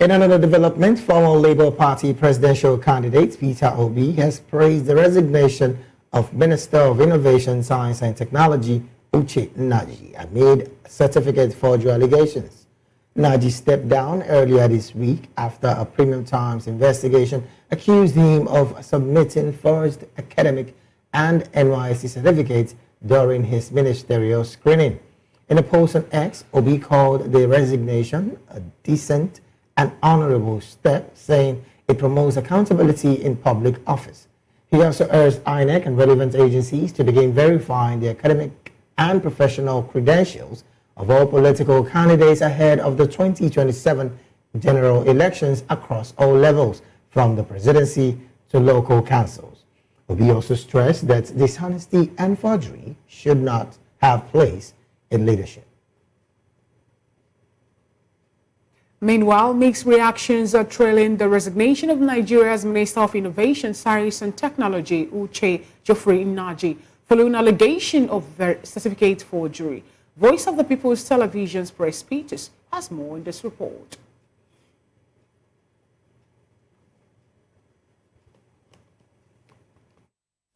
In another development, former Labour Party presidential candidate Peter Obi has praised the resignation of Minister of Innovation, Science and Technology Uche Nnamdi amid certificate forgery allegations. Nnamdi stepped down earlier this week after a Premium Times investigation accused him of submitting forged academic and NYSC certificates during his ministerial screening. In a post on X, Obi called the resignation a decent and honorable step, saying it promotes accountability in public office. He also urged Inec and relevant agencies to begin verifying the academic and professional credentials of all political candidates ahead of the 2027 general elections across all levels, from the presidency to local councils. Obi also stressed that dishonesty and forgery should not have place in leadership. Meanwhile, mixed reactions are trailing the resignation of Nigeria's Minister of Innovation, Science and Technology, Uche Nnamdi, following allegation of certificate forgery. Voice of the People's Television's Press Peters has more in this report.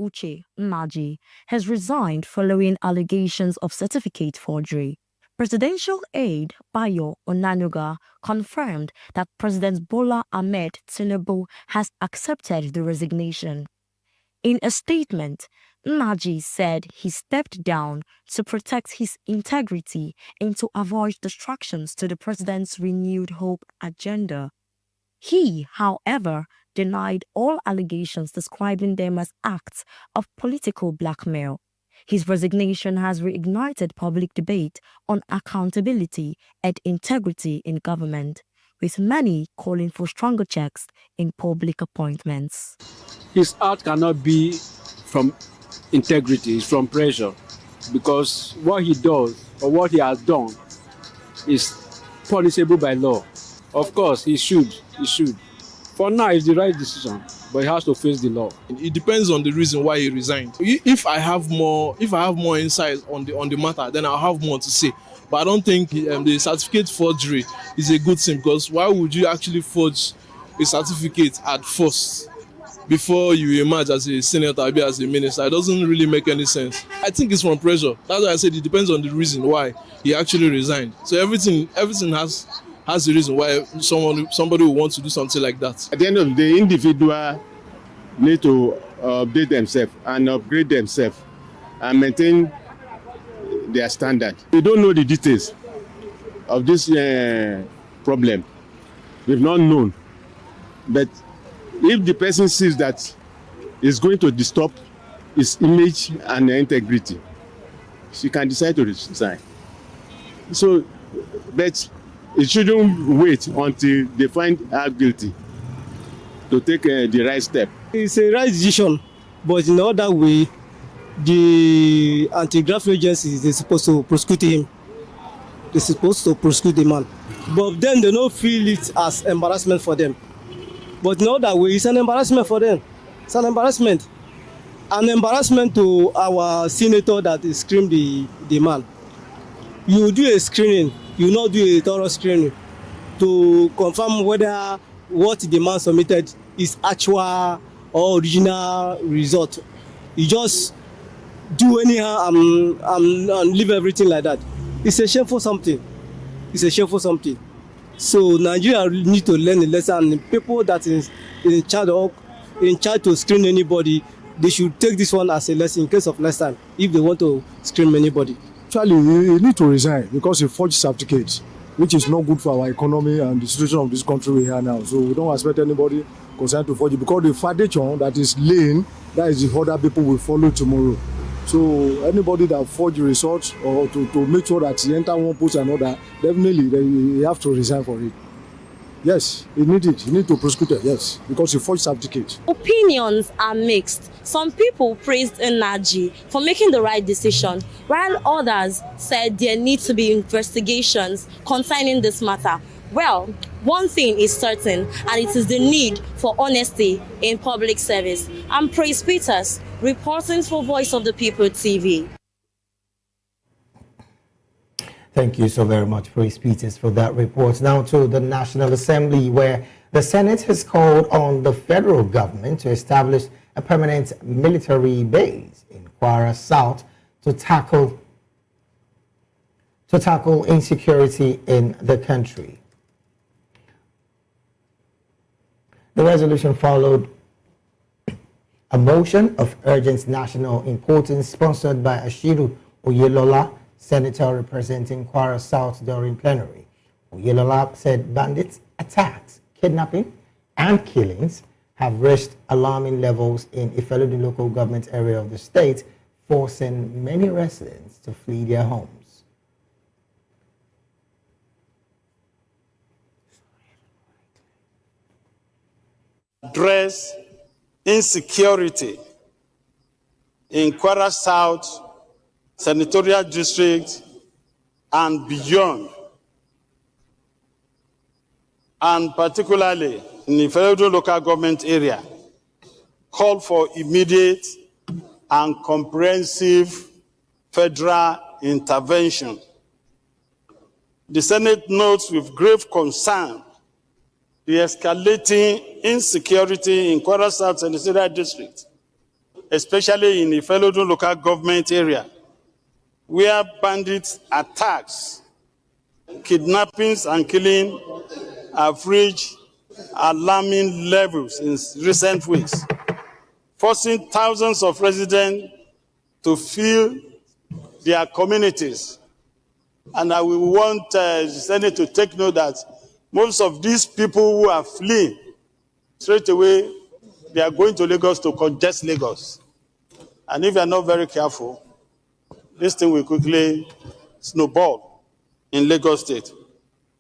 Uche Nnamdi has resigned following allegations of certificate forgery. Presidential aide Bayo Onanuga confirmed that President Bola Ahmed Tinubu has accepted the resignation. In a statement, Nnamdi said he stepped down to protect his integrity and to avoid distractions to the president's renewed hope agenda. He, however, denied all allegations, describing them as acts of political blackmail. His resignation has reignited public debate on accountability and integrity in government, with many calling for stronger checks in public appointments. His out cannot be from integrity, it's from pressure, because what he does or what he has done is punishable by law. Of course, he should. For now, it's the right decision, but he has to face the law. It depends on the reason why he resigned. If I have more insight on the matter, then I'll have more to say. But I don't think the certificate forgery is a good thing, because why would you actually forge a certificate at first before you emerge as a senator or as a minister? It doesn't really make any sense. I think it's from pressure. That's why I said it depends on the reason why he actually resigned. So everything has a reason why somebody will want to do something like that. At the end of the day, individual need to update themselves and upgrade themselves and maintain their standard. We don't know the details of this problem. We've not known. But if the person sees that it's going to disturb his image and integrity, she can decide to resign. So, but it shouldn't wait until they find her guilty to take the right step. It's a right decision, but in other way, the anti-graft agencies are supposed to prosecute him. They're supposed to prosecute the man. But then they don't feel it as embarrassment for them. But in other way, it's an embarrassment for them. It's an embarrassment. An embarrassment to our senator that screamed the man. You do a screening, you not do a thorough screening to confirm whether what the man submitted is actual or original result. You just do anyhow and leave everything like that. It's a shame for something. It's a shame for something. So Nigeria need to learn a lesson, and people that is in charge to screen anybody, they should take this one as a lesson in case of next time if they want to screen anybody. Actually, he need to resign because he forged certificates, which is not good for our economy and the situation of this country we have now. So we don't expect anybody concerned to forge it because the foundation that is laying, that is the other people will follow tomorrow. So anybody that forge results or to make sure that he enter one post and another, definitely he have to resign for it. Yes, he need it. He need to prosecute it, yes, because he forged certificates. Opinions are mixed. Some people praised Nnamdi for making the right decision, while others said there need to be investigations concerning this matter. Well, one thing is certain, and it is the need for honesty in public service. I'm Praise Peters, reporting for Voice of the People TV. Thank you so very much, Praise Peters, for that report. Now to the National Assembly, where the Senate has called on the federal government to establish a permanent military base in Kwara South to tackle insecurity in the country. The resolution followed a motion of urgent national importance sponsored by Ashiru Oyelola, Senator representing Kwara South, during plenary. Oyelola said bandits, attacks, kidnapping, and killings have reached alarming levels in Ifelodun local government area of the state, forcing many residents to flee their homes. Address insecurity in Kwara South Senatorial District and beyond, and particularly in the Federal local government area, call for immediate and comprehensive federal intervention. The Senate notes with grave concern the escalating insecurity in Kwara South Senatorial District, especially in the Federal local government area, where bandits attacks, kidnappings, and killing have reached alarming levels in recent weeks, forcing thousands of residents to flee their communities. And I will want the Senate to take note that most of these people who are fleeing, straight away, they are going to Lagos to congest Lagos. And if they are not very careful, this thing will quickly snowball in Lagos State.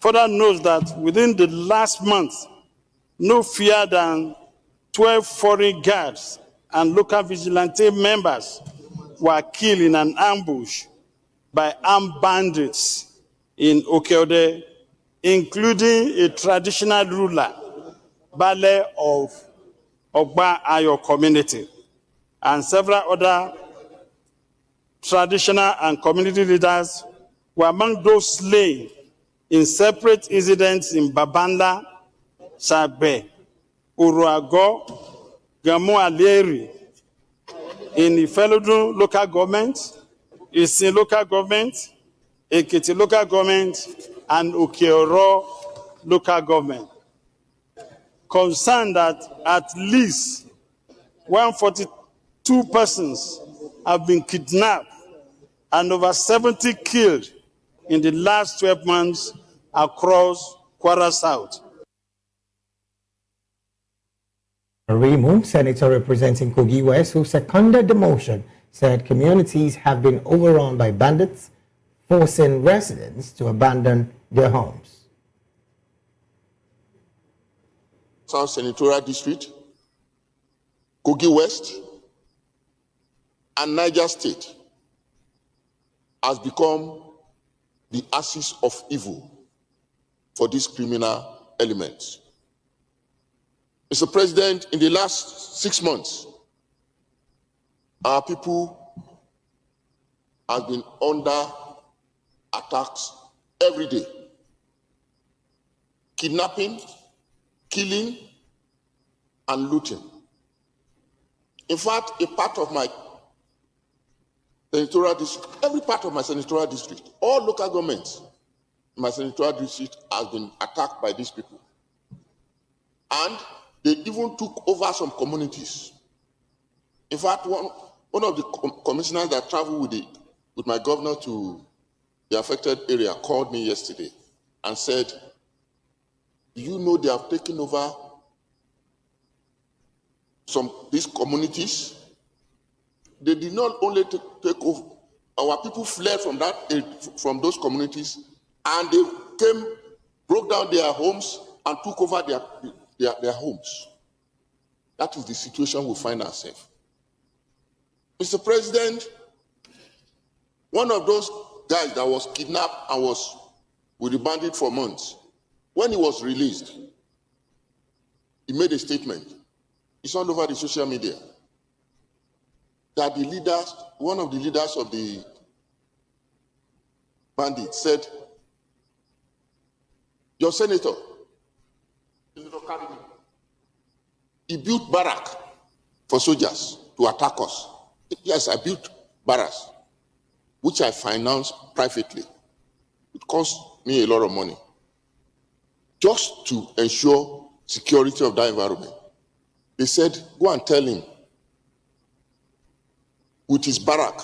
Further notes that within the last month, no fewer than 12 foreign guards and local vigilante members were killed in an ambush by armed bandits in Okeode, including a traditional ruler, Bale of Ogba Ayo community, and several other traditional and community leaders were among those slain in separate incidents in Babanda, Sagbe, Uruago, Gamu Aleri, in Ifelodun local government, Isin local government, Ekiti local government, and Okeoro local government. Concerned that at least 142 persons have been kidnapped and over 70 killed in the last 12 months across Kwara South. Rimu, Senator representing Kogi West, who seconded the motion, said communities have been overrun by bandits, forcing residents to abandon their homes. South Senatorial District, Kogi West, and Niger State has become the axis of evil for these criminal elements. Mr. President, in the last 6 months, our people have been under attacks every day. Kidnapping, killing, and looting. In fact, a part of my senatorial district, every part of my senatorial district, all local governments in my senatorial district has been attacked by these people. And they even took over some communities. In fact, one of the commissioners that traveled with my governor to the affected area called me yesterday and said, you know they have taken over these communities. They did not only take over, our people fled from those communities, and they came, broke down their homes, and took over their homes. That is the situation we find ourselves. Mr. President, one of those guys that was kidnapped and was with the bandit for months, when he was released, he made a statement. It's all over the social media that the leaders, one of the leaders of the bandits said, your senator, he built barrack for soldiers to attack us. Yes, I built barracks, which I financed privately. It cost me a lot of money just to ensure security of that environment. They said, go and tell him with his barrack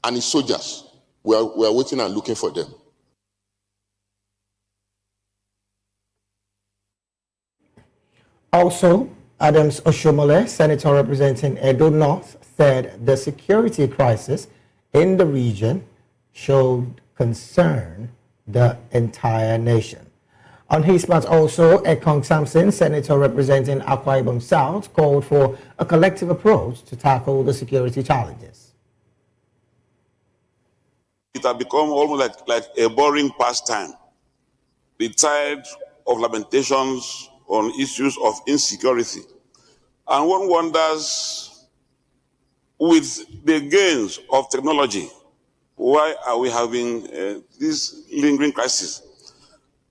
and his soldiers, we are waiting and looking for them. Also, Adams Oshomole, senator representing Edo North, said the security crisis in the region should concern the entire nation. On his part also, Ekong Samson, senator representing Akwa Ibom South, called for a collective approach to tackle the security challenges. It has become almost like a boring pastime. The tide of lamentations on issues of insecurity. And one wonders, with the gains of technology, why are we having this lingering crisis?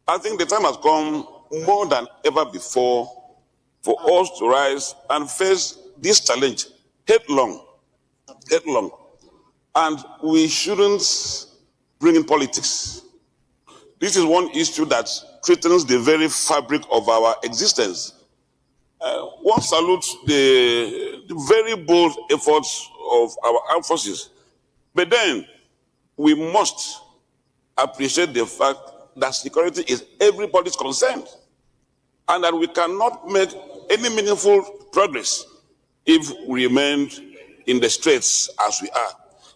I think the time has come more than ever before for us to rise and face this challenge headlong. And we shouldn't bring in politics. This is one issue that threatens the very fabric of our existence. One salutes the very bold efforts of our armed forces. But then we must appreciate the fact that security is everybody's concern, and that we cannot make any meaningful progress if we remain in the straits as we are.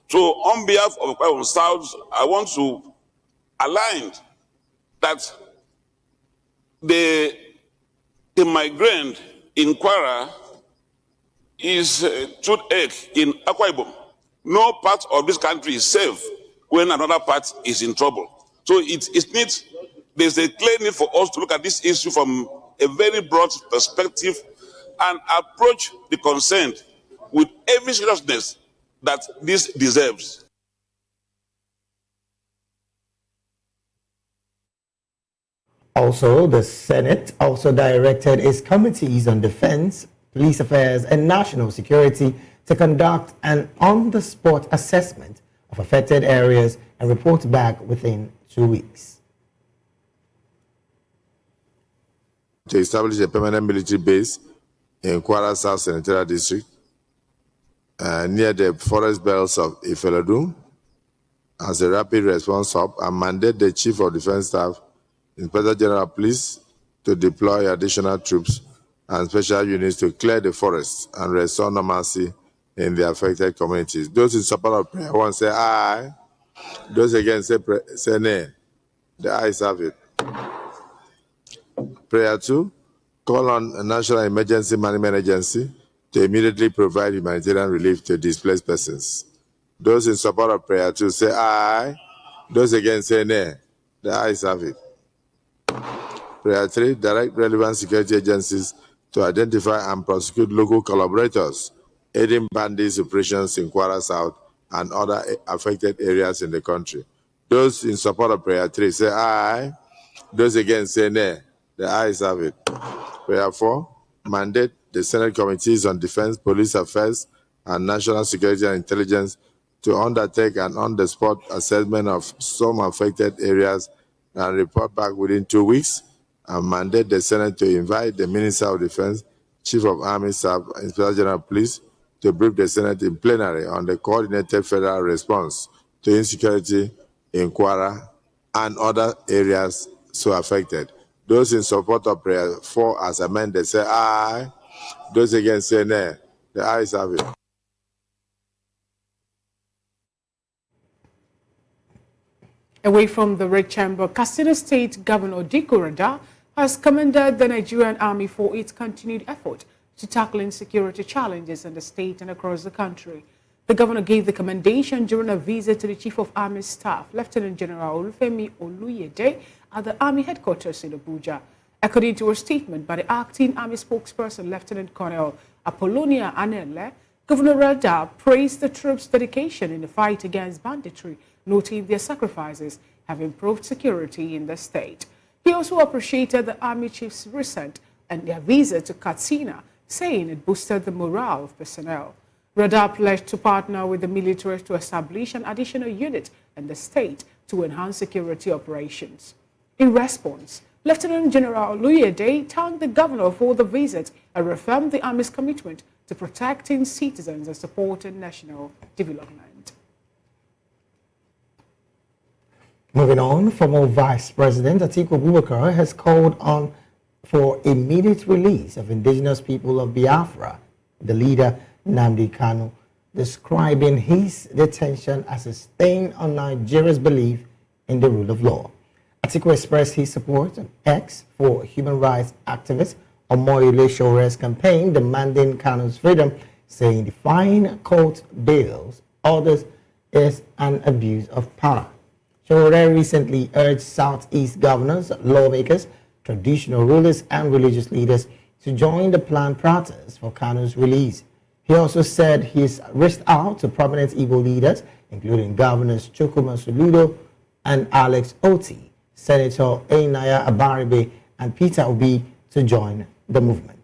So on behalf of Akwa Ibom South, I want to align that the migrant in Kwara is toothache in Akwa Ibom. No part of this country is safe when another part is in trouble. So there's a clear need for us to look at this issue from a very broad perspective and approach the concern with every seriousness that this deserves. Also, the Senate also directed its committees on defense, police affairs, and national security to conduct an on-the-spot assessment of affected areas and report back within 2 weeks. To establish a permanent military base in Kwara South Senatorial District near the forest belts of Ifelodun as a rapid response hub, and mandate the Chief of Defense Staff, Inspector General of Police, to deploy additional troops and special units to clear the forests and restore normalcy in the affected communities. Those in support of prayer one say aye. Those against say nay. The ayes have it. Prayer 2, call on a National Emergency Management Agency to immediately provide humanitarian relief to displaced persons. Those in support of prayer 2 say aye. Those against say nay. The ayes have it. Prayer 3, direct relevant security agencies to identify and prosecute local collaborators aiding bandits operations in Kwara South and other affected areas in the country. Those in support of prayer 3 say aye. Those against say nay. The ayes have it. Prayer 4. Mandate the Senate Committees on Defense, Police Affairs, and National Security and Intelligence to undertake an on-the-spot assessment of some affected areas and report back within 2 weeks, and mandate the Senate to invite the Minister of Defense, Chief of Army Staff, and Inspector General of Police to brief the Senate in plenary on the coordinated federal response to insecurity in Kwara and other areas so affected. Those in support of prayer 4 as amended say aye. Those against say nay. The ayes have it. Away from the Red Chamber, Katsina State Governor Dikko Rada has commended the Nigerian Army for its continued effort to tackle insecurity challenges in the state and across the country. The governor gave the commendation during a visit to the Chief of Army Staff, Lieutenant General Olufemi Oluyede, at the Army headquarters in Abuja. According to a statement by the acting Army spokesperson, Lieutenant Colonel Apollonia Anele, Governor Rada praised the troops' dedication in the fight against banditry, noting their sacrifices have improved security in the state. He also appreciated the Army Chief's recent and their visit to Katsina, saying it boosted the morale of personnel. Rada pledged to partner with the military to establish an additional unit in the state to enhance security operations. In response, Lieutenant General Oluyede thanked the governor for the visit and reaffirmed the Army's commitment to protecting citizens and supporting national development. Moving on, former Vice President Atiku Abubakar has called on for immediate release of indigenous people of Biafra, the leader Nnamdi Kanu, describing his detention as a stain on Nigeria's belief in the rule of law. Atiku expressed his support on X for human rights activist Omoyele Sowore's campaign demanding Kanu's freedom, saying defying court bails orders is an abuse of power. Sowore recently urged Southeast governors, lawmakers, traditional rulers, and religious leaders to join the planned protest for Kanu's release. He also said he's reached out to prominent Igbo leaders, including Governors Chukwuma Soludo and Alex Oti, Senator Einaya Abaribe, and Peter Obi to join the movement.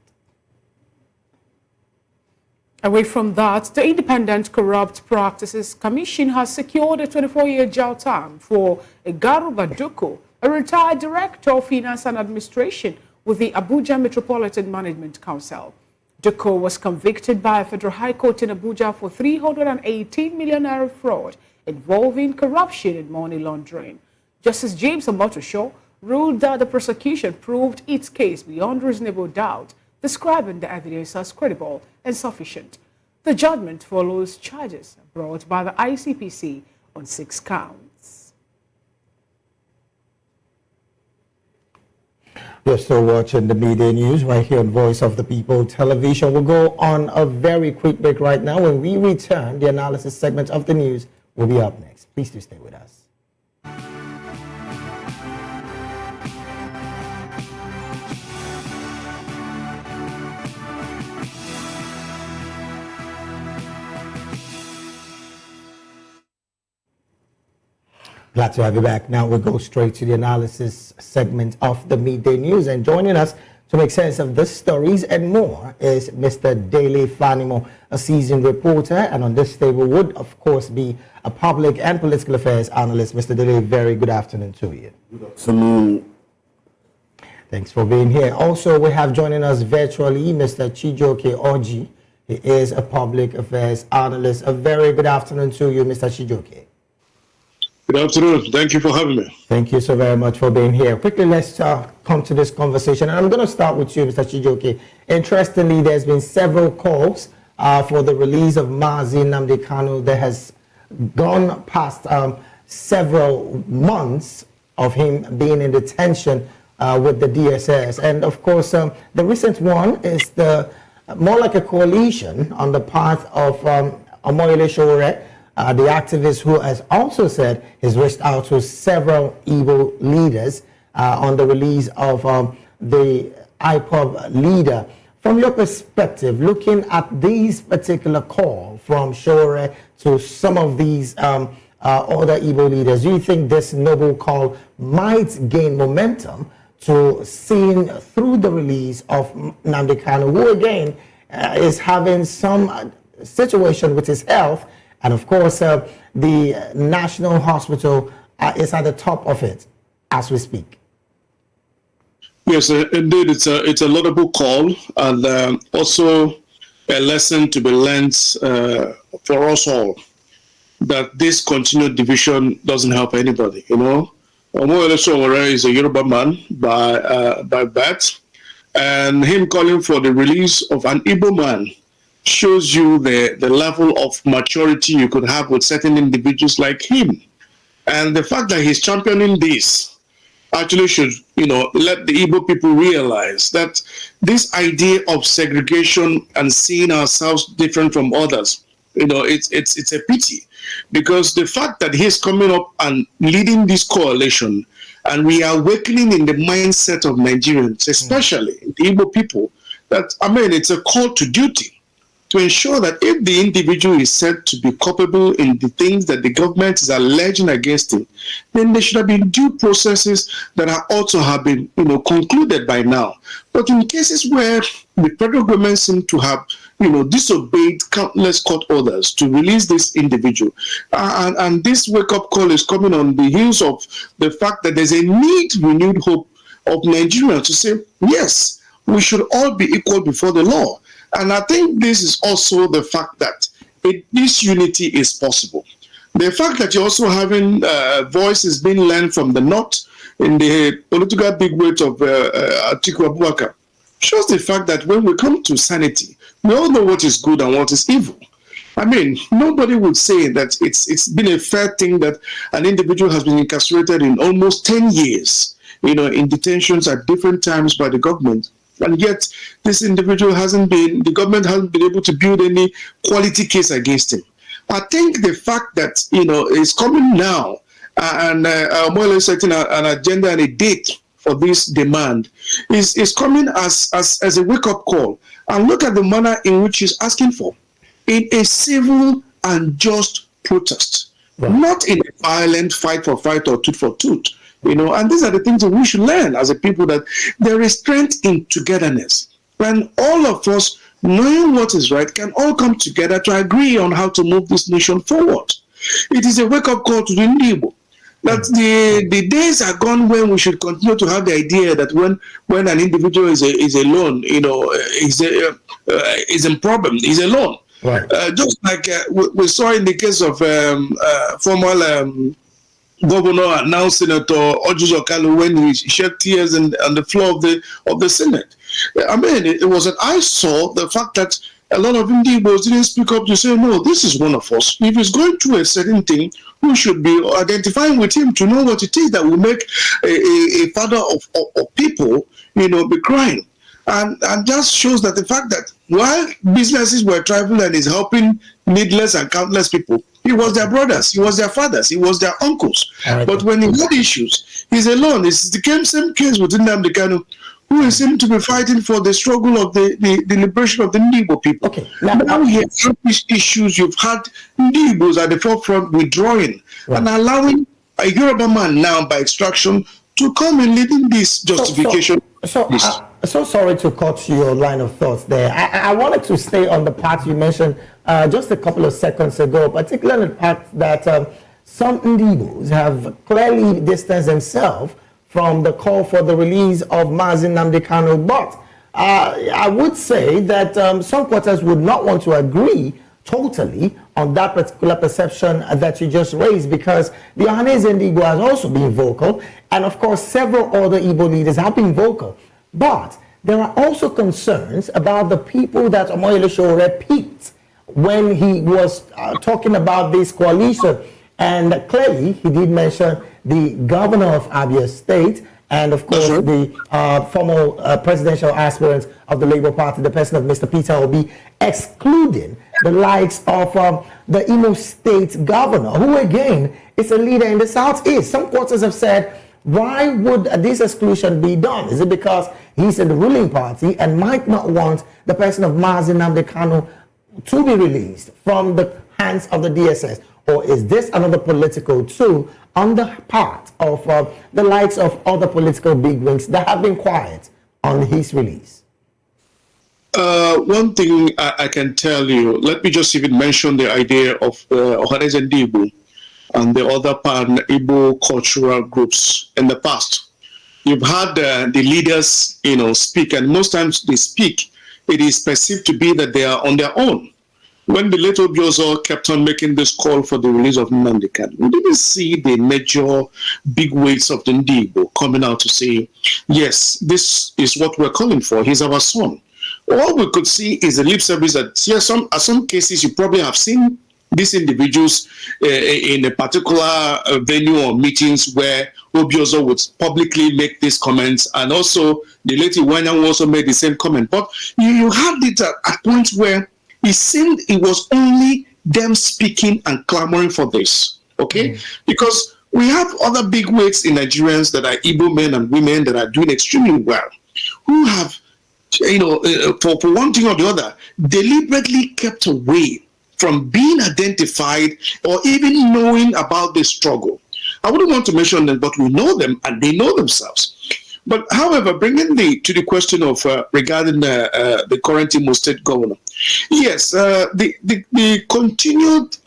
Away from that, the Independent Corrupt Practices Commission has secured a 24-year jail term for Garuba Doko, a retired director of finance and administration with the Abuja Metropolitan Management Council. Doko was convicted by a federal high court in Abuja for 318 million naira fraud involving corruption and money laundering. Justice James Omotosho ruled that the prosecution proved its case beyond reasonable doubt, describing the evidence as credible and sufficient. The judgment follows charges brought by the ICPC on 6 counts. You're still watching the Midday News right here on Voice of the People Television. We'll go on a very quick break right now. When we return, the analysis segment of the news will be up next. Please do stay with us. Glad to have you back. Now we'll go straight to the analysis segment of the Midday News. And joining us to make sense of the stories and more is Mr. Dele Fanimo, a seasoned reporter, and on this table would, of course, be a public and political affairs analyst. Mr. Dele, very good afternoon to you. Good afternoon. Thanks for being here. Also, we have joining us virtually Mr. Chijoke Oji. He is a public affairs analyst. A very good afternoon to you, Mr. Chijoke. Good afternoon. Thank you for having me. Thank you so very much for being here. Quickly, let's come to this conversation. And I'm going to start with you, Mr. Chijoke. Interestingly, there's been several calls for the release of Mazi Nnamdi Kanu that has gone past several months of him being in detention with the DSS. And of course, the recent one is more like a coalition on the part of Omoyele Sowore, the activist who has also said he's reached out to several Igbo leaders on the release of the IPOB leader. From your perspective, looking at these particular call from Sowore to some of these other Igbo leaders, do you think this noble call might gain momentum to seeing through the release of Nnamdi Kanu, who again is having some situation with his health, and of course the National Hospital is at the top of it as we speak. Yes, indeed, it's a laudable call, and also a lesson to be learned for us all, that this continued division doesn't help anybody. Sowore is a Yoruba man by birth, and him calling for the release of an Igbo man shows you the level of maturity you could have with certain individuals like him. And the fact that he's championing this actually should, let the Igbo people realize that this idea of segregation and seeing ourselves different from others, it's a pity, because the fact that he's coming up and leading this coalition, and we are awakening in the mindset of Nigerians, especially the Igbo people, that, it's a call to duty to ensure that if the individual is said to be culpable in the things that the government is alleging against him, then there should have been due processes that are also have been, concluded by now. But in cases where the federal government seems to have, disobeyed countless court orders to release this individual, and this wake-up call is coming on the heels of the fact that there's a renewed hope of Nigerians to say, yes, we should all be equal before the law. And I think this is also the fact that this unity is possible. The fact that you're also having voices being learned from the north in the political bigwigs of Atiku Abubakar shows the fact that when we come to sanity, we all know what is good and what is evil. Nobody would say that it's been a fair thing that an individual has been incarcerated in almost 10 years, in detentions at different times by the government. And yet, this individual the government hasn't been able to build any quality case against him. I think the fact that, it's coming now, and more or less setting an agenda and a date for this demand is coming as a wake-up call. And look at the manner in which he's asking for, in a civil and just protest, not in a violent fight for fight or tooth for tooth. And these are the things that we should learn as a people, that there is strength in togetherness. When all of us, knowing what is right, can all come together to agree on how to move this nation forward. It is a wake-up call to the Igbo. That the days are gone when we should continue to have the idea that when an individual is alone, is in problem, is alone. Right. Just like we saw in the case of former Governor and now Senator Ojuzo Kalu, when he shed tears on the floor of the Senate. It was an eyesore, the fact that a lot of Indians didn't speak up to say, no, this is one of us. If he's going through a certain thing, we should be identifying with him to know what it is that will make a father of people, be crying. And just shows that the fact that while businesses were thriving and is helping needless and countless people, he was their brothers, he was their fathers, he was their uncles. But when he had issues, he's alone. It's the same case with Nnamdi Kanu, who seemed to be fighting for the struggle of the liberation of the Igbo people. Okay. Now you have these issues, you've had Igbos at the forefront withdrawing and allowing a Yoruba man now by extraction to come and leading this justification. So sorry to cut your line of thoughts there. I wanted to stay on the part you mentioned just a couple of seconds ago, particularly the fact that some Igbos have clearly distanced themselves from the call for the release of Mazi Nnamdi Kanu. But I would say that some quarters would not want to agree totally on that particular perception that you just raised, because the Ohanese Igbo has also been vocal, and of course several other Igbo leaders have been vocal. But there are also concerns about the people that Omoyele Sowore picked when he was talking about this coalition. And clearly, he did mention the governor of Abia State and, of course, the former presidential aspirants of the Labour Party, the person of Mr. Peter Obi, excluding the likes of the Imo State governor, who, again, is a leader in the Southeast. Some quarters have said, why would this exclusion be done? Is it because he's in the ruling party and might not want the person of Mazi Nnamdi Kanu to be released from the hands of the DSS? or is this another political tool on the part of the likes of other political bigwigs that have been quiet on his release? One thing I can tell you, let me just even mention the idea of Ohanes and Igbo and the other pan-Igbo cultural groups in the past. You've had the leaders, speak, and most times they speak, it is perceived to be that they are on their own. When the late Obiozo kept on making this call for the release of Nnamdi Kanu, we didn't see the major big weights of the Igbo coming out to say, yes, this is what we're calling for. He's our son. All we could see is a lip service that, yes, some cases you probably have seen these individuals in a particular venue or meetings where Obiozo would publicly make these comments, and also the late Iwanya also made the same comment. But you had it at points where it seemed it was only them speaking and clamoring for this, okay? Because we have other big weights in Nigerians that are Igbo men and women that are doing extremely well, who have, for one thing or the other, deliberately kept away from being identified or even knowing about the struggle. I wouldn't want to mention them, but we know them and they know themselves. But however, bringing to the question of regarding the current Imo State governor, yes, the continued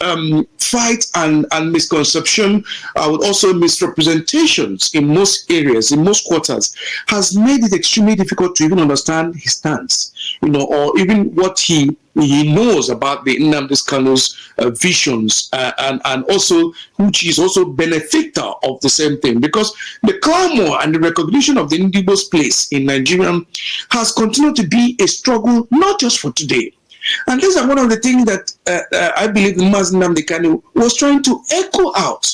fight and misconception, also misrepresentations in most areas, in most quarters, has made it extremely difficult to even understand his stance, or even what he knows about the Nnamdi Kanu's visions, and also which is also benefactor of the same thing, because the clamor and the recognition of the Ndibo's place in Nigeria has continued to be a struggle, not just for today. And these are one of the things that I believe Nnamdi Kanu was trying to echo out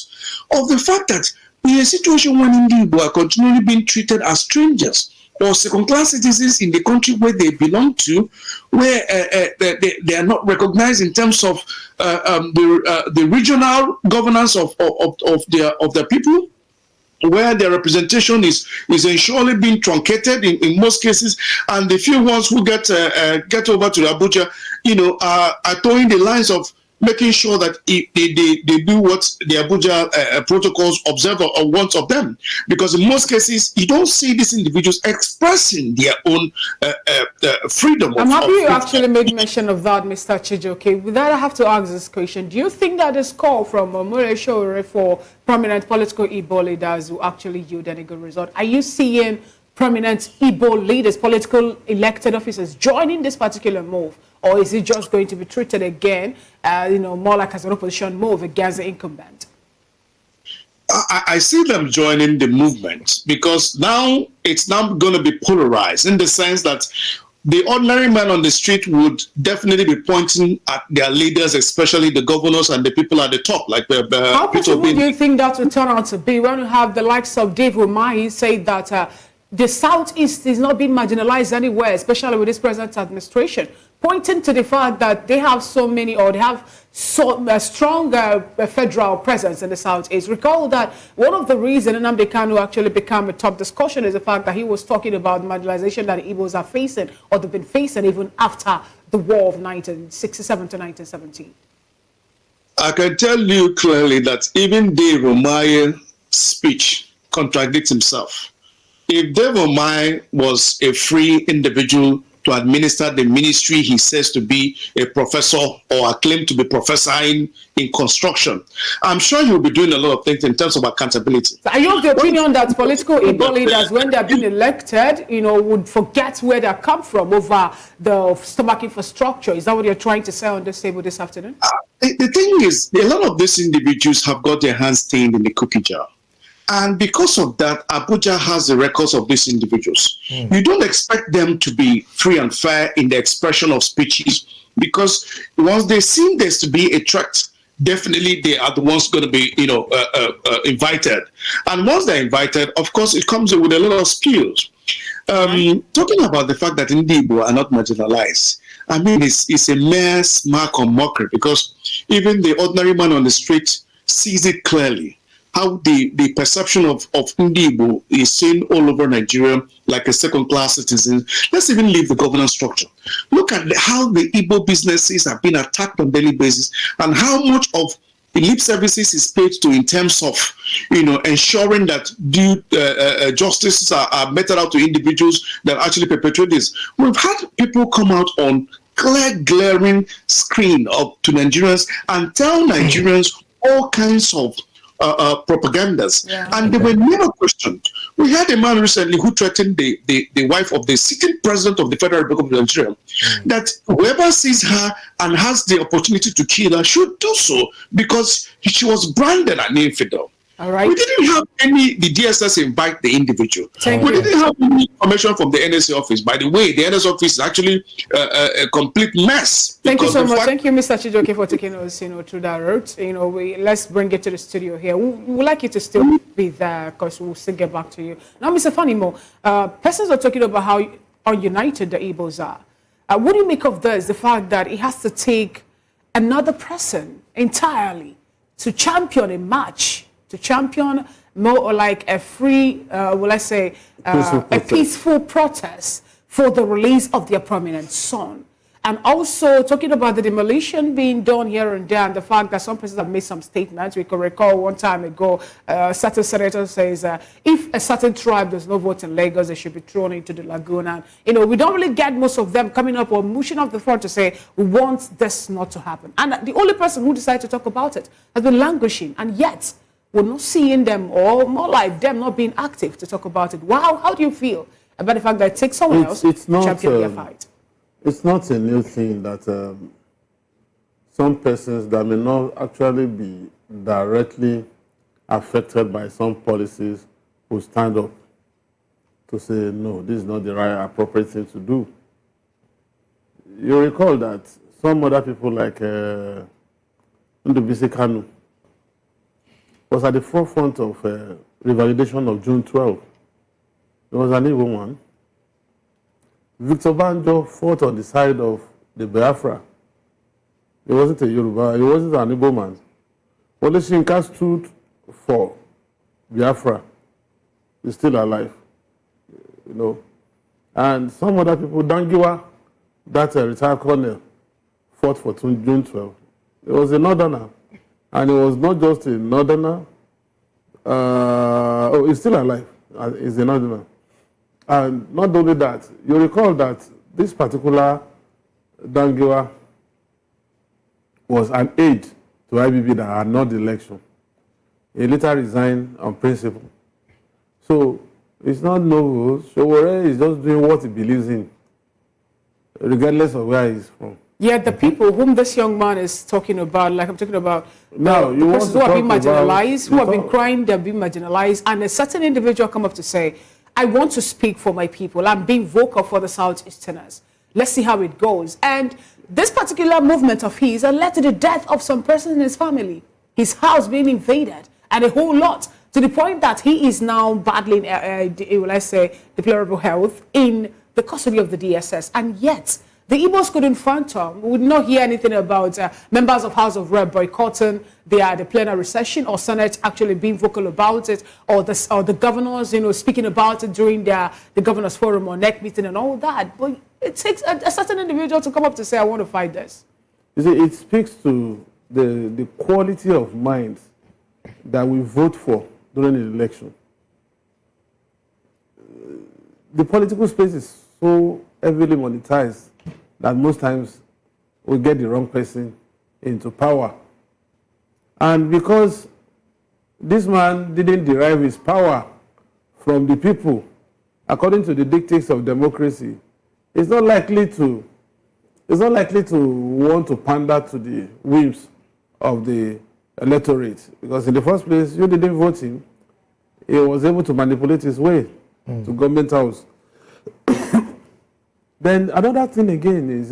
of the fact that in a situation when Ndibo are continually being treated as strangers or second-class citizens in the country where they belong to, where they are not recognized in terms of the regional governance of their people, where their representation is ensurely being truncated in most cases, and the few ones who get over to Abuja, are towing the lines of making sure that they do what the Abuja protocols observe or want of them. Because in most cases, you don't see these individuals expressing their own freedom. I'm happy you actually made mention of that, Mr. Chijoke. With that, I have to ask this question. Do you think that this call from Sowore for prominent political Igbo leaders will actually yield any good result? Are you seeing prominent Igbo leaders, political elected officers joining this particular move? Or is it just going to be treated again, more like as an opposition move against the incumbent? I see them joining the movement because now it's now going to be polarized in the sense that the ordinary man on the street would definitely be pointing at their leaders, especially the governors and the people at the top. Like how possible do you think that will turn out to be when you have the likes of Dave Umahi say that the Southeast is not being marginalized anywhere, especially with this present administration, pointing to the fact that they have so many, or they have a strong federal presence in the Southeast? Recall that one of the reasons Nnamdi Kanu actually became a top discussion is the fact that he was talking about the marginalization that the Igbos are facing, or they've been facing even after the war of 1967 to 1970. I can tell you clearly that even Dave Umahi's speech contradicts himself. If Dave Umahi was a free individual to administer the ministry he says to be a professor or claimed to be professoring in construction, I'm sure he'll be doing a lot of things in terms of accountability. Are you of the opinion that political Igbo leaders, when they're being elected, would forget where they come from over the stomach infrastructure? Is that what you're trying to say on this table this afternoon? The thing is, a lot of these individuals have got their hands stained in the cookie jar. And because of that, Abuja has the records of these individuals. You don't expect them to be free and fair in the expression of speeches, because once they seem there's to be a threat, definitely they are the ones going to be, invited. And once they're invited, of course, it comes with a lot of skills. Talking about the fact that Ndibo are not marginalized, I mean, it's a mere smirk or mockery, because even the ordinary man on the street sees it clearly. How the perception of Ndibo is seen all over Nigeria like a second-class citizen. Let's even leave the governance structure. Look at how the Igbo businesses have been attacked on a daily basis, and how much of lip services is paid to in terms of, ensuring that due justices are meted out to individuals that actually perpetrate this. We've had people come out on glaring screen to Nigerians and tell Nigerians all kinds of propagandas, and they were never questioned. We had a man recently who threatened the wife of the sitting president of the Federal Republic of Nigeria that whoever sees her and has the opportunity to kill her should do so because she was branded an infidel. All right. We didn't have the DSS invite the individual. Thank we you. didn't have any information from the NSA office. By the way, the NSA office is actually a complete mess. Thank you so much. Thank you, Mr. Chijoke, for taking us, through that route. Let's bring it to the studio here. We would like you to still be there because we'll still get back to you. Now, Mr. Fanimo, persons are talking about how ununited the Igbos are. What do you make of this? The fact that it has to take another person entirely to champion a match, to champion more or like a free, let's say, a peaceful protest for the release of their prominent son. And also talking about the demolition being done here and there, and the fact that some persons have made some statements. We can recall one time ago, a certain senator says, if a certain tribe does not vote in Lagos, they should be thrown into the lagoon. And, we don't really get most of them coming up or pushing up the front to say, we want this not to happen. And the only person who decided to talk about it has been languishing. And yet, we're not seeing them, or more like them not being active to talk about it. Wow, how do you feel about the fact that it takes someone else to champion their fight? It's not a new thing that some persons that may not actually be directly affected by some policies will stand up to say, no, this is not the right, appropriate thing to do. You recall that some other people like Nnamdi Kanu was at the forefront of revalidation of June 12. It was an evil one. Victor Banjo fought on the side of the Biafra. He wasn't a Yoruba, he wasn't an Igbo man. Wole Soyinka stood for Biafra. He's still alive, And some other people, Dangiwa, that retired colonel, fought for June 12. He was a northerner. And it was not just a northerner. He's still alive. He's a northerner. And not only that, you recall that this particular Dangiwa was an aide to IBB that had not the election. He later resigned on principle. So it's not novel. Sowore is just doing what he believes in, regardless of where he's from. Yet the people whom this young man is talking about, like I'm talking about, now, the persons who have been marginalized, who have been crying, they've been marginalized, and a certain individual come up to say, I want to speak for my people. I'm being vocal for the Southeasterners. Let's see how it goes. And this particular movement of his led to the death of some person in his family, his house being invaded, and a whole lot, to the point that he is now battling, let's say, deplorable health in the custody of the DSS. And yet, the Igbos couldn't phantom. We would not hear anything about members of House of Rep boycotting the plenary session, or Senate actually being vocal about it, or the governors, speaking about it during the governors' forum or NEC meeting and all that. But it takes a certain individual to come up to say, I want to fight this. You see, it speaks to the quality of minds that we vote for during the election. The political space is so heavily monetized that most times we get the wrong person into power. And because this man didn't derive his power from the people, according to the dictates of democracy, he's not likely to want to pander to the whims of the electorate. Because in the first place, you didn't vote him. He was able to manipulate his way to government house. Then another thing again is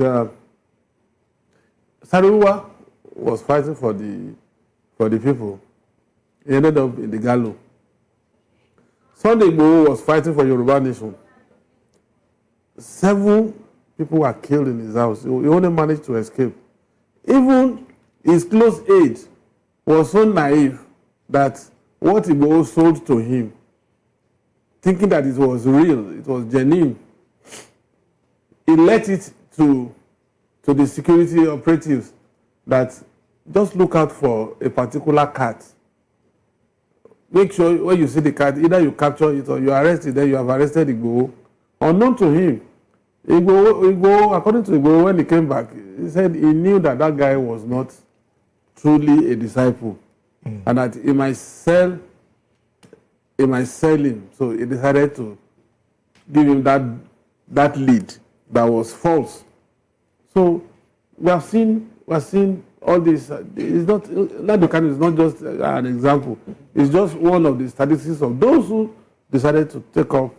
Saruwa was fighting for the people. He ended up in the gallows. Sunday Igboho was fighting for Yoruba nation. 7 people were killed in his house. He only managed to escape. Even his close aide was so naive that what Igboho sold to him, thinking that it was real, it was genuine, he let it to the security operatives that just look out for a particular cat. Make sure when you see the cat, either you capture it or you arrest it, then you have arrested Igboho. Unknown to him, Igboho, according to Igboho, when he came back, he said he knew that that guy was not truly a disciple, and that he might sell him. So he decided to give him that lead that was false. So we have seen all this. It's not Nnamdi Kanu is not just an example. It's just one of the statistics of those who decided to take up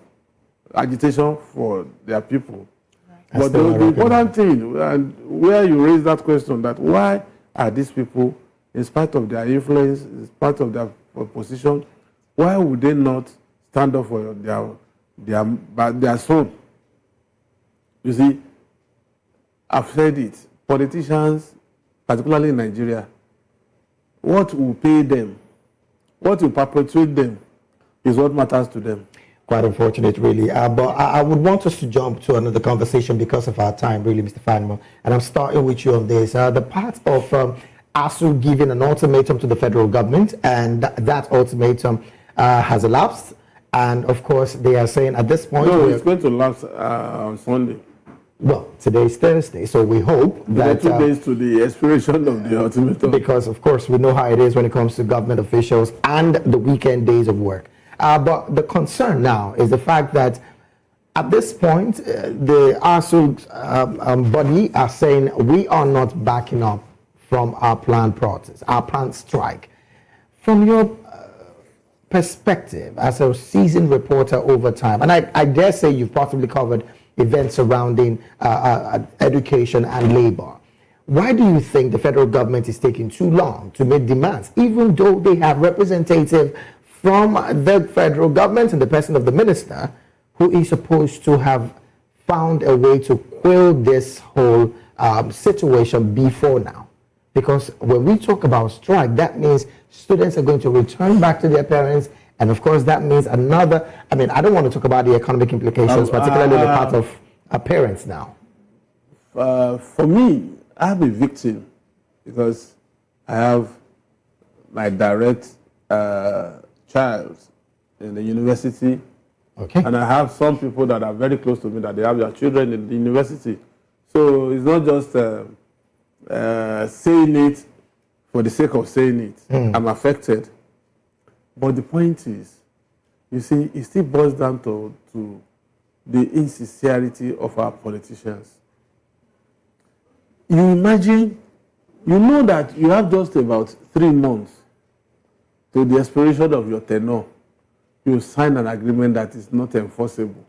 agitation for their people. Right. But the important thing, and where you raise that question, that why are these people, in spite of their influence, in spite of their position, why would they not stand up for their soul? You see, I've said it. Politicians, particularly in Nigeria, what will pay them, what will perpetuate them, is what matters to them. Quite unfortunate, really. But I would want us to jump to another conversation because of our time, really, Mr. Fanmo. And I'm starting with you on this. The part of ASUU giving an ultimatum to the federal government, and that ultimatum has elapsed. And of course, they are saying at this point... No, it's going to lapse on Sunday. Well, today is Thursday, so we hope that... 2 days to the expiration of the ultimatum. Because, of course, we know how it is when it comes to government officials and the weekend days of work. But the concern now is the fact that at this point, the ASUU body are saying we are not backing up from our planned protest, our planned strike. From your perspective as a seasoned reporter over time, and I dare say you've possibly covered events surrounding education and labor, why do you think the federal government is taking too long to make demands, even though they have representative from the federal government and the person of the minister who is supposed to have found a way to quell this whole situation before now? Because when we talk about strike, that means students are going to return back to their parents. And of course, that means another, I mean, I don't want to talk about the economic implications, particularly the part of parents now. For me, I'm a victim because I have my direct child in the university. Okay. And I have some people that are very close to me that they have their children in the university. So it's not just saying it for the sake of saying it. I'm affected. But the point is, you see, it still boils down to the insincerity of our politicians. You imagine, you know that you have just about 3 months to the expiration of your tenure. You sign an agreement that is not enforceable.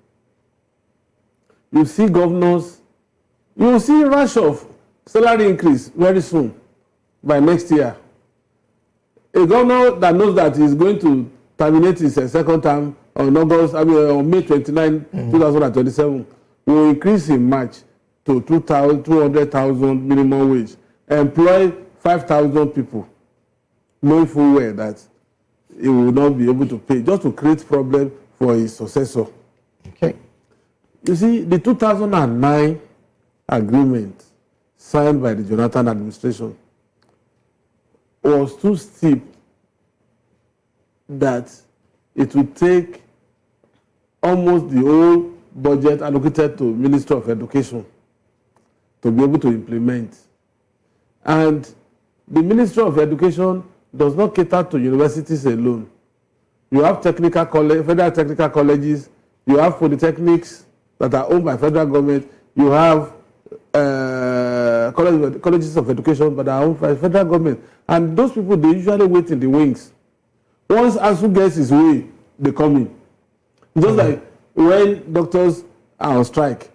You see governors, you will see a rush of salary increase very soon, by next year. A governor that knows that he's going to terminate his second term on May 29, 2027, will increase in March to 200,000 minimum wage, employ 5,000 people, knowing full well that he will not be able to pay, just to create problem for his successor. Okay. You see, the 2009 agreement signed by the Jonathan administration was too steep that it would take almost the whole budget allocated to Ministry of Education to be able to implement. And the Ministry of Education does not cater to universities alone. You have technical college, federal technical colleges, you have polytechnics that are owned by federal government, you have colleges of education that are owned by federal government. And those people, they usually wait in the wings. Once ASUU gets his way, they come in. Just like when doctors are on strike,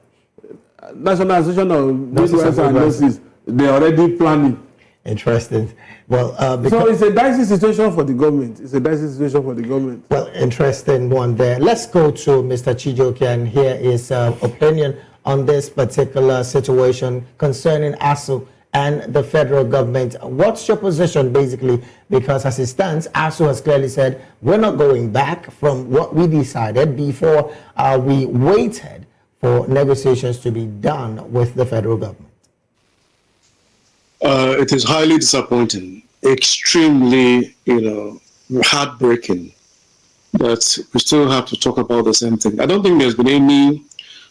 National Association of Midwives and Nurses, they're already planning. Interesting. Well, so it's a dicey situation for the government. It's a dicey situation for the government. Well, interesting one there. Let's go to Mr. Chijoke and hear his opinion on this particular situation concerning ASUU and the federal government. What's your position, basically? Because as it stands, ASUU has clearly said, we're not going back from what we decided before we waited for negotiations to be done with the federal government. It is highly disappointing, extremely, heartbreaking that we still have to talk about the same thing. I don't think there's been any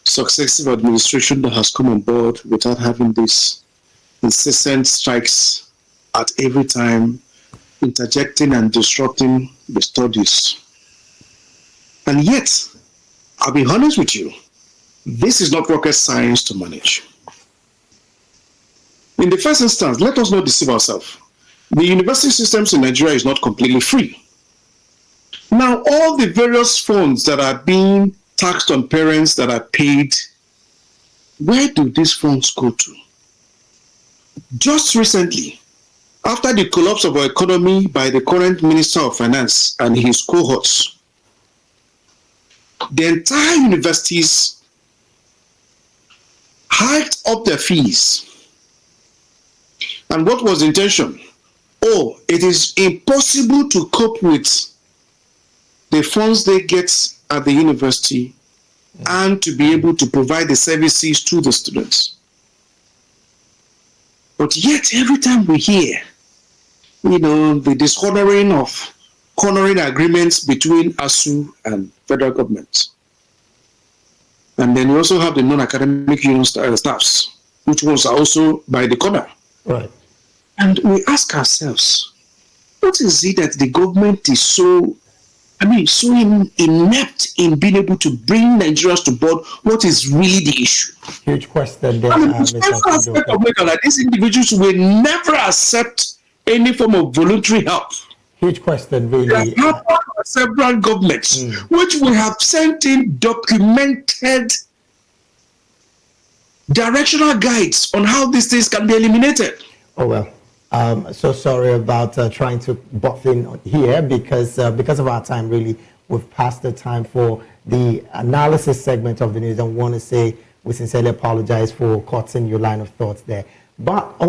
successive administration that has come on board without having these incessant strikes at every time, interjecting and disrupting the studies. And yet, I'll be honest with you, this is not rocket science to manage. In the first instance, let us not deceive ourselves. The university systems in Nigeria is not completely free. Now, all the various funds that are being taxed on parents that are paid, where do these funds go to? Just recently, after the collapse of our economy by the current Minister of Finance and his cohorts, the entire universities hiked up their fees. And what was the intention? Oh, it is impossible to cope with the funds they get at the university and to be able to provide the services to the students. But yet, every time we hear, the dishonoring of honoring agreements between ASUU and federal government. And then we also have the non-academic union staffs, which ones are also by the corner. Right. And we ask ourselves, what is it that the government is so inept in being able to bring Nigerians to board? What is really the issue? Huge question there. These individuals will never accept any form of voluntary help. Huge question, really. There are several governments which we have sent in documented directional guides on how these things can be eliminated. Oh, well. So sorry about trying to butt in here because of our time, really. We've passed the time for the analysis segment of the news, and want to say we sincerely apologize for cutting your line of thoughts there. But we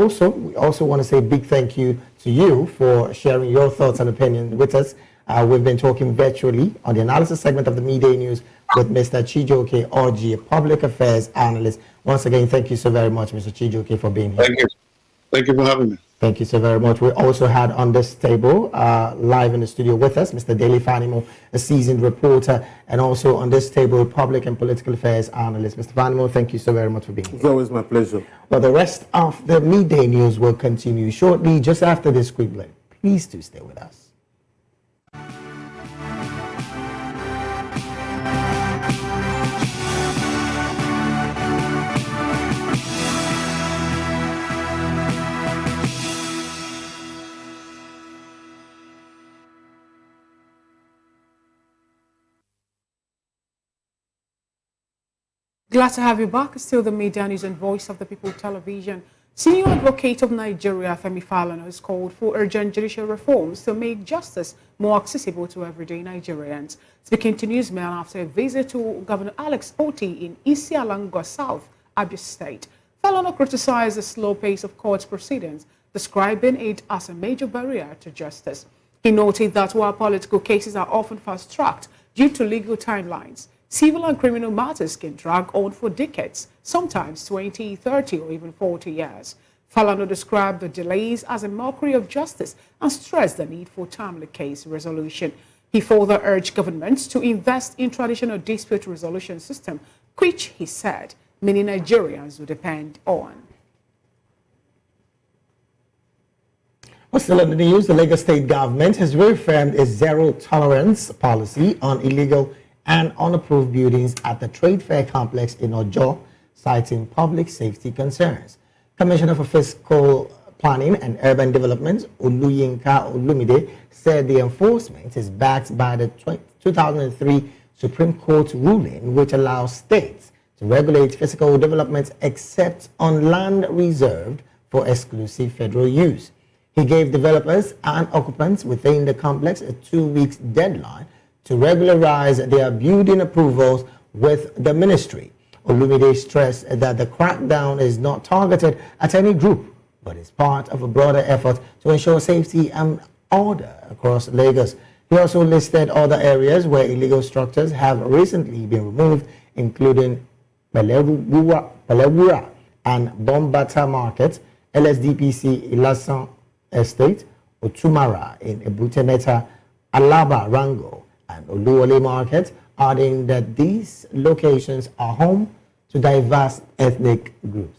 also want to say a big thank you to you for sharing your thoughts and opinions with us. We've been talking virtually on the analysis segment of the midday news with Mr. Chijioke Orji, a public affairs analyst. Once again, thank you so very much, Mr. Chijioke, for being here. Thank you. Thank you for having me. Thank you so very much. We also had on this table, live in the studio with us, Mr. Dele Fanimo, a seasoned reporter, and also on this table, public and political affairs analyst. Mr. Fanimo, thank you so very much for being here. It's always my pleasure. Well, the rest of the midday news will continue shortly, just after this quick break. Please do stay with us. Glad to have you back. Still the media news and Voice of the People television. Senior Advocate of Nigeria, Femi Falana, has called for urgent judicial reforms to make justice more accessible to everyday Nigerians. Speaking to newsmen after a visit to Governor Alex Oti in Isialangwa South, Abia State, Falana criticized the slow pace of court proceedings, describing it as a major barrier to justice. He noted that while political cases are often fast-tracked due to legal timelines, civil and criminal matters can drag on for decades, sometimes 20, 30, or even 40 years. Falana described the delays as a mockery of justice and stressed the need for timely case resolution. He further urged governments to invest in traditional dispute resolution system, which, he said, many Nigerians would depend on. Well, still in the news, the Lagos State government has reaffirmed a zero-tolerance policy on illegal and unapproved buildings at the Trade Fair Complex in Ojo, citing public safety concerns. Commissioner for Fiscal Planning and Urban Development, Oluyinka Olumide, said the enforcement is backed by the 2003 Supreme Court ruling, which allows states to regulate physical development except on land reserved for exclusive federal use. He gave developers and occupants within the complex a 2-week deadline to regularize their building approvals with the ministry. Olumide stressed that the crackdown is not targeted at any group, but is part of a broader effort to ensure safety and order across Lagos. He also listed other areas where illegal structures have recently been removed, including Pelewura and Bombata Market, LSDPC Ilasan Estate, Otumara in Ebutemeta, Alaba Rango, and Oluwole Market, adding that these locations are home to diverse ethnic groups.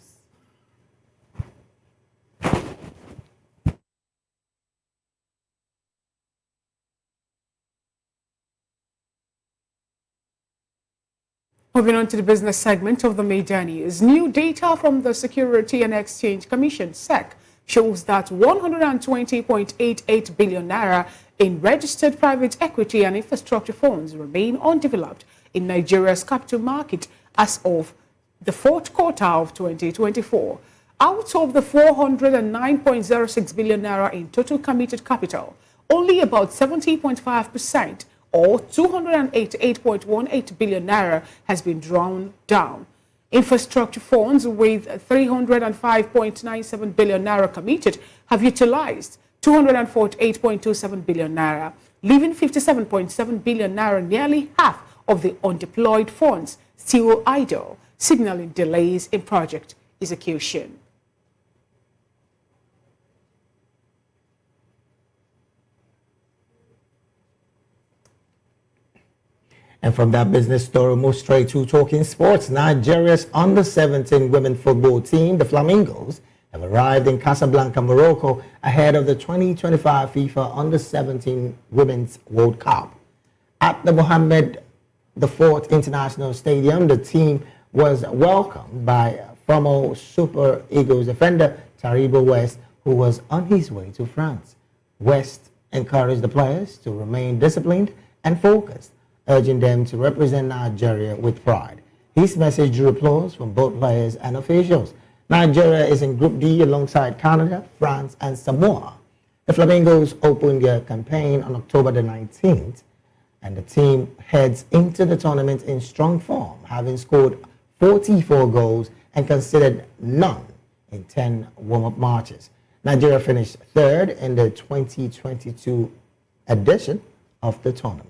Moving on to the business segment of the media news. New data from the Security and Exchange Commission, SEC, shows that 120.88 billion naira in registered private equity and infrastructure funds remain undeveloped in Nigeria's capital market as of the fourth quarter of 2024. Out of the 409.06 billion naira in total committed capital, only about 70.5% or 288.18 billion naira has been drawn down. Infrastructure funds with 305.97 billion naira committed have utilized 248.27 billion naira, leaving 57.7 billion naira, nearly half of the undeployed funds, still idle, signaling delays in project execution. And from that business story, move straight to talking sports. Nigeria's under-17 women football team, the Flamingos, have arrived in Casablanca, Morocco, ahead of the 2025 FIFA Under-17 Women's World Cup. At the Mohammed IV International Stadium, the team was welcomed by former Super Eagles defender Taribo West, who was on his way to France. West encouraged the players to remain disciplined and focused, urging them to represent Nigeria with pride. His message drew applause from both players and officials. Nigeria is in Group D alongside Canada, France, and Samoa. The Flamingos opened their campaign on October the 19th, and the team heads into the tournament in strong form, having scored 44 goals and conceded none in 10 warm-up matches. Nigeria finished third in the 2022 edition of the tournament.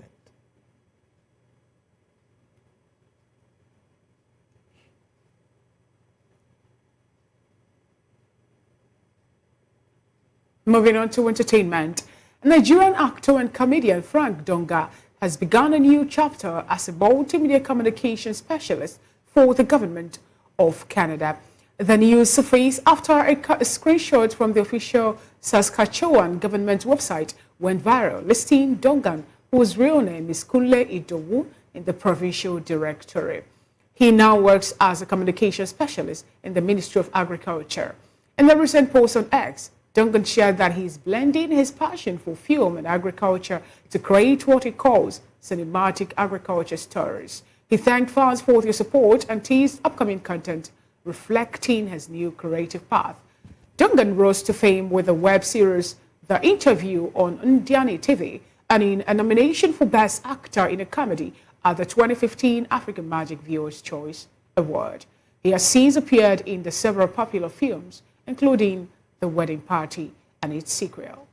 Moving on to entertainment, Nigerian actor and comedian Frank Donga has begun a new chapter as a multimedia communication specialist for the government of Canada. The news surfaced after a screenshot from the official Saskatchewan government website went viral, listing Dongan, whose real name is Kunle Idowu, in the provincial directory. He now works as a communication specialist in the Ministry of Agriculture. In the recent post on X, Duncan shared that he's blending his passion for film and agriculture to create what he calls cinematic agriculture stories. He thanked fans for their support and teased upcoming content reflecting his new creative path. Duncan rose to fame with the web series The Interview on Ndiani TV and in a nomination for Best Actor in a Comedy at the 2015 African Magic Viewers' Choice Award. He has since appeared in the several popular films, including The Wedding Party and its sequel.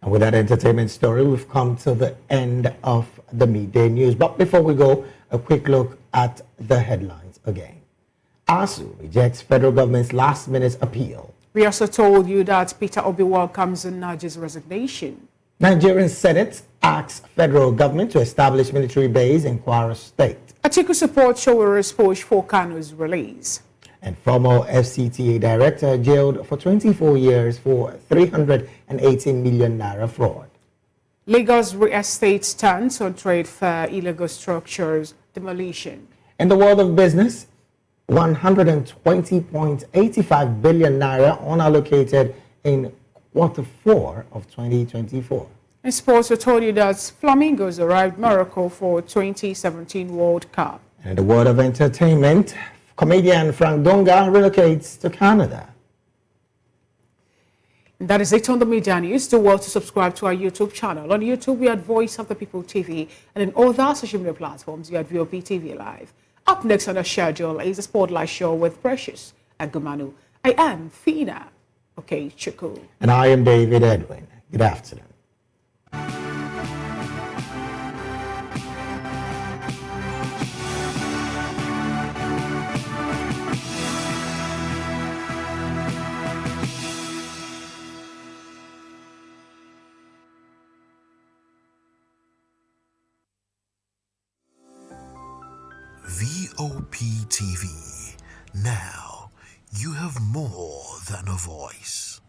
And with that entertainment story, we've come to the end of the midday news. But before we go, a quick look at the headlines again. ASUU rejects federal government's last-minute appeal. We also told you that Peter Obi welcomes Nnamdi's resignation. Nigerian Senate asks federal government to establish military base in Kwara State. Atiku supports Sowore's push for Kanu's release. And former FCTA director jailed for 24 years for 318 million naira fraud. Lagos real estate stands on trade for illegal structures demolition. In the world of business, 120.85 billion naira unallocated in Q4 of 2024. In sports, we told you that Flamingos arrived Morocco for 2017 World Cup. And in the world of entertainment, comedian Frank Donga relocates to Canada. And that is it on the media news. Do well to subscribe to our YouTube channel. On YouTube, we are Voice of the People TV, and in all other social media platforms, we are VOP TV Live. Up next on the schedule is a Spotlight Show with Precious and Kanu. I am Fina Chuku. And I am David Edwin. Good afternoon. VOP TV. Now, you have more than a voice.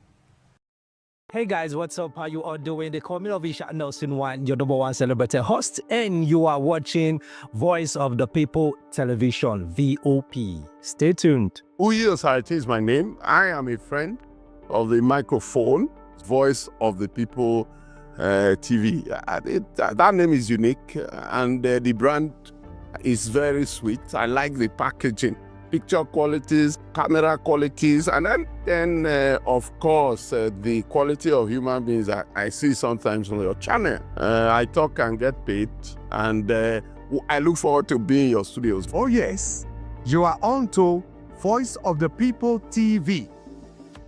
Hey guys, what's up? How you all doing? They call me Ovisha Nelson One, your number one celebrity host, and you are watching Voice of the People Television, VOP. Stay tuned. Uyi Osarate is my name. I am a friend of the microphone, Voice of the People TV. That name is unique, and the brand is very sweet. I like the packaging, picture qualities, camera qualities, and then of course, the quality of human beings that I see sometimes on your channel. I talk and get paid, and I look forward to being in your studios. Oh yes, you are on to Voice of the People TV,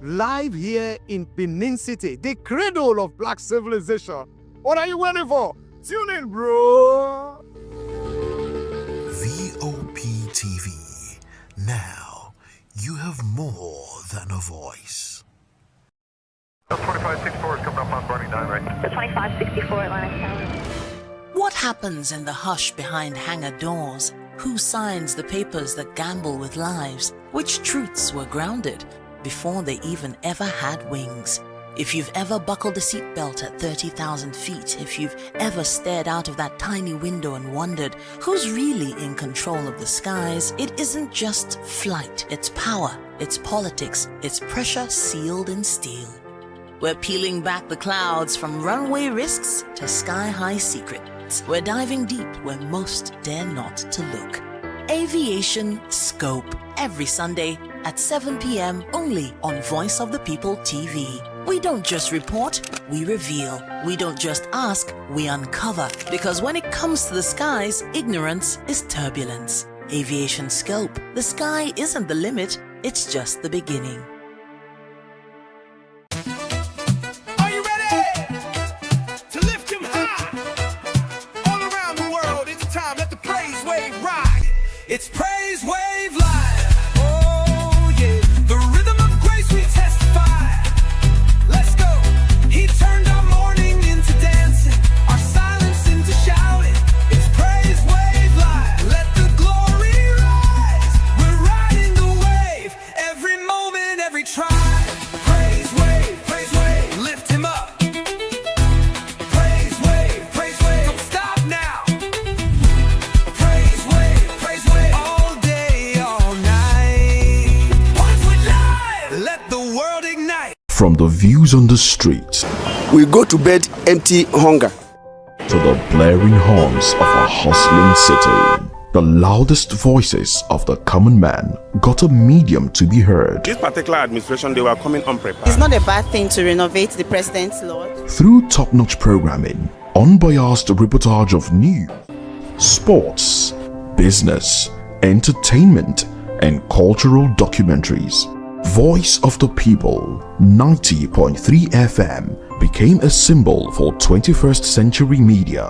live here in Benin City, the cradle of black civilization. What are you waiting for? Tune in, bro. VOP TV. Now, you have more than a voice. 2564 is coming up on Barney 9, right? The 2564 Atlantic Tower. What happens in the hush behind hangar doors? Who signs the papers that gamble with lives? Which truths were grounded before they even ever had wings? If you've ever buckled a seatbelt at 30,000 feet, if you've ever stared out of that tiny window and wondered who's really in control of the skies, it isn't just flight, it's power, it's politics, it's pressure sealed in steel. We're peeling back the clouds from runway risks to sky-high secrets. We're diving deep where most dare not to look. Aviation Scope, every Sunday at 7 p.m. only on Voice of the People TV. We don't just report, we reveal. We don't just ask, we uncover. Because when it comes to the skies, ignorance is turbulence. Aviation Scope, the sky isn't the limit, it's just the beginning. Are you ready to lift him high? All around the world, it's time, let the praise wave ride. It's Praise Wave Live. Oh yeah, the rhythm of grace we testify. Let's go. He turned our mourning into dancing, our silence into shouting. It's Praise Wave Live. Let the glory rise. We're riding the wave. Every moment, every tribe. Praise wave, lift him up. Praise wave, don't stop now. Praise wave, all day, all night. Once we're live, let the world ignite. From the views on the street We go to bed empty hunger. to the blaring horns of a hustling city, the loudest voices of the common man got a medium to be heard. This particular administration, they were coming unprepared. It's not a bad thing to renovate the president's lodge. Through top-notch programming, unbiased reportage of news, sports, business, entertainment, and cultural documentaries, Voice of the People 90.3 FM became a symbol for 21st century media.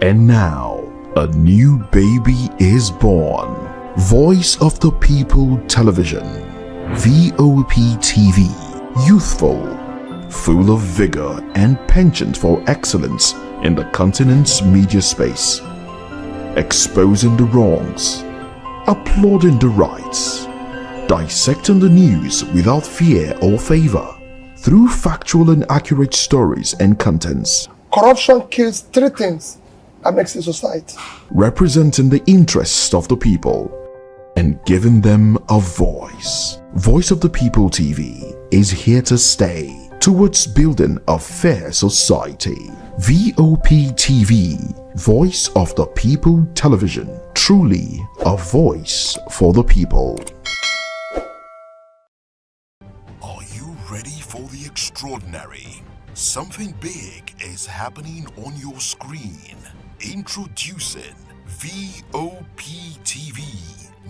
And now, a new baby is born. Voice of the People Television, VOP TV, youthful, full of vigor and penchant for excellence in the continent's media space, exposing the wrongs, applauding the rights, dissecting the news without fear or favor, through factual and accurate stories and contents, Corruption kills three things that makes a society. representing the interests of the people and giving them a voice. Voice of the People TV is here to stay towards building a fair society. VOP TV, Voice of the People Television, truly a voice for the people. Are you ready for the extraordinary? Something big is happening on your screen. Introducing VOP TV,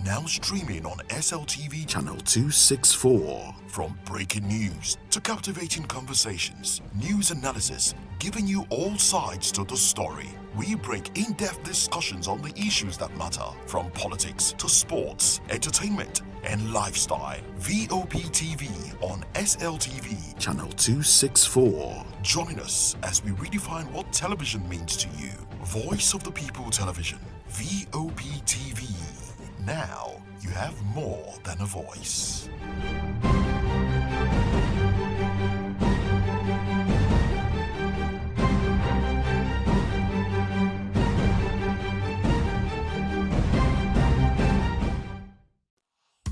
now streaming on SLTV channel 264. From breaking news to captivating conversations, news analysis, giving you all sides to the story. We bring in-depth discussions on the issues that matter, from politics to sports, entertainment, and lifestyle. VOP TV on SLTV channel 264. Join us as we redefine what television means to you. Voice of the People Television, VOP TV. Now you have more than a voice.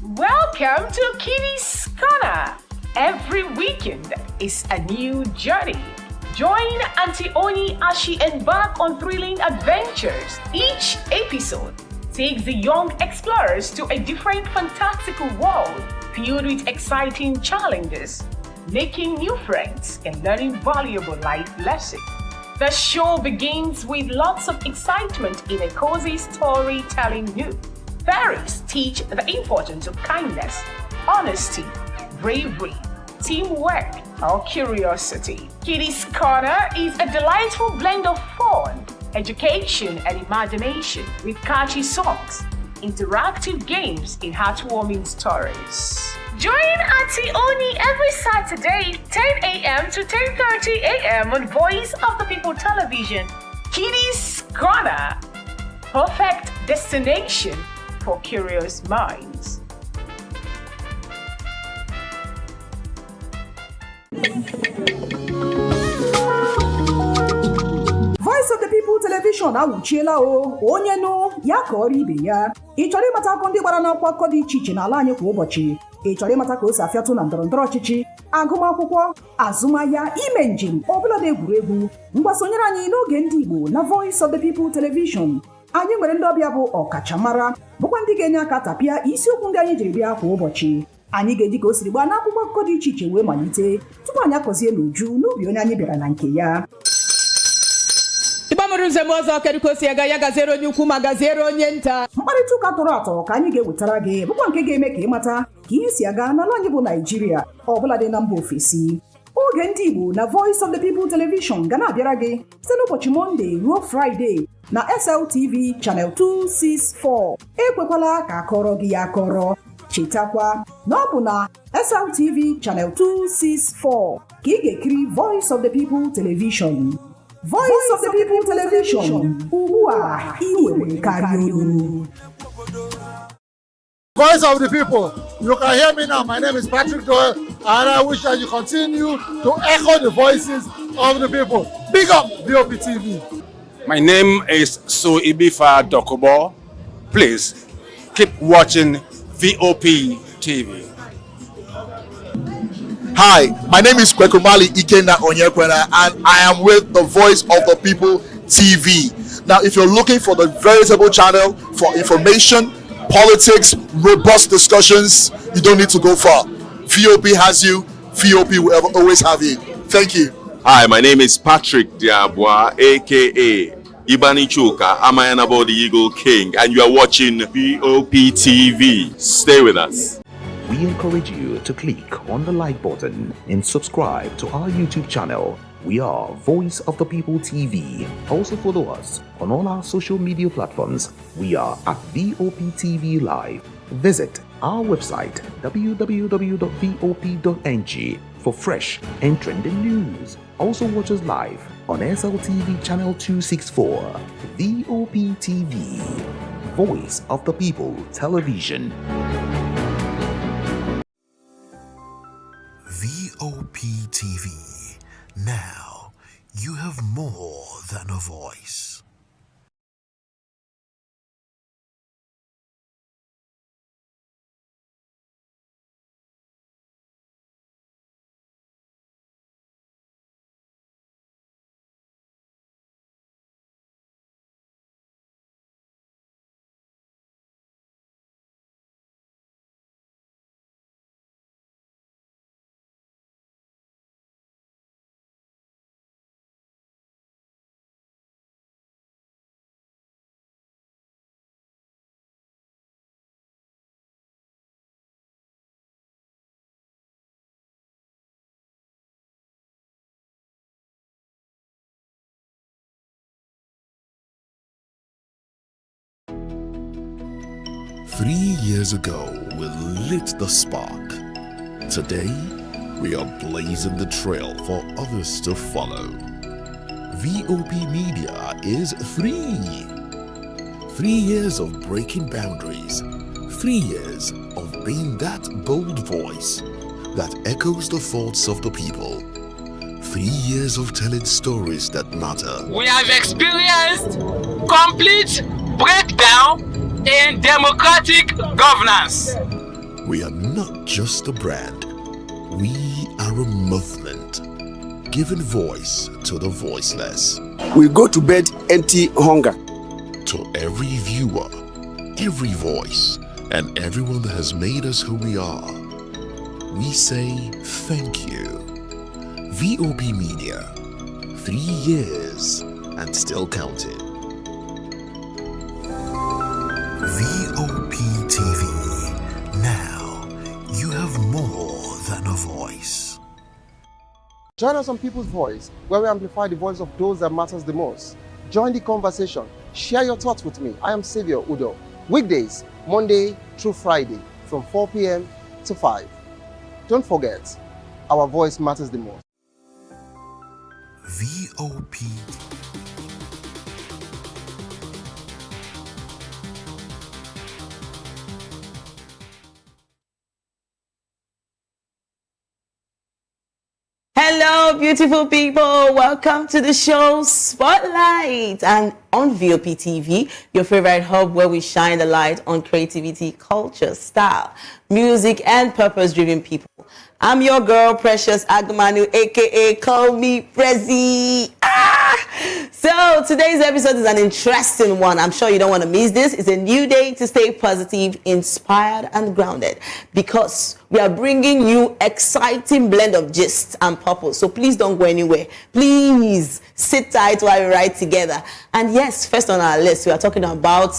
Welcome to Kitty's Corner. Every weekend is a new journey. Join Auntie Oni as she embarks on thrilling adventures. Each episode takes the young explorers to a different fantastical world filled with exciting challenges, making new friends and learning valuable life lessons. The show begins with lots of excitement in a cozy storytelling mood. Fairies teach the importance of kindness, honesty, bravery, teamwork, or curiosity. Kitty's Corner is a delightful blend of fun, education, and imagination with catchy songs, interactive games, and heartwarming stories. Join Auntie Oni every Saturday, 10 a.m. to 10:30 a.m. on Voice of the People Television. Kitty's Corner, perfect destination for curious minds. Voice of the People Television awuchiela onye nụ ya ka ọrụ ibe ya. Ị chọrọ ịmata akụkọ ndị gbara n'akwụkwọ akụkọ dị iche iche n'ala anyị kwa ụbọchị. Ị chọrọ ịmata ka o si afịatụ na ndọrọndọrọ ọchịchị, agụmakwụkwọ, azụmahịa, ime njem, ọbụladị egwuregwu. Ngwa sonyere anyị n'oge ndị Igbo na Voice of the People Television. Anyị nwere ndị ọbịa bụ ọkachamara bụkwa ndị ga-enye aka tapịa isiokwu ndị anyị jiri bịa kwa ụbọchị. Anyị ga-eji ka o siri gbaa n'akwụkwọ akụkọ dị iche iche wee malite tupu anyị akọzie n'uju n'ubi onye anyị bịara na nke ya. Ịgbamụrụ nzem ọzọ kedụkosi aga ya gaziere onye ukwu ma gaziere onye nta. Mkparịta ụka tọrọ atọ ka anyị ga-ewetara gị bụkwa nke ga-eme ka ịmata ka ihe si aga n'ala anyị bụ Naijiria ọbụladị na mba ofesi. Oge ndị Igbo na Voice of the People Television ga na-abịara gị site n'ụbọchị Mọnde ruo Fraịde na SLTV Channel 264. Ekwekwala ka akọrọ gị ya akọrọ. Chetakwa na ọ bụ na SLTV Channel 264 ka ị ga-ekiri Voice of the People Television. Voice of the People Television. Ugbu a ị nwere karịa olu. Voice of the People. You can hear me now. My name is Patrick Doyle, and I wish that you continue to echo the voices of the people. Big up VOP TV. My name is Soibifa Dokobo. Please keep watching VOP TV. Hi, my name is Kwekumali Ikenda Onyekwena, and I am with the Voice of the People TV. Now, if you're looking for the veritable channel for information, politics, robust discussions, you don't need to go far. VOP has you. VOP will always have you. Thank you. Hi, my name is Patrick Diabwa, aka Ibani Chuka, Amayanabo the Eagle King, and you are watching VOP TV. Stay with us. We encourage you to click on the like button and subscribe to our YouTube channel. We are Voice of the People TV. Also follow us on all our social media platforms. We are at VOP TV Live. Visit our website www.vop.ng for fresh and trending news. Also watch us live on SLTV Channel 264. VOP TV, Voice of the People Television. VOP TV. Now you have more than a voice. Three years ago, we lit the spark. Today, we are blazing the trail for others to follow. VOP Media is free. 3 years of breaking boundaries, 3 years of being that bold voice that echoes the thoughts of the people. 3 years of telling stories that matter. We have experienced complete breakdown in democratic governance. We are not just a brand, we are a movement, giving voice to the voiceless. We go to bed empty hunger. To every viewer, every voice, and everyone that has made us who we are, we say thank you. VOP Media, 3 years and still counting. VOP TV. Now, you have more than a voice. Join us on People's Voice, where we amplify the voice of those that matters the most. Join the conversation. Share your thoughts with me. I am Savior Udo. Weekdays, Monday through Friday, from 4 p.m. to 5. Don't forget, our voice matters the most. VOP. Hello, beautiful people. Welcome to the show Spotlight, and on VOP TV, your favorite hub where we shine the light on creativity, culture, style, music, and purpose-driven people. I'm your girl, Precious Agmanu, aka call me Prezi. So today's episode is an interesting one. I'm sure you don't want to miss this. It's a new day to stay positive, inspired, and grounded, because we are bringing you exciting blend of gist and purpose. So please don't go anywhere. Please sit tight while we ride together. And yes, first on our list, we are talking about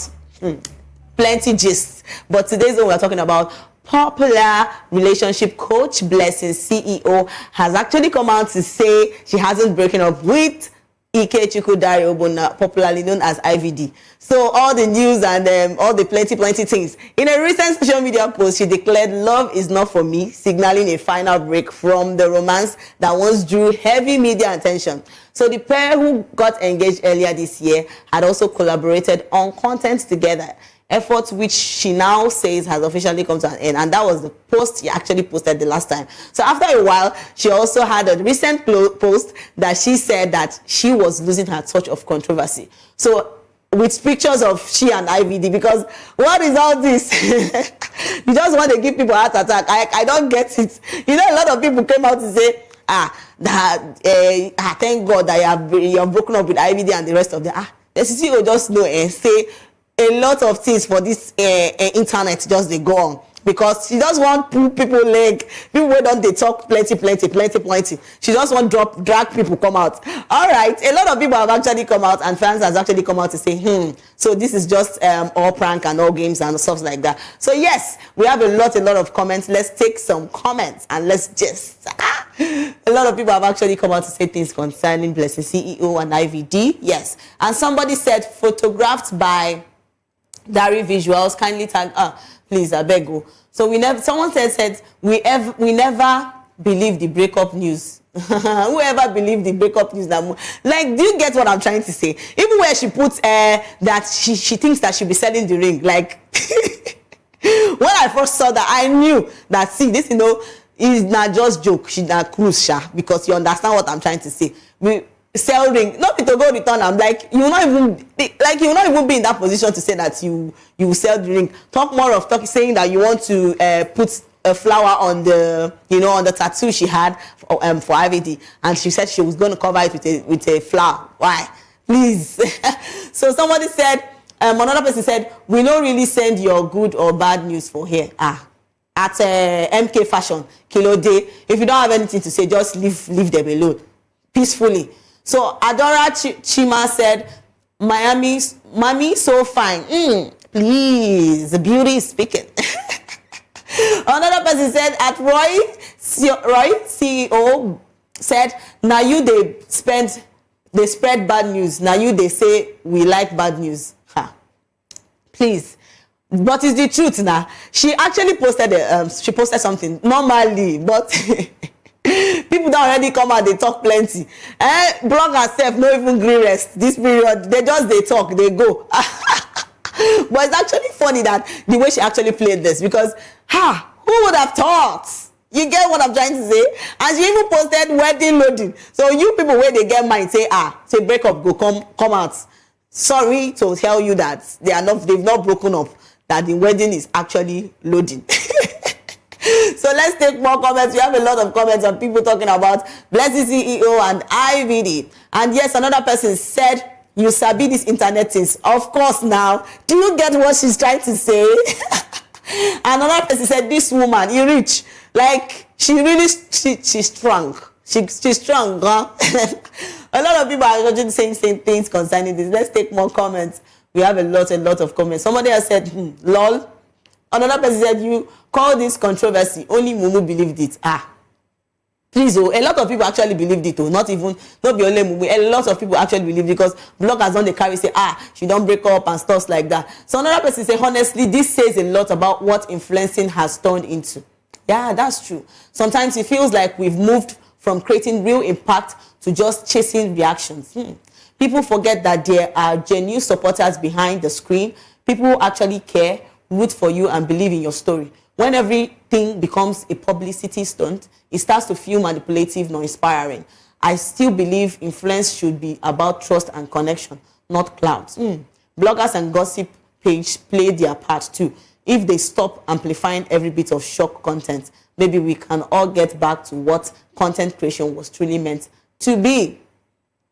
plenty gist. But today's one, we are talking about popular relationship coach, Blessing CEO, has actually come out to say she hasn't broken up with Ikechukwu Obona, popularly known as IVD. So all the news and all the plenty things. In a recent social media post, she declared love is not for me, signaling a final break from the romance that once drew heavy media attention. So the pair, who got engaged earlier this year, had also collaborated on content together, efforts which she now says has officially come to an end. And that was the post she actually posted the last time. So after a while, she also had a recent post that she said that she was losing her touch of controversy. So with pictures of she and IVD, because what is all this? You just want to give people a heart attack. I don't get it. You know, a lot of people came out to say, thank God that you have broken up with IVD and the rest of them. The CEO just know and say a lot of things for this internet just they go on, because she just want people leg, people who don't they talk plenty. She just want drag people come out. All right, a lot of people have actually come out, and fans has actually come out to say, so this is just all prank and all games and stuff like that. So yes, we have a lot of comments. Let's take some comments and let's just a lot of people have actually come out to say things concerning Blessing CEO and IVD. Yes, and somebody said photographed by Dari Visuals, kindly tag please, I beg you. So someone said we never believe the breakup news. Whoever believed the breakup news, that like, do you get what I'm trying to say? Even where she puts that she thinks that she'll be selling the ring, like when I first saw that, I knew that, see, this, is not just joke, she's not cruise, because you understand what I'm trying to say. We sell ring, not to go return. I'm like, you will not even be in that position to say that you will sell the ring. Talk more of saying that you want to put a flower on the on the tattoo she had for IVD, and she said she was going to cover it with a flower. Why? Please. So somebody said, another person said, we don't really send your good or bad news for here. At MK Fashion, Kilo Day, if you don't have anything to say, just leave them alone peacefully. So Adora Chima said, Mommy, so fine. Please, the beauty is speaking. Another person said, at Roy CEO said, now you they spread bad news. Now you they say we like bad news. Please. But it's the truth now. She actually posted something normally, but people don't already come out, they talk plenty. Blog herself, no even green rest this period. They talk, they go. But it's actually funny that the way she actually played this, because who would have thought? You get what I'm trying to say? And she even posted wedding loading. So you people where they get mind say breakup go come out. Sorry to tell you that they've not broken up, that the wedding is actually loading. So let's take more comments. We have a lot of comments on people talking about Blessing CEO and IVD. And yes, another person said, you sabi this internet things. Of course now. Do you get what she's trying to say? Another person said, this woman, you rich. Like, she's strong. She's strong, huh? A lot of people are just saying same things concerning this. Let's take more comments. We have a lot of comments. Somebody has said, lol. Another person said, you call this controversy. Only Mumu believed it. Please, a lot of people actually believed it. Not be only Mumu. A lot of people actually believed it, because bloggers don't they carry say, she don't break up and stuff like that. So another person say, honestly, this says a lot about what influencing has turned into. Yeah, that's true. Sometimes it feels like we've moved from creating real impact to just chasing reactions. People forget that there are genuine supporters behind the screen. People who actually care, root for you, and believe in your story. When everything becomes a publicity stunt, it starts to feel manipulative, not inspiring. I still believe influence should be about trust and connection, not clouds. Bloggers and gossip page play their part too. If they stop amplifying every bit of shock content, maybe we can all get back to what content creation was truly meant to be.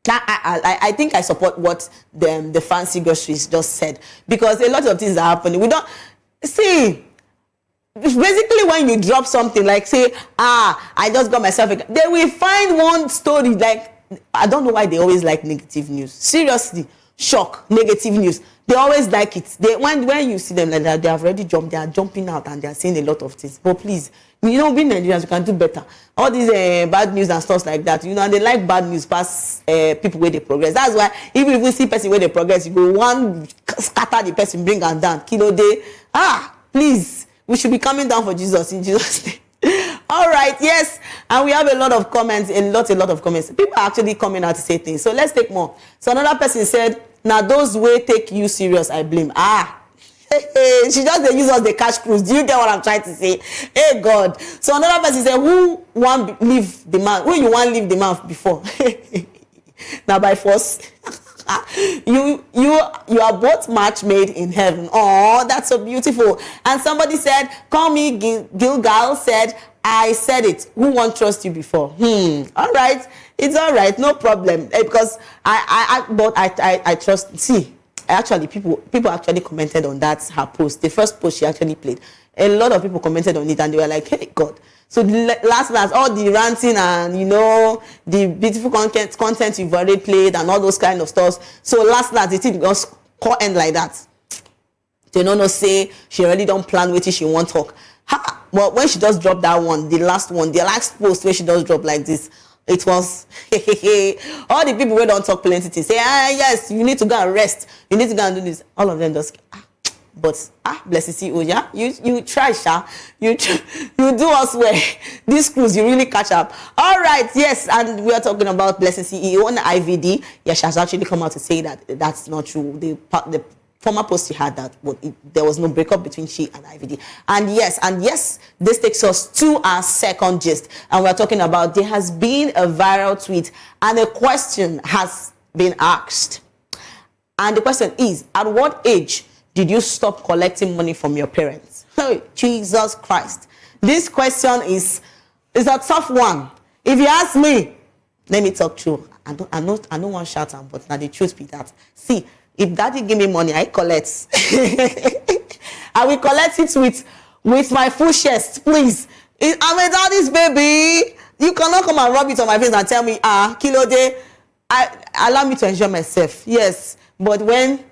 I think I support what the fancy groceries just said, because a lot of things are happening. We don't see. Basically, when you drop something like say, I just got myself a, they will find one story. Like, I don't know why they always like negative news. Seriously, shock, negative news. They always like it. They when you see them like that, they have already jumped. They are jumping out and they are saying a lot of things. But please, being Nigerians, you can do better. All these bad news and stuff like that, and they like bad news past people where they progress. That's why even if we see person where they progress, you go one scatter the person, bring them down. Please, we should be coming down for Jesus in Jesus' name. All right, yes, and we have a lot of comments, a lot of comments. People are actually coming out to say things. So let's take more. So another person said, now those way take you serious, I blame. She just they use us the cash cruise. Do you get what I'm trying to say? Hey God. So another person said, who want leave the man? Who you want leave the man before? Now by force. You are both match made in heaven. Oh, that's so beautiful. And somebody said, call me Gilgal said, I said it. Who won't trust you before? All right. It's all right. No problem. Because I trust. See, actually, people actually commented on that, her post. The first post she actually played. A lot of people commented on it and they were like, hey, God. So last, all the ranting and, the beautiful content you've already played and all those kind of stuff. So last, it didn't just end like that. They don't know, say, she already don't plan what she want to talk. Well, when she just dropped that one, the last post where she just dropped like this, it was, all the people who don't talk plenty things, say, yes, you need to go and rest. You need to go and do this. All of them just, but bless you, yeah. You try, Sha. You do us well. This cruise, you really catch up. All right, yes, and we are talking about Blessing CEO and IVD. Yeah, she has actually come out to say that that's not true. The former post she had that there was no breakup between she and IVD. And yes, this takes us to our second gist, and we're talking about there has been a viral tweet, and a question has been asked, and the question is, at what age did you stop collecting money from your parents? Oh, Jesus Christ. This question is a tough one. If you ask me, let me talk true. I don't want to shout out, but now the truth be that. See, if daddy give me money, I collect. I will collect it with my full chest, please. I'm a daddy's baby. You cannot come and rub it on my face and tell me, kilo day. Allow me to enjoy myself. Yes. But when,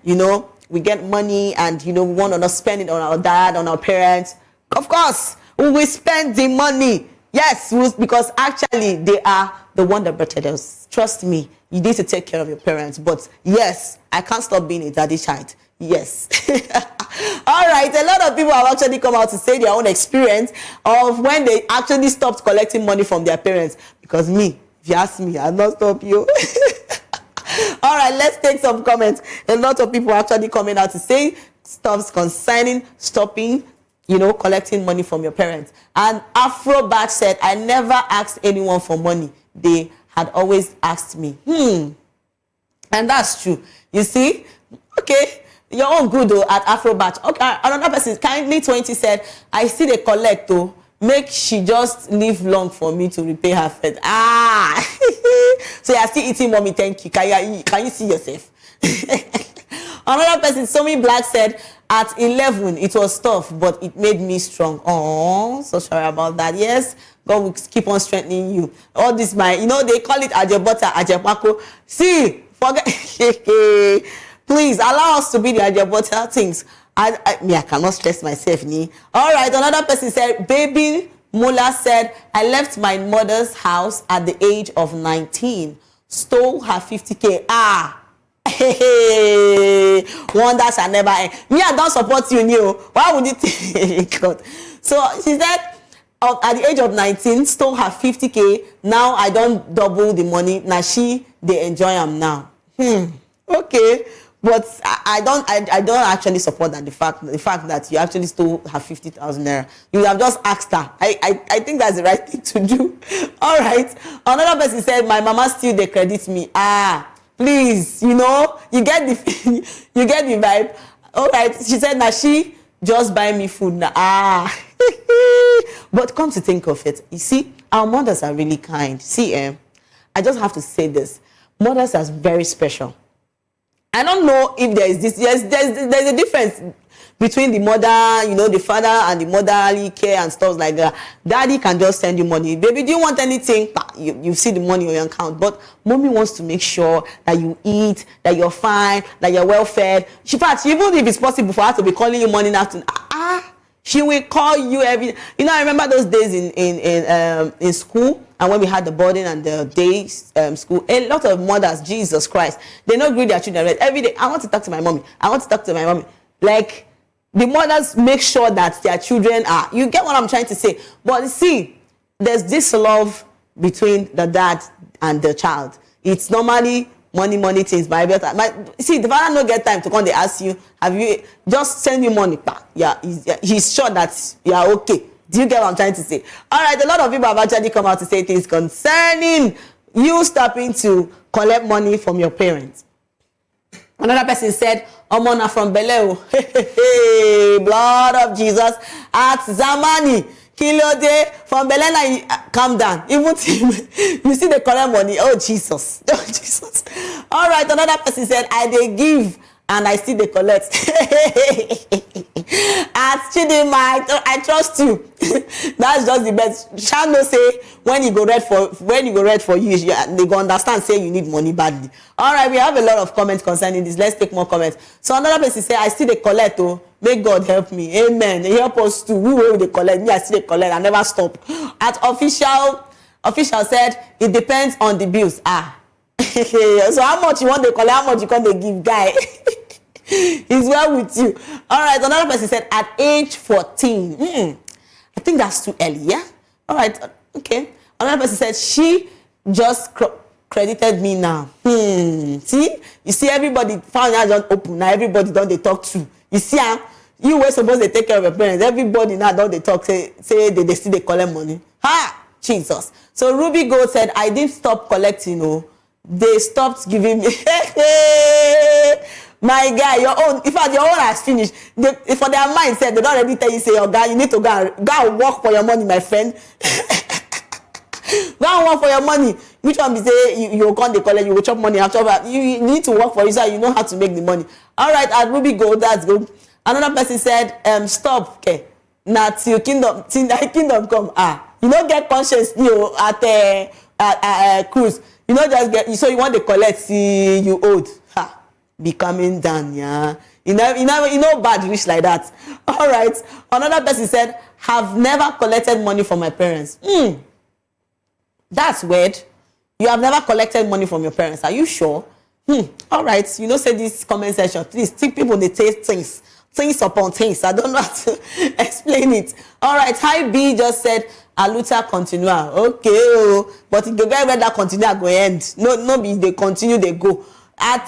we get money and, we want to not spend it on our dad, on our parents. Of course, we will spend the money. Yes, because actually they are the one that birthed us. Trust me, you need to take care of your parents. But yes, I can't stop being a daddy child. Yes. All right, a lot of people have actually come out to say their own experience of when they actually stopped collecting money from their parents. Because me, if you ask me, I'll not stop you. All right, let's take some comments. A lot of people are actually coming out to say stuffs concerning stopping, collecting money from your parents. And Afro Batch said, I never asked anyone for money. They had always asked me. And that's true. You see? Okay. Your own good though at Afro Batch. Okay. Another person, Kindly 20 said, I see they collect though. Make she just live long for me to repay her fed. So you're still eating, mommy, thank you. Can you see yourself? Another person, Somi Black said, at 11, it was tough, but it made me strong. Oh, so sorry about that. Yes, God will keep on strengthening you. All this, they call it Ajebota, Ajepako. See, forget. Please, allow us to be the Ajebota things. I cannot stress myself. All right, another person said, Baby Mula said, I left my mother's house at the age of 19. Stole her 50K. Wonders shall never end. Me, I don't support you, Why would you think? God. So she said, at the age of 19, stole her 50K. Now I don't double the money. Now they enjoy them now. Okay. But I don't actually support that the fact that you actually stole her 50,000 naira. You would have just asked her. I think that's the right thing to do. All right. Another person said, my mama still they credit me. Please, you get the you get the vibe. All right. She said, now she just buy me food now. But come to think of it, you see, our mothers are really kind. See, I just have to say this. Mothers are very special. I don't know if there is this. Yes, there's a difference between the mother, the father and the motherly care and stuff like that. Daddy can just send you money. Baby, do you want anything? You see the money on your account. But mommy wants to make sure that you eat, that you're fine, that you're well fed. In fact, even if it's possible for her to be calling you morning afternoon, she will call you every. I remember those days in school. And when we had the boarding and the day school, a lot of mothers, Jesus Christ, they not greet their children right? Every day. I want to talk to my mommy. Like, the mothers make sure that their children are. You get what I'm trying to say? But see, there's this love between the dad and the child. It's normally money things. See, the father no get time to come. They ask you, have you just send you money? Yeah, he's sure that you are okay. Do you get what I'm trying to say? All right, a lot of people have actually come out to say things concerning you stopping to collect money from your parents. Another person said, Omona from Beleo, blood of Jesus, at Zamani, Kilode, from Belena, calm down. Even you see the collect money. Oh, Jesus. Oh, Jesus. All right, another person said, they give and I still they collect. At Chidima, I trust you. That's just the best. Shall no say when you go read for you, they go understand say you need money badly. All right, we have a lot of comments concerning this. Let's take more comments. So another person say, I still they collect. Oh, may God help me. Amen. They help us too. We will they collect. Me, I still they collect. I never stop. At official said it depends on the bills. So how much you want to collect? How much you can they give, guy? He's well with you. All right, another person said at age 14. I think that's too early, yeah? All right, okay. Another person said she just credited me now. See? You see, everybody found out don't open. Now everybody don't they talk to. You see, you were supposed to take care of your parents. Everybody now don't they talk, say they still they collect money. Jesus. So Ruby Gold said, I didn't stop collecting, They stopped giving me. My guy, your own, in fact, your own has finished. For their mindset, they don't already tell you, say, oh, God, you need to go and work for your money, my friend. Go and work for your money. Which one be say, you come to college, you will chop money after that. You need to work for it so you know how to make the money. All right, at Ruby Gold, that's good. Another person said, stop, okay. Now, till kingdom come. You don't get conscience, at cruise. You know, just get, so you want to collect, see, you owed. Be coming down, yeah. You know, bad rich like that. All right. Another person said, have never collected money from my parents. That's weird. You have never collected money from your parents. Are you sure? All right. Say this comment section. Please, think people, they taste things upon things. I don't know how to explain it. All right. Hi B just said, Aluta continua. Okay. But if the guy read that continue, go end. No, be they continue, they go. At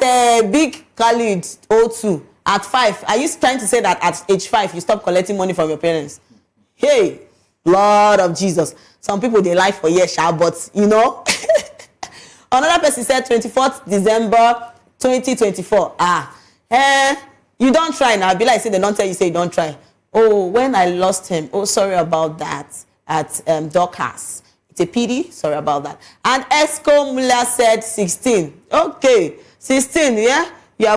Big Khalid 02, At 5, are you trying to say that at age 5 you stop collecting money from your parents? Hey, Lord of Jesus. Some people they lie for years, but you know. Another person said 24th December 2024. You don't try now. Be like say they don't tell you, say you don't try. Oh, when I lost him. Oh, sorry about that. At Dorcas. It's a PD. Sorry about that. And Esco Muller said 16. Okay, 16. Yeah, you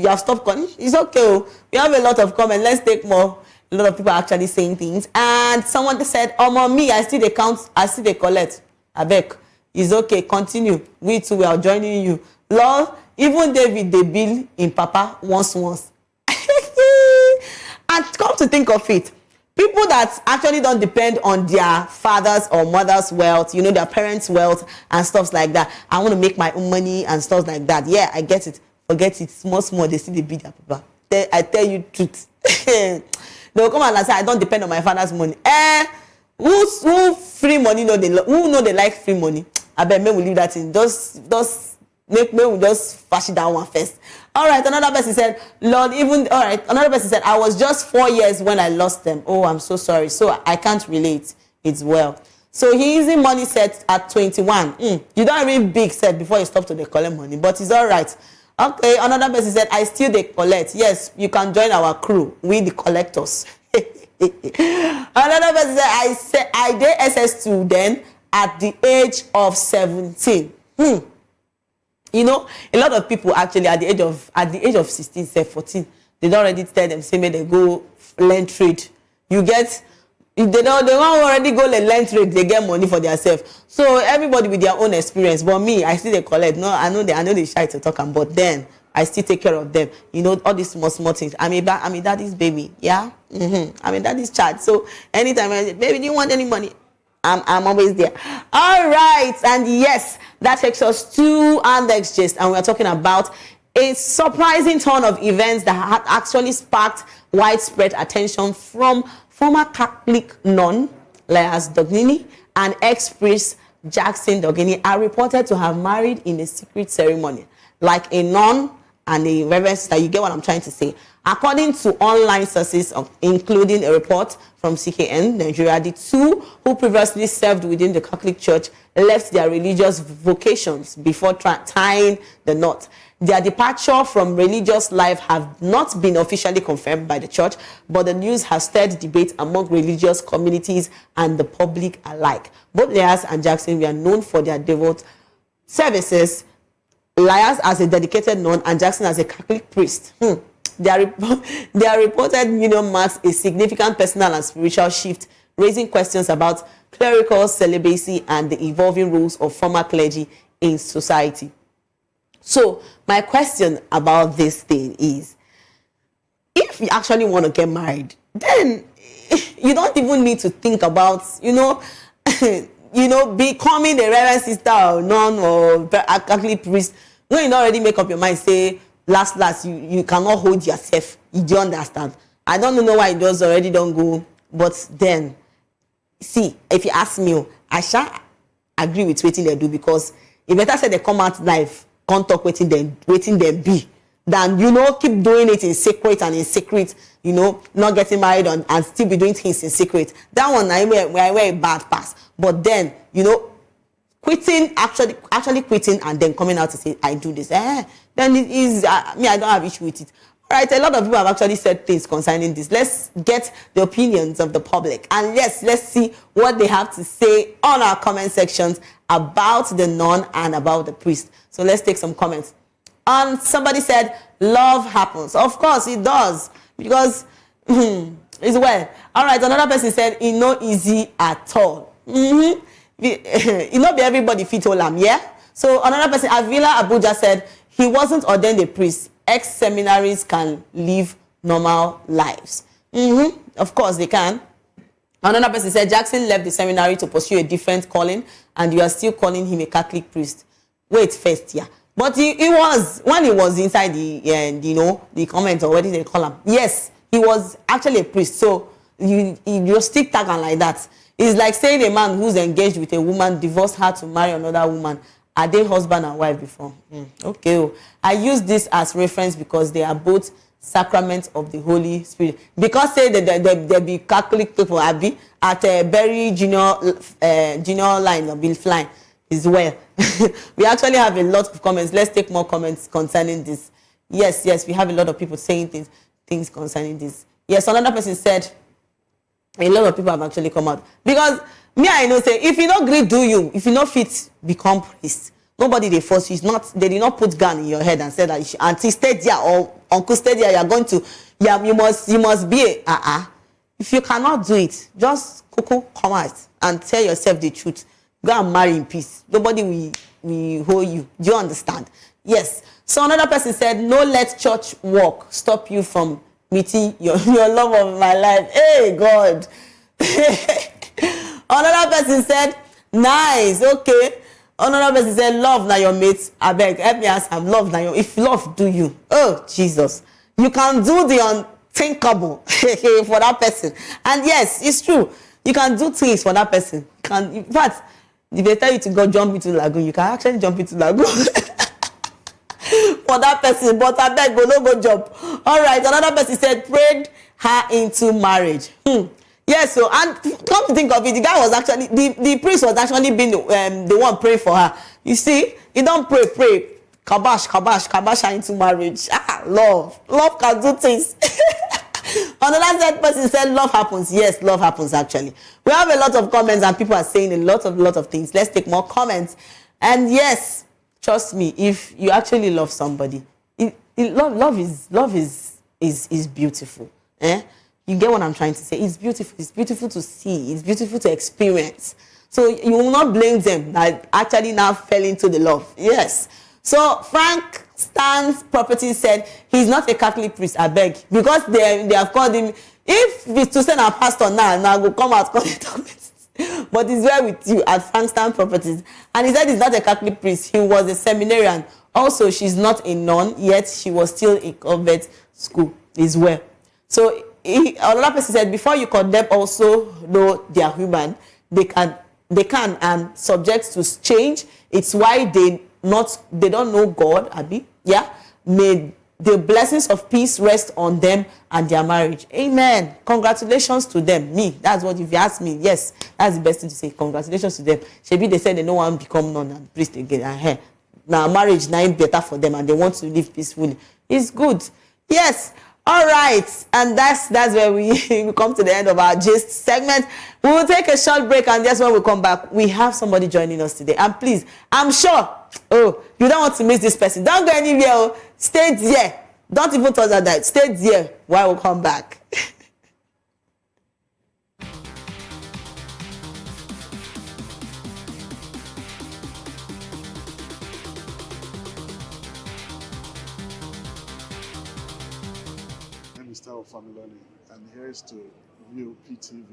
have stopped calling. It's okay. We have a lot of comments. Let's take more. A lot of people are actually saying things. And someone said, me, I still they count. I still they collect. I beg. It's okay. Continue. We too. We are joining you. Lord, even David they bill in Papa once. And come to think of it, people that actually don't depend on their father's or mother's wealth, their parents' wealth and stuff like that. I want to make my own money and stuff like that. Yeah, I get it. Forget it. Small, they still they bill their Papa. I tell you truth. They'll come and say, I don't depend on my father's money. Who free money who know they like free money? I bet me will leave that in. Just make me just fash it down one first. All right, another person said, Lord, another person said, I was just 4 years when I lost them. Oh, I'm so sorry. So I can't relate. It's well. So he easy money set at 21. You don't really big set before you stop to the collect money, but it's all right. Okay, another person said, I still they collect. Yes, you can join our crew. We the collectors. Another person said, I did SS2 then at the age of 17. A lot of people actually at the age of 16, 14, they don't already tell them, say, may they go learn trade. If they don't already go learn trade, they get money for themselves. So everybody with their own experience. But me, I still they collect. No, I know they shy to talk, but then I still take care of them. All these small things. I'm a daddy's baby. Yeah. I'm a daddy's child. So anytime I say, baby, do you want any money? I'm always there. All right. And yes, that takes us to our next gist. And we're talking about a surprising turn of events that had actually sparked widespread attention from former Catholic nun Lias Dognini and ex-priest Jackson Dognini are reported to have married in a secret ceremony, like a nun and a reverend sister. You get what I'm trying to say? According to online sources, including a report from CKN Nigeria, the two who previously served within the Catholic Church left their religious vocations before tying the knot. Their departure from religious life have not been officially confirmed by the church, but the news has stirred debate among religious communities and the public alike. Both Lias and Jackson were known for their devout services, Lias as a dedicated nun and Jackson as a Catholic priest. Their reported union marks a significant personal and spiritual shift, raising questions about clerical celibacy and the evolving roles of former clergy in society. So my question about this thing is, if you actually want to get married, then you don't even need to think about, becoming a reverend sister or nun or a Catholic priest. When you already make up your mind, say, last, you cannot hold yourself. You do understand? I don't know why it does already don't go. But then, see, if you ask me, I shall agree with what they do, because it better say they come out live, can't talk waiting them be, than keep doing it in secret, not getting married and still be doing things in secret. That one I wear a bad pass. But then, quitting, actually quitting and then coming out to say I do this, then it is me, I don't have issue with it. All right, a lot of people have actually said things concerning this. Let's get the opinions of the public, and yes, let's see what they have to say on our comment sections about the nun and about the priest. So let's take some comments. Somebody said love happens. Of course it does, because it's well. All right, another person said it's not easy at all. It not be everybody fit all am, yeah? So another person, Avila Abuja, said he wasn't ordained a priest. Ex-seminaries can live normal lives. Of course they can. Another person said Jackson left the seminary to pursue a different calling, and you are still calling him a Catholic priest. Wait first, yeah. But he was, when he was inside the comment, or what did they call him? Yes, he was actually a priest. So you just stick tag and like that. It's like saying a man who's engaged with a woman divorced her to marry another woman. Are they husband and wife before? Okay. I use this as reference because they are both sacrament of the Holy Spirit. Because say that there be Catholic people abi at a very junior line or bill flying is well. We actually have a lot of comments. Let's take more comments concerning this. Yes, we have a lot of people saying things concerning this. Yes, another person said a lot of people have actually come out. Because me, I know say if you not agree do you, if you not fit become priest, nobody they force you. It's not, they did not put gun in your head and say that you should, auntie stay there or uncle stay there, you are going to, yeah, you must be a If you cannot do it, just come out and tell yourself the truth. Go and marry in peace. Nobody will hold you. Do you understand? Yes. So another person said, no, let church work stop you from meeting your love of my life. Hey, God. Another person said, nice, okay. Another person said, love na your mates. I beg, help me ask him, love na your, if love do you. Oh, Jesus. You can do the unthinkable for that person. And yes, it's true. You can do things for that person. In fact, if they tell you to go jump into lagoon, you can actually jump into lagoon. For that person, but I beg, go jump. All right, another person said, prayed her into marriage. Yes, so, and come to think of it, the guy was actually, the priest was actually being the one praying for her. You see, he don't pray, kabash her into marriage. Love can do things. Another third person said, love happens. Yes, love happens actually. We have a lot of comments and people are saying a lot of things. Let's take more comments. And yes, trust me, if you actually love somebody, love is beautiful. You get what I'm trying to say? It's beautiful. It's beautiful to see. It's beautiful to experience. So you will not blame them that actually now fell into the love. Yes. So Frank Stan's Property said he's not a Catholic priest, I beg. Because they have called him, if it's to send a pastor now go come out, call it. But he's there with you at Frank Stan Properties. And he said he's not a Catholic priest. He was a seminarian. Also, she's not a nun, yet she was still in convent school as well. So another person said, before you condemn also know they are human, they can and subject to change. It's why they don't know God, Abi. Yeah. May the blessings of peace rest on them and their marriage. Amen. Congratulations to them. Me, that's what, if you ask me, yes, that's the best thing to say. Congratulations to them. Maybe they said they don't want to become nun and priest again. Now marriage now is better for them and they want to live peacefully. It's good. Yes. All right, and that's where we come to the end of our gist segment. We will take a short break, and that's when we come back. We have somebody joining us today, and please, I'm sure, you don't want to miss this person. Don't go anywhere. Stay there. Don't even touch that. Stay there while we come back. Familoni, and here's to VOP TV.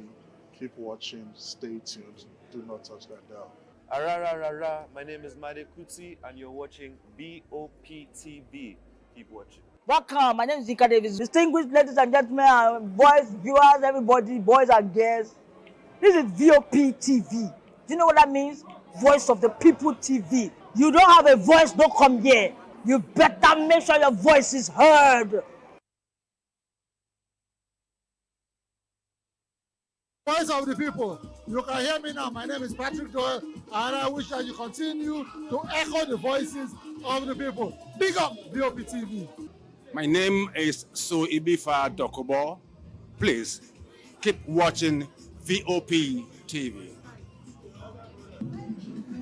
Keep watching, stay tuned, do not touch that dial. Arara, my name is Made Kuti and you're watching VOP TV. Keep watching. Welcome, my name is Zika Davis. Distinguished ladies and gentlemen, boys, viewers, everybody, boys and girls. This is VOP TV. Do you know what that means? Voice of the People TV. You don't have a voice, don't come here. You better make sure your voice is heard. Voice of the people. You can hear me now. My name is Patrick Doyle, and I wish that you continue to echo the voices of the people. Big up VOP TV. My name is Sowore Dokobo. Please keep watching VOP TV.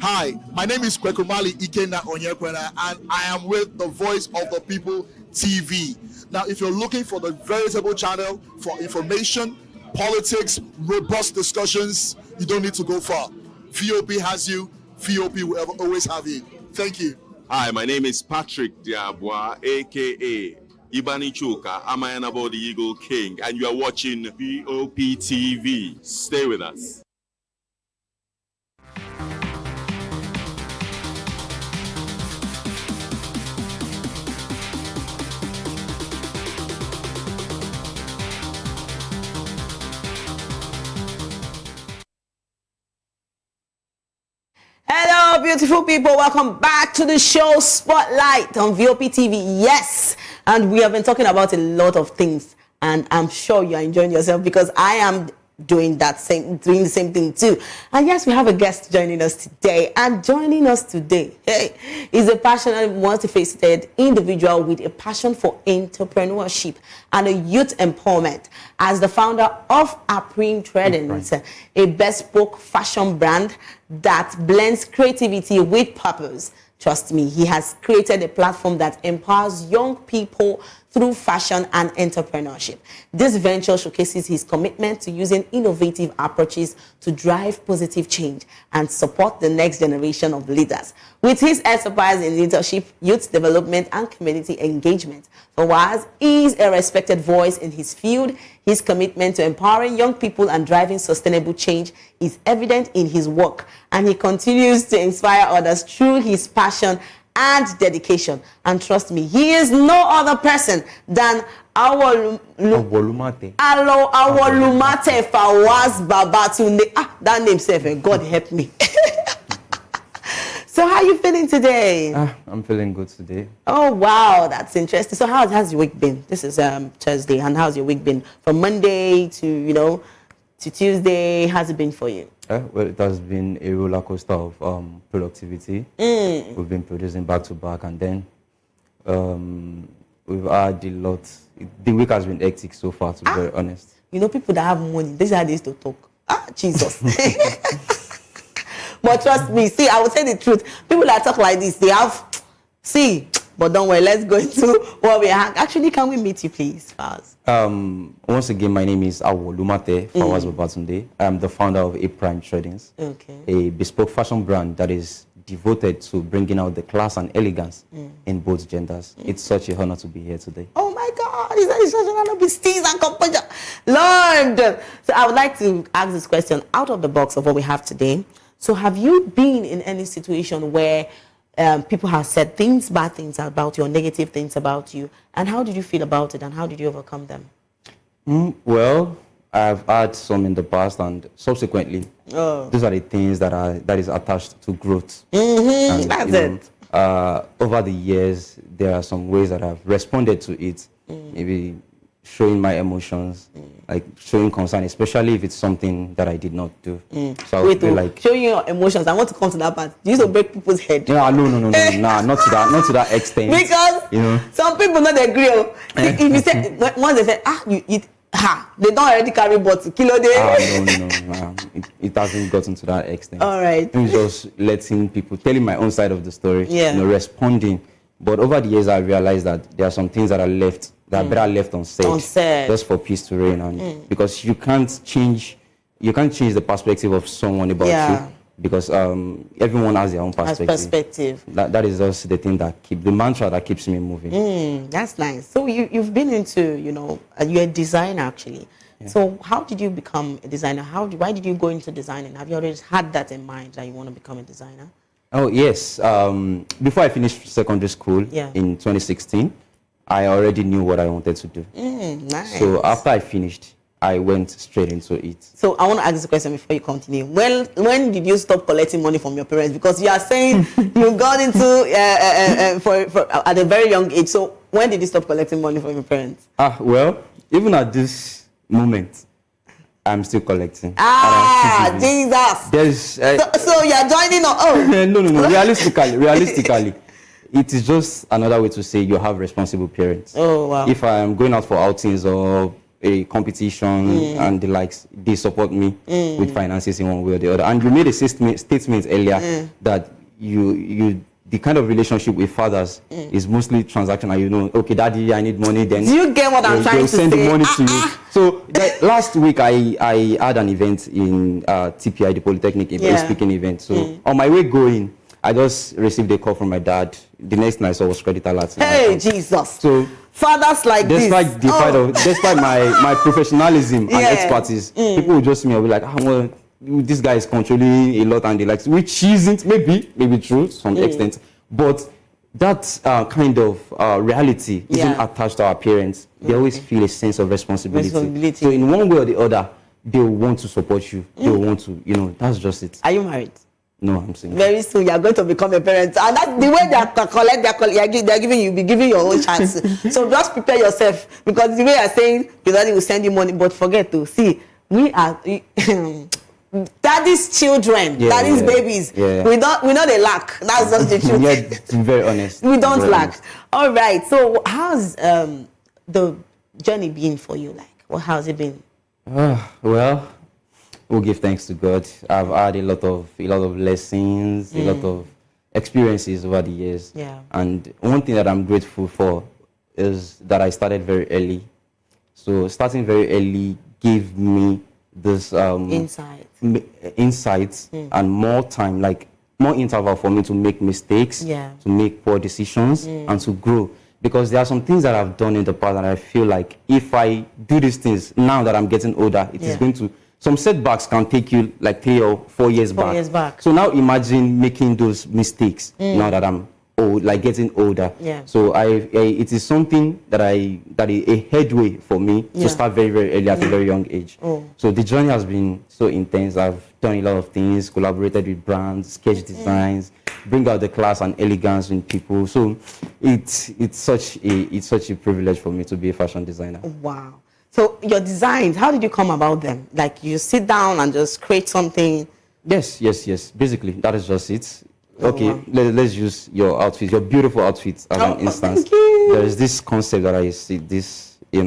Hi, my name is Kwekumali Ikenna Onyekwena, and I am with the Voice of the People TV. Now, if you're looking for the veritable channel for information, politics, robust discussions, you don't need to go far. VOP has you. VOP will always have you. Thank you. Hi, my name is Patrick Diabwa, aka Ibani Chuka, Amayanabo the Eagle King, and you are watching VOP TV. Stay with us. Hello, beautiful people. Welcome back to the show Spotlight on VOP TV. Yes, And we have been talking about a lot of things, and I'm sure you are enjoying yourself because I am doing the same thing too. And yes, we have a guest joining us today. And joining us today, is a passionate, multifaceted individual with a passion for entrepreneurship and a youth empowerment. As the founder of Aprim Tradings, a bespoke fashion brand that blends creativity with purpose. Trust me, he has created a platform that empowers young people through fashion and entrepreneurship. This venture showcases his commitment to using innovative approaches to drive positive change and support the next generation of leaders. With his expertise in leadership, youth development, and community engagement, Fawaz is a respected voice in his field. His commitment to empowering young people and driving sustainable change is evident in his work, and he continues to inspire others through his passion and dedication. And trust me, he is no other person than our Awolumate Fawaz Babatunde. That name, God help me. So how are you feeling today? I'm feeling good today. Oh, wow, that's interesting. So how's your week been? This is Thursday, and how's your week been? From Monday to, to Tuesday, how's it been for you? Well, it has been a roller coaster of productivity. We've been producing back to back, and then we've had a lot. The week has been hectic so far, to be very honest. People that have money, these are days to talk. Jesus. But trust me, see, I will tell the truth. People that talk like this, they have, but don't worry, let's go into what we have. Actually, can we meet you, please, Fawaz? Once again, my name is Awolumate Fawaz Babatunde. I am the founder of Aprim Tradings, a bespoke fashion brand that is devoted to bringing out the class and elegance in both genders. It's such a honor to be here today. Oh my God, it's such an honor to be steez and composure. Lord! So I would like to ask this question out of the box of what we have today. So have you been in any situation where people have said bad things about you, or negative things about you, and how did you feel about it, and how did you overcome them? Well, I've had some in the past, and subsequently, these are the things that is attached to growth. And, that's it. Over the years, there are some ways that I've responded to it, maybe showing my emotions, like showing concern, especially if it's something that I did not do. So I feel like showing your emotions. I want to come to that part. You used to break people's head. No, not to that extent. Because some people not agree. If you say once they say they don't already carry bottle kilo day. No. It hasn't gotten to that extent. All right. I'm just letting people, telling my own side of the story. Responding. But over the years, I realized that there are some things that are left. That are better left unsaid, just for peace to reign, and because you can't change the perspective of someone about you, because everyone has their own perspective. That is just the thing the mantra that keeps me moving. That's nice. So you've been into, you're a designer actually. Yeah. So how did you become a designer? Why did you go into designing? Have you always had that in mind that you want to become a designer? Oh yes. Before I finished secondary school in 2016. I already knew what I wanted to do. Nice. So after I finished, I went straight into it. So I want to ask this question before you continue. When did you stop collecting money from your parents? Because you are saying you got into at a very young age. So when did you stop collecting money from your parents? Well, even at this moment, I'm still collecting. Jesus. So you are joining on? No. Realistically. It is just another way to say you have responsible parents. Oh, wow. If I am going out for outings or a competition and the likes, they support me with finances in one way or the other. And you made a statement earlier that the kind of relationship with fathers is mostly transactional. Okay, daddy, I need money. Then do you get what I'm trying to say? They'll send the money to you. So last week I had an event in TPI, the Polytechnic a speaking event. So on my way going, I just received a call from my dad. The next night I saw was credit alert. Hey, Jesus. So fathers like despite this. Despite my professionalism and expertise, people will just see me and be like, well, this guy is controlling a lot and they like, which isn't maybe true to some extent. But that kind of reality isn't attached to our parents. They always feel a sense of responsibility. So in one way or the other, they will want to support you. They will want to, that's just it. Are you married? No, I'm single. Very soon you are going to become a parent, and that's the way they are they're giving you, be giving your own chance. So just prepare yourself, because the way you are saying your daddy will send you money, but forget to see we are daddy's children, daddy's babies. We know they lack. That's just the truth. Yeah, to be very honest. We don't very lack. honest. All right. So how's the journey been for you? Like, how's it been? Well, we'll give thanks to God. I've had a lot of lessons, a lot of experiences over the years. Yeah. And one thing that I'm grateful for is that I started very early. So starting very early gave me this insights and more time, like more interval for me to make mistakes, to make poor decisions, and to grow. Because there are some things that I've done in the past, and I feel like if I do these things now that I'm getting older, it is going to, some setbacks can take you like 3 or 4 years back. So now imagine making those mistakes now that I'm old, like getting older. So it is something that a headway for me to start very, very early at a very young age. So the journey has been so intense. I've done a lot of things, collaborated with brands, sketch designs, bring out the class and elegance in people. So it's such a privilege for me to be a fashion designer. Wow. So your designs, how did you come about them? Like you sit down and just create something? Yes. Basically, that is just it. Okay, wow. Let's use your outfit, your beautiful outfit as an instance. There is this concept that I see, this, I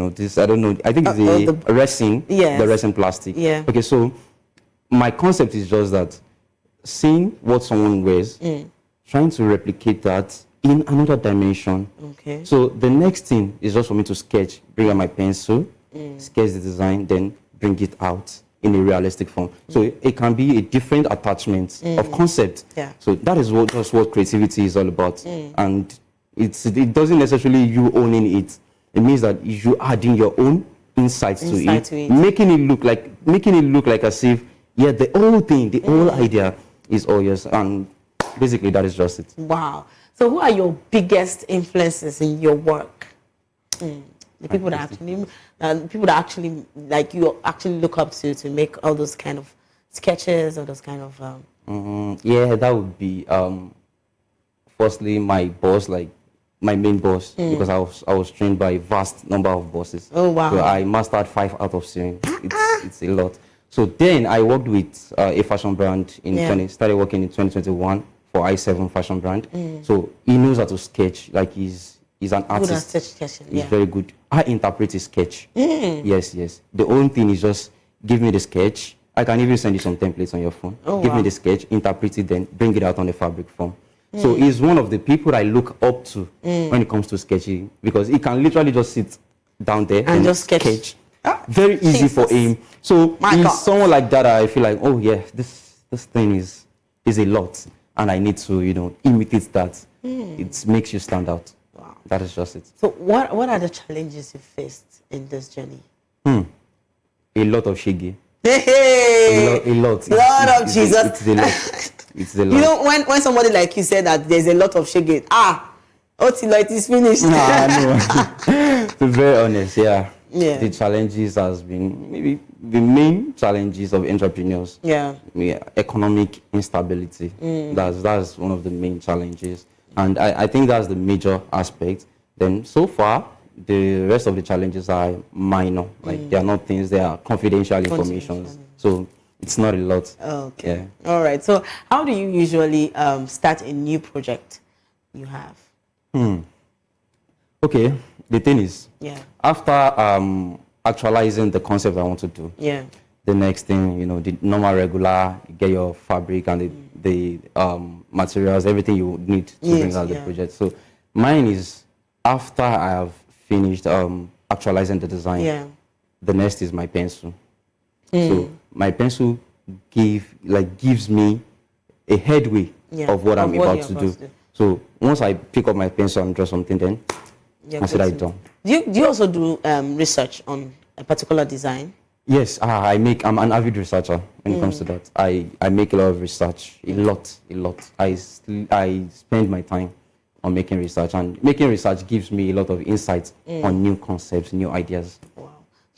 don't know, I think it's the resin, the resin plastic. Okay, so my concept is just that seeing what someone wears, trying to replicate that in another dimension. Okay. So the next thing is just for me to sketch, bring out my pencil, sketch the design, then bring it out in a realistic form. So it can be a different attachment of concept. So that is just what creativity is all about. And it doesn't necessarily you owning it. It means that you adding your own insights to it, making it look like as if the whole thing, the whole idea is all yours. And basically that is just it. Wow. So who are your biggest influences in your work? The people that actually like you actually look up to make all those kind of sketches or those kind of that would be firstly my boss, like my main boss, because I was trained by a vast number of bosses. Oh wow. So I mastered 5 out of 7. It's a lot. So then I worked with a fashion brand started working in 2021 for i7 fashion brand. So he knows how to sketch, like he's an artist. He's very good. I interpret his sketch. Yes. The only thing is just give me the sketch. I can even send you some templates on your phone. Give me the sketch, interpret it, then bring it out on a fabric form. So he's one of the people I look up to when it comes to sketching, because he can literally just sit down there and just sketch. Very easy for him. So he's someone like that. I feel like, oh yeah, this thing is a lot, and I need to imitate that. It makes you stand out. That is just it. So what are the challenges you faced in this journey? A lot of shaggy. Hey! A lot. Lord of Jesus. It's a lot. It's a lot. When somebody like you said that there's a lot of shaggy, it is finished. To be very honest, the challenges has been maybe the main challenges of entrepreneurs. Economic instability. That's one of the main challenges. And I think that's the major aspect. Then so far, the rest of the challenges are minor. Like they are not things, they are confidential information. So it's not a lot. Okay. All right. So how do you usually start a new project you have? Okay. The thing is, after actualizing the concept I want to do, the next thing, the normal regular, you get your fabric and the materials, everything you need to bring out the project. So mine is after I have finished actualizing the design, the next is my pencil. So my pencil gives me a headway of what I'm about to do. So once I pick up my pencil and draw something, then I said I'm done. Do you also do research on a particular design? Yes, I'm an avid researcher when it comes to that. I make a lot of research, a lot. I spend my time on making research, and making research gives me a lot of insights on new concepts, new ideas. Wow.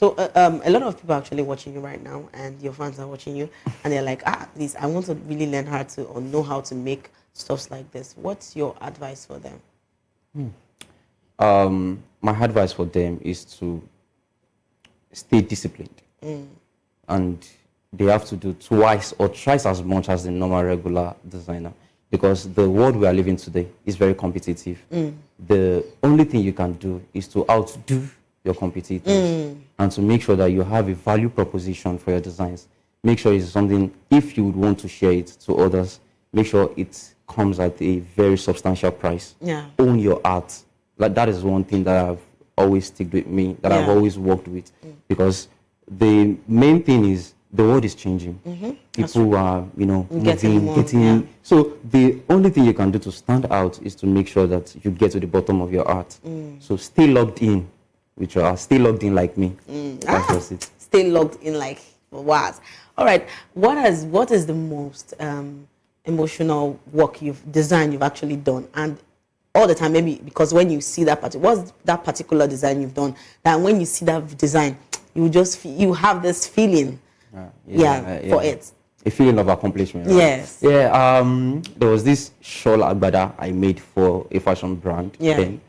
So a lot of people are actually watching you right now, and your fans are watching you, and they're like, please, I want to really learn how to or know how to make stuff like this. What's your advice for them? My advice for them is to stay disciplined, and they have to do twice or thrice as much as the normal regular designer, because the world we are living today is very competitive. The only thing you can do is to outdo your competitors and to make sure that you have a value proposition for your designs. Make sure it's something, if you would want to share it to others, make sure it comes at a very substantial price. Own your art. Like, that is one thing that I've always sticked with me, that I've always worked with, because the main thing is the world is changing. People are, getting. So the only thing you can do to stand out is to make sure that you get to the bottom of your art. So stay logged in with your art. Stay logged in like me. That's just it. Stay logged in like what? All right. What is the most emotional work design you've actually done? And all the time, maybe because when you see what's that particular design you've done, that when you see that design, you just you have this feeling. For it. A feeling of accomplishment. Right? Yes. Yeah. There was this shawl agbada I made for a fashion brand. Then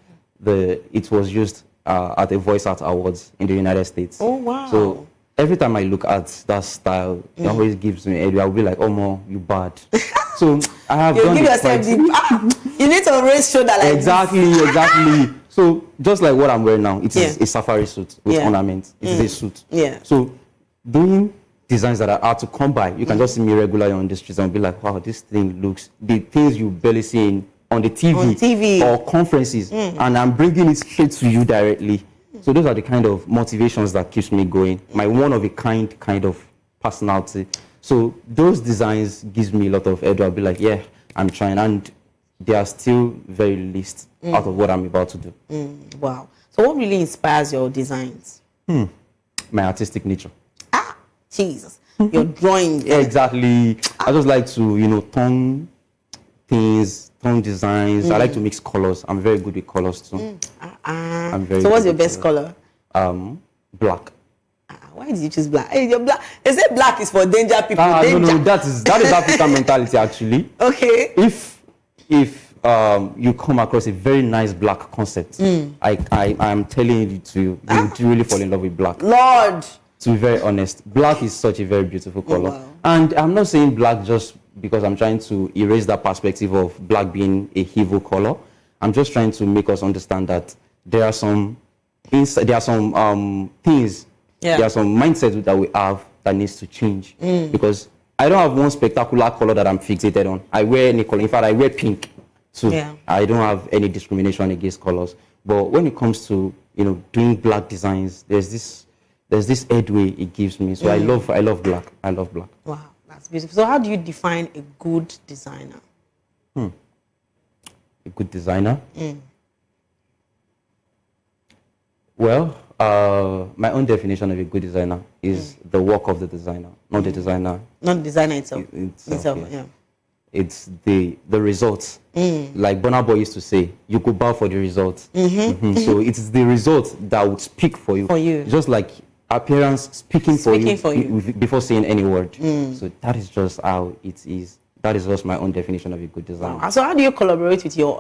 it was used at a Voice Art Awards in the United States. Oh wow. So every time I look at that style, it always gives me I'll be like, oh no, you bad. So I have done give yourself you need to raise shoulder like exactly. So just like what I'm wearing now, it is a safari suit with ornaments. It is a suit. So doing designs that are hard to come by, you can just see me regularly on the streets and be like, wow, this thing looks, the things you barely see on the TV or conferences, and I'm bringing it straight to you directly. So those are the kind of motivations that keeps me going. My one of a kind of personality. So those designs gives me a lot of edge. I'll be like, yeah, I'm trying, and they are still very least out of what I'm about to do. Wow. So what really inspires your designs? My artistic nature. Jesus, your drawing. Exactly. I just like to, tone things, tone designs. I like to mix colors. I'm very good with colors too. So what's your best color? Black. Why did you choose black? Hey, you're black. They say black is for danger people. No, that is African mentality actually. Okay. If you come across a very nice black concept, I'm telling you you really fall in love with black. Lord. To be very honest, black is such a very beautiful color. Wow. And I'm not saying black just because I'm trying to erase that perspective of black being a evil color. I'm just trying to make us understand that there are some things, there are some mindsets that we have that needs to change. Because I don't have one spectacular color that I'm fixated on. I wear any color. In fact, I wear pink. So I don't have any discrimination against colors. But when it comes to doing black designs, there's this headway it gives me. So I love black. I love black. Wow, that's beautiful. So how do you define a good designer? A good designer? Well, my own definition of a good designer is the work of the designer, not the designer. Not the designer itself. It's the results. Like Burna Boy used to say, you could bow for the results. So it's the result that would speak for you. Just like appearance speaking for you before saying any word. So that is just how it is. That is just my own definition of a good designer. Wow. So how do you collaborate with your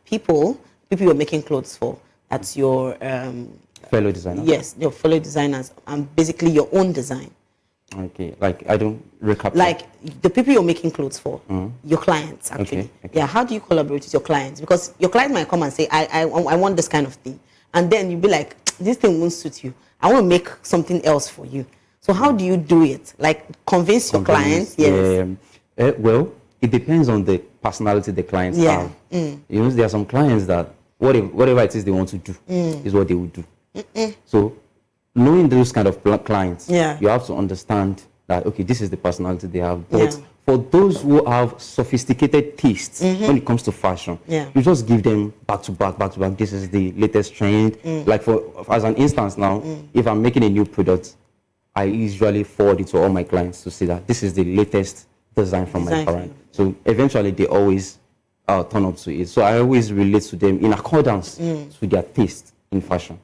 people you're making clothes for? That's your fellow designers. Yes, your fellow designers, and basically your own design. Okay, like I don't recap. Like the people you're making clothes for, your clients actually. Okay. Yeah, how do you collaborate with your clients? Because your client might come and say, I want this kind of thing. And then you'll be like, this thing won't suit you. I want to make something else for you. So how do you do it? Like convince your clients? Yes. Well, it depends on the personality the clients have. There are some clients that whatever it is they want to do is what they will do. So knowing those kind of clients, you have to understand that, okay, this is the personality they have. But for those who have sophisticated tastes when it comes to fashion, you just give them back to back. This is the latest trend. Like as an instance now, if I'm making a new product, I usually forward it to all my clients to see that this is the latest design from my parent. So eventually they always turn up to it. So I always relate to them in accordance to their taste in fashion.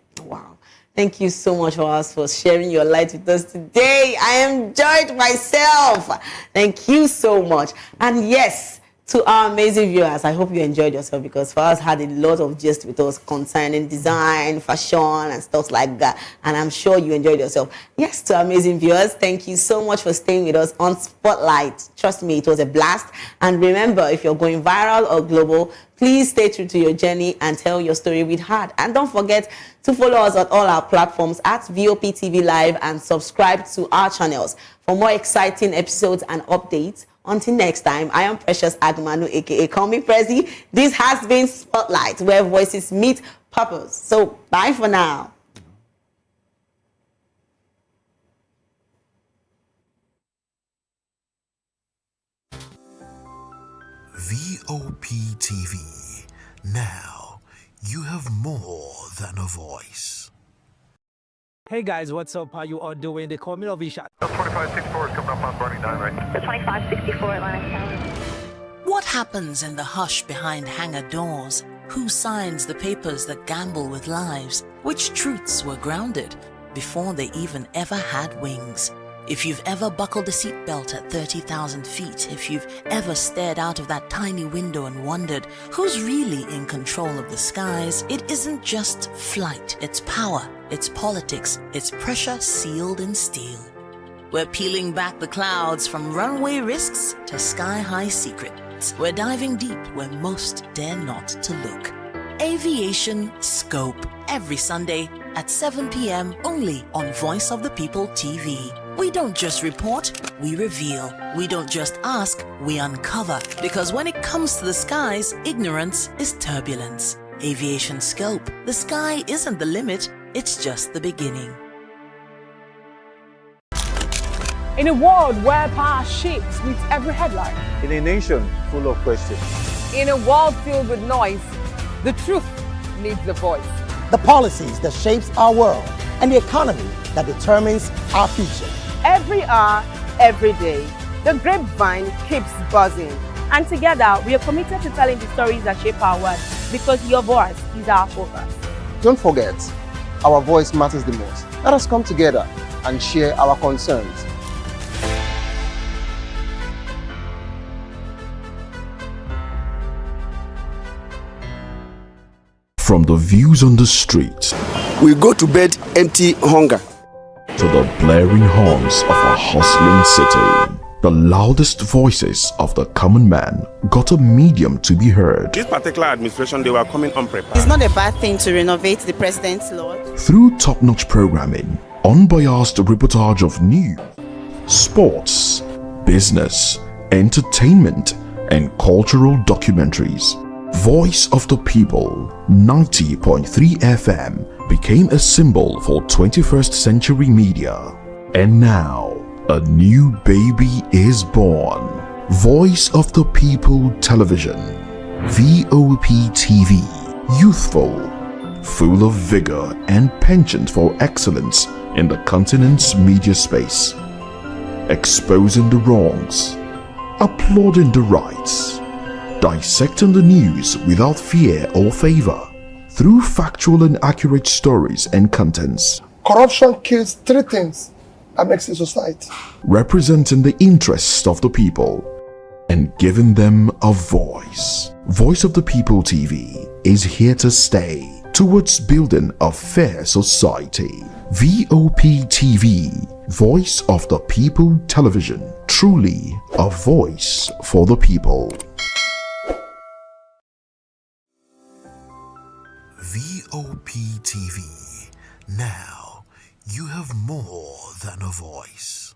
Thank you so much for sharing your light with us today. I enjoyed myself. Thank you so much. And yes, to our amazing viewers, I hope you enjoyed yourself, because Fawaz had a lot of gist with us concerning design, fashion, and stuff like that. And I'm sure you enjoyed yourself. Yes, to our amazing viewers, thank you so much for staying with us on Spotlight. Trust me, it was a blast. And remember, if you're going viral or global, please stay true to your journey and tell your story with heart. And don't forget to follow us on all our platforms at VOP TV Live and subscribe to our channels for more exciting episodes and updates. Until next time, I am Precious Agmanu, aka Call Me Prezi. This has been Spotlight, where voices meet purpose. So bye for now. VOP TV. Now, you have more than a voice. Hey guys, what's up? How you all doing? They call me Ovisha. 2564 is coming up on 29 right. The 2564 Atlantic Tower. What happens in the hush behind hangar doors? Who signs the papers that gamble with lives? Which truths were grounded before they even ever had wings? If you've ever buckled a seatbelt at 30,000 feet, if you've ever stared out of that tiny window and wondered who's really in control of the skies, it isn't just flight, it's power, it's politics, it's pressure sealed in steel. We're peeling back the clouds from runway risks to sky-high secrets. We're diving deep where most dare not to look. Aviation Scope, every Sunday at 7 p.m. only on Voice of the People TV. We don't just report, we reveal. We don't just ask, we uncover. Because when it comes to the skies, ignorance is turbulence. Aviation Scope, the sky isn't the limit, it's just the beginning. In a world where power shakes with every headline. In a nation full of questions. In a world filled with noise, the truth needs a voice. The policies that shapes our world and the economy that determines our future. Every hour, every day, the grapevine keeps buzzing. And together, we are committed to telling the stories that shape our world, because your voice is our focus. Don't forget, our voice matters the most. Let us come together and share our concerns. From the views on the street, we go to bed empty hunger, to the blaring horns of a hustling city, the loudest voices of the common man got a medium to be heard. This particular administration, they were coming unprepared. It's not a bad thing to renovate the president's law. Through top-notch programming, unbiased reportage of news, sports, business, entertainment, and cultural documentaries, Voice of the People 90.3 FM became a symbol for 21st century media. And now, a new baby is born. Voice of the People Television, VOP TV, youthful, full of vigor and penchant for excellence in the continent's media space, exposing the wrongs, applauding the rights, dissecting the news without fear or favor, through factual and accurate stories and contents. Corruption kills three things that makes a society. Representing the interests of the people and giving them a voice. Voice of the People TV is here to stay towards building a fair society. VOP TV, Voice of the People Television, truly a voice for the people. VOP TV. Now, you have more than a voice.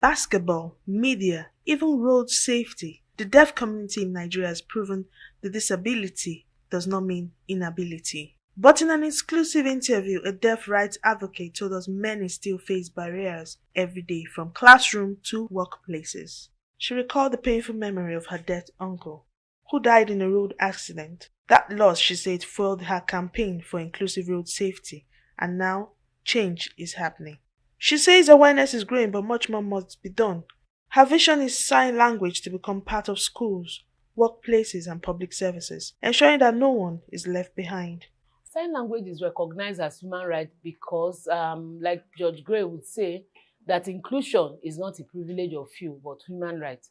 Basketball, media, even road safety. The deaf community in Nigeria has proven that disability does not mean inability. But in an exclusive interview, a deaf rights advocate told us many still face barriers every day, from classroom to workplaces. She recalled the painful memory of her dead uncle, who died in a road accident. That loss, she said, fueled her campaign for inclusive road safety, and now change is happening. She says awareness is growing, but much more must be done. Her vision is sign language to become part of schools, workplaces, and public services, ensuring that no one is left behind. Sign language is recognized as human right because, like Judge Gray would say, that inclusion is not a privilege of few, but human right.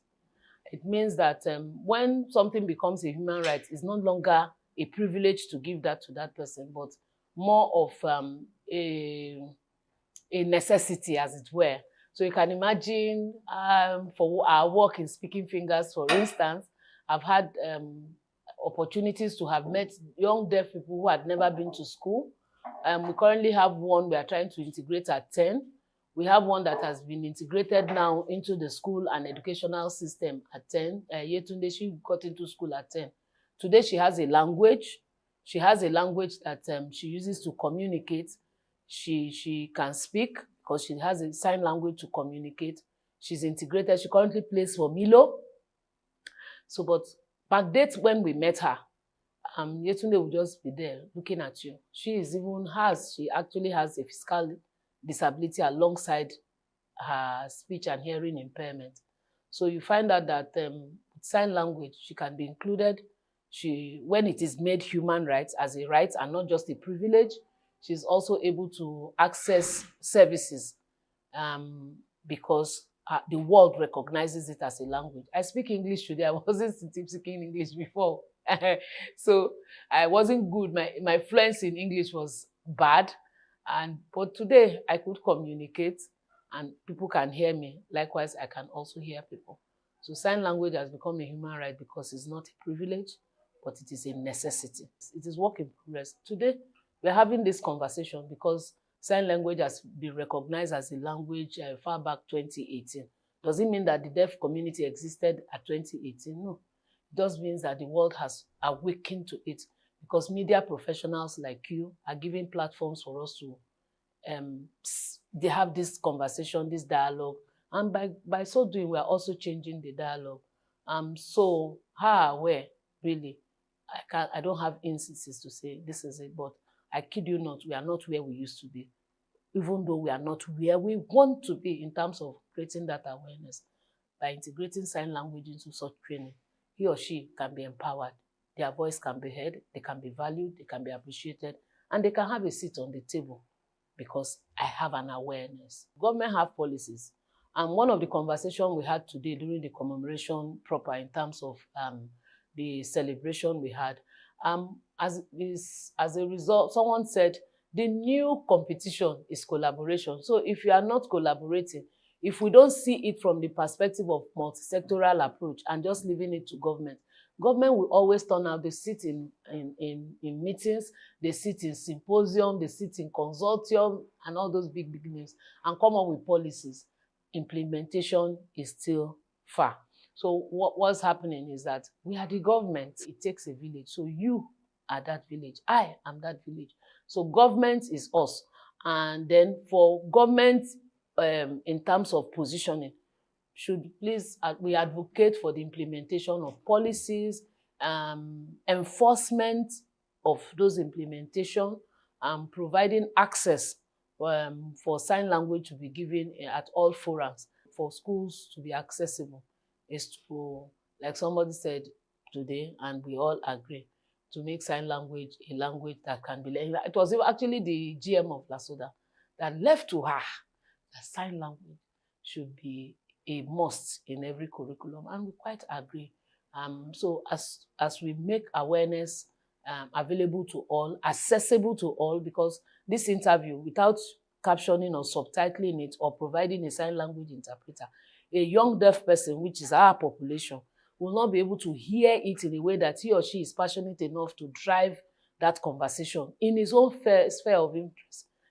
It means that when something becomes a human right, it's no longer a privilege to give that to that person, but more of a necessity, as it were. So you can imagine for our work in Speaking Fingers, for instance, I've had opportunities to have met young deaf people who had never been to school. We currently have one we are trying to integrate at 10. We have one that has been integrated now into the school and educational system at 10. Yetunde, she got into school at 10. Today she has a language. She has a language that she uses to communicate. She can speak because she has a sign language to communicate. She's integrated. She currently plays for Milo. So, but backdate when we met her, Yetunde will just be there looking at you. She actually has a physical disability alongside her speech and hearing impairment. So you find out that sign language, she can be included. When it is made human rights as a right and not just a privilege, she's also able to access services because the world recognizes it as a language. I speak English today. I wasn't speaking English before. So I wasn't good. My fluency in English was bad. But today I could communicate and people can hear me. Likewise, I can also hear people. So sign language has become a human right because it's not a privilege, but it is a necessity. It is work in progress. Today, we're having this conversation because sign language has been recognized as a language far back 2018. Does it mean that the deaf community existed at 2018? No. It just means that the world has awakened to it because media professionals like you are giving platforms for us to they have this conversation, this dialogue, and by so doing, we are also changing the dialogue. So where really, I don't have instances to say this is it, but I kid you not, we are not where we used to be, even though we are not where we want to be in terms of creating that awareness. By integrating sign language into such training, he or she can be empowered. Their voice can be heard, they can be valued, they can be appreciated, and they can have a seat on the table because I have an awareness. Government have policies. And one of the conversations we had today during the commemoration proper in terms of the celebration we had, as a result, someone said, the new competition is collaboration. So if you are not collaborating, if we don't see it from the perspective of multi-sectoral approach and just leaving it to government will always turn out. They sit in meetings, they sit in symposium, they sit in consortium and all those big names and come up with policies. Implementation is still far. So what's happening is that we are the government. It takes a village. So you are that village. I am that village. So government is us. And then for government, in terms of positioning, should please, we advocate for the implementation of policies, enforcement of those implementation, providing access for sign language to be given at all forums, for schools to be accessible, is to, like somebody said today, and we all agree, to make sign language a language that can be learned. It was actually the GM of LASODA that left to her that sign language should be a must in every curriculum, and we quite agree. So as we make awareness available to all, accessible to all, because this interview, without captioning or subtitling it or providing a sign language interpreter, a young deaf person, which is our population, will not be able to hear it in a way that he or she is passionate enough to drive that conversation in his own sphere of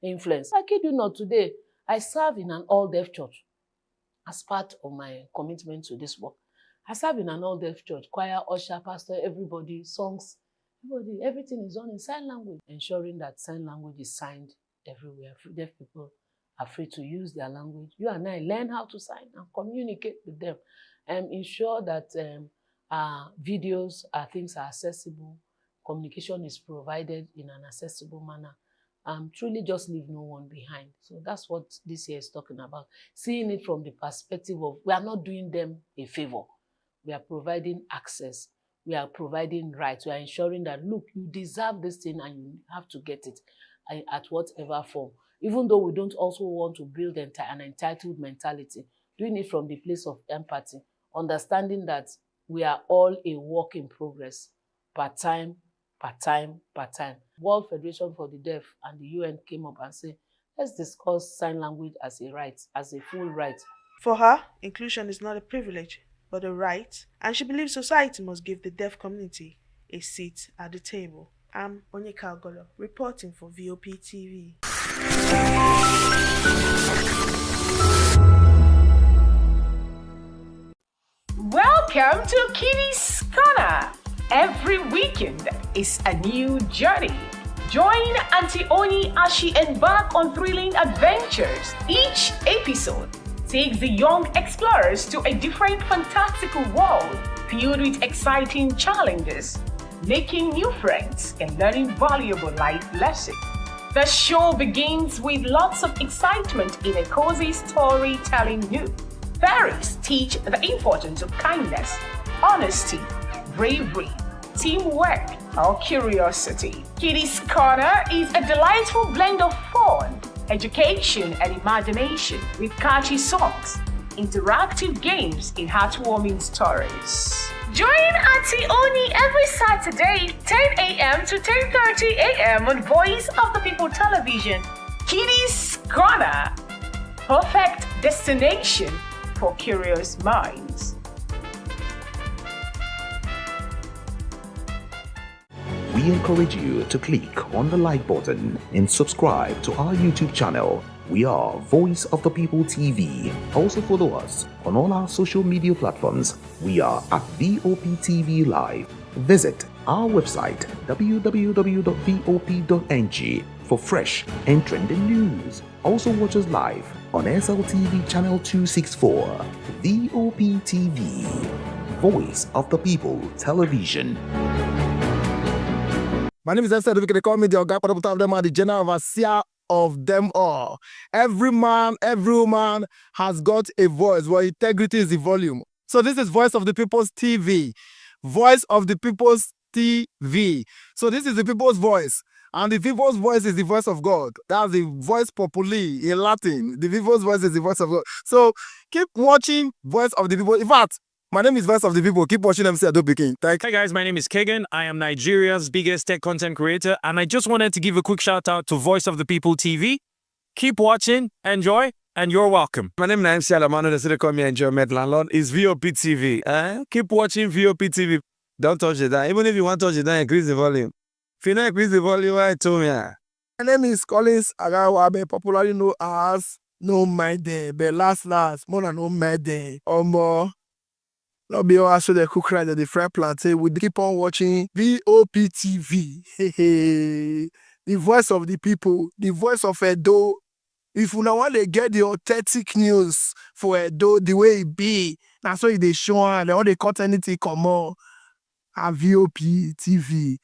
influence. I kid you not, today, I serve in an all-deaf church. As part of my commitment to this work, I serve in an all-deaf church, choir, usher, pastor, everybody, songs, everything is done in sign language, ensuring that sign language is signed everywhere. Deaf people are free to use their language. You and I learn how to sign and communicate with them and ensure that videos, things are accessible, communication is provided in an accessible manner. Truly just leave no one behind. So that's what this year is talking about. Seeing it from the perspective of, we are not doing them a favor. We are providing access. we are providing rights. We are ensuring that, look, you deserve this thing and you have to get it at whatever form. Even though we don't also want to build an entitled mentality, doing it from the place of empathy, understanding that we are all a work in progress, part time. World Federation for the Deaf and the UN came up and said, let's discuss sign language as a right, as a full right. For her, inclusion is not a privilege, but a right, and she believes society must give the deaf community a seat at the table. I'm Onyeka Ogolo, reporting for VOP TV. Welcome to Kitty's Corner. Every weekend is a new journey. Join Auntie Oni as she embarks on thrilling adventures. Each episode takes the young explorers to a different fantastical world filled with exciting challenges, making new friends and learning valuable life lessons. The show begins with lots of excitement in a cozy storytelling mood. Fairies teach the importance of kindness, honesty, bravery, teamwork, or curiosity. Kitty's Corner is a delightful blend of fun, education, and imagination with catchy songs, interactive games, and heartwarming stories. Join Auntie Oni every Saturday, 10 a.m. to 10:30 a.m. on Voice of the People Television. Kitty's Corner, perfect destination for curious minds. We encourage you to click on the like button and subscribe to our YouTube channel. We are Voice of the People TV. Also follow us on all our social media platforms. We are at VOP TV Live. Visit our website www.vop.ng for fresh and trending news. Also watch us live on SLTV channel 264. VOP TV, Voice of the People Television. My name is Esther. They call me the Oga of them are the general overseer of them all. Every man, every woman has got a voice where integrity is the volume. So this is Voice of the People's TV. Voice of the People's TV. So this is the people's voice. And the people's voice is the voice of God. That's the voice populi in Latin. The people's voice is the voice of God. So keep watching Voice of the People. In fact, my name is Voice of the People. Keep watching MC Ado Pikin. Hi guys, my name is Kagan. I am Nigeria's biggest tech content creator, and I just wanted to give a quick shout out to Voice of the People TV. Keep watching, enjoy, and you're welcome. My name is MC Alamano. They say call me Enjoyment Landlord. It's VOP TV. Keep watching VOP TV. Don't touch it down. Even if you want to touch it down, increase the volume. If you don't increase the volume, I told me. My name is Collins Agawabe, popularly known as No My Day, but last, more than No My Day, or more. Not be all so the cook right at the fry plantain. We keep on watching VOP TV. The voice of the people, the voice of Edo. If you don't want to get the authentic news for Edo, the way it be, that's why they show and all the content come on at VOP TV.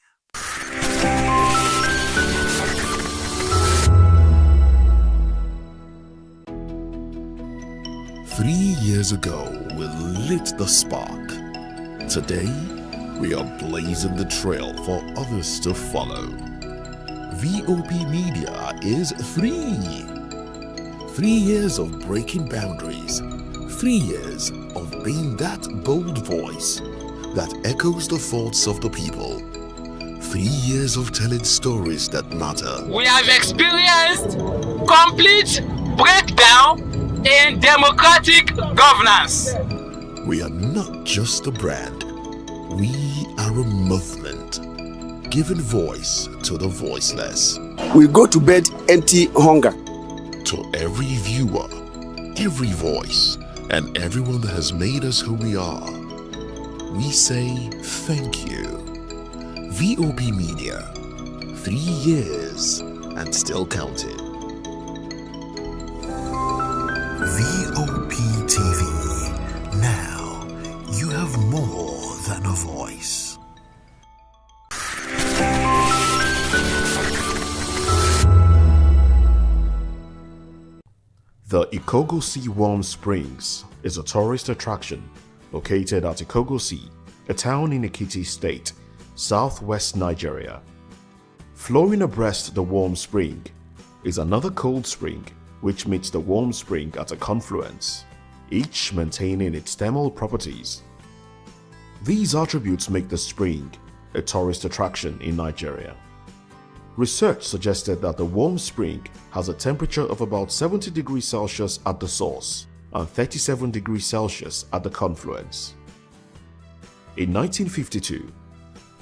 3 years ago, we lit the spark. Today, we are blazing the trail for others to follow. VOP Media is free. 3 years of breaking boundaries. 3 years of being that bold voice that echoes the thoughts of the people. 3 years of telling stories that matter. We have experienced complete breakdown in democratic governance. We are not just a brand. We are a movement, giving voice to the voiceless. We go to bed empty hunger. To every viewer, every voice, and everyone that has made us who we are, we say thank you. VOP Media, 3 years and still counting. VOP TV. Now you have more than a voice. The Ikogosi Warm Springs is a tourist attraction located at Ikogosi a town in Ekiti State, southwest Nigeria. Flowing abreast the warm spring is another cold spring which meets the warm spring at a confluence, each maintaining its thermal properties. These attributes make the spring a tourist attraction in Nigeria. Research suggested that the warm spring has a temperature of about 70 degrees Celsius at the source and 37 degrees Celsius at the confluence. In 1952,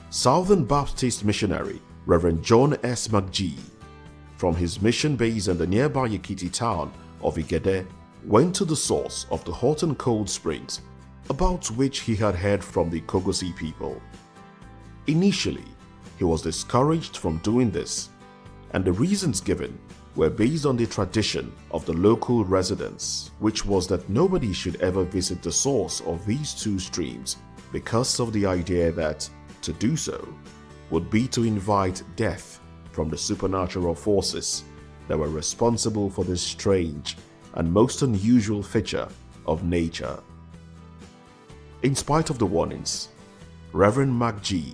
Southern Baptist missionary Reverend John S. McGee, from his mission base in the nearby Ekiti town of Igede, went to the source of the hot and cold springs about which he had heard from the Kogosi people. Initially, he was discouraged from doing this, and the reasons given were based on the tradition of the local residents, which was that nobody should ever visit the source of these two streams because of the idea that to do so would be to invite death from the supernatural forces that were responsible for this strange and most unusual feature of nature. In spite of the warnings, Reverend McGee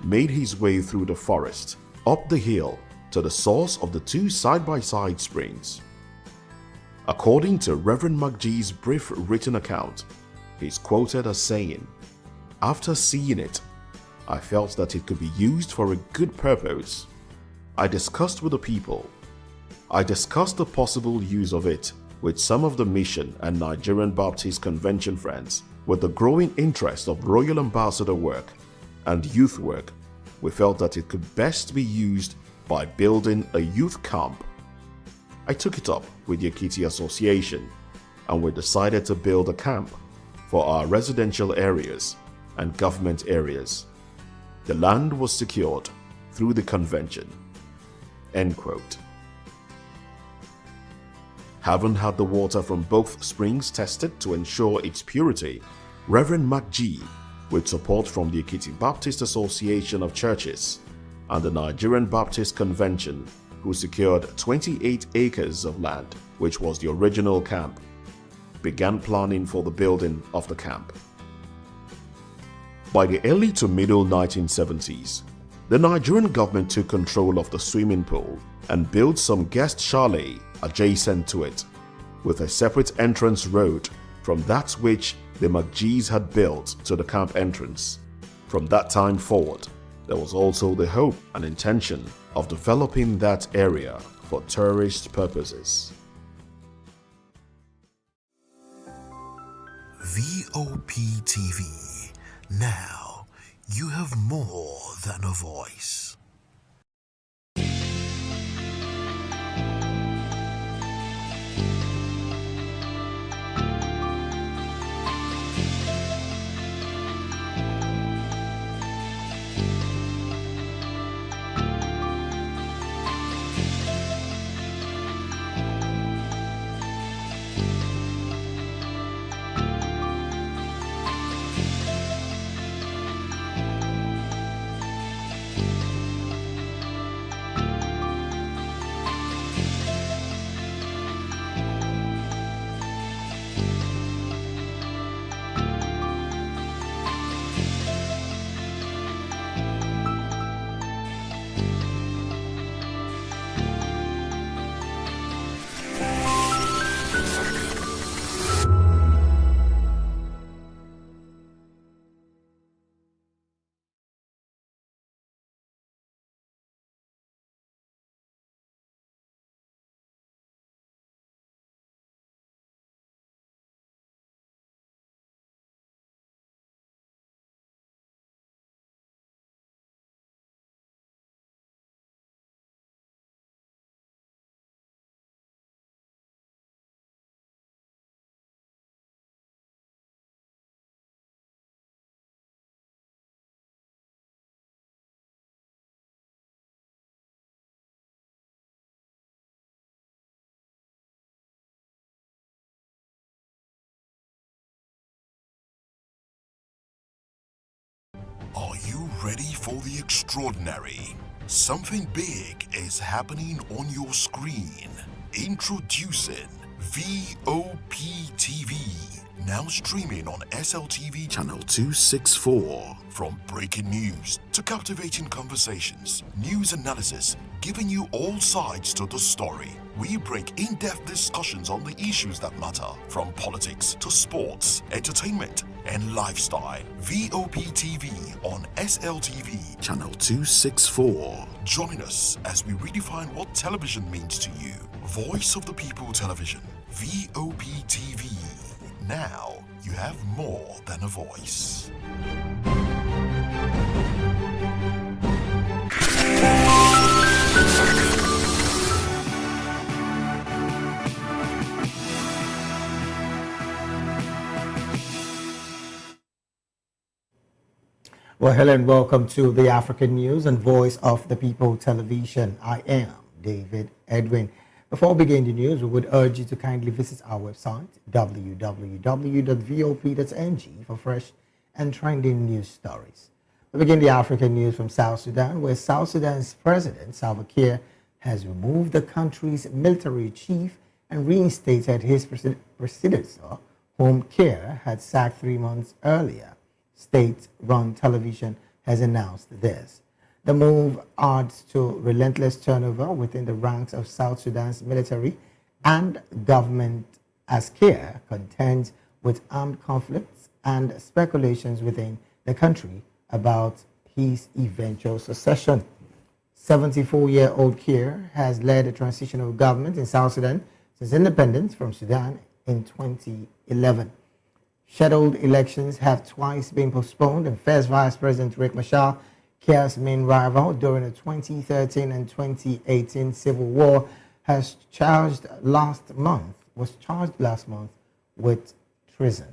made his way through the forest, up the hill to the source of the two side-by-side springs. According to Reverend McGee's brief written account, he is quoted as saying, "After seeing it, I felt that it could be used for a good purpose. I discussed with the people. I discussed the possible use of it with some of the Mission and Nigerian Baptist Convention friends. With the growing interest of Royal Ambassador work and youth work, we felt that it could best be used by building a youth camp. I took it up with the Ekiti Association and we decided to build a camp for our residential areas and government areas. The land was secured through the convention." End quote. Having had the water from both springs tested to ensure its purity, Reverend McGee, with support from the Ekiti Baptist Association of Churches and the Nigerian Baptist Convention, who secured 28 acres of land, which was the original camp, began planning for the building of the camp. By the early to middle 1970s, the Nigerian government took control of the swimming pool and built some guest chalet adjacent to it, with a separate entrance road from that which the McGees had built to the camp entrance. From that time forward, there was also the hope and intention of developing that area for tourist purposes. VOP TV. Now, you have more than a voice. Are you ready for the extraordinary? Something big is happening on your screen. Introducing VOP TV, Now streaming on SLTV channel 264. From breaking news to captivating conversations, news analysis, giving you all sides to the story. We break in-depth discussions on the issues that matter, from politics to sports, entertainment, and lifestyle. VOP TV on SLTV channel 264. Join us as we redefine what television means to you. Voice of the People Television, VOP TV. Now you have more than a voice. Well, hello and welcome to the African News and Voice of the People Television. I am David Edwin. Before we begin the news, we would urge you to kindly visit our website, www.vop.ng, for fresh and trending news stories. We begin the African news from South Sudan, where South Sudan's President Salva Kiir has removed the country's military chief and reinstated his predecessor, whom Kiir had sacked 3 months earlier. State-run television has announced this. The move adds to relentless turnover within the ranks of South Sudan's military and government as Kiir contends with armed conflicts and speculations within the country about his eventual succession. 74-year-old Kiir has led a transitional government in South Sudan since independence from Sudan in 2011. Scheduled elections have twice been postponed, and first Vice President Riek Machar, Kiir's main rival during the 2013 and 2018 civil war, was charged last month with treason.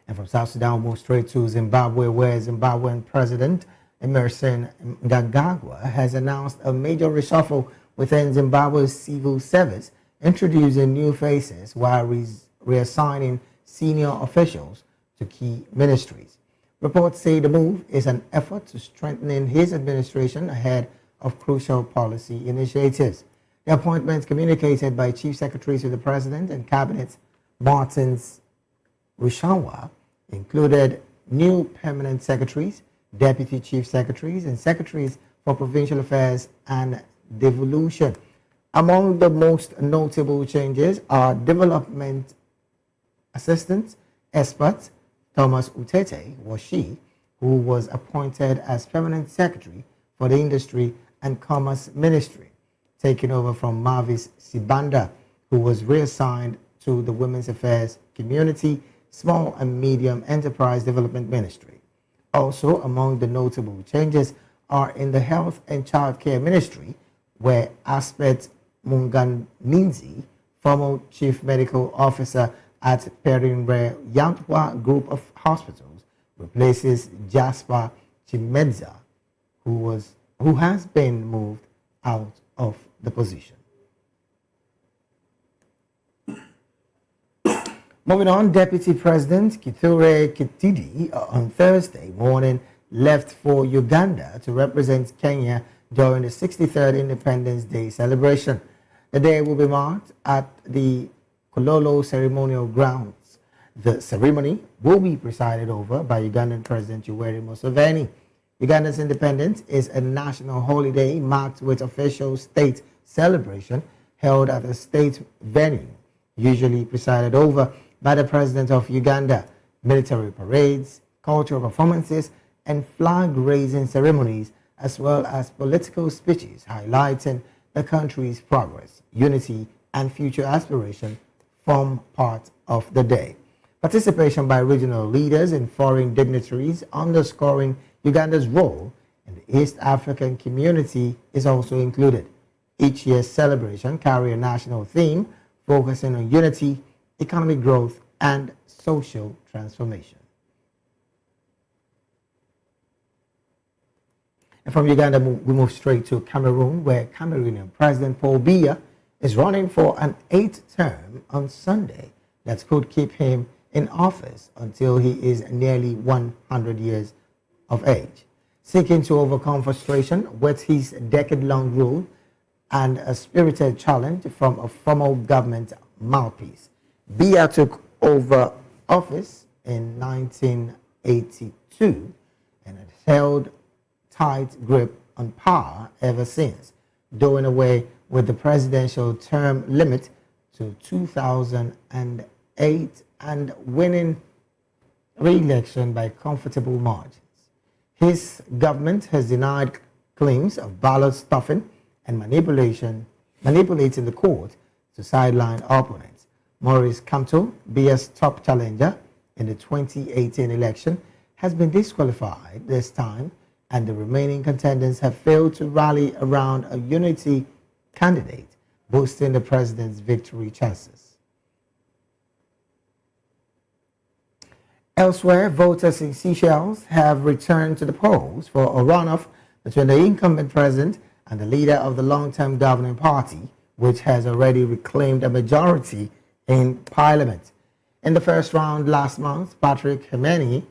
And from South Sudan, we'll move straight to Zimbabwe, where Zimbabwean President Emmerson Mnangagwa has announced a major reshuffle within Zimbabwe's civil service, introducing new faces while reassigning senior officials to key ministries. Reports say the move is an effort to strengthen his administration ahead of crucial policy initiatives. The appointments communicated by Chief Secretary to the President and Cabinet Martins Rushawa included new permanent secretaries, deputy chief secretaries, and secretaries for provincial affairs and devolution. Among the most notable changes are development assistant expert Thomas Utete Washi, who was appointed as permanent secretary for the Industry and Commerce Ministry, taking over from Mavis Sibanda, who was reassigned to the Women's Affairs, Community, Small and Medium Enterprise Development Ministry. Also among the notable changes are in the Health and Child Care Ministry, where Aspet Munganinzi, former Chief Medical Officer at Perinre Yantwa Group of Hospitals, replaces Jasper Chimedza, who has been moved out of the position. Moving on, Deputy President Kithure Kitidi on Thursday morning left for Uganda to represent Kenya during the 63rd Independence Day celebration. The day will be marked at the Kololo Ceremonial Grounds. The ceremony will be presided over by Ugandan President Yoweri Museveni. Uganda's independence is a national holiday marked with official state celebration held at a state venue, usually presided over by the President of Uganda. Military parades, cultural performances, and flag-raising ceremonies, as well as political speeches highlighting the country's progress, unity, and future aspiration form part of the day. Participation by regional leaders and foreign dignitaries underscoring Uganda's role in the East African community is also included. Each year's celebration carries a national theme focusing on unity, economic growth, and social transformation. And from Uganda, we move straight to Cameroon, where Cameroonian President Paul Biya is running for an 8th term on Sunday that could keep him in office until he is nearly 100 years of age. Seeking to overcome frustration with his decade-long rule and a spirited challenge from a former government mouthpiece. Biya took over office in 1982 and had held tight grip on power ever since, doing away with the presidential term limit to 2008 and winning re-election by comfortable margins. His government has denied claims of ballot stuffing and manipulating the court to sideline opponents. Maurice Kamto, Biya's top challenger in the 2018 election, has been disqualified this time, and the remaining contenders have failed to rally around a unity candidate, boosting the president's victory chances. Elsewhere, voters in Seychelles have returned to the polls for a runoff between the incumbent president and the leader of the long-term governing party, which has already reclaimed a majority in parliament. In the first round last month, Patrick Hemeni,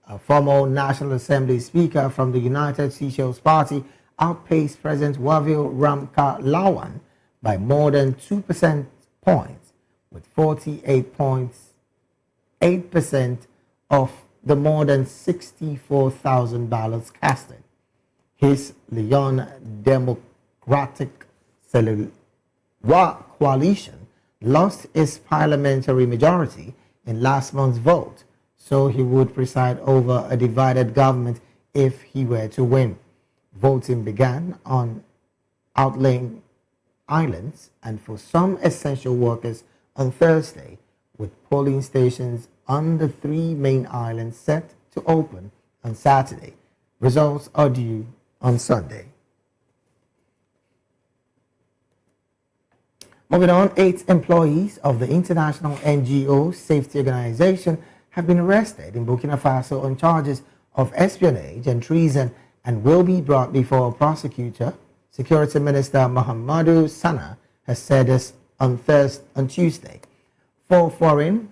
a former National Assembly Speaker from the United Seychelles Party, outpaced President Wavil Ramkalawan by more than 2% points, with 48.8% of the more than 64,000 ballots casted. His Leon Democratic Coalition lost its parliamentary majority in last month's vote, so he would preside over a divided government if he were to win. Voting began on outlying islands and for some essential workers on Thursday, with polling stations on the 3 main islands set to open on Saturday. Results are due on Sunday. Moving on, 8 employees of the international NGO Safety Organization have been arrested in Burkina Faso on charges of espionage and treason and will be brought before a prosecutor. Security Minister Mahamadou Sana has said this on Tuesday. 4 foreign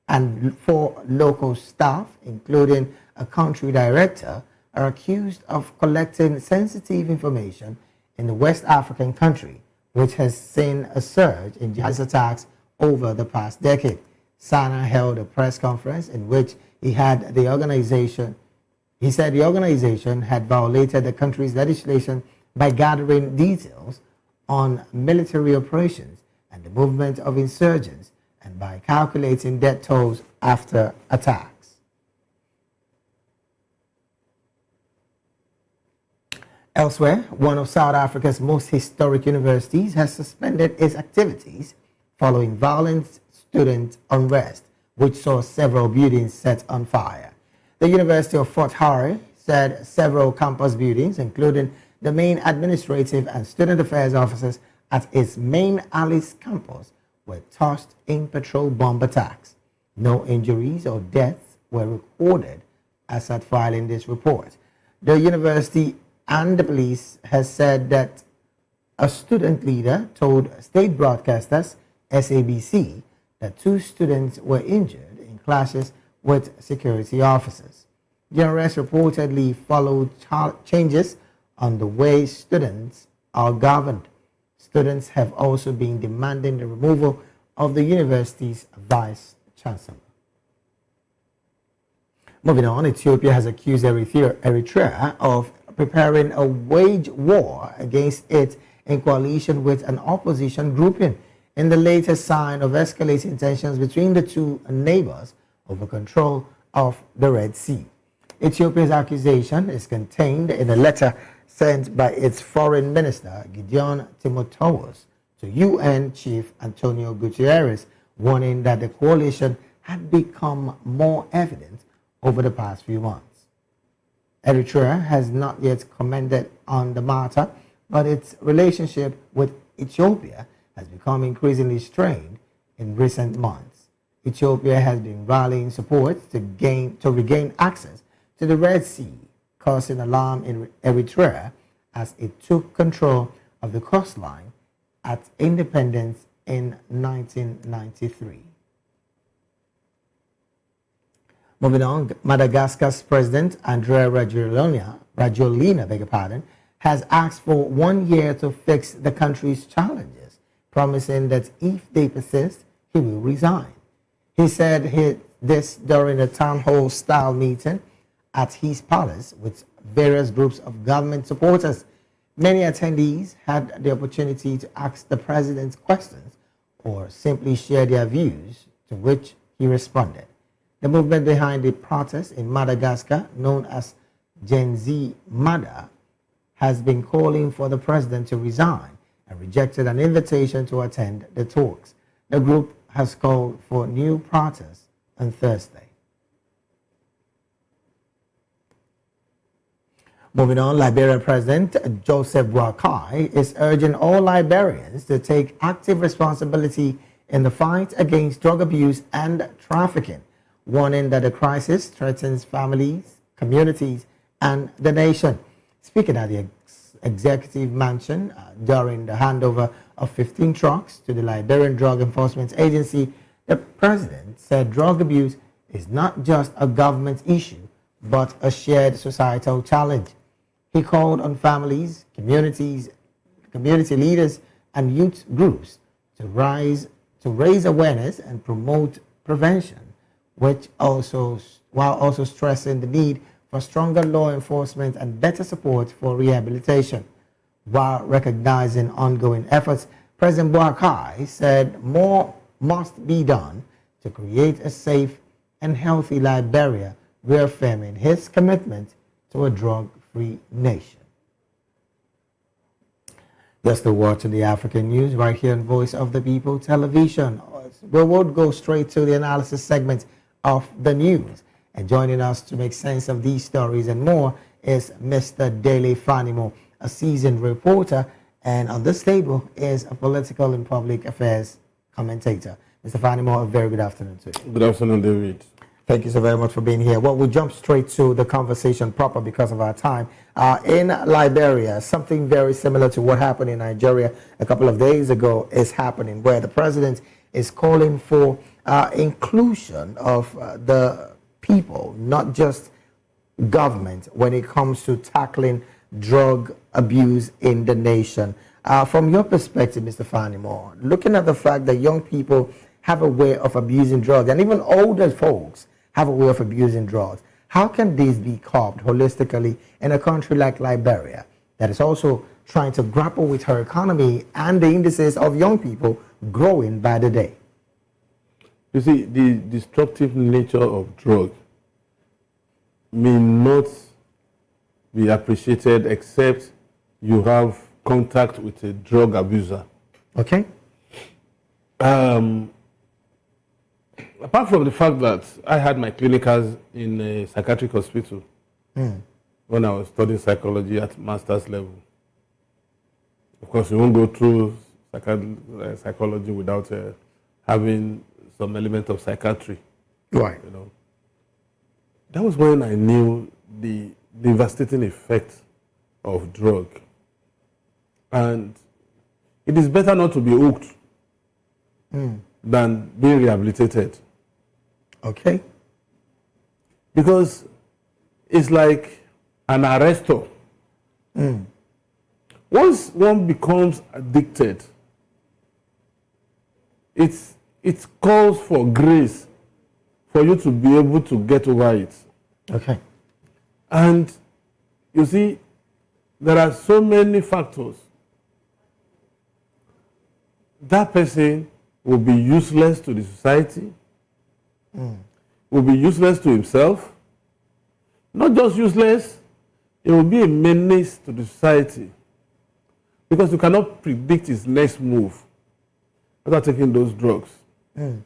and 4 local staff, including a country director, are accused of collecting sensitive information in the West African country, which has seen a surge in jihadist attacks over the past decade. Sana held a press conference in which he said the organization had violated the country's legislation by gathering details on military operations and the movement of insurgents and by calculating death tolls after attacks. Elsewhere, one of South Africa's most historic universities has suspended its activities following violent student unrest, which saw several buildings set on fire. The University of Fort Hare said several campus buildings, including the main administrative and student affairs offices at its main Alice campus, were tossed in petrol bomb attacks. No injuries or deaths were recorded as at filing this report. The university and the police has said that a student leader told state broadcasters SABC that 2 students were injured in clashes with security officers. The arrest reportedly followed changes on the way students are governed. Students have also been demanding the removal of the university's vice chancellor. Moving on, Ethiopia has accused Eritrea of preparing a wage war against it in coalition with an opposition grouping, in the latest sign of escalating tensions between the 2 neighbors over control of the Red Sea. Ethiopia's accusation is contained in a letter sent by its foreign minister Gideon Timotheus to UN Chief Antonio Guterres, warning that the coalition had become more evident over the past few months. Eritrea has not yet commented on the matter, but its relationship with Ethiopia has become increasingly strained in recent months. Ethiopia has been rallying support to regain access to the Red Sea, causing alarm in Eritrea as it took control of the coastline at independence in 1993. Moving on, Madagascar's President André Rajoelina has asked for 1 year to fix the country's challenges, promising that if they persist, he will resign. He said this during a town hall style meeting at his palace with various groups of government supporters. Many attendees had the opportunity to ask the president questions or simply share their views, to which he responded. The movement behind the protest in Madagascar, known as Gen Z Mada, has been calling for the president to resign and rejected an invitation to attend the talks. The group has called for new protests on Thursday. Moving on, Liberian President Joseph Boakai is urging all Liberians to take active responsibility in the fight against drug abuse and trafficking, warning that the crisis threatens families, communities, and the nation. Speaking at the Executive Mansion during the handover of 15 trucks to the Liberian Drug Enforcement Agency, the president said drug abuse is not just a government issue, but a shared societal challenge. He called on families, community leaders, and youth groups to raise awareness and promote prevention, while also stressing the need for stronger law enforcement and better support for rehabilitation. While recognizing ongoing efforts, President Boakai said more must be done to create a safe and healthy Liberia, reaffirming his commitment to a drug-free nation. You're still watching the African news right here on Voice of the People television. We will go straight to the analysis segment of the news. And joining us to make sense of these stories and more is Mr. Dele Fanimo, a seasoned reporter, and on this table is a political and public affairs commentator. Mr. Fanimo, a very good afternoon to you. Good afternoon, David. Thank you so very much for being here. Well, we'll jump straight to the conversation proper because of our time. In Liberia, something very similar to what happened in Nigeria a couple of days ago is happening, where the president is calling for inclusion of the people, not just government, when it comes to tackling drug abuse in the nation. From your perspective, Mr. Fanimo, looking at the fact that young people have a way of abusing drugs, and even older folks have a way of abusing drugs, how can these be curbed holistically in a country like Liberia that is also trying to grapple with her economy and the indices of young people growing by the day? You see, the destructive nature of drug may not be appreciated except you have contact with a drug abuser. Okay. Apart from the fact that I had my clinicals in a psychiatric hospital when I was studying psychology at master's level. Of course, you won't go through psychology without having some element of psychiatry. Right. You know, that was when I knew the devastating effect of drug. And it is better not to be hooked than being rehabilitated. Okay. Because it's like an arrestor. Once one becomes addicted, it calls for grace for you to be able to get over it. Okay. And you see, there are so many factors. That person will be useless to the society, will be useless to himself. Not just useless, it will be a menace to the society. Because you cannot predict his next move after taking those drugs. And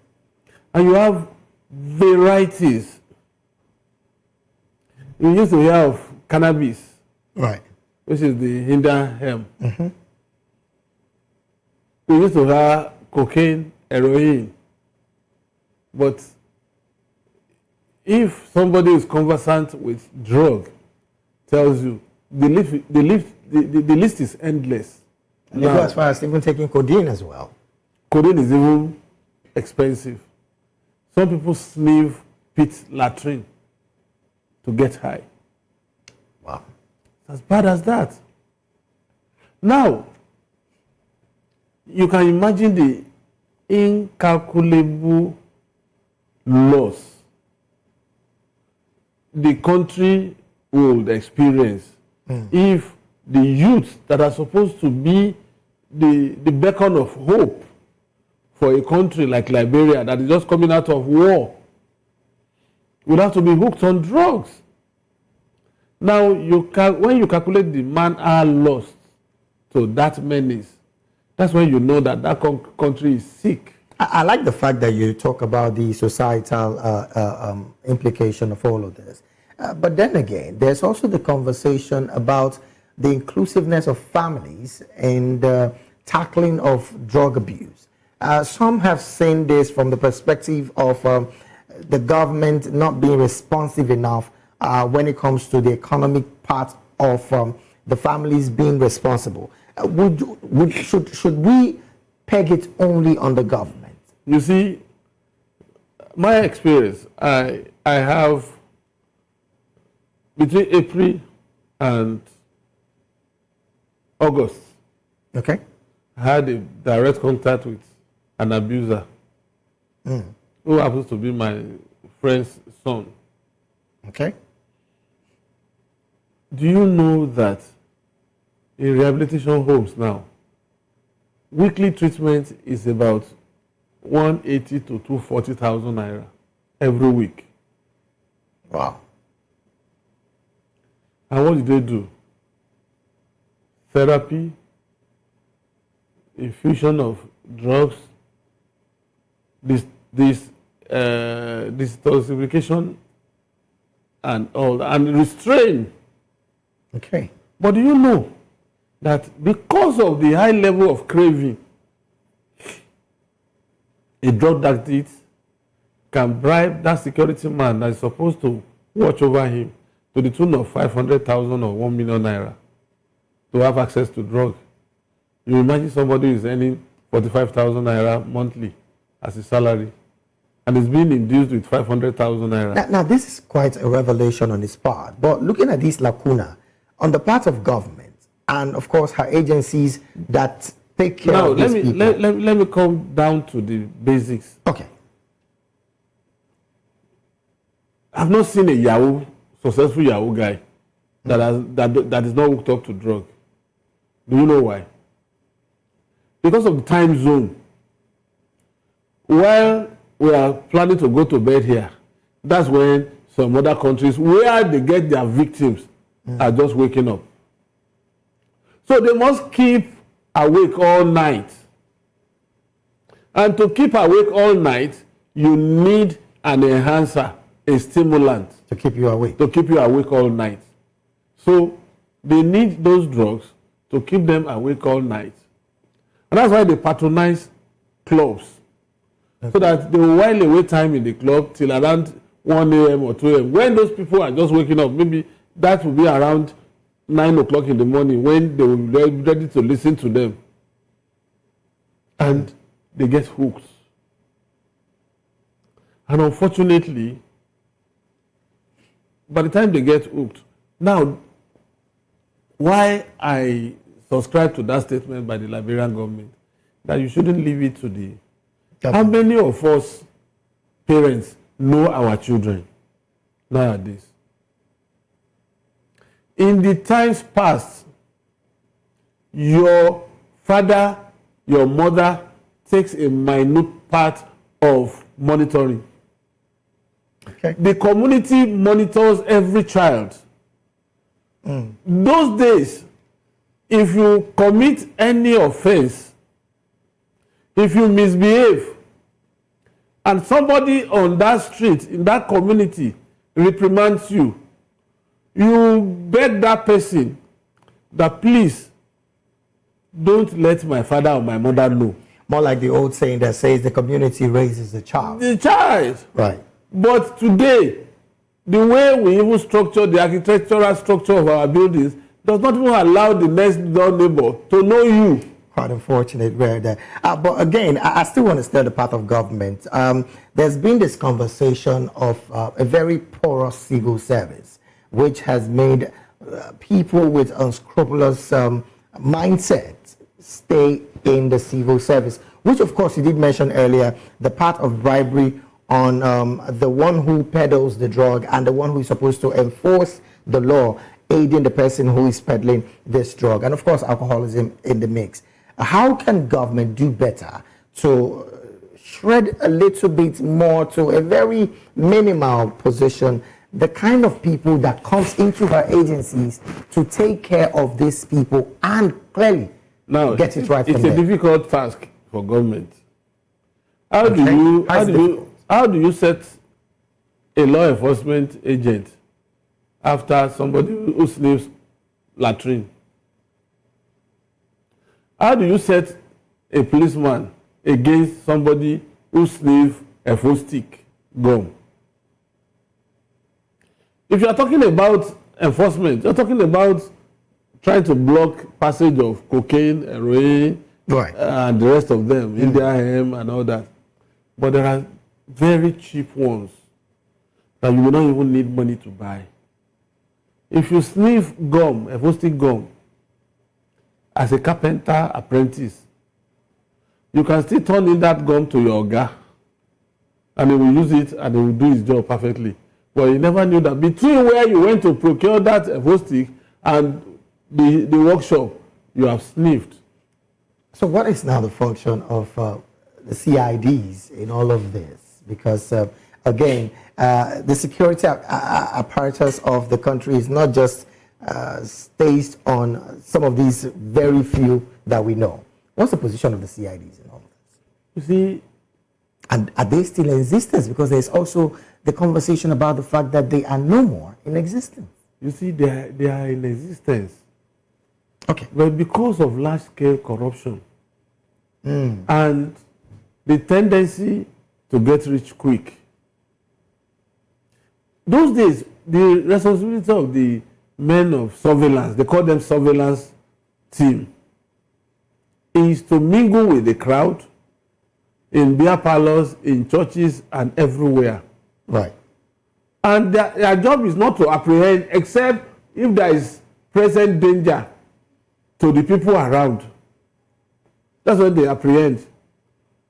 you have varieties. You used to hear of cannabis, right, which is the Indian hemp. We used to have cocaine, heroin. But if somebody is conversant with drug, tells you the list is endless. And now, as far as even taking codeine as well. Codeine is even expensive. Some people sniff pit latrine to get high. Wow. It's as bad as that. Now, you can imagine the incalculable loss the country will experience if the youth that are supposed to be the beacon of hope for a country like Liberia that is just coming out of war would have to be hooked on drugs. Now, when you calculate the man-hour lost to that menace, that's when you know that that country is sick. I like the fact that you talk about the societal implication of all of this. But then again, there's also the conversation about the inclusiveness of families and tackling of drug abuse. Some have seen this from the perspective of the government not being responsive enough when it comes to the economic part of the families being responsible. Should we peg it only on the government? You see, my experience, I have, between April and August, okay, I had a direct contact with an abuser who happens to be my friend's son. Okay. Do you know that in rehabilitation homes now, weekly treatment is about 180 to 240,000 naira every week? Wow. And what did they do? Therapy, infusion of drugs, detoxification, and all, and restraint. Okay. But do you know that because of the high level of craving, a drug addict can bribe that security man that is supposed to watch over him to the tune of 500,000 or 1 million naira to have access to drugs. You imagine somebody who is earning 45,000 naira monthly as a salary and is being induced with 500,000 naira. Now, this is quite a revelation on his part, but looking at this lacuna on the part of government and, of course, her agencies that take care of these people. Let me come down to the basics. Okay. I've not seen a successful Yahoo guy that is not hooked up to drug. Do you know why? Because of the time zone. While we are planning to go to bed here, that's when some other countries where they get their victims are just waking up. So they must keep awake all night. And to keep awake all night, you need an enhancer, a stimulant. To keep you awake. To keep you awake all night. So they need those drugs to keep them awake all night. And that's why they patronize clubs. Okay. So that they will while away time in the club till around 1 a.m. or 2 a.m. When those people are just waking up, maybe that will be around 9 o'clock in the morning when they will be ready to listen to them. And they get hooked. And unfortunately, by the time they get hooked, now, why I subscribe to that statement by the Liberian government, that you shouldn't leave it to the... How many of us parents know our children nowadays? In the times past, your father, your mother takes a minute part of monitoring. Okay. The community monitors every child. Those days, if you commit any offense, if you misbehave, and somebody on that street, in that community, reprimands you, you beg that person that please don't let my father or my mother know. More like the old saying that says the community raises the child. The child. Right. But today, the way we even structure the architectural structure of our buildings does not even allow the next door neighbor to know you. Quite unfortunate, that. But again, I still want to stay on the path of government. There's been this conversation of a very porous civil service, which has made people with unscrupulous mindsets stay in the civil service, which of course you did mention earlier, the part of bribery on the one who peddles the drug and the one who is supposed to enforce the law, aiding the person who is peddling this drug, and of course alcoholism in the mix. How can government do better to shred a little bit more to a very minimal position the kind of people that comes into her agencies to take care of these people and clearly get it right from it's there? A difficult task for government. How do you set a law enforcement agent after somebody who sniffs latrine? How do you set a policeman against somebody who sniffs a full stick gum? If you are talking about enforcement, you're talking about trying to block passage of cocaine, heroin, and the rest of them, India hemp and all that. But there are very cheap ones that you will not even need money to buy. If you sniff gum, a full stick gum, as a carpenter apprentice, you can still turn in that gum to your guy, and he will use it and he will do his job perfectly. But you never knew that between where you went to procure that full stick and the workshop, you have sniffed. So what is now the function of the CIDs in all of this? Because again, the security apparatus of the country is not just staged on some of these very few that we know. What's the position of the CIDs in all of this? You see, and are they still in existence? Because there's also the conversation about the fact that they are no more in existence. You see, they are in existence. Okay. But because of large-scale corruption and the tendency to get rich quick, those days, the responsibility of the men of surveillance, they call them surveillance team, is to mingle with the crowd in beer parlors, in churches, and everywhere. Right. And their job is not to apprehend, except if there is present danger to the people around. That's when they apprehend.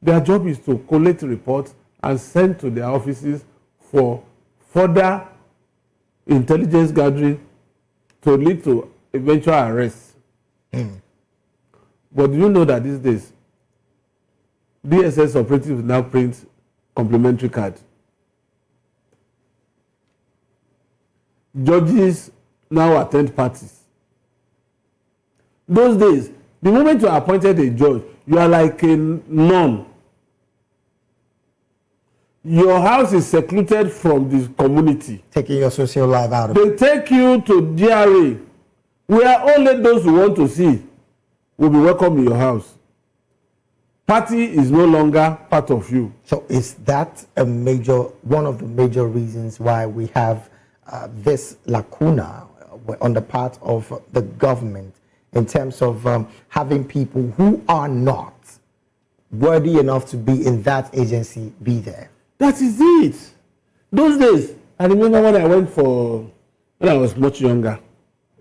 Their job is to collect reports and send to their offices for further intelligence gathering to lead to eventual arrests. But do you know that these days, DSS operatives now print complimentary cards? Judges now attend parties. Those days, the moment you are appointed a judge, you are like a nun. Your house is secluded from the community. Taking your social life out of it. They take you to DRA, where only those who want to see will be welcome in your house. Party is no longer part of you. So is that one of the major reasons why we have this lacuna on the part of the government in terms of having people who are not worthy enough to be in that agency be there? That is it. Those days, I remember when I went when I was much younger,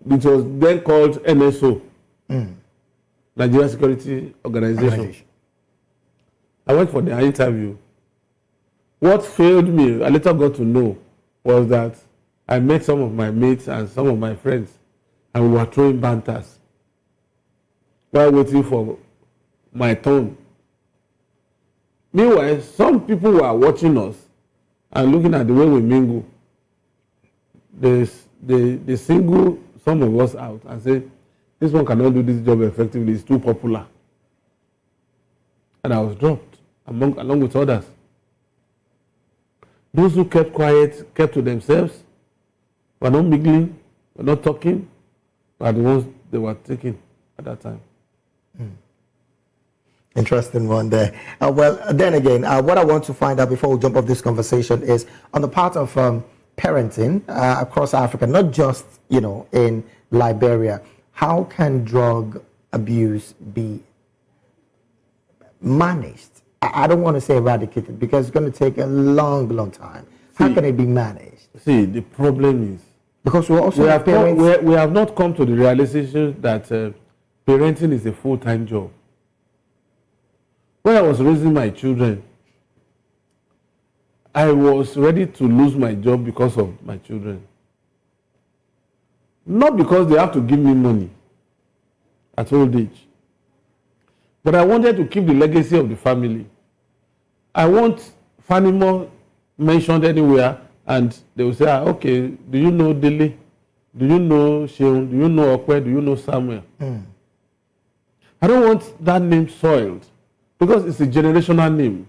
it was then called NSO, Nigerian Security Organization. I went for their interview. What failed me, I later got to know, was that I met some of my mates and some of my friends, and we were throwing banters while waiting for my turn. Meanwhile, some people were watching us and looking at the way we mingle. They single some of us out and say, this one cannot do this job effectively, it's too popular. And I was dropped along with others. Those who kept quiet, kept to themselves, were not mingling, were not talking, were the ones they were taking at that time. Interesting one there. Well, then again, what I want to find out before we jump off this conversation is on the part of parenting across Africa, not just, in Liberia, how can drug abuse be managed? I don't want to say eradicated because it's going to take a long, long time. How can it be managed? See, the problem is because we also have parents. We have not come to the realization that parenting is a full-time job. When I was raising my children, I was ready to lose my job because of my children. Not because they have to give me money at old age, but I wanted to keep the legacy of the family. I want Fanimo mentioned anywhere, and they will say, okay, do you know Dele? Do you know Sheon? Do you know Okwe? Do you know Samuel? I don't want that name soiled because it's a generational name.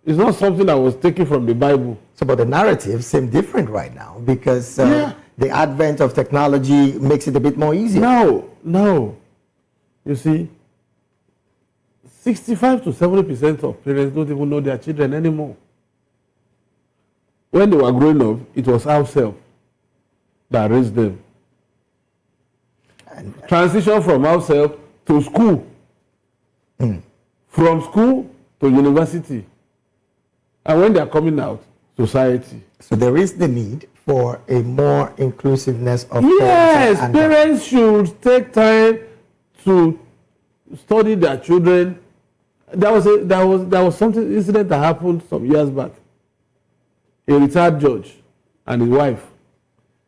It's not something that was taken from the Bible. So, but the narrative seems different right now because the advent of technology makes it a bit more easy. No. You see, 65 to 70% of parents don't even know their children anymore. When they were growing up, it was house help that raised them. And transition from house help to school. From school to university. And when they are coming out, society. So there is the need for a more inclusiveness of yes, parents. Parents should take time to study their children. There was something incident that happened some years back. A retired judge and his wife,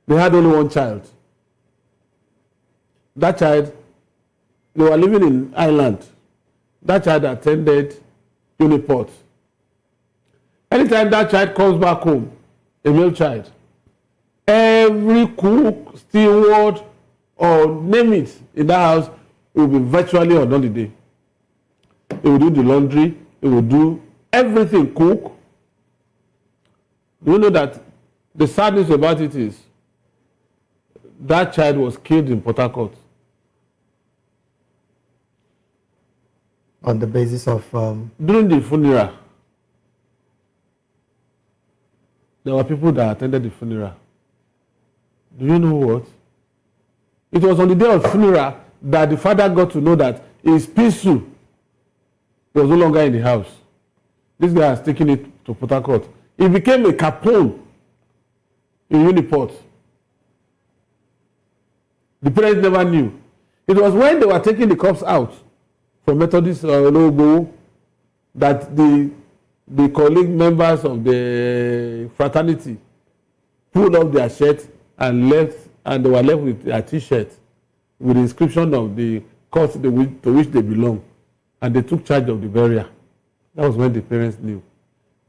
they had only one child. That child, they were living in Ireland. That child attended Uniport. Anytime that child comes back home, a male child, every cook, steward, or name it in that house will be virtually on holiday. They will do the laundry, they will do everything, cook. Do you know that the sadness about it is that child was killed in Port Harcourt? On the basis of... During the funeral, there were people that attended the funeral. Do you know what? It was on the day of funeral that the father got to know that his Pisu was no longer in the house. This guy has taken it to Port Harcourt. He became a Capone in Uniport. The parents never knew. It was when they were taking the corpse out from Methodist Logo that the colleague members of the fraternity pulled up their shirt and left, and they were left with their T-shirt with the inscription of the court to which they belong, and they took charge of the burial. That was when the parents knew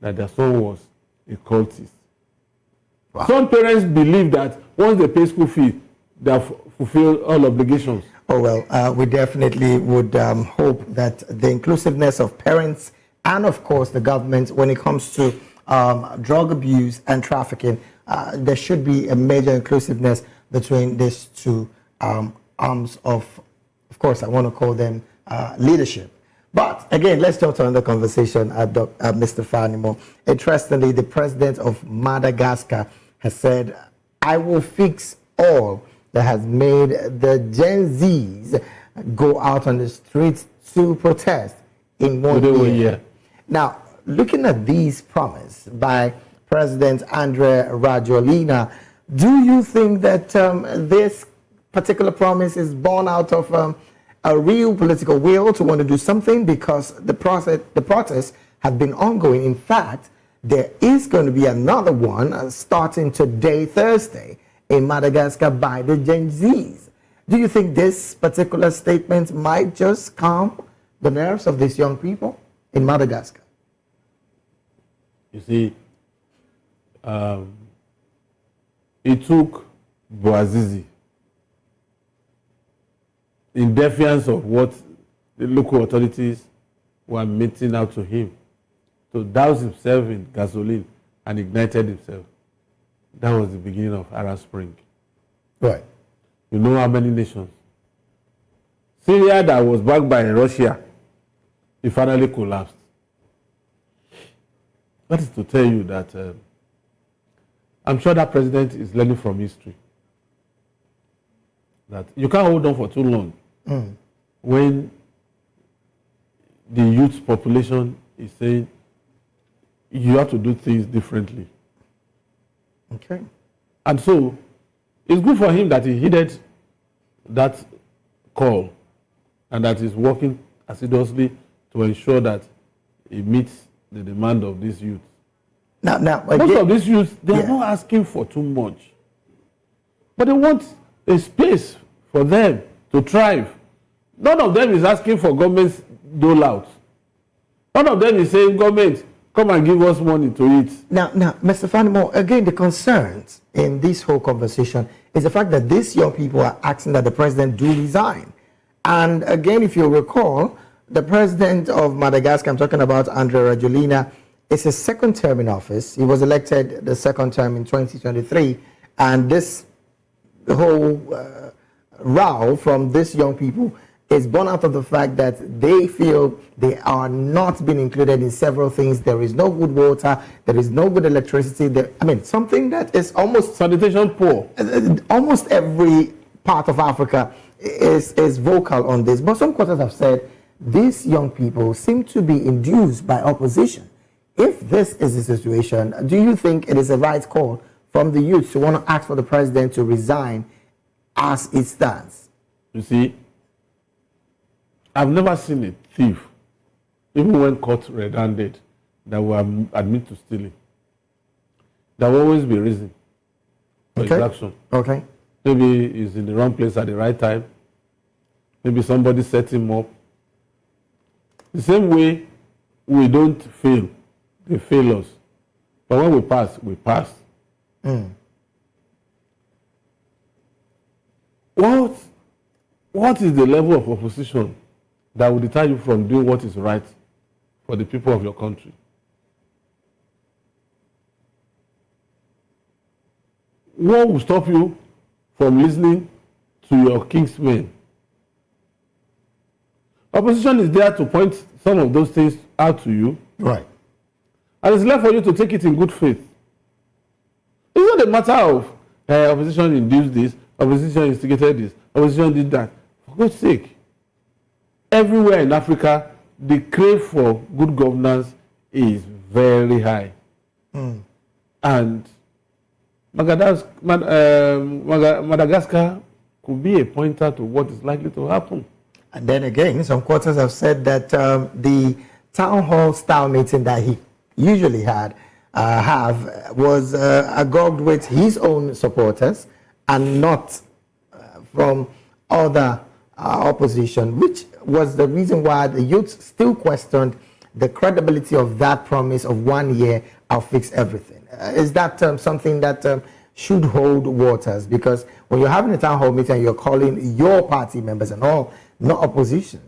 that their son was a cultist. Wow. Some parents believe that once they pay school fee, they have fulfilled all obligations. Oh, well, we definitely would hope that the inclusiveness of parents and, of course, the government, when it comes to drug abuse and trafficking, there should be a major inclusiveness between these two arms of course, I want to call them leadership. But again, let's jump to another conversation, Mr. Fanimo. Interestingly, the president of Madagascar has said, I will fix all that has made the Gen Zs go out on the streets to protest in 1 year. Now, looking at these promises by President Andre Rajoelina, do you think that this particular promise is born out of a real political will to want to do something? Because the protests have been ongoing. In fact, there is going to be another one starting today, Thursday, in Madagascar by the Gen Zs. Do you think this particular statement might just calm the nerves of these young people in Madagascar? You see, it took Boazizi, in defiance of what the local authorities were meting out to him, to douse himself in gasoline and ignited himself. That was the beginning of Arab Spring. Right. You know how many nations? Syria, that was backed by Russia, it finally collapsed. That is to tell you that I'm sure that president is learning from history. That you can't hold on for too long when the youth population is saying you have to do things differently. Okay. And so it's good for him that he heeded that call and that is working assiduously to ensure that it meets the demand of these youth. Now, most of these youth, they are not asking for too much, but they want a space for them to thrive. None of them is asking for government's dole out. None of them is saying, government, come and give us money to eat. Now, Mr. Fanimo, again, the concerns in this whole conversation is the fact that these young people are asking that the president do resign. And again, if you recall, the president of Madagascar, I'm talking about Andre Rajoelina, is his second term in office. He was elected the second term in 2023. And this whole row from these young people is born out of the fact that they feel they are not being included in several things. There is no good water, there is no good electricity. Something that is almost sanitation poor. Almost every part of Africa is vocal on this. But some quarters have said these young people seem to be induced by opposition. If this is the situation, do you think it is a right call from the youth to want to ask for the president to resign as it stands? You see, I've never seen a thief, even when caught red-handed, that will admit to stealing. There will always be a reason for his action. Okay. Maybe he's in the wrong place at the right time. Maybe somebody set him up. The same way we don't fail, they fail us. But when we pass, we pass. What is the level of opposition that will deter you from doing what is right for the people of your country? What will stop you from listening to your kingsmen? Opposition is there to point some of those things out to you. Right. And it's left for you to take it in good faith. It's not a matter of opposition induced this, opposition instigated this, opposition did that. For God's sake. Everywhere in Africa, the crave for good governance is very high. And Madagascar could be a pointer to what is likely to happen. And then again, some quarters have said that the town hall style meeting that he usually was agog with his own supporters and not from other opposition, which was the reason why the youth still questioned the credibility of that promise of 1 year, I'll fix everything. Is that something that should hold waters? Because when you're having a town hall meeting and you're calling your party members and all, not opposition,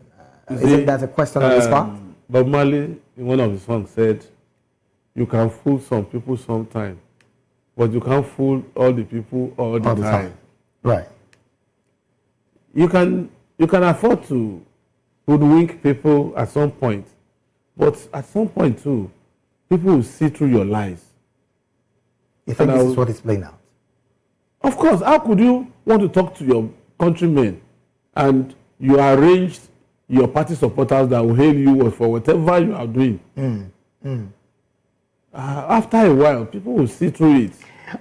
isn't that a question on his part? Bob Marley, in one of his songs, said, you can fool some people sometime, but you can't fool all the people all the time. Right. You can afford to hoodwink people at some point, but at some point too, people will see through your lies. You think this is what is playing out? Of course. How could you want to talk to your countrymen and you arranged your party supporters that will hail you for whatever you are doing? After a while, people will see through it.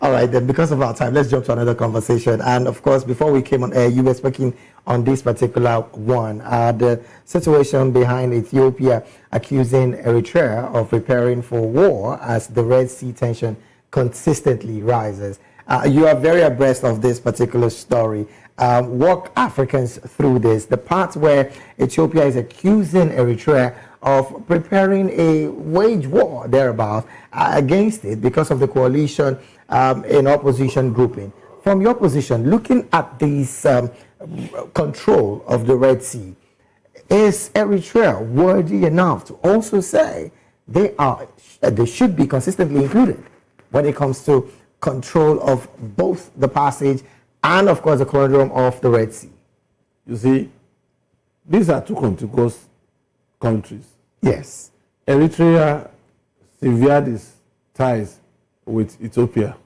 All right, then, because of our time, let's jump to another conversation. And of course, before we came on air, you were speaking on this particular one, the situation behind Ethiopia accusing Eritrea of preparing for war as the Red Sea tension consistently rises. You are very abreast of this particular story. Walk Africans through this. The part where Ethiopia is accusing Eritrea of preparing a wage war thereabout against it because of the coalition in opposition grouping. From your position, looking at this control of the Red Sea, is Eritrea worthy enough to also say they should be consistently included when it comes to control of both the passage and, of course, the conundrum of the Red Sea? You see, these are two contiguous countries. Yes. Eritrea severed its ties with Ethiopia.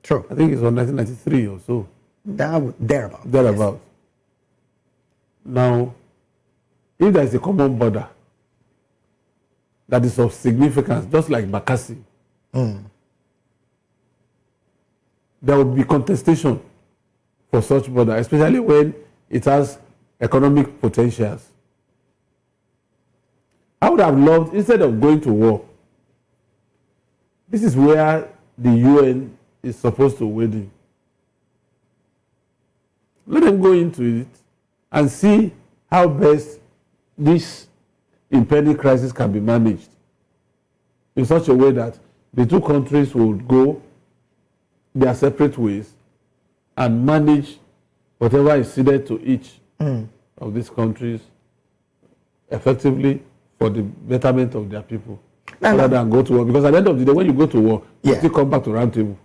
True. I think it's on 1993 or so. Thereabout. Thereabout. Yes. Now, if there is a common border that is of significance, just like Bakassi, there will be contestation for such border, especially when it has economic potentials. I would have loved, instead of going to war, this is where the UN is supposed to wade in. Let them go into it and see how best this impending crisis can be managed in such a way that the two countries would go their separate ways and manage whatever is ceded to each of these countries effectively for the betterment of their people, rather than go to war. Because at the end of the day, when you go to war, you still come back to round table.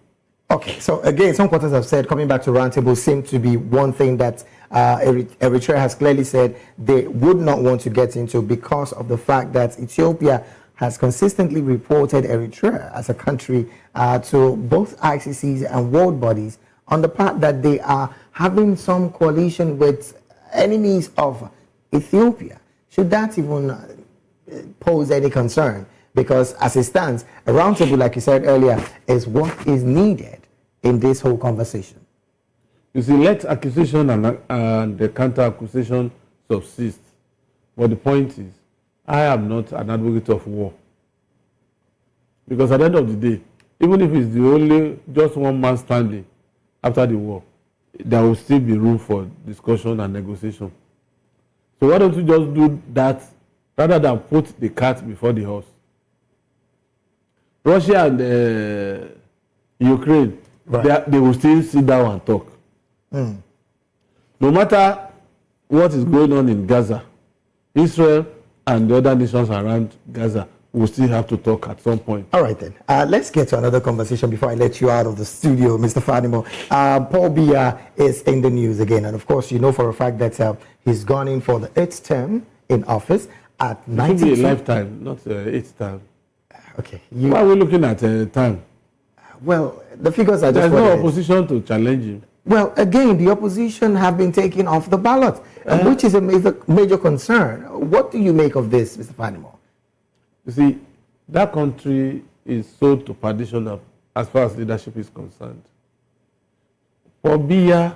Okay, so again, some quarters have said coming back to roundtable seemed to be one thing that Eritrea has clearly said they would not want to get into because of the fact that Ethiopia has consistently reported Eritrea as a country to both ICCs and world bodies on the part that they are having some coalition with enemies of Ethiopia. Should that even pose any concern? Because as it stands, a roundtable, like you said earlier, is what is needed in this whole conversation. You see, let accusation and the counter-accusation subsist. But the point is, I am not an advocate of war. Because at the end of the day, even if it's the only, just one man standing after the war, there will still be room for discussion and negotiation. So why don't you just do that rather than put the cart before the horse? Russia and Ukraine, they will still sit down and talk. No matter what is going on in Gaza, Israel and the other nations around Gaza will still have to talk at some point. All right then. Let's get to another conversation before I let you out of the studio, Mr. Fadimo. Paul Biya is in the news again. And of course, you know for a fact that he's gone in for the 8th term in office at 92. It should be a lifetime, not 8th term. Okay. Why are we looking at time? Well, the figures are just... There's no opposition to challenge him. Well, again, the opposition have been taken off the ballot, which is a major concern. What do you make of this, Mr. Fadimo? You see, that country is sold to perdition as far as leadership is concerned. For Biya,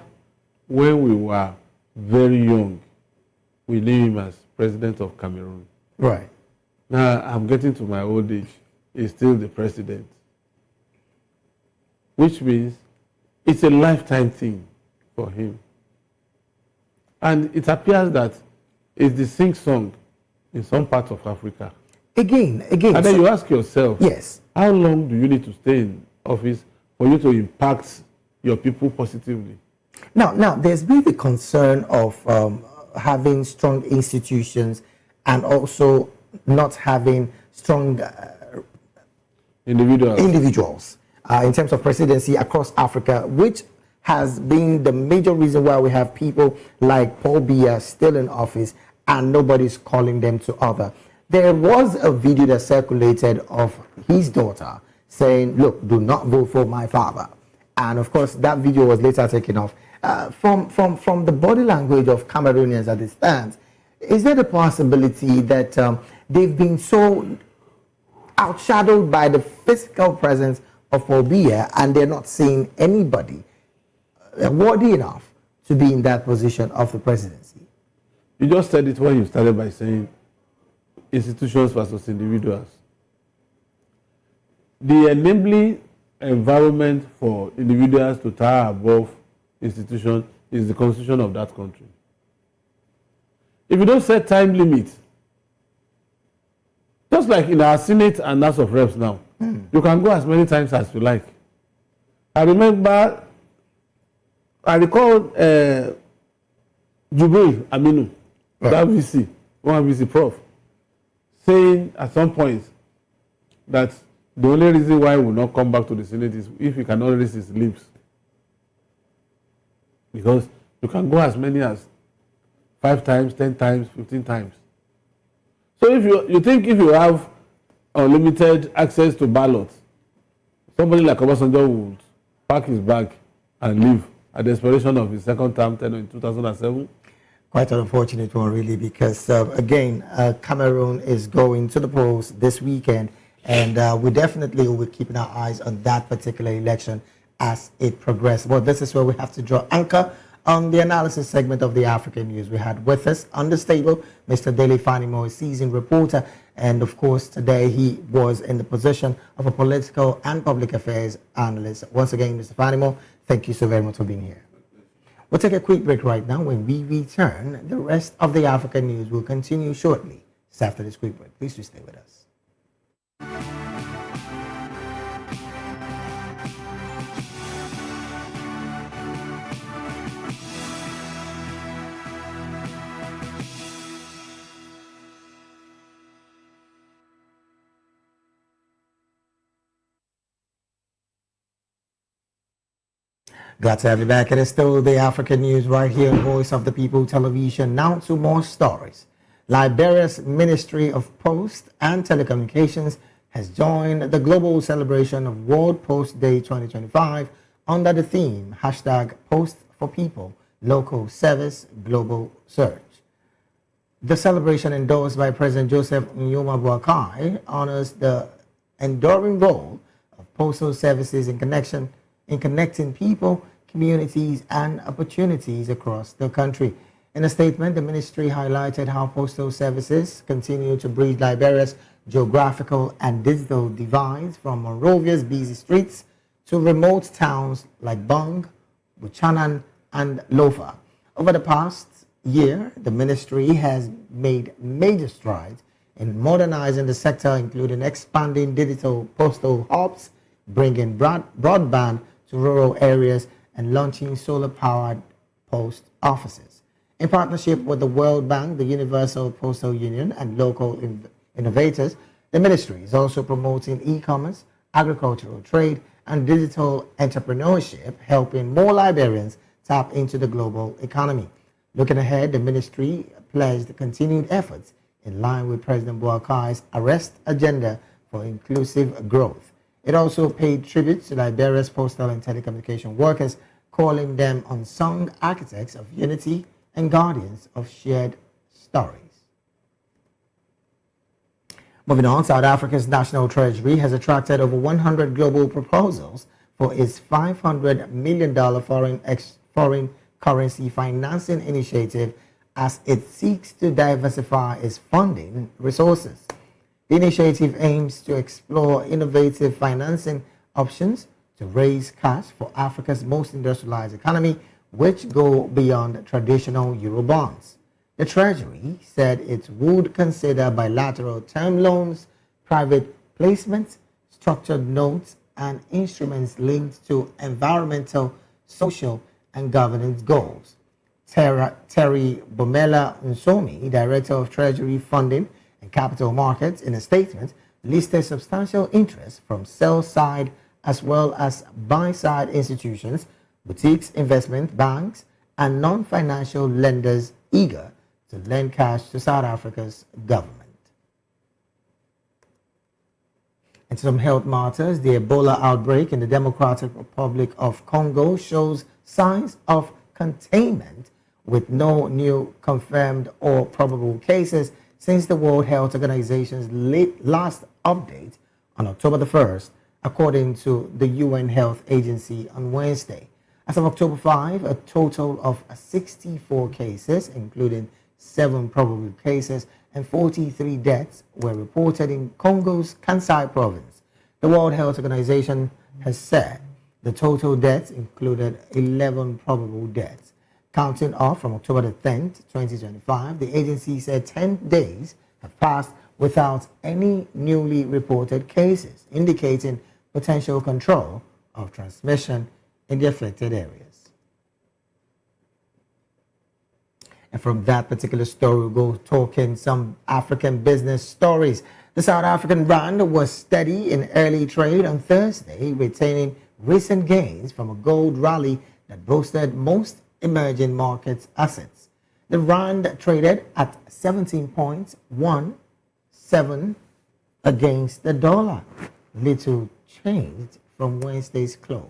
when we were very young, we knew him as president of Cameroon. Right. Now, I'm getting to my old age. He's still the president. Which means it's a lifetime thing for him. And it appears that it's the sing song in some parts of Africa. Again. And then you ask yourself, yes, how long do you need to stay in office for you to impact your people positively? Now, there's been the concern of having strong institutions and also not having strong individuals in terms of presidency across Africa, which has been the major reason why we have people like Paul Biya still in office and nobody's calling them to order. There was a video that circulated of his daughter saying, look, do not vote for my father. And of course, that video was later taken off. From the body language of Cameroonians as it stands, is there the possibility that they've been so outshadowed by the physical presence of Paul Biya and they're not seeing anybody worthy enough to be in that position of the presidency? You just said it when you started by saying institutions versus individuals. The enabling environment for individuals to tower above institutions is the constitution of that country. If you don't set time limits, just like in our Senate and House of Reps now, you can go as many times as you like. I recall Jubril Aminu, that VC, one VC prof, saying at some point that the only reason why he will not come back to the Senate is if he cannot raise his lips. Because you can go as many as 5 times, 10 times, 15 times. So if you think if you have unlimited access to ballots, somebody like Obasanjo would pack his bag and leave at the expiration of his second term tenure in 2007. Quite an unfortunate one, really, because again, Cameroon is going to the polls this weekend, and we definitely will be keeping our eyes on that particular election as it progresses. But this is where we have to draw anchor On the analysis segment of the African News, we had with us Understable, Mr. Dele Fanimo, a seasoned reporter, and of course today he was in the position of a political and public affairs analyst. Once again, Mr. Fanimo, thank you so very much for being here. We'll take a quick break right now. When we return, the rest of the African News will continue shortly. Just after this quick break, please do stay with us. Glad to have you back. It is still the African News right here on Voice of the People Television. Now to more stories. Liberia's Ministry of Post and Telecommunications has joined the global celebration of World Post Day 2025 under the theme #Post for People, Local Service, Global Search. The celebration, endorsed by President Joseph Nyoma Boakai, honors the enduring role of postal services in connecting people, communities, and opportunities across the country. In a statement, the ministry highlighted how postal services continue to bridge Liberia's geographical and digital divides from Monrovia's busy streets to remote towns like Bong, Buchanan, and Lofa. Over the past year, the ministry has made major strides in modernizing the sector, including expanding digital postal hubs, bringing broadband to rural areas, and launching solar-powered post offices. In partnership with the World Bank, the Universal Postal Union, and local innovators, the ministry is also promoting e-commerce, agricultural trade, and digital entrepreneurship, helping more Liberians tap into the global economy. Looking ahead, the ministry pledged continued efforts in line with President Boakai's Arrest agenda for inclusive growth. It also paid tribute to Liberia's postal and telecommunication workers, calling them unsung architects of unity and guardians of shared stories. Moving on, South Africa's National Treasury has attracted over 100 global proposals for its $500 million foreign currency financing initiative as it seeks to diversify its funding resources. The initiative aims to explore innovative financing options to raise cash for Africa's most industrialized economy, which go beyond traditional Eurobonds. The Treasury said it would consider bilateral term loans, private placements, structured notes, and instruments linked to environmental, social, and governance goals. Terry Bomela Nsomi, Director of Treasury Funding and Capital Markets, in a statement, listed substantial interest from sell-side as well as buy-side institutions, boutiques, investment banks, and non-financial lenders eager to lend cash to South Africa's government. In some health matters, the Ebola outbreak in the Democratic Republic of Congo shows signs of containment, with no new confirmed or probable cases since the World Health Organization's last update on October the 1st, according to the UN Health Agency on Wednesday. As of October 5, a total of 64 cases, including 7 probable cases and 43 deaths, were reported in Congo's Kansai province. The World Health Organization has said the total deaths included 11 probable deaths. Counting off from October the 10th, 2025, the agency said 10 days have passed without any newly reported cases, indicating potential control of transmission in the affected areas. And from that particular story, we'll go talking some African business stories. The South African rand was steady in early trade on Thursday, retaining recent gains from a gold rally that boosted most emerging markets assets. The rand traded at 17.17 against the dollar, little changed from Wednesday's close.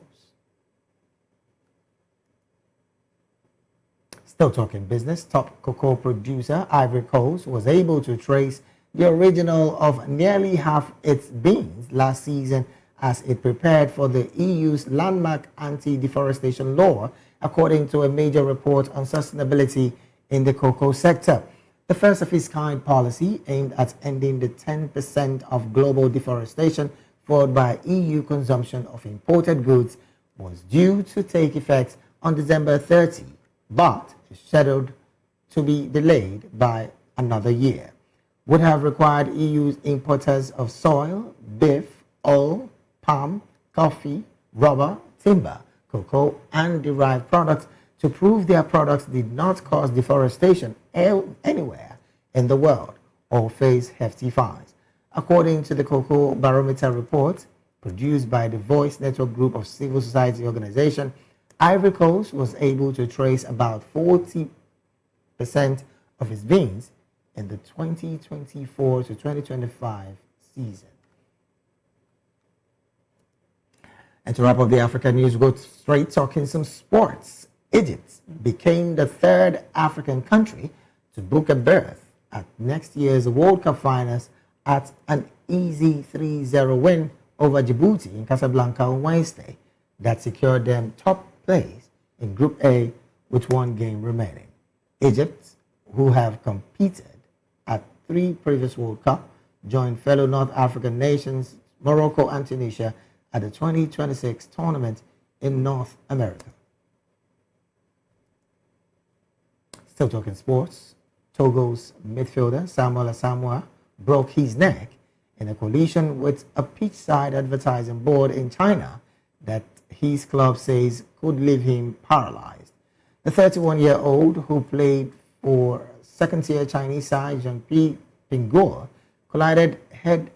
Still talking business, top cocoa producer Ivory Coast was able to trace the original of nearly half its beans last season as it prepared for the EU's landmark anti-deforestation law according to a major report on sustainability in the cocoa sector. The first of its kind policy aimed at ending the 10% of global deforestation followed by EU consumption of imported goods was due to take effect on December 30, but is scheduled to be delayed by another year. Would have required EU's importers of soil, beef, oil, palm, coffee, rubber, timber, cocoa, and derived products to prove their products did not cause deforestation anywhere in the world or face hefty fines. According to the Cocoa Barometer report produced by the Voice Network Group of civil society organizations, Ivory Coast was able to trace about 40% of its beans in the 2024 to 2025 season. And to wrap up the African news, we go straight talking some sports. Egypt became the third African country to book a berth at next year's World Cup finals at an easy 3-0 win over Djibouti in Casablanca on Wednesday that secured them top place in Group A with one game remaining. Egypt, who have competed at 3 previous World Cups, joined fellow North African nations Morocco and Tunisia at the 2026 tournament in North America. Still talking sports, Togo's midfielder Samuel Asamoah broke his neck in a collision with a pitchside advertising board in China that his club says could leave him paralyzed. The 31-year-old, who played for second-tier Chinese side Jiangpi Pingguo, collided head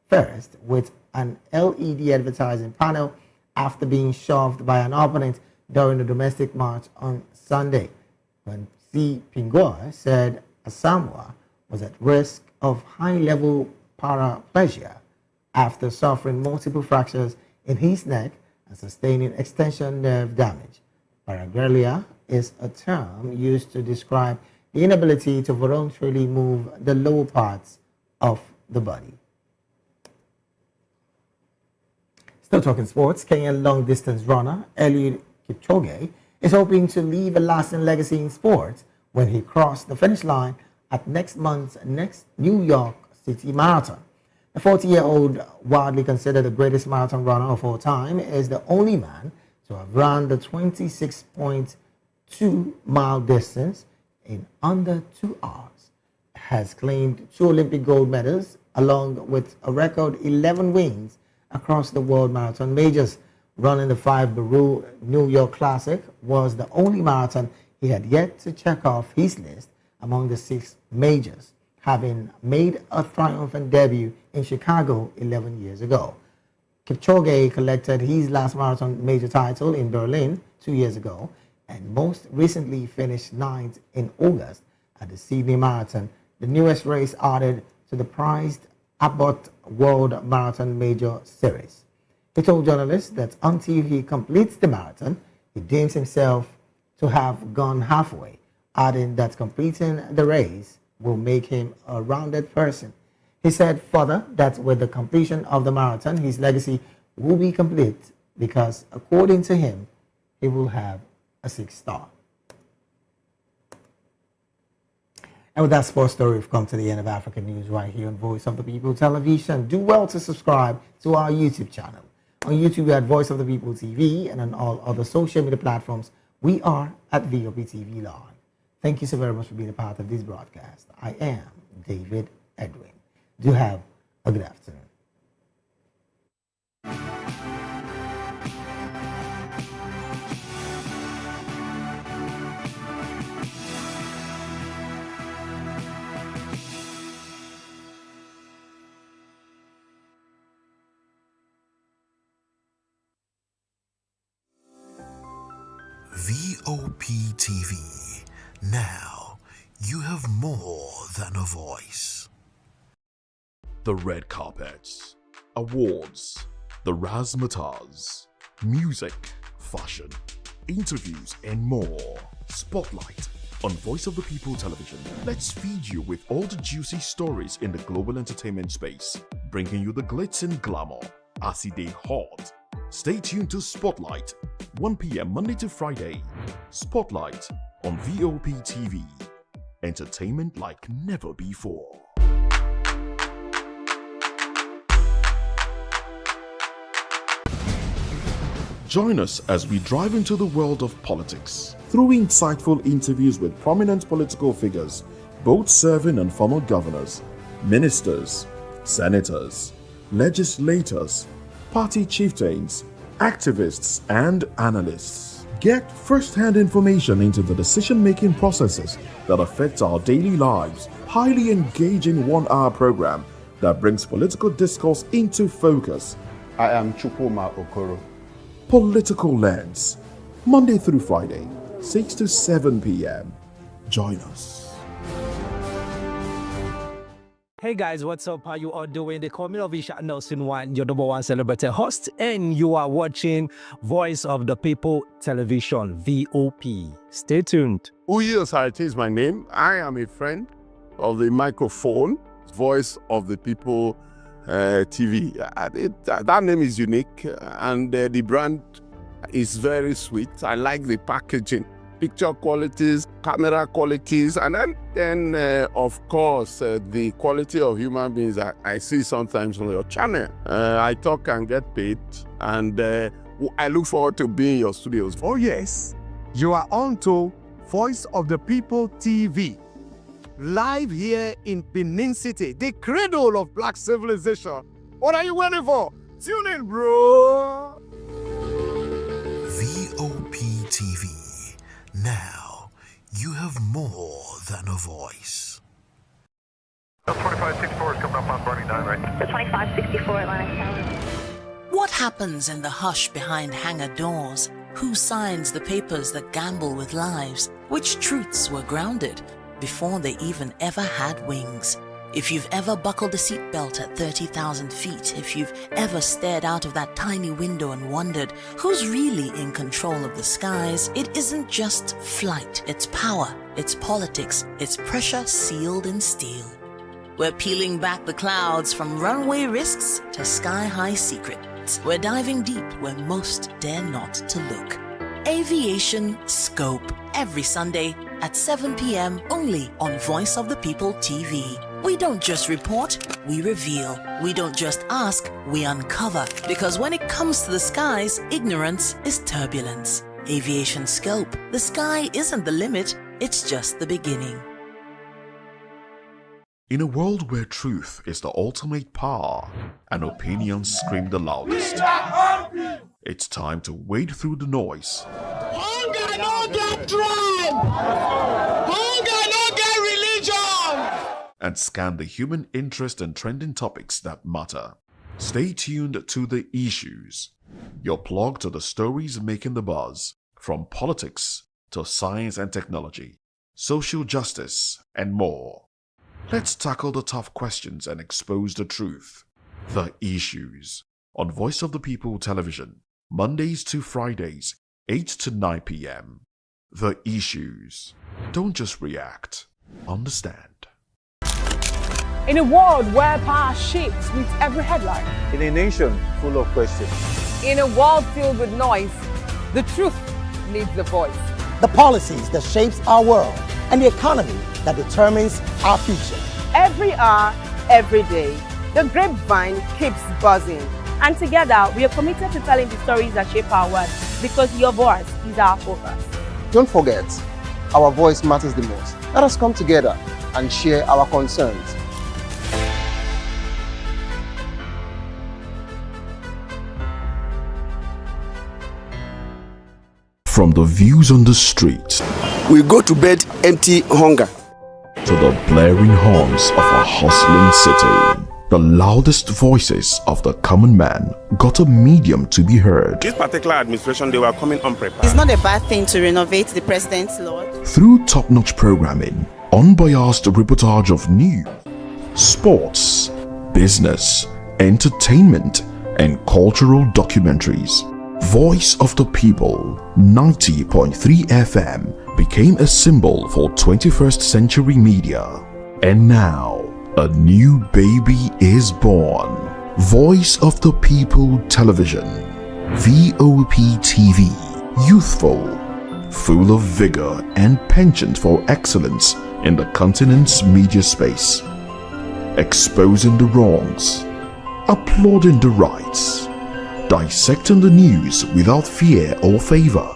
first with an LED advertising panel after being shoved by an opponent during the domestic match on Sunday, when C. Pingguo said Asamoah was at risk of high-level paraplegia after suffering multiple fractures in his neck and sustaining extension nerve damage. Paraplegia is a term used to describe the inability to voluntarily move the lower parts of the body. Still talking sports, Kenyan long-distance runner Eliud Kipchoge is hoping to leave a lasting legacy in sports when he crossed the finish line at next month's New York City Marathon. The 40-year-old, widely considered the greatest marathon runner of all time, is the only man to have run the 26.2-mile distance in under 2 hours, has claimed 2 Olympic gold medals along with a record 11 wins across the world marathon majors. Running the 5 Baru New York Classic was the only marathon he had yet to check off his list among the 6 majors, having made a triumphant debut in Chicago 11 years ago. Kipchoge collected his last marathon major title in Berlin 2 years ago and most recently finished 9th in August at the Sydney Marathon, the newest race added to the prized Abbott World Marathon Major Series. He told journalists that until he completes the marathon, he deems himself to have gone halfway, adding that completing the race will make him a rounded person. He said further that with the completion of the marathon, his legacy will be complete because, according to him, he will have a 6 star. And with that sports story, we've come to the end of African News right here on Voice of the People Television. Do well to subscribe to our YouTube channel. On YouTube, we are at Voice of the People TV, and on all other social media platforms, we are at VOP TV Live. Thank you so very much for being a part of this broadcast. I am David Edwin. Do have a good afternoon. VOP TV. Now, you have more than a voice. The red carpets, awards, the razzmatazz, music, fashion, interviews, and more. Spotlight on Voice of the People Television. Let's feed you with all the juicy stories in the global entertainment space, bringing you the glitz and glamour as it is hot. Stay tuned to Spotlight 1 p.m. Monday to Friday. Spotlight on VOP TV. Entertainment like never before. Join us as we drive into the world of politics through insightful interviews with prominent political figures, both serving and former governors, ministers, senators, legislators, party chieftains, activists, and analysts. Get first-hand information into the decision-making processes that affect our daily lives. Highly engaging one-hour program that brings political discourse into focus. I am Chukwuma Okoro. Political Lens, Monday through Friday, 6 to 7 p.m. Join us. Hey guys, what's up? How you all doing? They call me Ovisha Nelson One, your number one celebrity host, and you are watching Voice of the People Television, VOP. Stay tuned. Uyi Osarate is my name. I am a friend of the microphone, Voice of the People TV. That name is unique, and the brand is very sweet. I like the packaging, picture qualities, camera qualities, and then of course the quality of human beings that I see sometimes on your channel. I talk and get paid, and I look forward to being in your studios. Oh yes, you are on to Voice of the People TV. Live here in Benin City, the cradle of black civilization. What are you waiting for? Tune in, bro. VOP TV. Now, you have more than a voice. 2564 is coming up on 29 right. The 2564 Atlantic Tower. What happens in the hush behind hangar doors? Who signs the papers that gamble with lives? Which truths were grounded before they even ever had wings? If you've ever buckled a seatbelt at 30,000 feet, if you've ever stared out of that tiny window and wondered who's really in control of the skies, it isn't just flight, it's power, it's politics, it's pressure sealed in steel. We're peeling back the clouds from runway risks to sky-high secrets. We're diving deep where most dare not to look. Aviation Scope, every Sunday at 7 p.m. only on Voice of the People TV. We don't just report, we reveal. We don't just ask, we uncover. Because when it comes to the skies, ignorance is turbulence. Aviation Scope, the sky isn't the limit, it's just the beginning. In a world where truth is the ultimate power and opinions scream the loudest, it's time to wade through the noise. Hunger no get tribe! Hunger no get religion! And scan the human interest and trending topics that matter. Stay tuned to The Issues, your plug to the stories making the buzz, from politics to science and technology, social justice, and more. Let's tackle the tough questions and expose the truth. The Issues on Voice of the People Television, Mondays to Fridays, 8 to 9 p.m. The Issues. Don't just react, understand. In a world where power shapes with every headline, In a nation full of questions. in a world filled with noise, the truth needs a voice. The policies that shapes our world and the economy that determines our future. Every hour, every day, the grapevine keeps buzzing. And together, we are committed to telling the stories that shape our world because your voice is our focus. Don't forget, our voice matters the most. Let us come together and share our concerns. From the views on the street, We go to bed empty hunger. to the blaring horns of a hustling city, the loudest voices of the common man got a medium to be heard. This particular administration, they were coming unprepared. It's not a bad thing to renovate the president's lawn. Through top-notch programming, unbiased reportage of news, sports, business, entertainment, and cultural documentaries, Voice of the People 90.3 FM became a symbol for 21st century media. And now, a new baby is born. Voice of the People Television, VOP TV, youthful, full of vigor and penchant for excellence in the continent's media space, exposing the wrongs, applauding the rights, dissecting the news without fear or favor,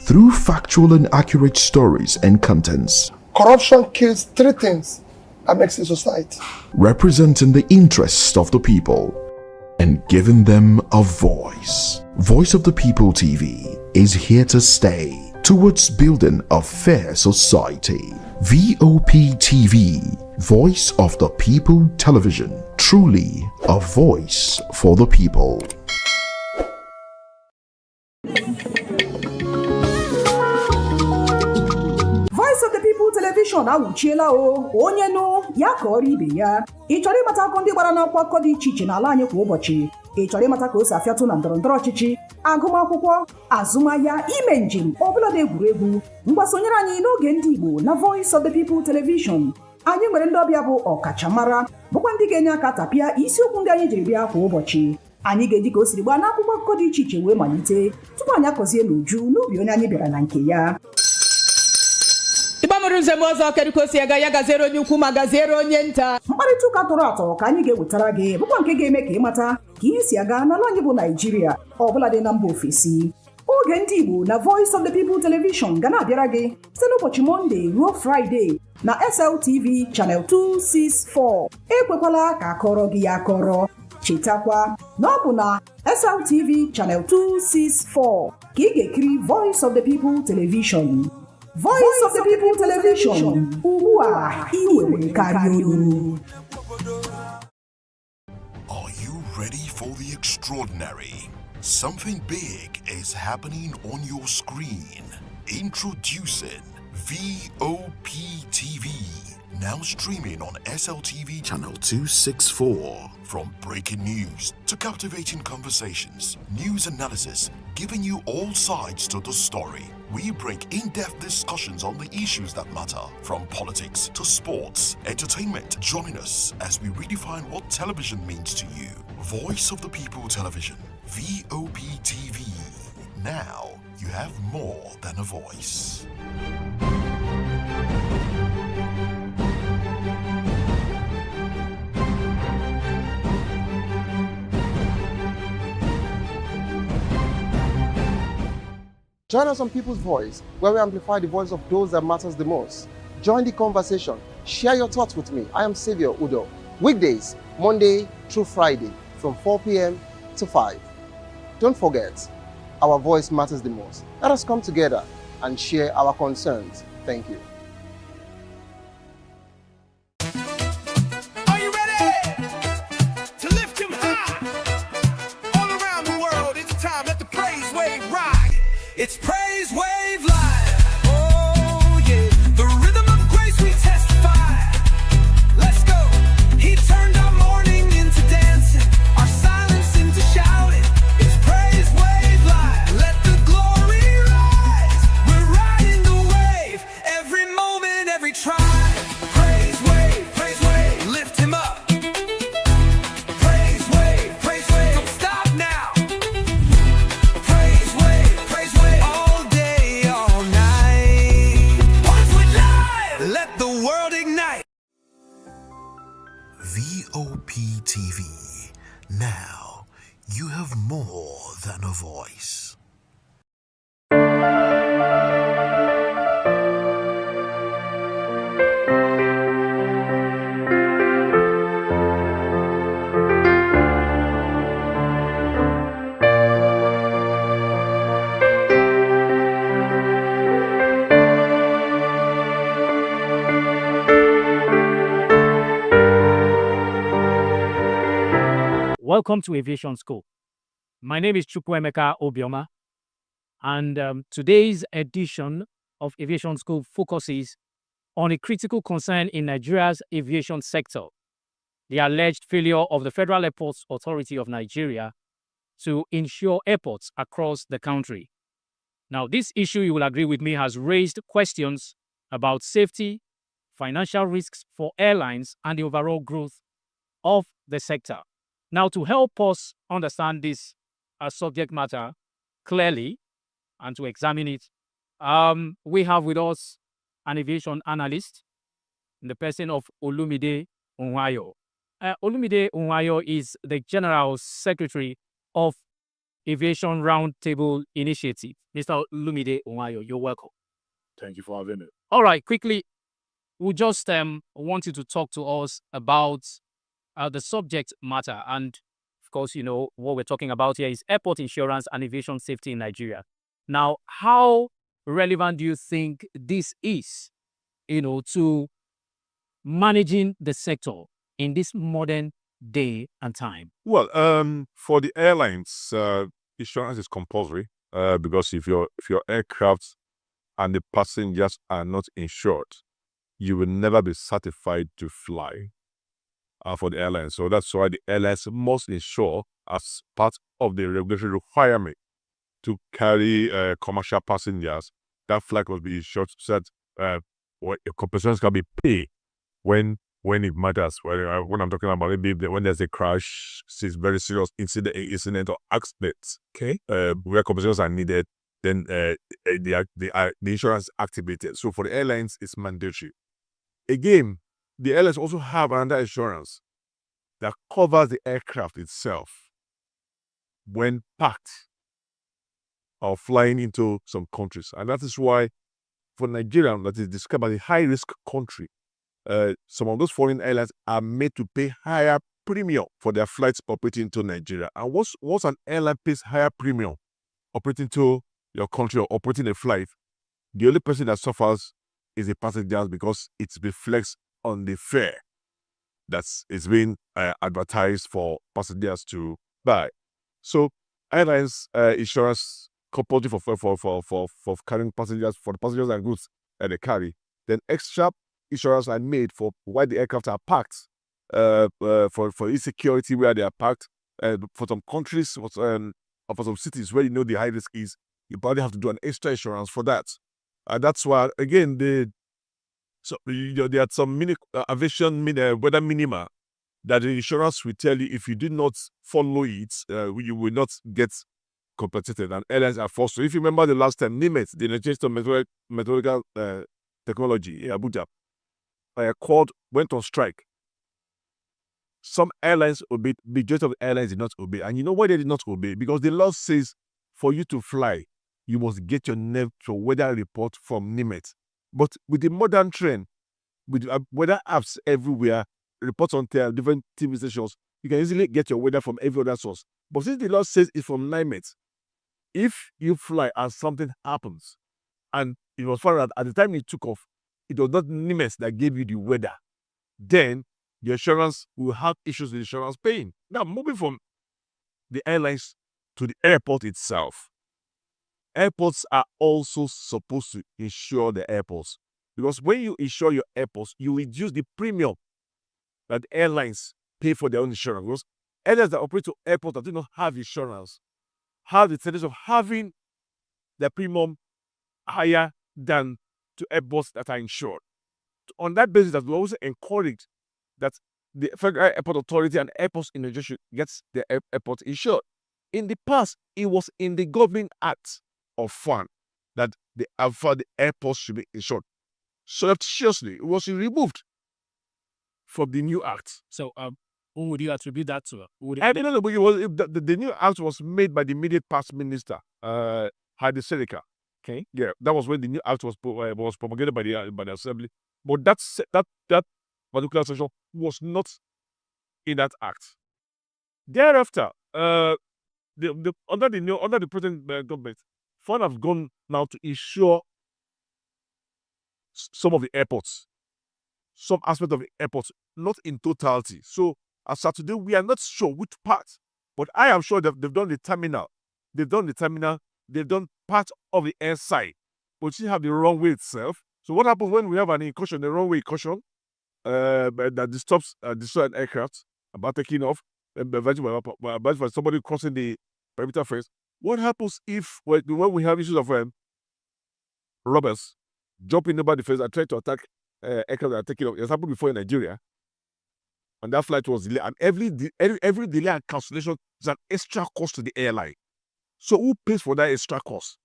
through factual and accurate stories and contents. Corruption kills three things that makes a society. Representing the interests of the people and giving them a voice. Voice of the People TV is here to stay towards building a fair society. VOP TV, Voice of the People Television, truly a voice for the people. Voice of the People Television awuchiela o onye nụ ya ka ọrụ ibe ya. Ị chọrọ ịmata akụkọ ndị gbara n'akwụkwọ akụkọ dị iche iche n'ala anyị kwa ụbọchị. Ị chọrọ ịmata ka o si afịatụ na ndọrọndọrọ ọchịchị, agụmakwụkwọ, azụmahịa, ime njem, ọbụladị egwuregwu. Mgbasonyere anyị n'oge ndị Igbo na Voice of the People Television. Anyị nwere ndị ọbịa bụ ọkachamara bụkwa ndị ga-enye aka tapịa isiokwu ndị anyị jiri bịa kwa ụbọchị. Anyị ga-eji ka o siri gbaa n'akwụkwọ akụkọ dị iche iche wee malite tupu anyị akọzie n'uju n'ubi onye anyị bịara na nke ya. Ịgbamụrụ nzem ọzọ kedụkosi aga ya gaziere onye ukwu ma gaziere onye nta. Mkparịta ụka tọrọ atọ ka anyị ga-ewetara gị bụkwa nke ga-eme ka ịmata ka ihe si aga n'ala anyị bụ Naijiria ọbụladị na mba ofesi. Oge ndị Igbo na Voice of the People Television ga na-abịara gị site n'ụbọchị Mọnde ruo Fraịde na SLTV Channel 264. Ekwekwala ka akọrọ gị ya akọrọ. Chetakwa na ọ bụ na SLTV Channel 264 ka ị ga-ekiri Voice of the People Television. Voice of the People Television. Ugbu a ị nwere karịa olu. Are you ready for the extraordinary? Something big is happening on your screen. Introducing VOP TV. Now streaming on SLTV Channel 264. From breaking news to captivating conversations, news analysis, giving you all sides to the story. We bring in-depth discussions on the issues that matter, from politics to sports, entertainment. Join us as we redefine what television means to you. Voice of the People Television, VOP TV. Now you have more than a voice. Join us on People's Voice, where we amplify the voice of those that matters the most. Join the conversation. Share your thoughts with me. I am Xavier Udo. Weekdays, Monday through Friday, from 4 p.m. to 5. Don't forget, our voice matters the most. Let us come together and share our concerns. Thank you. Are you ready to lift him high? All around the world, it's time. Let the praise wave ride. It's Praise Wave Live. Oh yeah, the rhythm of grace we testify. Let's go. He turned our mourning into dancing, our silence into shouting. It's Praise Wave Live. Let the glory rise. We're riding the wave. Every moment, every tribe. Praise wave, lift him up. Praise wave, don't stop now. Praise wave, all day, all night. Once we're live, let the world ignite. VOP TV. Now you have more than a voice. Welcome to Aviation School. My name is Chukwuemeka Obioma, and today's edition of Aviation School focuses on a critical concern in Nigeria's aviation sector, the alleged failure of the Federal Airports Authority of Nigeria to insure airports across the country. Now, this issue, you will agree with me, has raised questions about safety, financial risks for airlines, and the overall growth of the sector. Now, to help us understand this subject matter clearly, and to examine it, we have with us an aviation analyst in the person of Olumide Onwayo. Olumide Onwayo is the General Secretary of Aviation Roundtable Initiative. Mr. Olumide Onwayo, you're welcome. Thank you for having me. All right, quickly, we just want you to talk to us about the subject matter. And of course, you know, what we're talking about here is airport insurance and aviation safety in Nigeria. Now, how relevant do you think this is, you know, to managing the sector in this modern day and time? Well, for the airlines, insurance is compulsory because if your aircraft and the passengers are not insured, you will never be certified to fly for the airlines. So that's why the airlines must insure as part of the regulatory requirement to carry commercial passengers. That flight must be insured so that compensations can be paid when it matters. When I'm talking about maybe when there's a crash, very serious incident or accident, okay, where compensations are needed, then the insurance is activated. So for the airlines, it's mandatory. Again, the airlines also have another insurance that covers the aircraft itself when parked or flying into some countries. And that is why for Nigeria, that is described as a high-risk country, some of those foreign airlines are made to pay higher premium for their flights operating into Nigeria. And once an airline pays higher premium operating to your country or operating a flight, the only person that suffers is the passengers because it reflects on the fare that's being advertised for passengers to buy. So airlines insurance compulsory for carrying passengers, for the passengers and goods that they carry. Then extra insurance are made for why the aircraft are parked, for insecurity where they are parked. For some countries, or for some cities where you know the high risk is, you probably have to do an extra insurance for that. And that's why, again, there are some aviation weather minima that the insurance will tell you if you do not follow it, you will not get compensated, and airlines are forced to. If you remember the last time, Nominates, the Nigerian Meteorological Technology in Abuja, went on strike. Some airlines obeyed, the majority of the airlines did not obey. And you know why they did not obey? Because the law says for you to fly, you must get your weather report from Nominates. But with the modern trend, with weather apps everywhere, reports on different TV stations, you can easily get your weather from every other source. But since the law says it's from Nominates, if you fly and something happens, and it was found that at the time you took off, it was not Nominates that gave you the weather, then your insurance will have issues with insurance paying. Now, moving from the airlines to the airport itself. Airports are also supposed to insure the airports. Because when you insure your airports, you reduce the premium that the airlines pay for their own insurance. Because airlines that operate to airports that do not have insurance have the tendency of having their premium higher than to airports that are insured. On that basis, that we also encourage that the Federal Airport Authority and airports in Nigeria should get the airport insured. In the past, it was in the Governing Act of Fund that the airports should be insured. Surreptitiously, it was removed from the new act. So, who would you attribute that to? The new act was made by the immediate past minister, Haile Seneca. Okay. Yeah, that was when the new act was promulgated by the assembly. But that particular section was not in that act. Thereafter, under the present government, fund have gone now to insure some of the airports, some aspect of the airports, not in totality. So as of today, we are not sure which part, but I am sure that they've done the terminal. They've done part of the air side, but still have the runway itself. So what happens when we have an incursion, the runway incursion, that disturbs an aircraft about taking off, about somebody crossing the perimeter fence? What happens if when we have issues of robbers jumping over the fence and trying to attack aircraft that are taking off? It's happened before in Nigeria, and that flight was delayed. And every delay and cancellation is an extra cost to the airline. So who pays for that extra cost?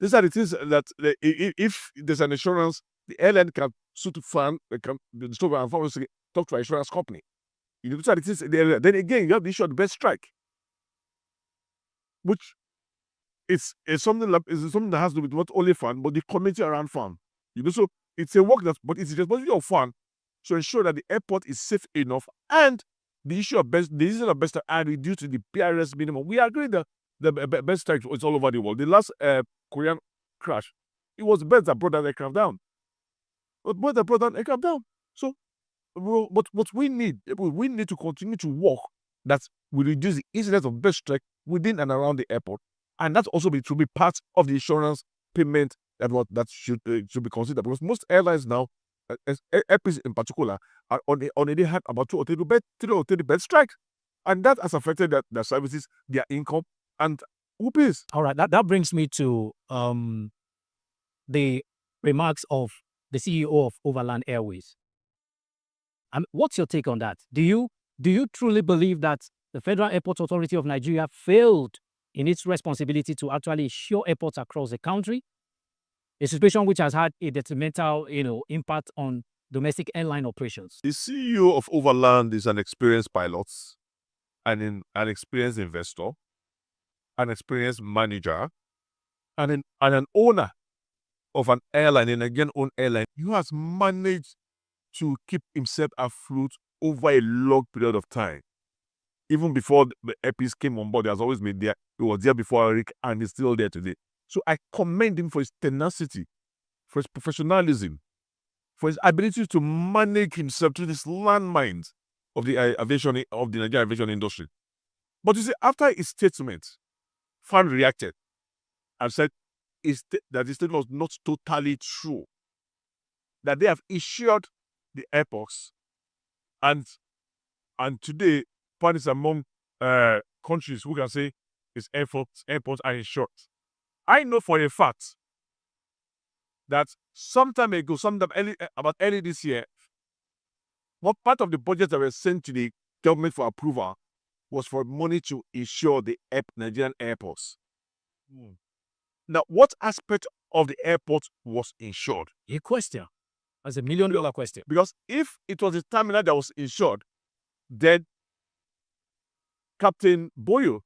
These are the things that if there's an insurance, the airline can sue to fund, can stop and talk to an insurance company. These are the things. Then again, you have the issue of the best strike, which is something that has to do with not only fund but the community around fund. So it's a work but it's the responsibility of fund to ensure that the airport is safe enough, and the issue of best are reduced to the PRS minimum. We agree that the best strike is all over the world. The last Korean crash, it was Best that brought that aircraft down. So, what we need to continue to work that will reduce the incidence of best strike within and around the airport, and that also should be part of the insurance payment that should be considered, because most airlines now, airports in particular, are on had about 2 or 3 bed strikes, and that has affected their services, their income, and who pays? All right, that brings me to the remarks of the CEO of Overland Airways. What's your take on that? Do you truly believe that the Federal Airport Authority of Nigeria failed in its responsibility to actually insure airports across the country? A situation which has had a detrimental, impact on domestic airline operations. The CEO of Overland is an experienced pilot, an experienced investor, an experienced manager, and an owner of an airline, and again own airline. He has managed to keep himself afloat over a long period of time. Even before the APs came on board, he has always been there. He was there before Eric, and he's still there today. So I commend him for his tenacity, for his professionalism, for his ability to manage himself through this landmines of the Nigerian aviation industry. But you see, after his statement, FAN reacted and said that his statement was not totally true, that they have insured the airports, and today FAN is among countries who can say its airports are insured. I know for a fact that about early this year, what part of the budget that was sent to the government for approval was for money to insure the Nigerian airports. Now, what aspect of the airport was insured? A question. That's $1 million question. Because if it was the terminal that was insured, then Captain Boyo,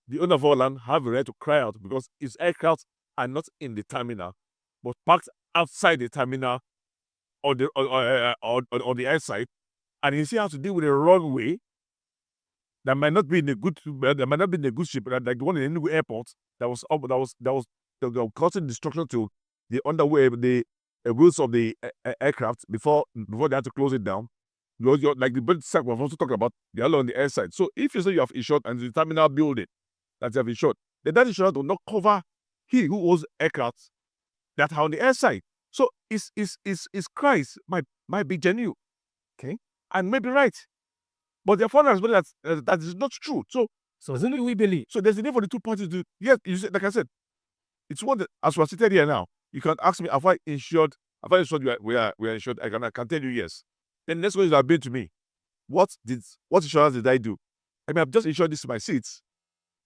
the owner of Overland, have a right to cry out because his aircraft are not in the terminal, but parked outside the terminal on the airside, and he still has to deal with a runway that might not be in a good shape, like the one in the airport that was causing destruction to the underway, the wheels of the aircraft before they had to close it down. Like the bird sack we've also talked about, they're all on the airside. So if you say you have insured and the terminal building that you have insured, then that insurance will not cover he who owns aircraft that are on the airside. So his cries might be genuine, okay, and maybe right, but the foreigner has been that is not true. So isn't we believe? So there's a need for the two parties to yes. You said, like I said, it's one that as we're sitting here now, you can ask me, have I insured we are insured? I can tell you yes. Then next question you have been to me, what insurance did I do? I mean, I've just insured this to my seats,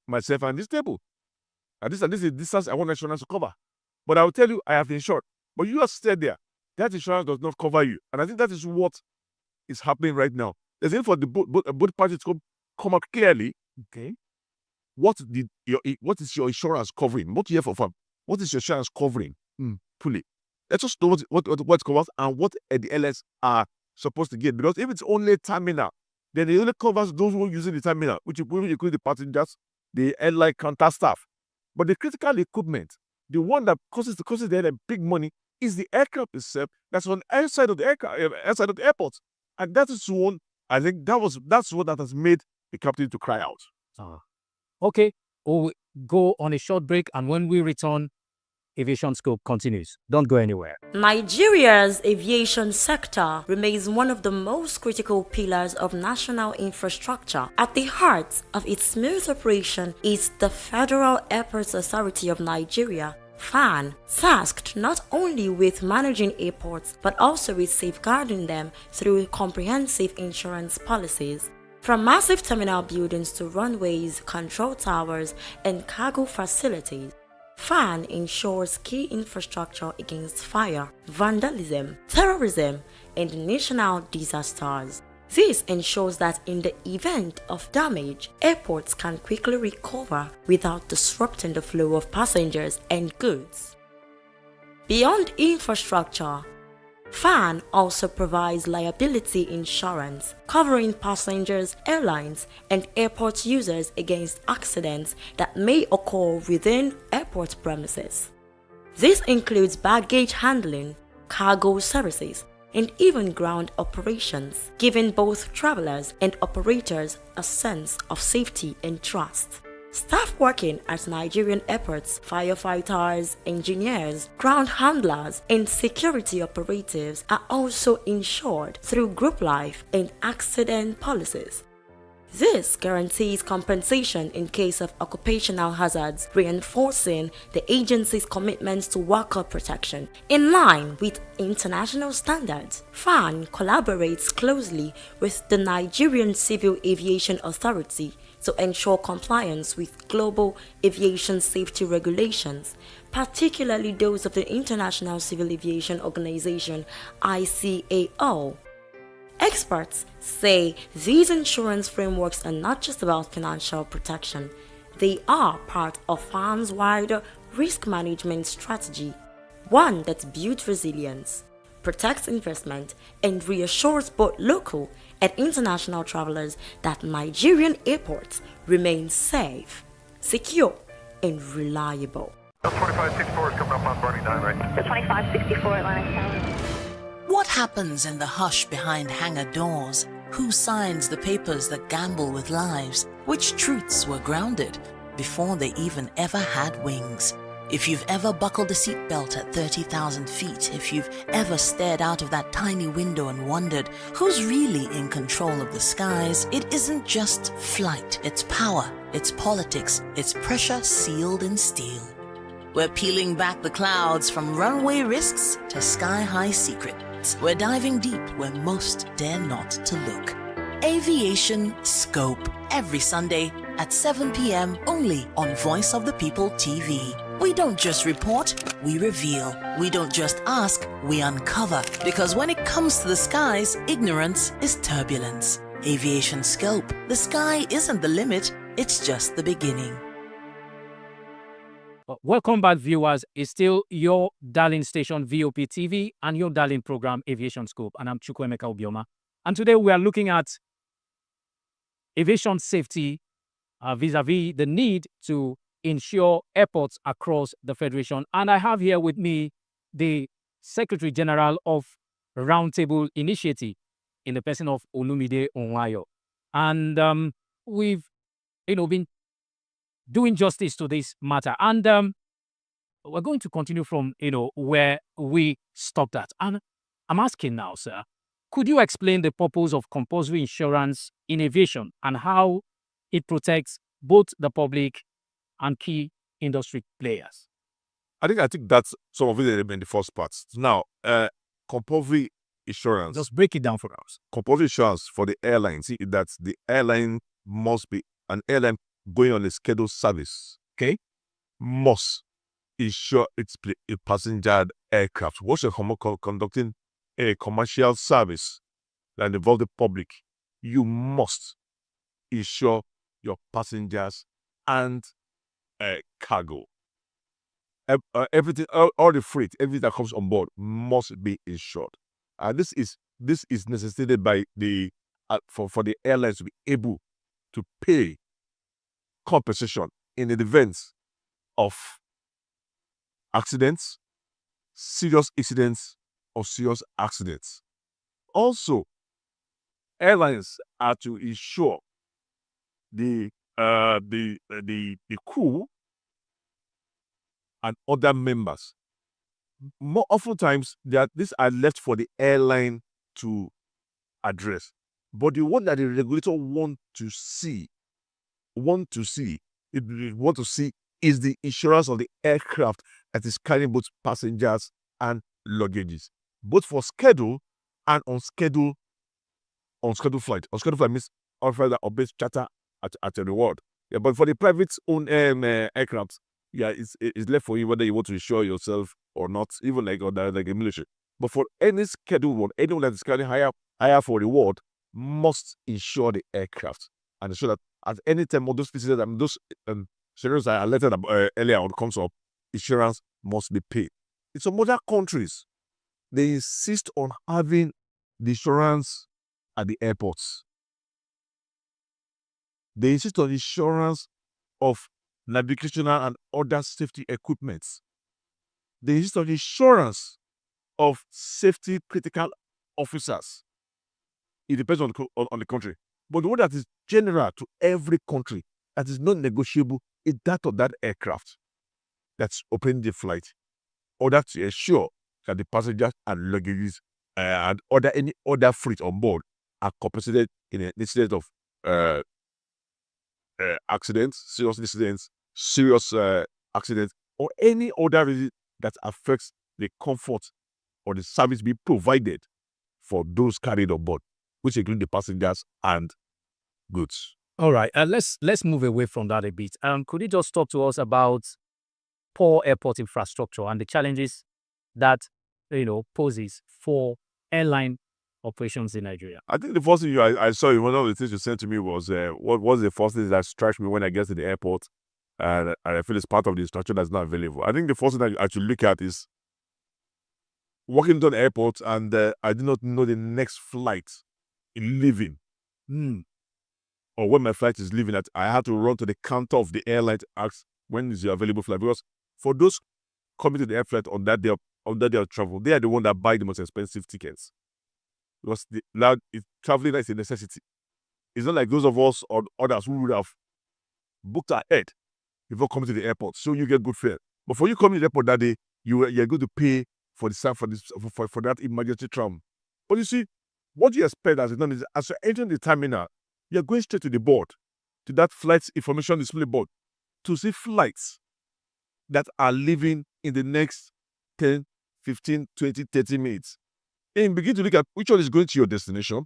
myself and this table. And this is the distance I want insurance to cover. But I will tell you, I have insured. But you are still there. That insurance does not cover you. And I think that is what is happening right now. There's a need for the both parties to come out clearly. Okay. What is your insurance covering? Not here for fun. What is your insurance covering? Fully. Let's just know what covers and what the LS are supposed to get. Because if it's only terminal, then it only covers those who are using the terminal, which include the passengers, the airline counter staff. But the critical equipment, the one that causes the airline big money, is the aircraft itself that's on the outside of the airport. And that is one, I think that's what that has made the captain to cry out. Okay, we'll go on a short break, and when we return, Aviation Scope continues. Don't go anywhere. Nigeria's aviation sector remains one of the most critical pillars of national infrastructure. At the heart of its smooth operation is the Federal Airports Authority of Nigeria, FAN, tasked not only with managing airports but also with safeguarding them through comprehensive insurance policies. From massive terminal buildings to runways, control towers, and cargo facilities, FAN ensures key infrastructure against fire, vandalism, terrorism, and national disasters. This ensures that in the event of damage, airports can quickly recover without disrupting the flow of passengers and goods. Beyond infrastructure, FAN also provides liability insurance, covering passengers, airlines, and airport users against accidents that may occur within airport premises. This includes baggage handling, cargo services, and even ground operations, giving both travelers and operators a sense of safety and trust. Staff working at Nigerian airports, firefighters, engineers, ground handlers, and security operatives are also insured through group life and accident policies. This guarantees compensation in case of occupational hazards, reinforcing the agency's commitments to worker protection. In line with international standards, FAN collaborates closely with the Nigerian Civil Aviation Authority to ensure compliance with global aviation safety regulations, particularly those of the International Civil Aviation Organization (ICAO). Experts say these insurance frameworks are not just about financial protection, they are part of FAN's wider risk management strategy, one that builds resilience, protects investment, and reassures both local and international travelers that Nigerian airports remain safe, secure, and reliable. 2564 is coming up on Bernie 9 right. The 2564 Atlantic Tower. What happens in the hush behind hangar doors? Who signs the papers that gamble with lives? Which truths were grounded before they even ever had wings? If you've ever buckled a seatbelt at 30,000 feet, if you've ever stared out of that tiny window and wondered who's really in control of the skies, it isn't just flight, it's power, it's politics, it's pressure sealed in steel. We're peeling back the clouds from runway risks to sky-high secrets. We're diving deep where most dare not to look. Aviation Scope, every Sunday at 7 p.m. only on Voice of the People TV. We don't just report, we reveal. We don't just ask, we uncover. Because when it comes to the skies, ignorance is turbulence. Aviation Scope, the sky isn't the limit, it's just the beginning. Welcome back, viewers. It's still your darling station, VOP TV, and your darling program, Aviation Scope. And I'm Chukwuemeka Obioma. And today we are looking at aviation safety vis-a-vis the need to ensure airports across the Federation. And I have here with me the Secretary General of Roundtable Initiative in the person of Olumide Onwayo. And we've, been doing justice to this matter. And we're going to continue from, where we stopped at. And I'm asking now, sir, could you explain the purpose of compulsory insurance in aviation and how it protects both the public and key industry players? I think that's some of it in the first part. Now, compulsory insurance. Just break it down for us. Compulsory insurance for the airline. See, that the airline must be an airline going on a scheduled service. Okay. Must insure its passenger aircraft. Once you're conducting a commercial service that involves the public, you must insure your passengers and cargo. Everything, all the freight, everything that comes on board must be insured. This is necessitated by the for the airlines to be able to pay compensation in the event of accidents, serious incidents, or serious accidents. Also, airlines are to insure the crew and other members. More oftentimes, these are left for the airline to address. But the one that the regulator want to see is the insurance of the aircraft that is carrying both passengers and luggages, both for schedule and unscheduled flight. Unscheduled flight means flight that obeys charter at a reward. Yeah, but for the private owned aircraft, yeah, it's left for you whether you want to insure yourself or not, even like a military. But for any scheduled one, anyone that is currently higher for reward must insure the aircraft and ensure that at any time of those pieces, those scenarios I alerted earlier on comes up, insurance must be paid. In some other countries, they insist on having the insurance at the airports. They insist on insurance of navigational and other safety equipment. They insist on insurance of safety critical officers. It depends on the country. But the one that is general to every country, that is not negotiable, is that of that aircraft that's operating the flight, or that to ensure that the passengers and luggages and any other freight on board are compensated in an incident of accidents, serious incidents, serious accidents, or any other reason that affects the comfort or the service being provided for those carried on board, which include the passengers and goods. All right, let's move away from that a bit. Could you just talk to us about poor airport infrastructure and the challenges that poses for airline operations in Nigeria? I think the first thing I saw, one of the things you sent to me was what was the first thing that struck me when I get to the airport, and I feel it's part of the instruction that's not available. I think the first thing that I should look at is walking to an airport, and I did not know the next flight in leaving. Or when my flight is leaving, that I had to run to the counter of the airline to ask when is your available flight. Because for those coming to the air flight on that day of travel, they are the one that buy the most expensive tickets. Because traveling is a necessity. It's not like those of us or others who would have booked ahead before coming to the airport, so you get good fare. But for you coming to the airport that day, you're going to pay for that emergency travel. But you see, what you expect as you're entering the terminal, you're going straight to the board, to that flight information display board, to see flights that are leaving in the next 10, 15, 20, 30 minutes. And begin to look at which one is going to your destination,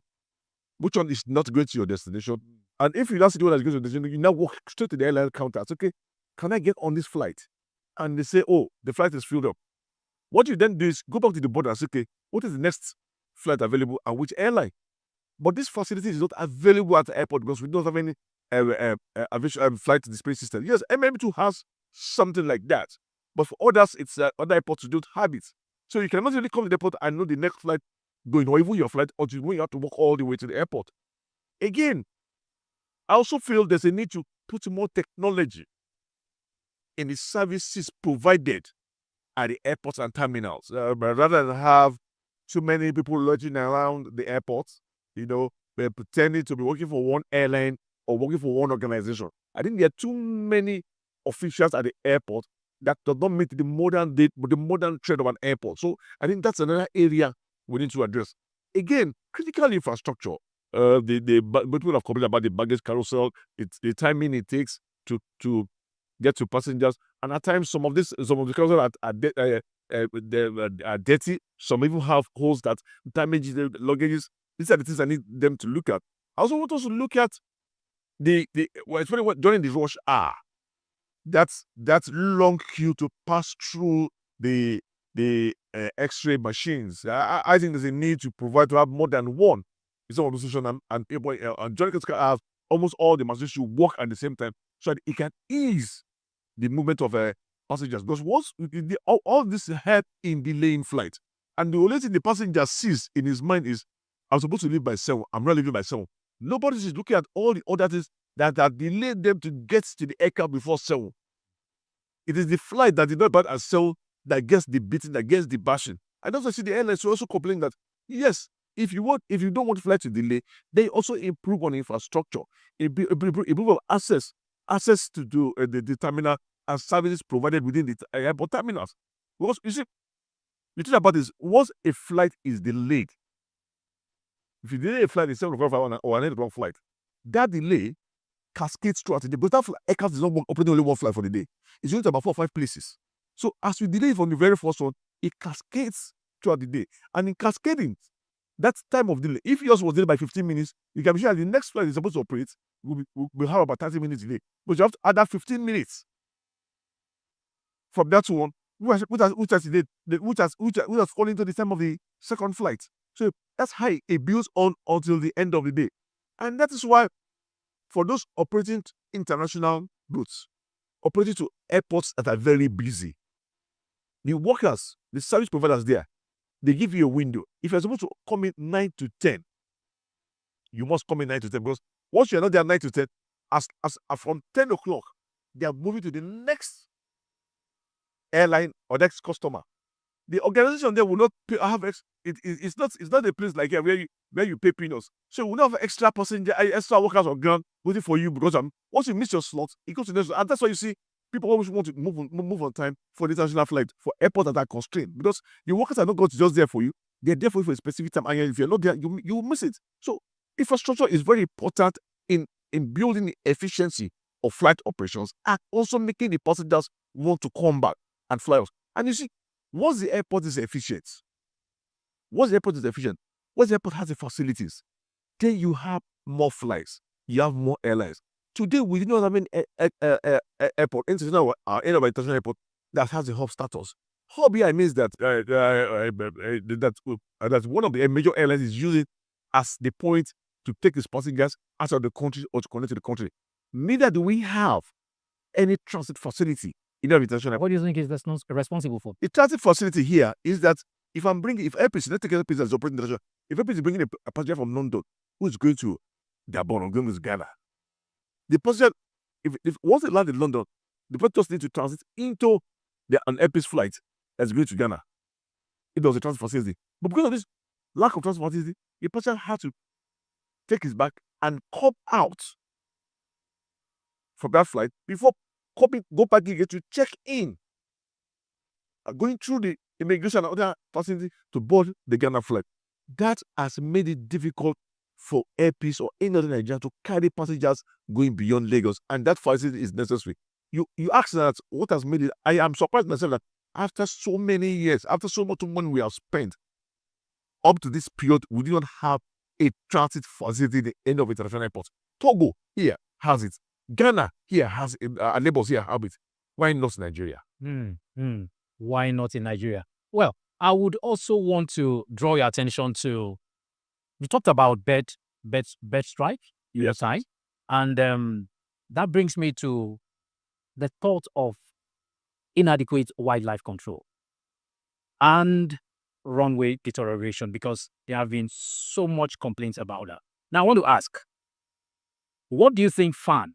which one is not going to your destination. And if you don't see the one that's going to your destination, you now walk straight to the airline counter. It's okay, can I get on this flight? And they say, oh, the flight is filled up. What you then do is go back to the board and say, okay, what is the next flight available and which airline? But this facility is not available at the airport because we don't have any flight display system. Yes, MM2 has something like that. But for others, it's other airports don't have it. So you cannot really come to the airport and know the next flight going, or even your flight, until you have to walk all the way to the airport. Again, I also feel there's a need to put more technology in the services provided at the airports and terminals, rather than have too many people lodging around the airports, they're pretending to be working for one airline or working for one organization. I think there are too many officials at the airport that does not meet the modern trend of an airport. So I think that's another area we need to address. Again, critical infrastructure. People have complained about the baggage carousel, the timing it takes to get to passengers, and at times some of the carousel are dirty. Some even have holes that damage the luggages. These are the things I need them to look at. I also want us to look at especially during the rush hour. That's long queue to pass through the X-ray machines. I think there's a need to have more than one. It's all solution, and people and Johnny can have almost all the machines should work at the same time so that it can ease the movement of passengers. Because once all this help in delaying flight, and the only thing the passenger sees in his mind is, I'm supposed to leave by 7. I'm not leaving by 7. Nobody is looking at all the other things that delayed them to get to the aircraft before 7. It is the flight that did not bad at 7 that gets the beating, that gets the bashing. And also see the airlines also complain that, yes, if you don't want flight to delay, they also improve on infrastructure, improve on access to the terminal and services provided within the airport terminals. Because you see, the thing about this, once a flight is delayed, if you delay a flight in 7 o'clock or an 8 o'clock flight, that delay cascades throughout the day. But that aircraft is not operating only one flight for the day. It's going to about 4 or 5 places. So as we delay from the very first one, it cascades throughout the day. And in cascading, that time of delay, if yours was delayed by 15 minutes, you can be sure the next flight is supposed to operate will have about 30 minutes delay. But you have to add that 15 minutes. from that one, which has fallen into the time of the second flight. So that's how it builds on until the end of the day. And that is why for those operating international routes, operating to airports that are very busy, the workers, the service providers there, they give you a window. If you're supposed to come in 9 to 10, you must come in 9 to 10, because once you're not there 9 to 10, as from 10 o'clock, they are moving to the next airline or next customer. The organization there will not have it's not a place like here where you pay peanuts. So we will not have extra passenger, extra workers on ground waiting for you, because once you miss your slot, it goes to the next. And that's why you see people always want to move on time for the international flight, for airports that are constrained, because the workers are not going to just there for you. They're there for you for a specific time, and if you're not there, you will miss it. So infrastructure is very important in building the efficiency of flight operations and also making the passengers want to come back and fly us. And you see, once the airport is efficient, once the airport has the facilities, then you have more flights, you have more airlines. Today, we do not have an airport, international airport, that has a hub status. Hub here means that that one of the major airlines is using as the point to take its passengers out of the country or to connect to the country. Neither do we have any transit facility in our international airport. What do you think is responsible for? The transit facility here is that if AirPeace, let's take AirPeace that is operating international, if AirPeace is bringing a passenger from London who is going to Gabon or going to Ghana, the passenger, if once they land in London, the passenger just need to transit into an AirPeace flight that's going to Ghana. It was a transit facility. But because of this lack of transit facility, the passenger had to take his bag and come out from that flight before go back again to check in. Going through the immigration and other facility to board the Ghana flight. That has made it difficult for AirPeace or any other Nigerian to carry passengers going beyond Lagos, and that facility is necessary. You ask that what has made it. I am surprised myself that after so many years, after so much money we have spent, up to this period, we do not have a transit facility at the end of international airports. Togo here has it. Ghana here has it. Our neighbors here have it. Why not Nigeria? Why not in Nigeria? Well, I would also want to draw your attention to, we talked about bed strike, yes, time, and that brings me to the thought of inadequate wildlife control and runway deterioration, because there have been so much complaints about that. Now, I want to ask, what do you think FAN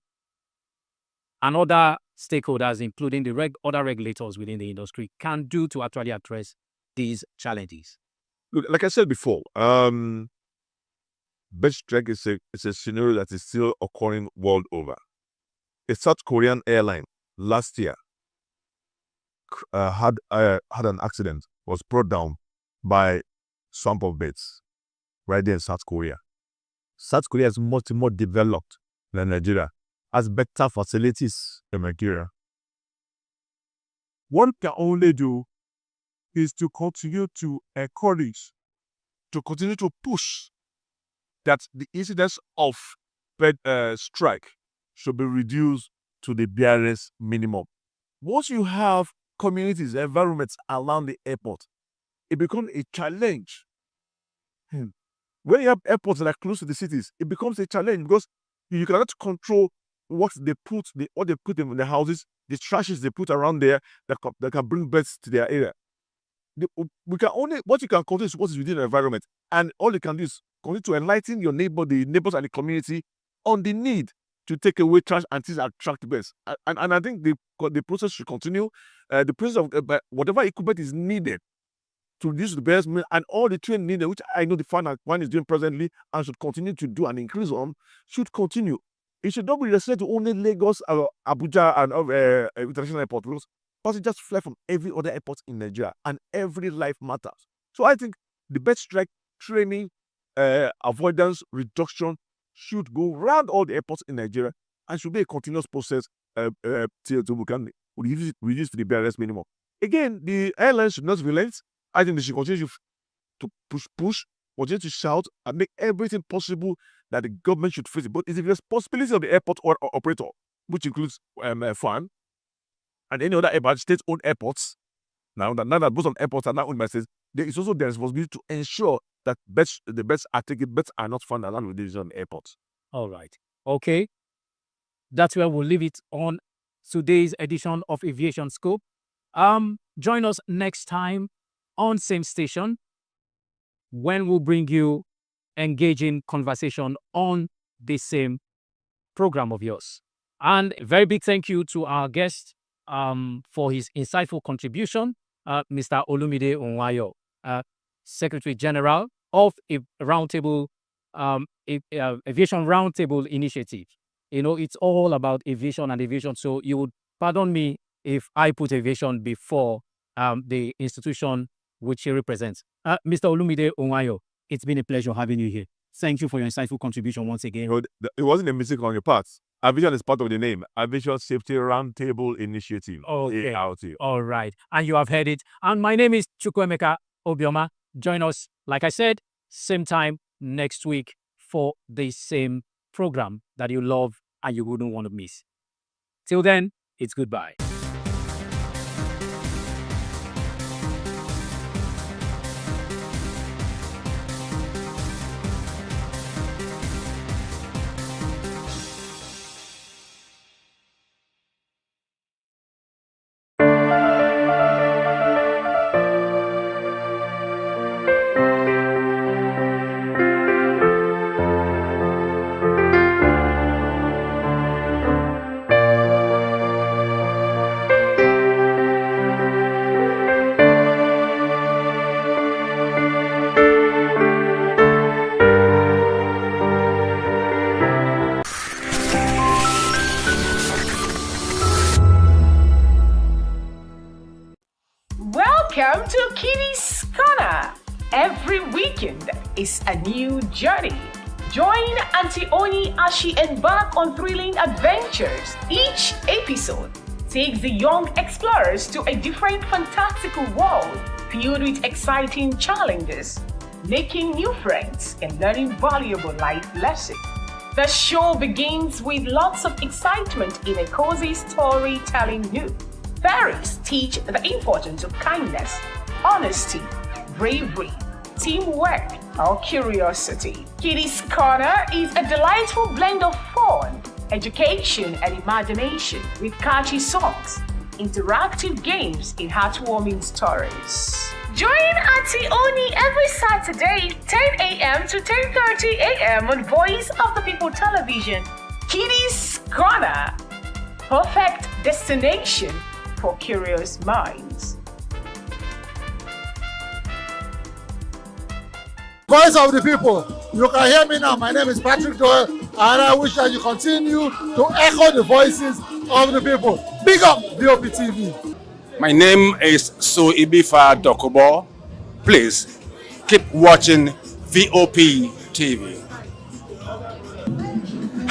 and other stakeholders, including the other regulators within the industry, can do to actually address these challenges? Look, like I said before, bed strike is a scenario that is still occurring world over. A South Korean airline last year had an accident, was brought down by swamp of beds right there in South Korea. South Korea is much more developed than Nigeria, has better facilities than Nigeria. What we can only do is to continue to encourage, to continue to push that the incidence of bed strike should be reduced to the barest minimum. Once you have communities, environments around the airport, it becomes a challenge. When you have airports that are close to the cities, it becomes a challenge because you cannot control what they put in the houses, the trashes they put around there that can bring birds to their area. What you can control is what is within the environment, and all you can do is continue to enlighten your neighbors and the community on the need to take away trash and things that attract birds. And I think the process should continue. The process of whatever equipment is needed to reduce the birds and all the training needed, which I know the FAN is doing presently and should continue to do and increase on, should continue. It should not be restricted to only Lagos, Abuja, and international airport, because passengers fly from every other airport in Nigeria, and every life matters. So I think the bed strike training, avoidance, reduction should go around all the airports in Nigeria and should be a continuous process till we can reduce to the barest minimum. Again, the airlines should not relent. I think they should continue to push, continue to shout, and make everything possible that the government should face it. But it's the responsibility of the airport or operator, which includes FAN and any other airport, state-owned airports, now that most of airports are now owned by states, there is also their responsibility to ensure that the bets are not found around with these airports. All right. Okay. That's where we'll leave it on today's edition of Aviation Scope. Join us next time on same station when we'll bring you engaging conversation on the same program of yours. And a very big thank you to our guest for his insightful contribution, Mr. Olumide Onwayo, Secretary General of a roundtable aviation roundtable initiative. It's all about aviation and aviation. So you would pardon me if I put aviation before the institution which he represents. Mr. Olumide Onwayo, it's been a pleasure having you here. Thank you for your insightful contribution once again. It wasn't a mistake on your part. Aviation is part of the name. Aviation Safety Roundtable Initiative. Okay. ART. All right. And you have heard it. And my name is Chukwuemeka Obioma. Join us, like I said, same time next week for the same program that you love and you wouldn't want to miss. Till then, it's goodbye. Welcome to Kitty's Corner. Every weekend is a new journey. Join Auntie Oni as she embarks on thrilling adventures. Each episode takes the young explorers to a different fantastical world filled with exciting challenges, making new friends and learning valuable life lessons. The show begins with lots of excitement in a cozy storytelling mood. Fairies teach the importance of kindness, honesty, bravery, teamwork, or curiosity. Kitty's Corner is a delightful blend of fun, education, and imagination with catchy songs, interactive games, and heartwarming stories. Join Auntie Oni every Saturday, 10 a.m. to 10:30 a.m. on Voice of the People Television. Kitty's Corner, perfect destination for curious minds. Voice of the people, you can hear me now. My name is Patrick Doyle, and I wish that you continue to echo the voices of the people. Big up VOP TV. My name is Soibifa Dokobo. Please keep watching VOP TV.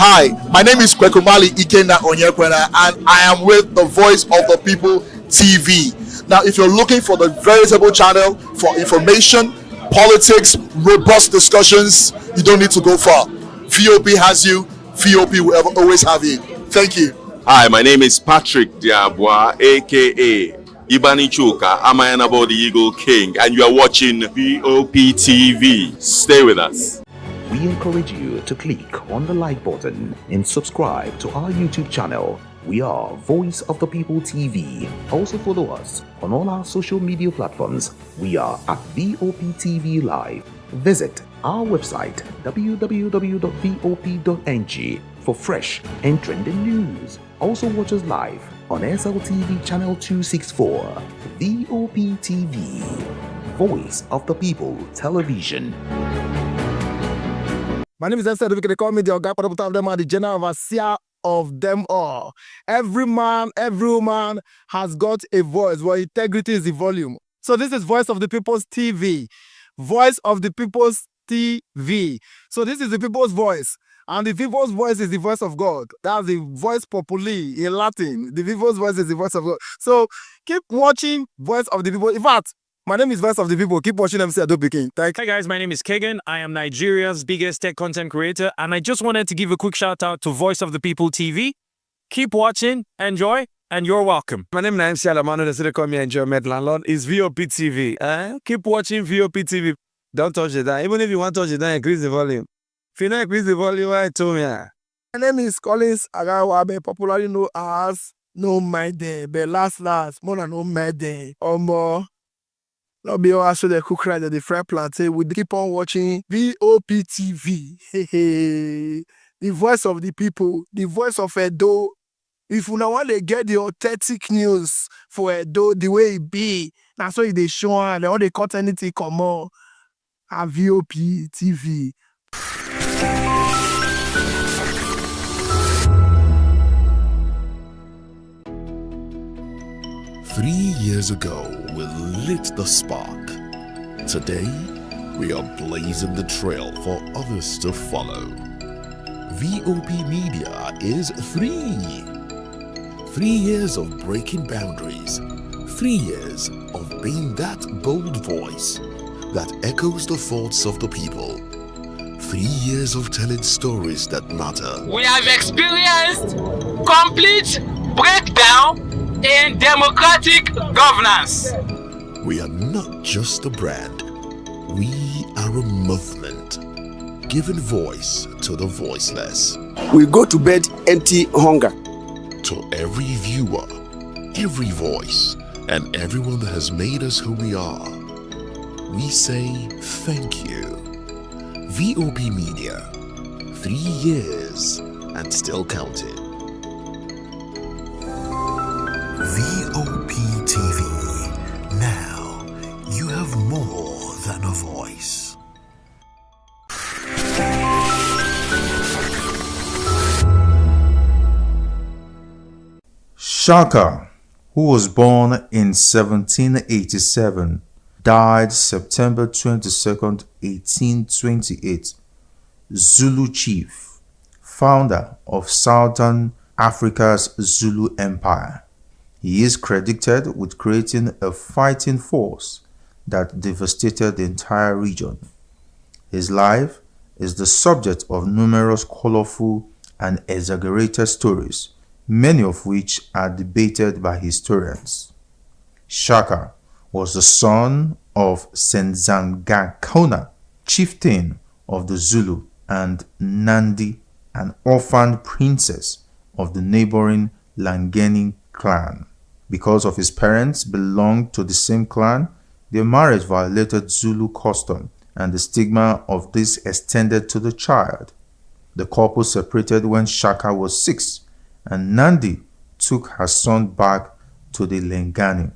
Hi, my name is Kwekumali Ikenda Onyekwena, and I am with the Voice of the People TV. Now, if you're looking for the veritable channel for information, politics, robust discussions, you don't need to go far. VOP has you. VOP will always have you. Thank you. Hi, my name is Patrick Diabwa, aka Ibani Chuka, Amayanabo the Eagle King, and you are watching VOP TV. Stay with us. We encourage you to click on the like button and subscribe to our YouTube channel. We are Voice of the People TV. Also follow us on all our social media platforms. We are at VOP TV Live. Visit our website www.vop.ng for fresh and trending news. Also watch us live on SLTV channel 264. VOP TV, Voice of the People Television. My name is Esther. They call me the Oga Parapata of them are the general overseer of them all. Every man, every woman has got a voice where integrity is the volume. So this is Voice of the People's TV. Voice of the People's TV. So this is the people's voice. And the people's voice is the voice of God. That's the voice populi in Latin. The people's voice is the voice of God. So keep watching Voice of the People. In fact, my name is Voice of the People. Keep watching MC Adobe King. Hi guys, my name is Kagan. I am Nigeria's biggest tech content creator, and I just wanted to give a quick shout out to Voice of the People TV. Keep watching, enjoy, And you're welcome. My name is MC Alamano. They say they call me Enjoyment Landlord. It's VOP TV. Keep watching VOP TV. Don't touch it down. Even if you want to touch it down, increase the volume. If you don't increase the volume, why told me? My name is Collins Agawabe, popularly known as No Maiden, but last, more than No Maiden. More. Not be all so the cook right at the fry plantain. We keep on watching VOP TV. The voice of the people, the voice of Edo. If you want to get the authentic news for Edo, the way it be, that's why they show and all the content they come on at VOP TV. Years ago, we lit the spark. Today, we are blazing the trail for others to follow. VOP Media is 3 years of breaking boundaries. 3 years of being that bold voice that echoes the thoughts of the people. 3 years of telling stories that matter. We have experienced complete breakdown in democratic governance. We are not just a brand. We are a movement, giving voice to the voiceless. We go to bed empty hunger. To every viewer, every voice, and everyone that has made us who we are, we say thank you. VOP Media, 3 years and still counting. VOP TV. Now you have more than a voice. Shaka, who was born in 1787, died September 22nd, 1828. Zulu chief, founder of Southern Africa's Zulu Empire. He is credited with creating a fighting force that devastated the entire region. His life is the subject of numerous colorful and exaggerated stories, many of which are debated by historians. Shaka was the son of Senzangakona, chieftain of the Zulu, and Nnamdi, an orphaned princess of the neighboring Langeni clan. Because of his parents belonged to the same clan, their marriage violated Zulu custom, and the stigma of this extended to the child. The couple separated when Shaka was 6, and Nnamdi took her son back to the Lengani,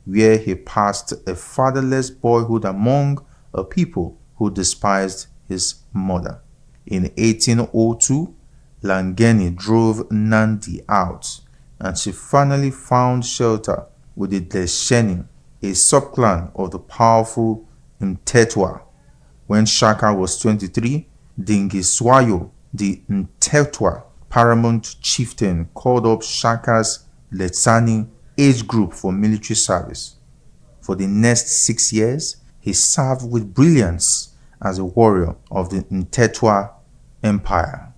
where he passed a fatherless boyhood among a people who despised his mother. In 1802, Langeni drove Nnamdi out, and she finally found shelter with the Desheni, a subclan of the powerful Mtetwa. When Shaka was 23, Dingiswayo, the Mtetwa paramount chieftain, called up Shaka's Letsani age group for military service. For the next 6 years, he served with brilliance as a warrior of the Mtetwa Empire.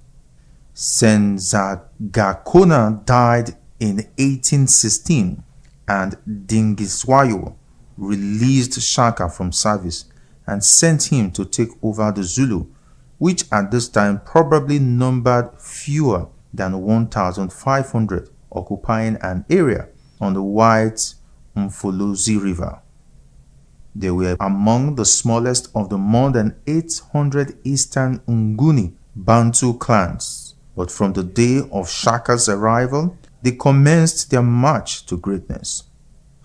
Senzangakona died in 1816, and Dingiswayo released Shaka from service and sent him to take over the Zulu, which at this time probably numbered fewer than 1,500, occupying an area on the wide Mfolozi River. They were among the smallest of the more than 800 Eastern Nguni Bantu clans, but from the day of Shaka's arrival, they commenced their march to greatness.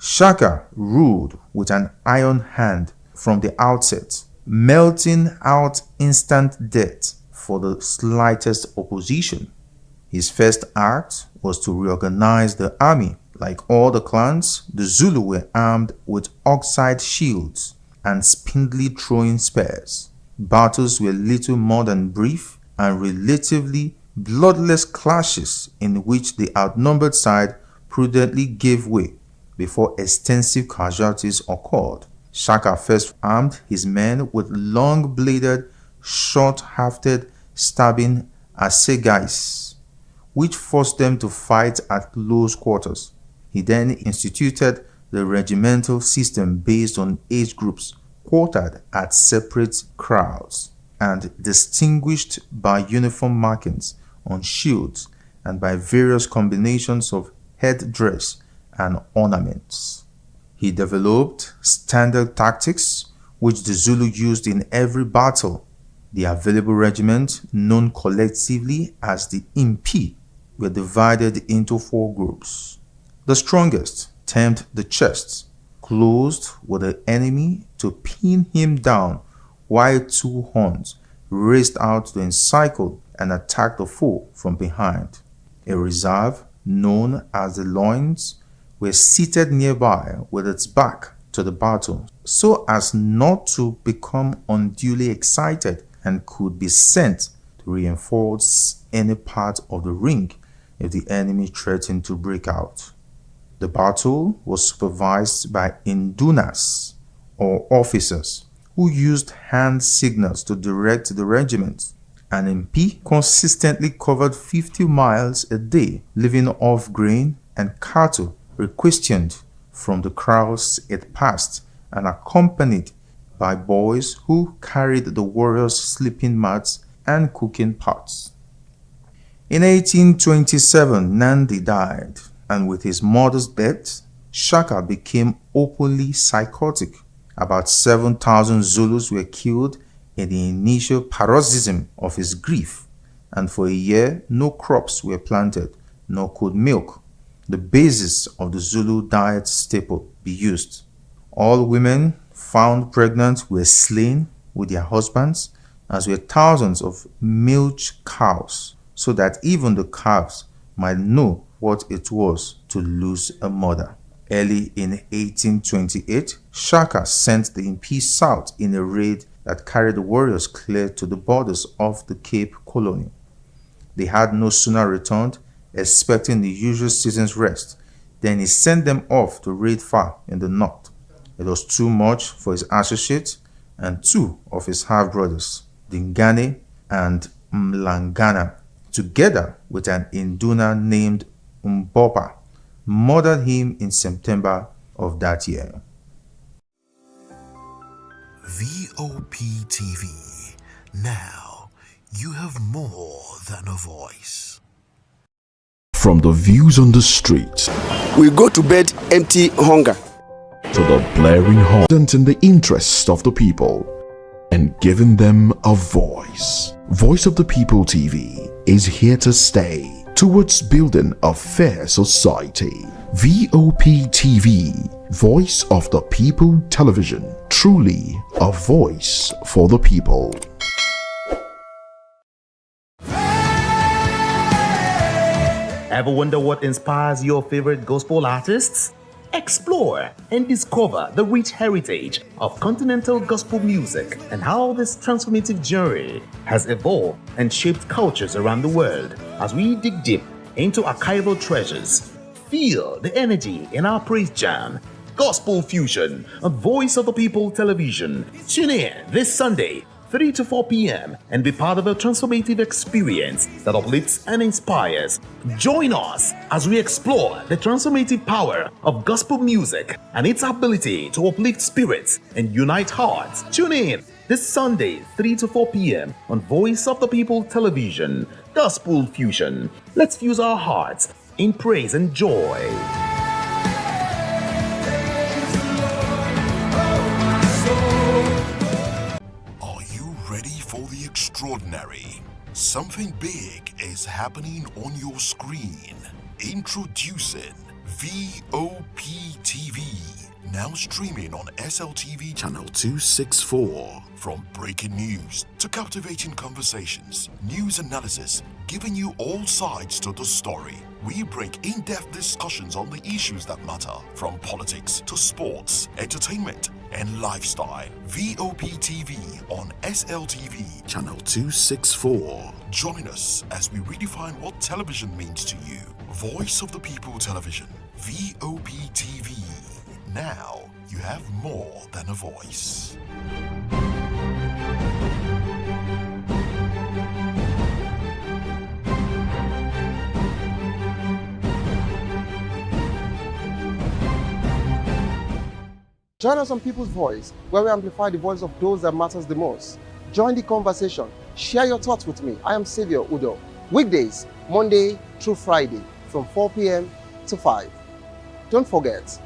Shaka ruled with an iron hand from the outset, melting out instant death for the slightest opposition. His first act was to reorganize the army. Like all the clans, the Zulu were armed with oxide shields and spindly throwing spears. Battles were little more than brief and relatively bloodless clashes in which the outnumbered side prudently gave way before extensive casualties occurred. Shaka first armed his men with long-bladed, short-hafted stabbing assegais, which forced them to fight at close quarters. He then instituted the regimental system based on age groups quartered at separate crowds and distinguished by uniform markings on shields and by various combinations of headdress and ornaments. He developed standard tactics which the Zulu used in every battle. The available regiments, known collectively as the Impi, were divided into 4 groups. The strongest, termed the chest, closed with the enemy to pin him down, while 2 horns raised out to encircle and attack the foe from behind. A reserve, known as the loins, were seated nearby with its back to the battle, so as not to become unduly excited, and could be sent to reinforce any part of the ring if the enemy threatened to break out. The battle was supervised by indunas, or officers, who used hand signals to direct the regiment. An MP consistently covered 50 miles a day, living off grain and cattle requisitioned from the crowds it passed, and accompanied by boys who carried the warriors' sleeping mats and cooking pots. In 1827, Nnamdi died, and with his mother's death, Shaka became openly psychotic. About 7,000 Zulus were killed in the initial paroxysm of his grief, and for a year no crops were planted, nor could milk, the basis of the Zulu diet staple, be used. All women found pregnant were slain with their husbands, as were thousands of milch cows, so that even the calves might know what it was to lose a mother. Early in 1828, Shaka sent the Impi south in a raid that carried the warriors clear to the borders of the Cape Colony. They had no sooner returned, expecting the usual season's rest, than he sent them off to raid far in the north. It was too much for his associates, and 2 of his half-brothers, Dingane and Mlangana, together with an Induna named Mbopa, murdered him in September of that year. VOP TV. Now you have more than a voice. From the views on the streets, we go to bed empty hunger, to the blaring horn in the interest of the people, and giving them a voice. Voice of the People TV is here to stay towards building a fair society. VOP TV, Voice of the People Television, truly a voice for the people. Ever wonder what inspires your favorite gospel artists? Explore and discover the rich heritage of continental gospel music and how this transformative journey has evolved and shaped cultures around the world. As we dig deep into archival treasures, feel the energy in our praise jam, Gospel Fusion on Voice of the People Television. Tune in this Sunday, 3 to 4 p.m. and be part of a transformative experience that uplifts and inspires. Join us as we explore the transformative power of gospel music and its ability to uplift spirits and unite hearts. Tune in this Sunday, 3 to 4 p.m. on Voice of the People Television. Gospel Fusion. Let's fuse our hearts in praise and joy. For the extraordinary. Something big is happening on your screen. Introducing VOP TV. Now streaming on SLTV channel 264. From breaking news to captivating conversations, news analysis, giving you all sides to the story. We bring in-depth discussions on the issues that matter, from politics to sports, entertainment, and lifestyle. VOP TV on SLTV channel 264. Join us as we redefine what television means to you. Voice of the People Television, VOP TV. Now you have more than a voice. Join us on People's Voice, where we amplify the voice of those that matters the most. Join the conversation. Share your thoughts with me. I am Savior Udo. Weekdays, Monday through Friday, from 4 p.m. to 5. Don't forget,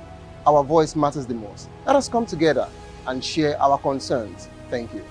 our voice matters the most. Let us come together and share our concerns. Thank you.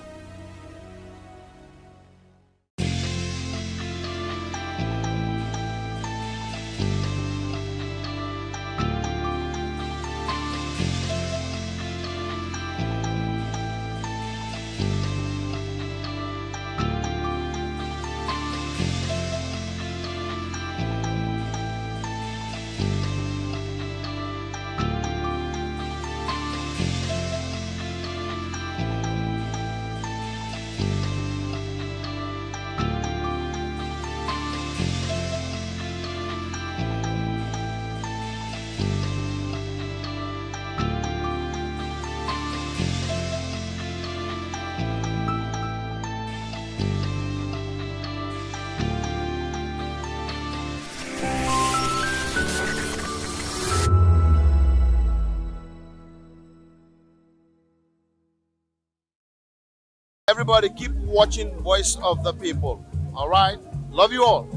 Everybody keep watching Voice of the People. All right? Love you all.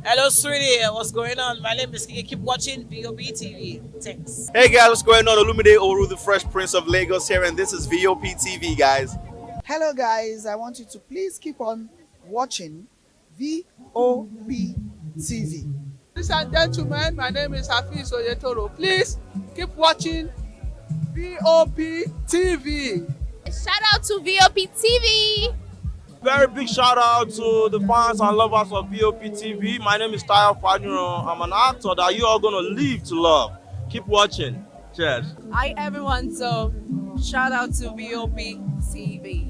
Hello, sweetie. What's going on? My name is Kiki. Keep watching VOP TV. Thanks. Hey guys, what's going on? Olumide Oru, the Fresh Prince of Lagos here, and this is VOP TV, guys. Hello, guys. I want you to please keep on watching VOP TV. Ladies and gentlemen, my name is Hafiz Oyetoro. Please keep watching VOP TV. Shout out to VOP TV. Very big shout out to the fans and lovers of VOP TV. My name is Tayo Fanyuro. I'm an actor that you are going to live to love. Keep watching. Cheers. Hi everyone, so shout out to VOP TV.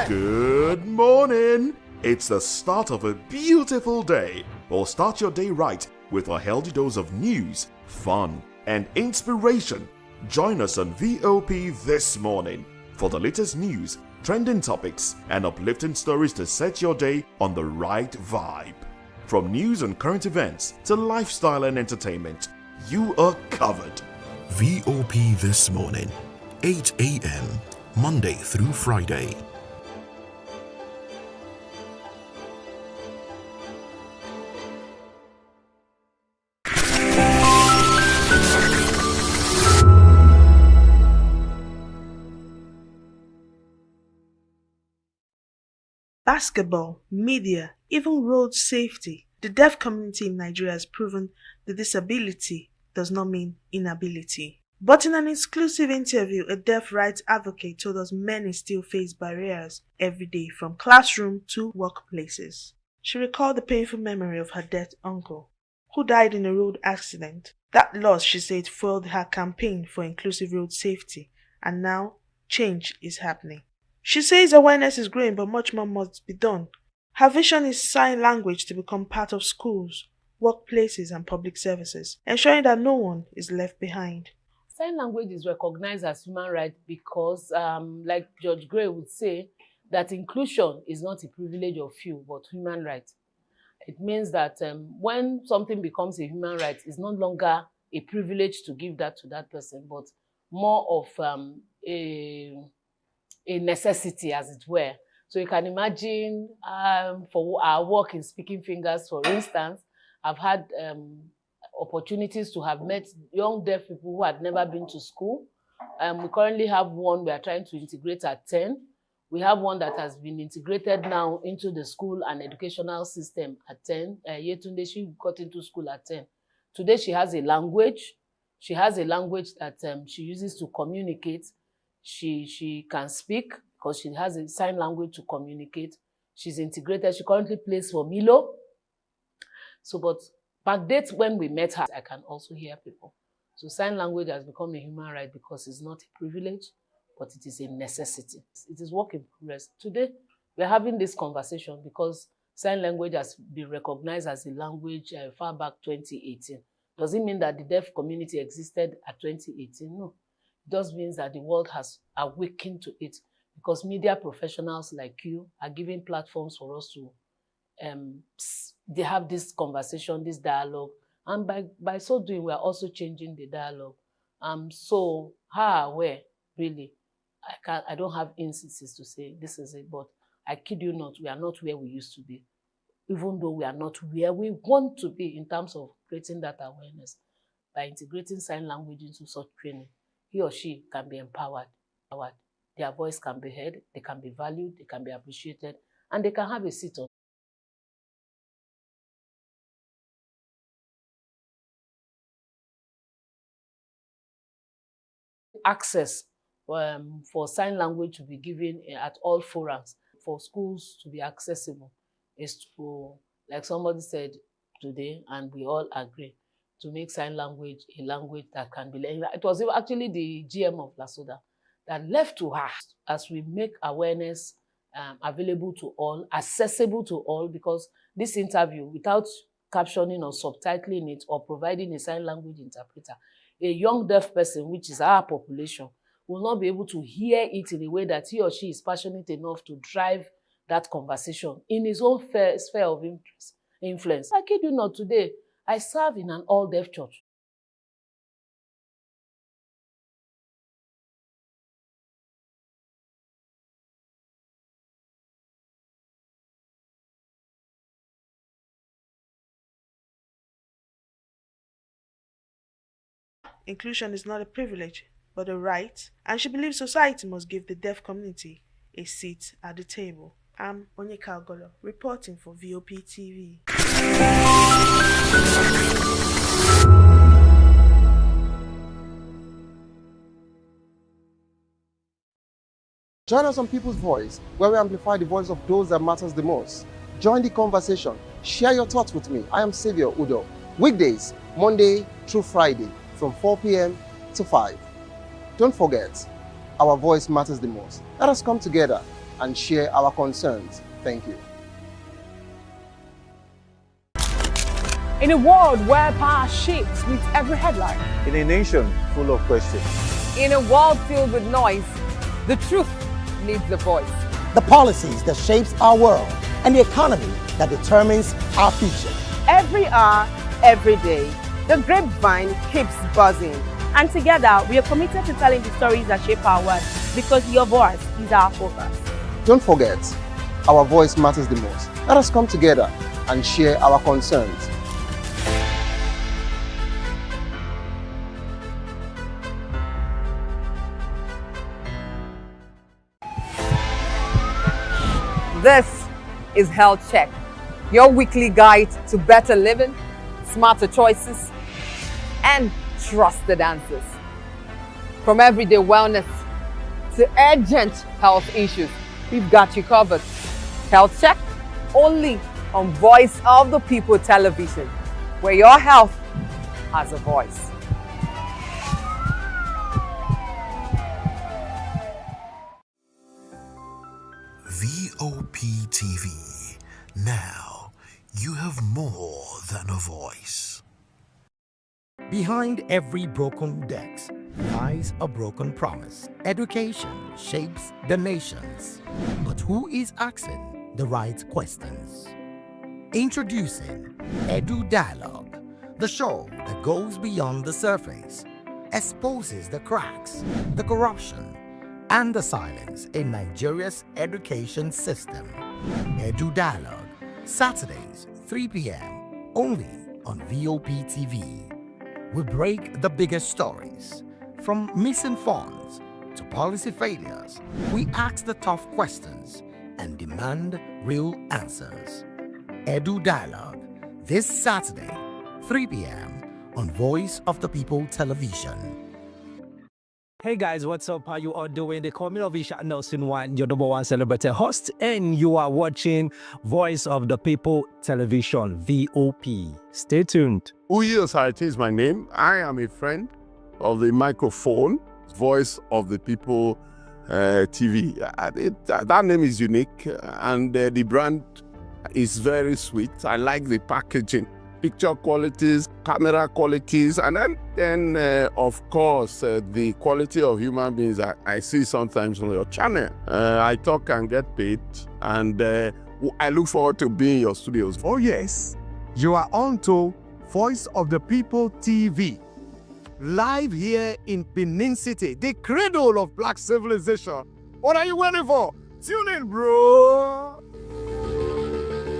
Good morning. It's the start of a beautiful day. Well, start your day right with a healthy dose of news, fun, and inspiration. Join us on VOP this morning for the latest news, trending topics, and uplifting stories to set your day on the right vibe. From news and current events to lifestyle and entertainment, you are covered. VOP This Morning, 8 a.m., Monday through Friday. Basketball, media, even road safety. The deaf community in Nigeria has proven that disability does not mean inability. But in an exclusive interview, a deaf rights advocate told us many still face barriers every day from classroom to workplaces. She recalled the painful memory of her dead uncle, who died in a road accident. That loss, she said, fueled her campaign for inclusive road safety, and now change is happening. She says awareness is growing, but much more must be done. Her vision is sign language to become part of schools, workplaces, and public services, ensuring that no one is left behind. Sign language is recognized as human right because, like George Gray would say, that inclusion is not a privilege of few, but human right. It means that when something becomes a human right, it's no longer a privilege to give that to that person, but more of a necessity, as it were. So you can imagine for our work in Speaking Fingers, for instance, I've had opportunities to have met young deaf people who had never been to school. We currently have one we are trying to integrate at 10. We have one that has been integrated now into the school and educational system at 10. Yetunde, she got into school at 10. Today she has a language. She has a language that she uses to communicate. She can speak because she has a sign language to communicate. She's integrated. She currently plays for Milo. So, but back dates when we met her, I can also hear people. So sign language has become a human right because it's not a privilege, but it is a necessity. It is work in progress. Today, we're having this conversation because sign language has been recognized as a language far back 2018. Does it mean that the deaf community existed at 2018? No. It just means that the world has awakened to it because media professionals like you are giving platforms for us to they have this conversation, this dialogue, and by so doing, we are also changing the dialogue I'm so aware, really. I don't have instances to say this is it, but I kid you not, we are not where we used to be, even though we are not where we want to be in terms of creating that awareness. By integrating sign language into such training, he or she can be empowered. Their voice can be heard, they can be valued, they can be appreciated, and they can have a seat on. Access for sign language to be given at all forums, for schools to be accessible, is to, like somebody said today, and we all agree, to make sign language a language that can be learned. It was actually the GM of LASODA that left to her as we make awareness available to all, accessible to all, because this interview, without captioning or subtitling it or providing a sign language interpreter, a young deaf person, which is our population, will not be able to hear it in a way that he or she is passionate enough to drive that conversation in his own sphere of influence. I kid you not, today, I serve in an all-deaf church. Inclusion is not a privilege, but a right, and she believes society must give the deaf community a seat at the table. I'm Onyeka Ogolo, reporting for VOP TV. Join us on People's Voice, where we amplify the voice of those that matters the most. Join the conversation. Share your thoughts with me. I am Sowore Udo. Weekdays, Monday through Friday, from 4 p.m. to 5. Don't forget, our voice matters the most. Let us come together and share our concerns. Thank you. In a world where power shapes with every headline. In a nation full of questions. In a world filled with noise, the truth needs the voice. The policies that shapes our world and the economy that determines our future. Every hour, every day, the grapevine keeps buzzing. And together, we are committed to telling the stories that shape our world, because your voice is our focus. Don't forget, our voice matters the most. Let us come together and share our concerns. This is Health Check, your weekly guide to better living, smarter choices, and trusted answers. From everyday wellness to urgent health issues, we've got you covered. Health Check, only on Voice of the People television, where your health has a voice. VOP TV. Now, you have more than a voice. Behind every broken desk lies a broken promise. Education shapes the nations. But who is asking the right questions? Introducing Edu Dialogue, the show that goes beyond the surface, exposes the cracks, the corruption, and the silence in Nigeria's education system. Edu Dialogue, Saturdays, 3 p.m., only on VOP TV. We break the biggest stories, from missing funds to policy failures. We ask the tough questions and demand real answers. Edu Dialogue, this Saturday, 3 p.m. on Voice of the People television. Hey guys, what's up? How you all doing? They call me Ovisha Nelson One, your #1 celebrity host, and you are watching Voice of the People television, VOP. Stay tuned. Uyi Osarite is my name. I am a friend of the microphone, Voice of the People TV. That name is unique, and the brand is very sweet. I like the packaging. Picture qualities, camera qualities, and then of course, the quality of human beings that I see sometimes on your channel. I talk and get paid, and I look forward to being in your studios. Oh yes, you are on to Voice of the People TV. Live here in Benin City, the cradle of black civilization. What are you waiting for? Tune in, bro.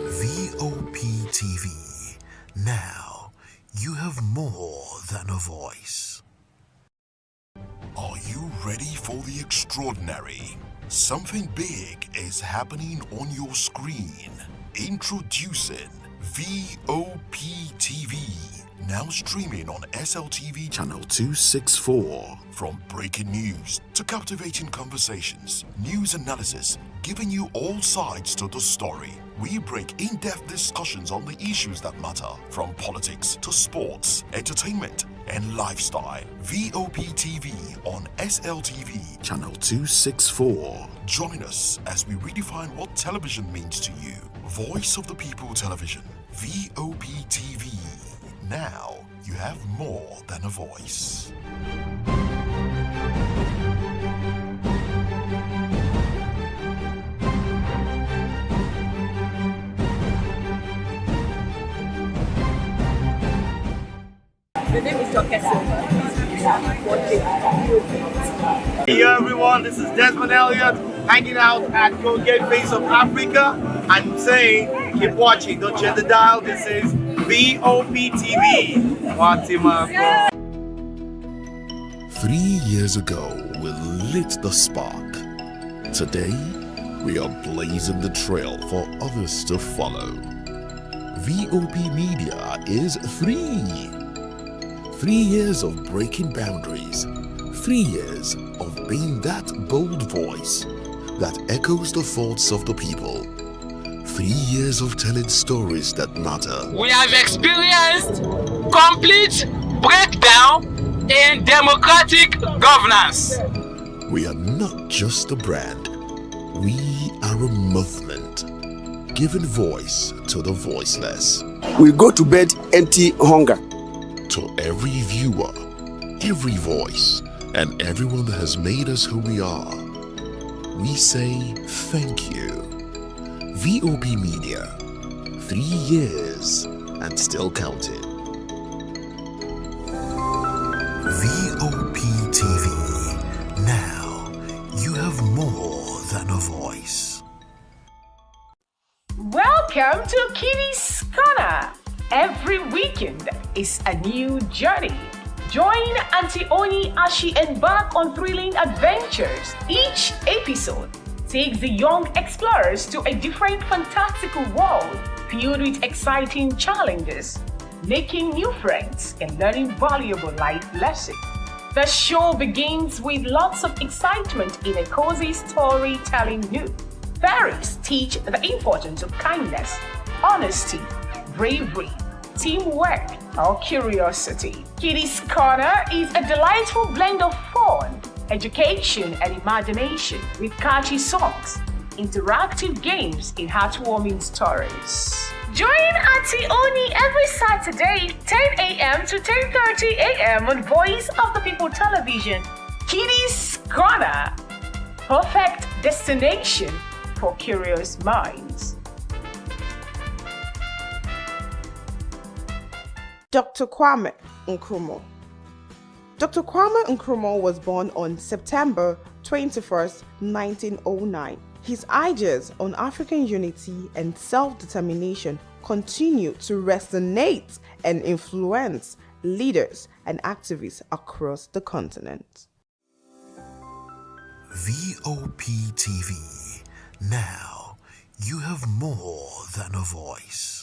VOP TV. Now, you have more than a voice. Are you ready for the extraordinary? Something big is happening on your screen. Introducing VOP TV. Now streaming on SLTV channel 264. From breaking news to captivating conversations, news analysis, giving you all sides to the story. We break in-depth discussions on the issues that matter, from politics to sports, entertainment, and lifestyle. VOP TV on SLTV channel 264. Join us as we redefine what television means to you. Voice of the People Television, VOP TV. Now you have more than a voice. The name is Dr. Hey everyone, this is Desmond Elliott hanging out at Colgate Face of Africa. I'm saying keep watching, don't change the dial. This is VOP TV. Fatima. 3 years ago, we lit the spark. Today, we are blazing the trail for others to follow. VOP Media is free. 3 years of breaking boundaries. 3 years of being that bold voice that echoes the thoughts of the people. 3 years of telling stories that matter. We have experienced complete breakdown in democratic governance. We are not just a brand. We are a movement, giving voice to the voiceless. We go to bed empty hunger. To every viewer, every voice, and everyone that has made us who we are, we say thank you. VOP Media, 3 years and still counting. VOP TV. Now you have more than a voice. Welcome to Kitty's Corner. Every weekend is a new journey. Join Auntie Oni as she embarks on thrilling adventures. Each episode takes the young explorers to a different fantastical world filled with exciting challenges, making new friends and learning valuable life lessons. The show begins with lots of excitement in a cozy storytelling mood. Fairies teach the importance of kindness, honesty, bravery, teamwork, or curiosity. Kitty's Corner is a delightful blend of fun, education, and imagination with catchy songs, interactive games, and heartwarming stories. Join Auntie Oni every Saturday, 10 a.m. to 10:30 a.m. on Voice of the People Television. Kitty's Corner, perfect destination for curious minds. Dr. Kwame Nkrumah. Dr. Kwame Nkrumah was born on September 21st, 1909. His ideas on African unity and self-determination continue to resonate and influence leaders and activists across the continent. VOP TV. Now you have more than a voice.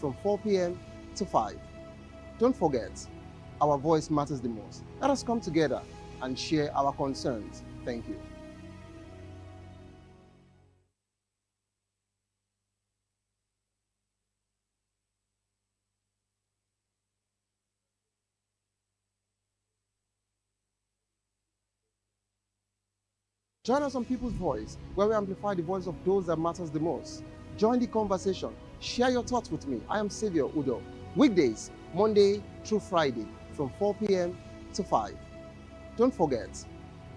from 4 p.m. to 5. Don't forget, our voice matters the most. Let us come together and share our concerns. Thank you. Join us on People's Voice, where we amplify the voice of those that matters the most. Join the conversation. Share your thoughts with me. I am Xavier Udo. Weekdays, Monday through Friday, from 4 p.m. to 5. Don't forget,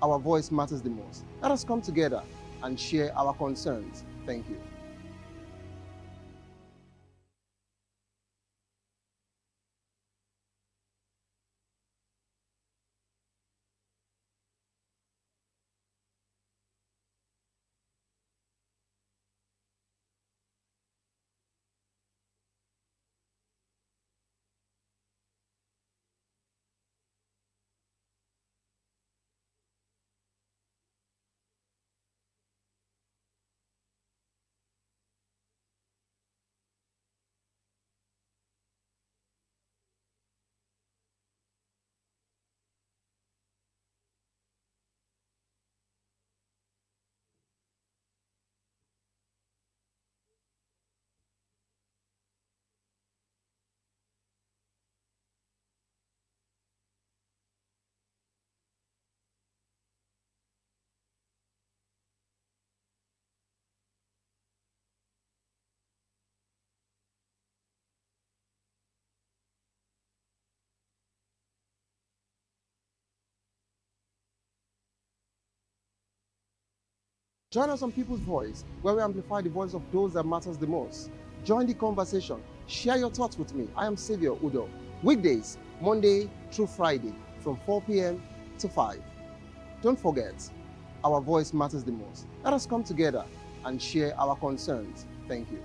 our voice matters the most. Let us come together and share our concerns. Thank you. Join us on People's Voice, where we amplify the voice of those that matters the most. Join the conversation. Share your thoughts with me. I am Xavier Udo. Weekdays, Monday through Friday, from 4 p.m. to 5. Don't forget, our voice matters the most. Let us come together and share our concerns. Thank you.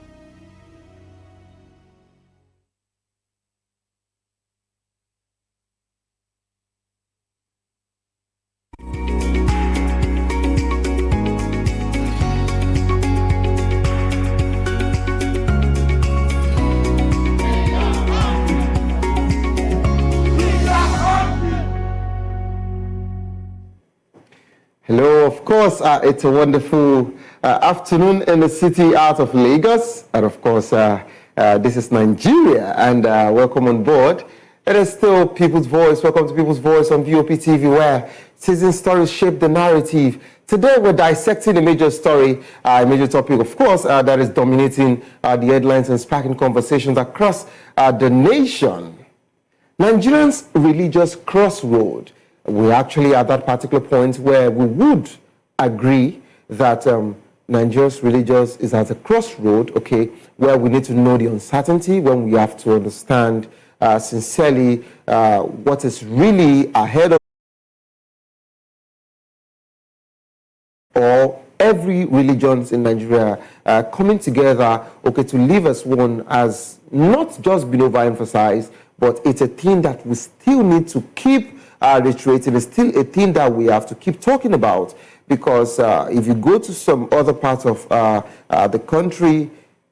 Hello, of course, it's a wonderful afternoon in the city out of Lagos. And of course, this is Nigeria, and welcome on board. It is still People's Voice. Welcome to People's Voice on VOP TV, where citizen stories shape the narrative. Today, we're dissecting a major story, a major topic, of course, that is dominating the headlines and sparking conversations across the nation. Nigerians' religious crossroad. We're actually at that particular point where we would agree that Nigeria's religious is at a crossroad, okay, where we need to know the uncertainty, when we have to understand sincerely what is really ahead of, or every religions in Nigeria coming together, okay, to live as one, as not just been overemphasized, but it's a thing that we still need to keep reiterating. It's still a thing that we have to keep talking about, because if you go to some other parts of the country,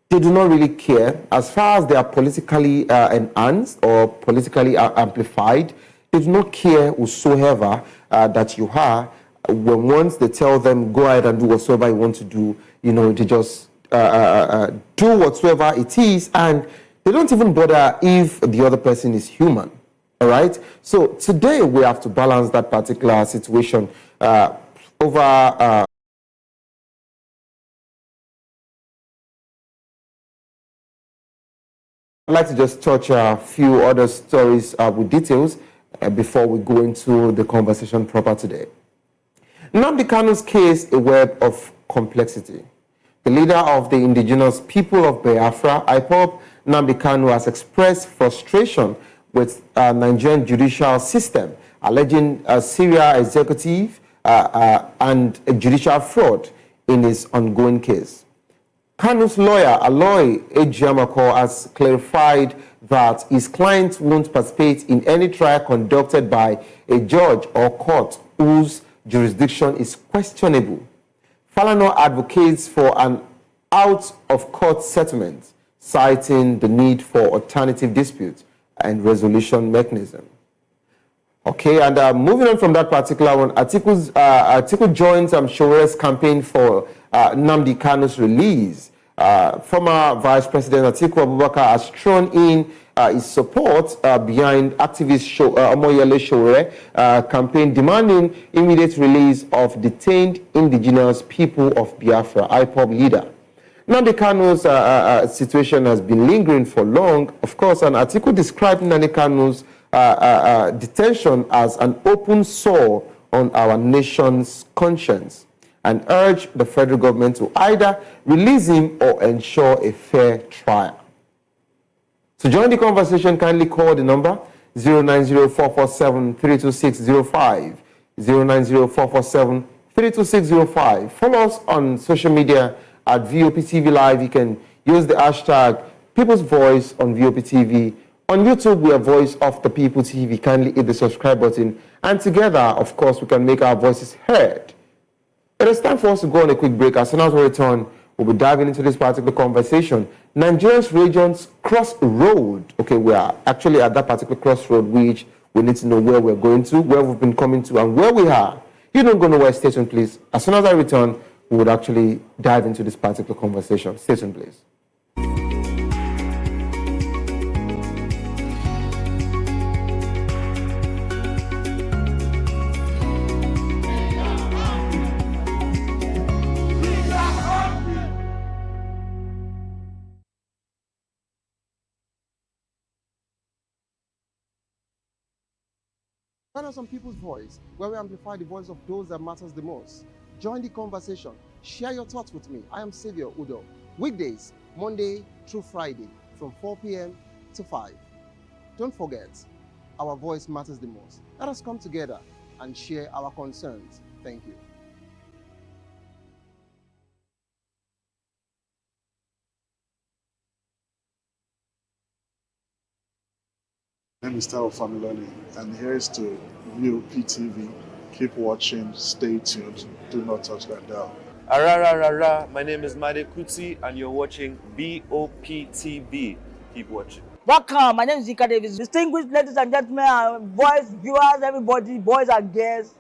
they do not really care. As far as they are politically enhanced or politically amplified, they do not care whatsoever that you are. When once they tell them, go ahead and do whatsoever you want to do, you know, they just do whatsoever it is, and they don't even bother if the other person is human. All right. So today we have to balance that particular situation over. I'd like to just touch a few other stories with details before we go into the conversation proper today. Nnamdi Kanu's case, a web of complexity. The leader of the indigenous people of Biafra, IPOB, Nnamdi Kanu, has expressed frustration with Nigerian judicial system, alleging Syria executive and a judicial fraud in his ongoing case. Kanu's lawyer, Aloy Ejiamako, has clarified that his client won't participate in any trial conducted by a judge or court whose jurisdiction is questionable. Falana advocates for an out-of-court settlement citing the need for alternative dispute and resolution mechanism. Okay, and moving on from that particular one, Atiku joins Sowore's campaign for Nnamdi Kanu's release. Former Vice President Atiku Abubakar has thrown in his support behind activist Omoyele Sowore campaign demanding immediate release of detained indigenous people of Biafra, IPOB leader. Nnamdi Kanu's situation has been lingering for long, of course, and Atiku described Nnamdi Kanu's detention as an open sore on our nation's conscience and urged the federal government to either release him or ensure a fair trial. To join the conversation, kindly call the number 090-447-32605, 090-447-32605. Follow us on social media at VOPTV Live. You can use the hashtag People's Voice on VOPTV. On YouTube, we are Voice of the People TV. Kindly hit the subscribe button. And together, of course, we can make our voices heard. It is time for us to go on a quick break. As soon as we return, we'll be diving into this particular conversation. Nigerians regions crossroad. Okay, we are actually at that particular crossroad, which we need to know where we're going to, where we've been coming to, and where we are. You don't go nowhere. Stay tuned, please. As soon as I return, we would actually dive into this particular conversation. Stay tuned, please. Find us on People's Voice, where we amplify the voice of those that matters the most. Join the conversation. Share your thoughts with me. I am Sowore Udo. Weekdays, Monday through Friday, from 4 p.m. to 5. Don't forget, our voice matters the most. Let us come together and share our concerns. Thank you. My name is Taro Familoni, and here's to VOPTV. Keep watching, stay tuned, do not touch that dial. Arara, my name is Made Kuti, and you're watching VOPTV. Keep watching. Welcome, my name is Zika Davis. Distinguished ladies and gentlemen, boys, viewers, everybody, boys and girls.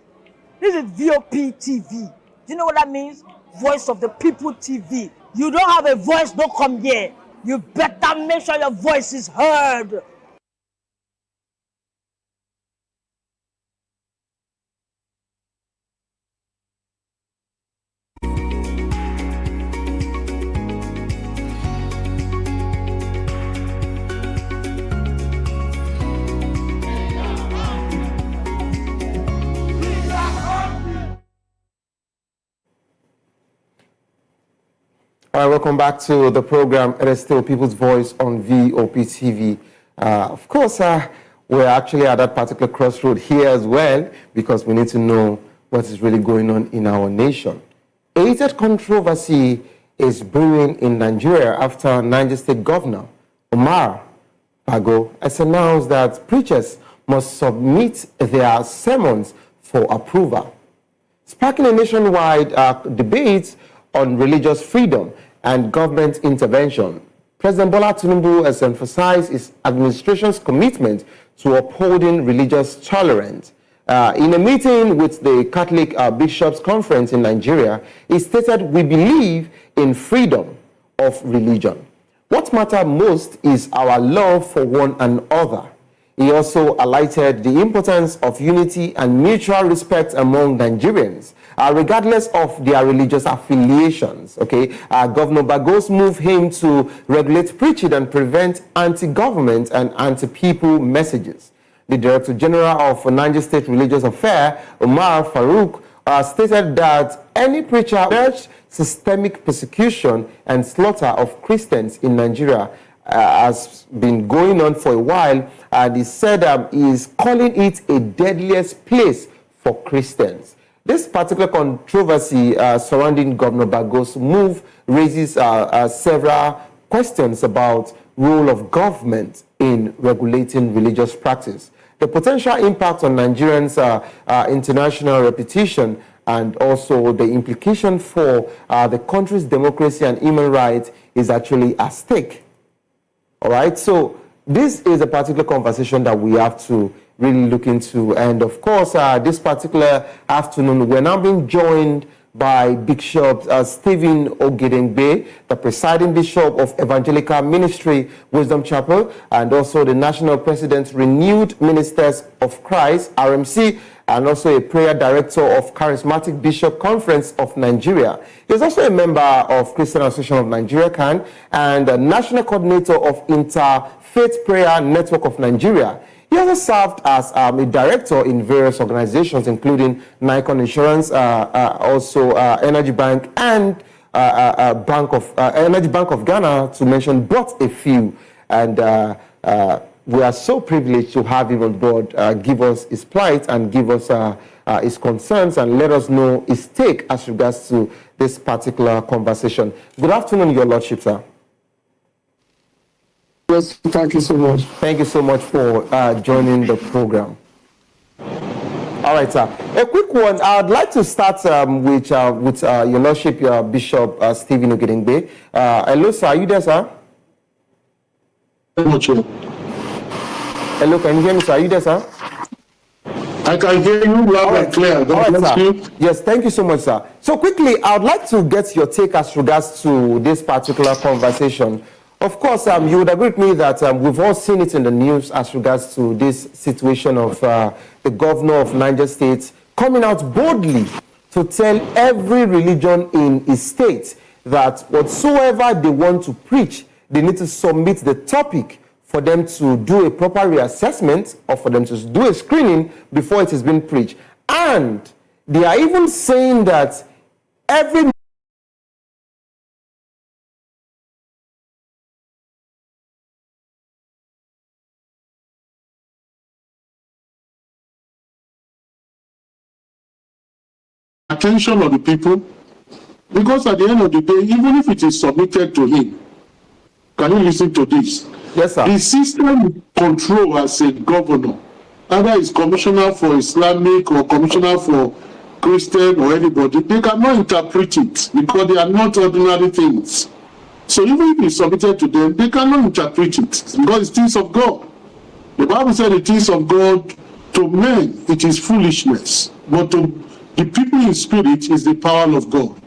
This is VOPTV. Do you know what that means? Voice of the People TV. You don't have a voice, don't come here. You better make sure your voice is heard. All right, welcome back to the program. It is still People's Voice on VOPTV. Of course, we're actually at that particular crossroad here as well, because we need to know what is really going on in our nation. A heated controversy is brewing in Nigeria after Niger State Governor Umar Bago has announced that preachers must submit their sermons for approval, sparking a nationwide debate on religious freedom and government intervention. President Bola Tinubu has emphasized his administration's commitment to upholding religious tolerance. In a meeting with the Catholic Bishops' Conference in Nigeria, he stated, "We believe in freedom of religion. What matters most is our love for one another." He also highlighted the importance of unity and mutual respect among Nigerians, regardless of their religious affiliations. Okay, Governor Bago's move aimed to regulate preaching and prevent anti-government and anti-people messages. The Director General of Niger State Religious Affairs, Umar Farouk, stated that any preacher urged systemic persecution and slaughter of Christians in Nigeria has been going on for a while, and he said he is calling it a deadliest place for Christians. This particular controversy surrounding Governor Bago's move raises several questions about role of government in regulating religious practice, the potential impact on Nigerians' international reputation, and also the implication for the country's democracy and human rights is actually at stake. All right, so this is a particular conversation that we have to really look into. And of course, this particular afternoon, we're now being joined by Bishop Stephen Ogedengbe, the presiding bishop of Evangelical Ministry Wisdom Chapel, and also the National President, Renewed Ministers of Christ, RMC, and also a prayer director of Charismatic Bishop Conference of Nigeria. He's also a member of Christian Association of Nigeria, CAN, and a national coordinator of Interfaith Prayer Network of Nigeria. He also served as a director in various organizations, including Nikon Insurance, also Energy Bank, and Energy Bank of Ghana, to mention but a few. And we are so privileged to have him on board, give us his plight and give us his concerns and let us know his take as regards to this particular conversation. Good afternoon, Your Lordship, sir. Yes, thank you so much. Thank you so much for joining the program. All right, sir. A quick one. I'd like to start with Your Lordship, your Bishop Stephen Ogedengbe. Hello, sir. Are you there, sir? Hello, can you hear me, sir? Are you there, sir? I can hear you loud and clear. God bless you. Yes, thank you so much, sir. So quickly, I would like to get your take as regards to this particular conversation. Of course, you would agree with me that we've all seen it in the news as regards to this situation of the governor of Niger State coming out boldly to tell every religion in his state that whatsoever they want to preach, they need to submit the topic for them to do a proper reassessment or for them to do a screening before it has been preached. And they are even saying that every attention of the people, because at the end of the day, even if it is submitted to him, can you listen to this? Yes, sir. The system control as a governor, either it's commissioner for Islamic or commissioner for Christian or anybody, they cannot interpret it because they are not ordinary things. So even if it's submitted to them, they cannot interpret it because it's things of God. The Bible said the things of God, to men it is foolishness, but to the people in spirit is the power of God.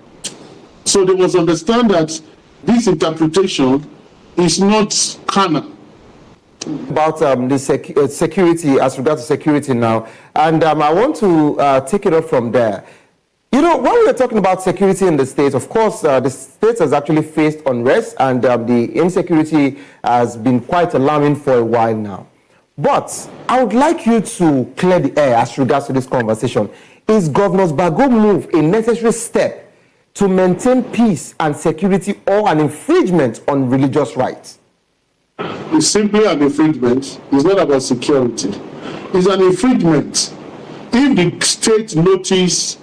So they must understand that this interpretation is not carnal. About the security, as regards to security now, and I want to take it up from there. You know, when we're talking about security in the state, of course, the state has actually faced unrest, and the insecurity has been quite alarming for a while now. But I would like you to clear the air as regards to this conversation. Is Governor Bago move a necessary step to maintain peace and security or an infringement on religious rights? It's simply an infringement. It's not about security. It's an infringement. If the state notice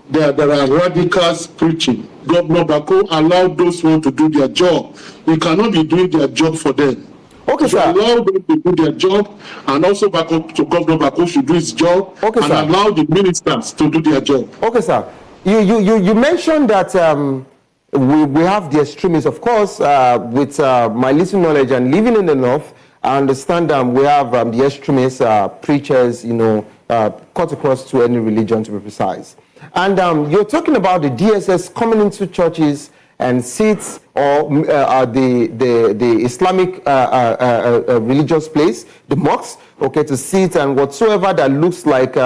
that there are radicals preaching, Governor Bago allowed those who want to do their job. He cannot be doing their job for them. Okay, sir. Allow them to do their job, and also to Governor Bago should do his job, okay, and sir. allow the ministers to do their job. Okay, sir. You mentioned that we have the extremists, of course, with my little knowledge and living in the north, I understand we have the extremists, preachers, you know, cut across to any religion, to be precise. And you're talking about the DSS coming into churches and seats or the Islamic religious place, the mosques, okay, to sit and whatsoever that looks like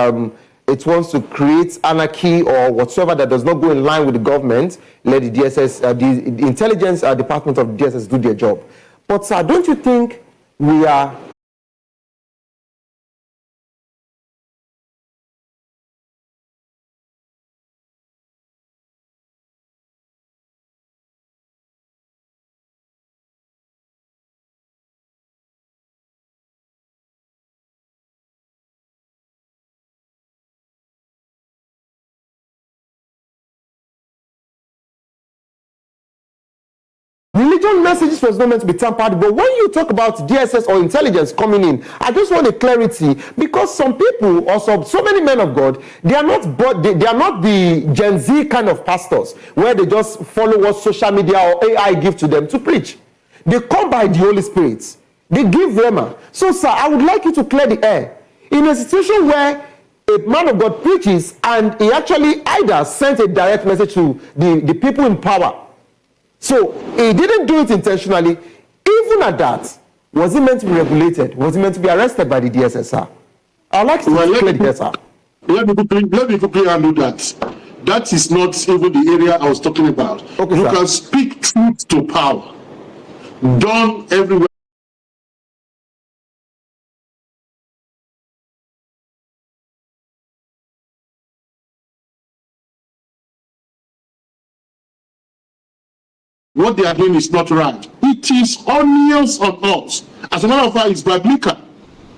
it wants to create anarchy or whatsoever that does not go in line with the government, let the DSS, the intelligence department of DSS do their job. But sir, don't you think we are religion messages was not meant to be tampered, but when you talk about DSS or intelligence coming in, I just want a clarity, because some people or so many men of God, they are not the Gen Z kind of pastors where they just follow what social media or AI give to them to preach. They come by the Holy Spirit. They give rema. So, sir, I would like you to clear the air. In a situation where a man of God preaches and he actually either sent a direct message to the people in power. So, he didn't do it intentionally. Even at that, was he meant to be regulated? Was he meant to be arrested by the DSS? I'd like you to clear the air, sir. Let me quickly handle that. That is not even the area I was talking about. Okay, you sir. can speak truth to power. Done everywhere. What they are doing is not right. It is onions on us. As a matter of fact, it's biblical.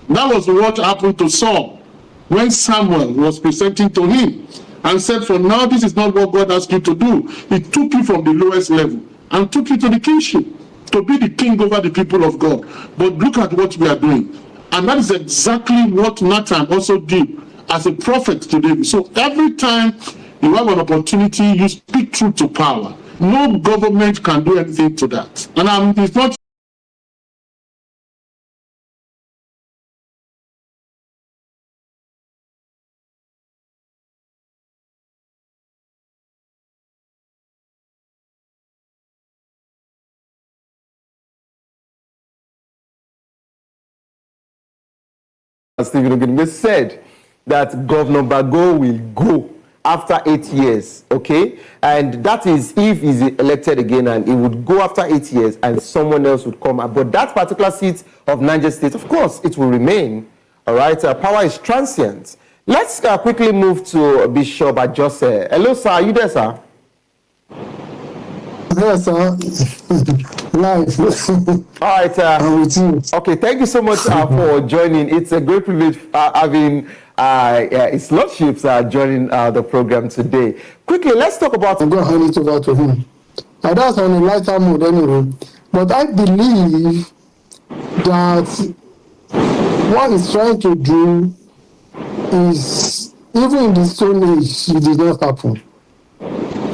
That was what happened to Saul when Samuel was presenting to him and said, "From now, this is not what God asked you to do." He took you from the lowest level and took you to the kingship, to be the king over the people of God. But look at what we are doing. And that is exactly what Nathan also did as a prophet to David. So every time you have an opportunity, you speak truth to power. No government can do anything to that. And it's not Stephen Ogunigbe said that Governor Bago will go after 8 years, okay? And that is if he's elected again, and he would go after 8 years and someone else would come up. But that particular seat of Niger State, of course, it will remain, all right? Power is transient. Let's quickly move to Bishop Ajose. Hello, sir. Are you there, sir? Yes, sir. Live. All right. I'm with you. Okay, thank you so much for joining. It's a great privilege having His Lordship joining the program today. Quickly, let's talk about... I'm going to hand it over to him. That's on a lighter mood anyway. But I believe that what he's trying to do is, even in the Stone Age, it did not happen.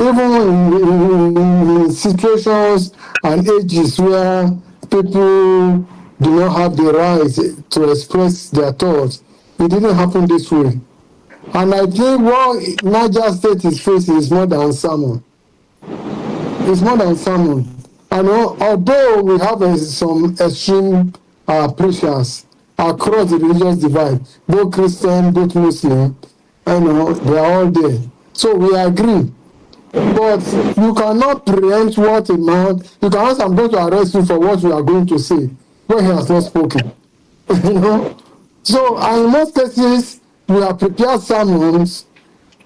Even in situations and ages where people do not have the right to express their thoughts, it didn't happen this way. And I think what Niger State is facing is more than sermon. It's more than sermon. And although we have some extreme preachers across the religious divide, both Christian, both Muslim, they are all there. So we agree. But you cannot preempt what a man, you can ask, I'm going to arrest you for what you are going to say when he has not spoken. So, and in most cases, we have prepared sermons.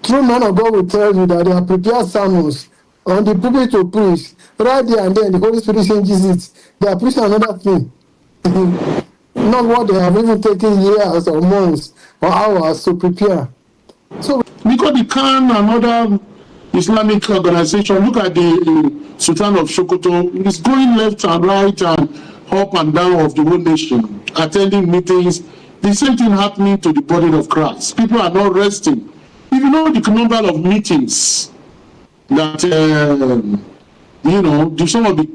True man of God will tell you that they are prepared sermons on the pulpit to preach. Right there and then, the Holy Spirit changes it. They are preaching another thing. Not what they have even taken years or months or hours to prepare. So, because the Kanu and other Islamic organization, look at the Sultan of Sokoto, he's going left and right and up and down of the whole nation, attending meetings. The same thing happening to the body of Christ. People are not resting. If you know the number of meetings that, some of the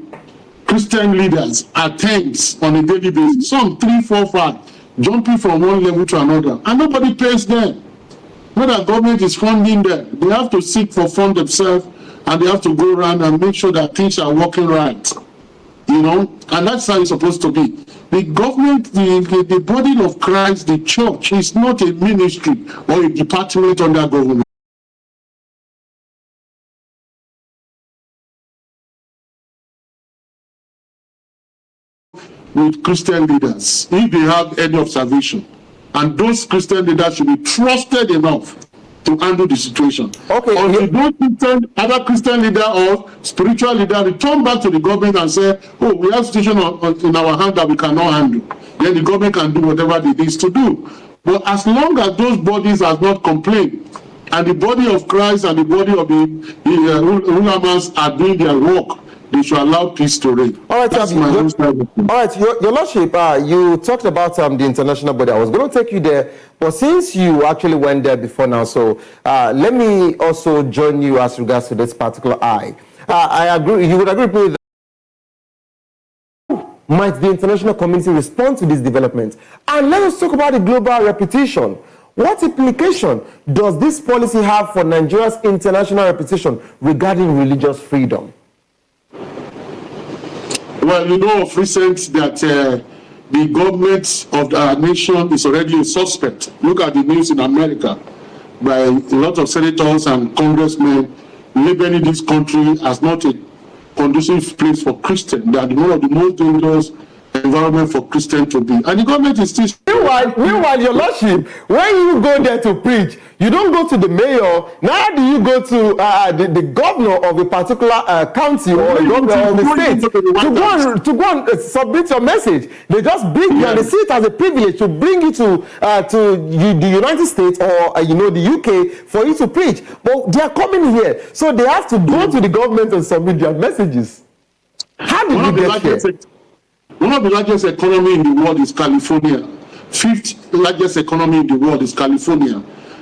Christian leaders attend on a daily basis, some 3, 4, 5, jumping from one level to another, and nobody pays them. When the government is funding them, they have to seek for funds themselves, and they have to go around and make sure that things are working right. And that's how it's supposed to be. The government, the body of Christ, the church, is not a ministry or a department under government. With Christian leaders, if they have any observation, and those Christian leaders should be trusted enough to handle the situation. Okay. Or if those other Christian leader or spiritual leader return back to the government and say, "Oh, we have situation in our hand that we cannot handle," then the government can do whatever it needs to do. But as long as those bodies have not complained, and the body of Christ and the body of the ulamas are doing their work, they should allow peace to reign. All right, Your Lordship, you talked about the international body. I was going to take you there, but since you actually went there before now, so let me also join you as regards to this particular eye. I agree. You would agree with me that might the international community respond to this development? And let us talk about the global reputation. What implication does this policy have for Nigeria's international reputation regarding religious freedom? Well, you know of recent that the government of our nation is already a suspect. Look at the news in America by a lot of senators and congressmen labeling this country as not a conducive place for Christians. That one of the most dangerous environment for Christians to be. And the government is still... Meanwhile, your lordship, when you go there to preach, you don't go to the mayor, neither do you go to the governor of a particular county or a governor of the state to go and submit your message. They just bring you and they see it as a privilege to bring you to the United States or the UK for you to preach. But they are coming here, so they have to go to the government and submit their messages. How did you get here? One of the largest economy in the world is California. Fifth largest economy in the world is California.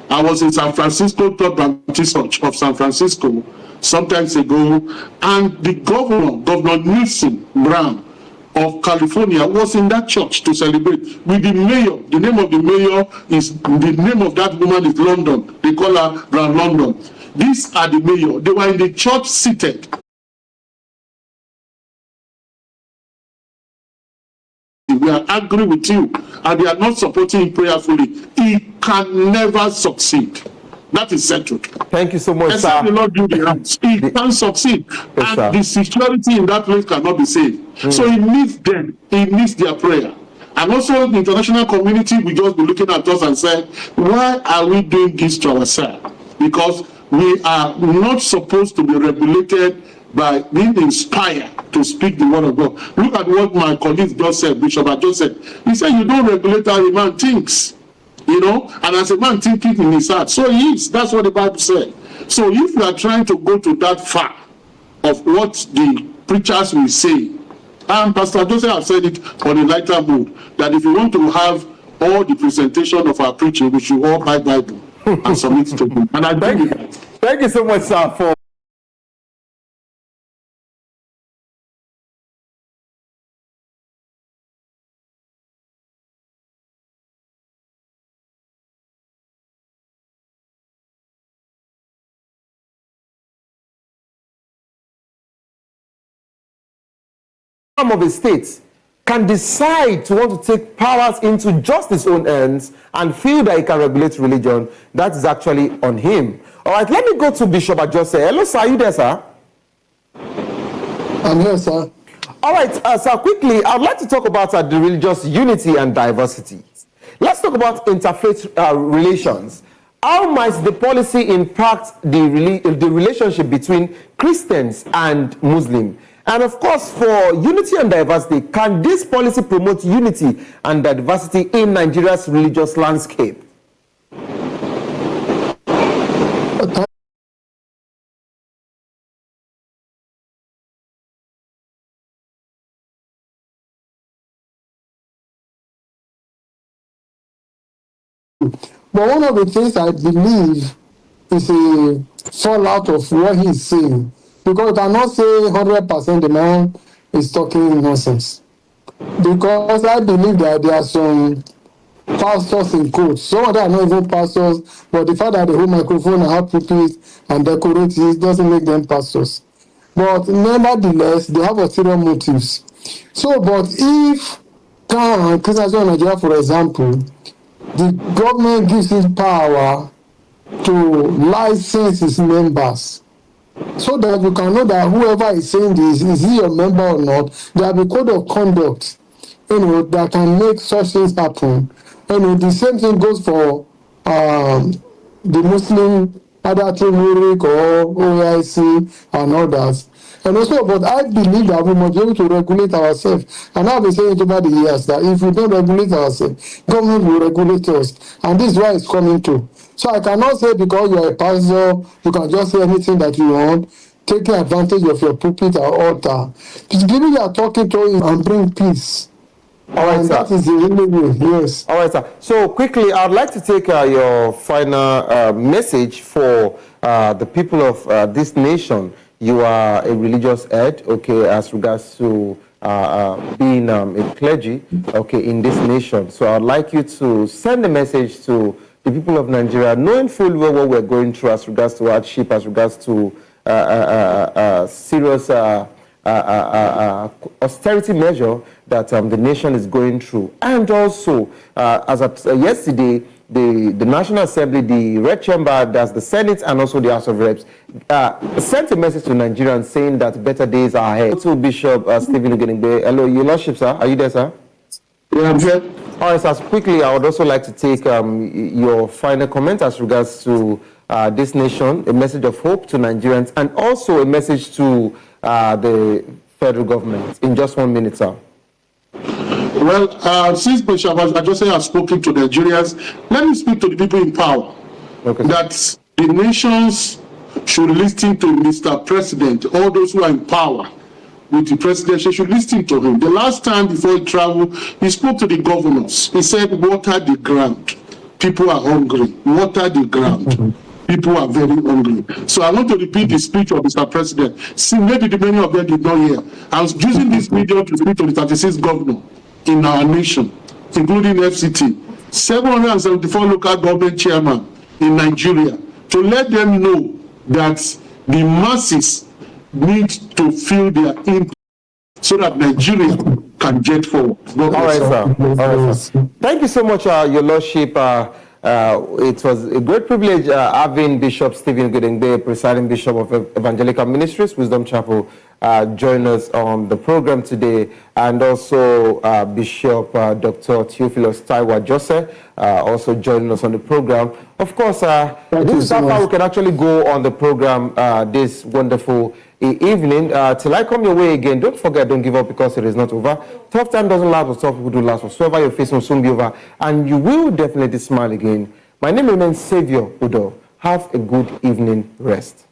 I was in San Francisco, Third Baptist Church of San Francisco, some time ago, and the Governor Nelson Brown of California was in that church to celebrate with the mayor. The name of the mayor is, the name of that woman is London. They call her Brown London. These are the mayor. They were in the church seated. We are angry with you and they are not supporting him prayerfully. He can never succeed. That is settled. Thank you so much, sir. Except the Lord do the hands. He can succeed. Yes, and the security in that place cannot be saved. So he needs them. He needs their prayer. And also the international community will just be looking at us and say, why are we doing this to ourselves? Because we are not supposed to be regulated by being inspired to speak the word of God. Look at what my colleague just said, Bishop had just said. He said, you don't regulate how a man thinks, and as a man thinking in his heart, so he is. That's what the Bible said. So if you are trying to go to that far of what the preachers will say, and Pastor Joseph has said it on a lighter mood, that if you want to have all the presentation of our preaching, we should all buy Bible and submit to him. And I thank you. Thank you so much, sir, for of a state can decide to want to take powers into just his own hands and feel that he can regulate religion, that is actually on him. All right, let me go to Bishop Ajose. Hello, sir. Are you there, sir? I'm here, sir. All right, sir, quickly, I'd like to talk about the religious unity and diversity. Let's talk about interfaith relations. How might the policy impact the relationship between Christians and Muslims? And of course, for unity and diversity, can this policy promote unity and diversity in Nigeria's religious landscape? But one of the things I believe is a fallout of what he's saying. Because you cannot say 100% the man is talking nonsense. Because I believe that there are some pastors in quotes. Some of them are not even pastors, but the fact that they hold microphone and have pulpits and decorate it doesn't make them pastors. But nevertheless, they have ulterior motives. So, but if Christians in Nigeria, for example, the government gives him power to license his members, so that you can know that whoever is saying this, is he a member or not, there will be code of conduct, that can make such things happen. The same thing goes for the Muslim, either through Murik or OIC and others. And also, but I believe that we must be able to regulate ourselves. And I've been saying it over the years that if we don't regulate ourselves, government will regulate us. And this is why it's coming to. So I cannot say because you are a pastor, you can just say anything that you want, taking advantage of your pulpit or altar. It's giving you a talking to him and bring peace. All right, sir. That is the only way, yes. All right, sir. So quickly, I'd like to take your final message for the people of this nation. You are a religious head, okay, as regards to being a clergy, okay, in this nation. So I'd like you to send a message to the people of Nigeria, knowing full well what we're going through as regards to hardship, as regards to serious austerity measure that the nation is going through. And also, as of yesterday, the National Assembly, the Red Chamber, that's the Senate, and also the House of Reps, sent a message to Nigerians saying that better days are ahead. To Bishop Stephen Ugenigbe. Hello, Your Lordship, sir. Are you there, sir? Yeah, I'm here. All right, sir. Quickly, I would also like to take your final comment as regards to this nation, a message of hope to Nigerians, and also a message to the federal government. In just 1 minute, sir. Well, since Bishop Ajose has spoken to Nigerians, let me speak to the people in power. Okay. That the nations should listen to Mr. President, all those who are in power with the presidency should listen to him. The last time before he traveled, he spoke to the governors. He said, water the ground. People are hungry. Water the ground. People are very hungry. So I want to repeat the speech of Mr. President. See, maybe the many of them did not hear. I was using this medium to speak to the 36th governor in our nation, including FCT, 774 local government chairman in Nigeria, to let them know that the masses need to feel their impact so that Nigeria can get forward. All right, sir. All right, sir. Thank you so much, Your Lordship. It was a great privilege having Bishop Stephen Ugenigbe, presiding Bishop of Evangelical Ministries, Wisdom Chapel, join us on the program today, and also Bishop Dr. Theophilus Taiwa Jose also joining us on the program. Of course, this is how far we can actually go on the program this wonderful evening. Till I come your way again, don't forget, don't give up because it is not over. Tough time doesn't last, but tough people do last. Whatsoever you're facing will soon be over, and you will definitely smile again. My name remains Savior Udo. Have a good evening rest.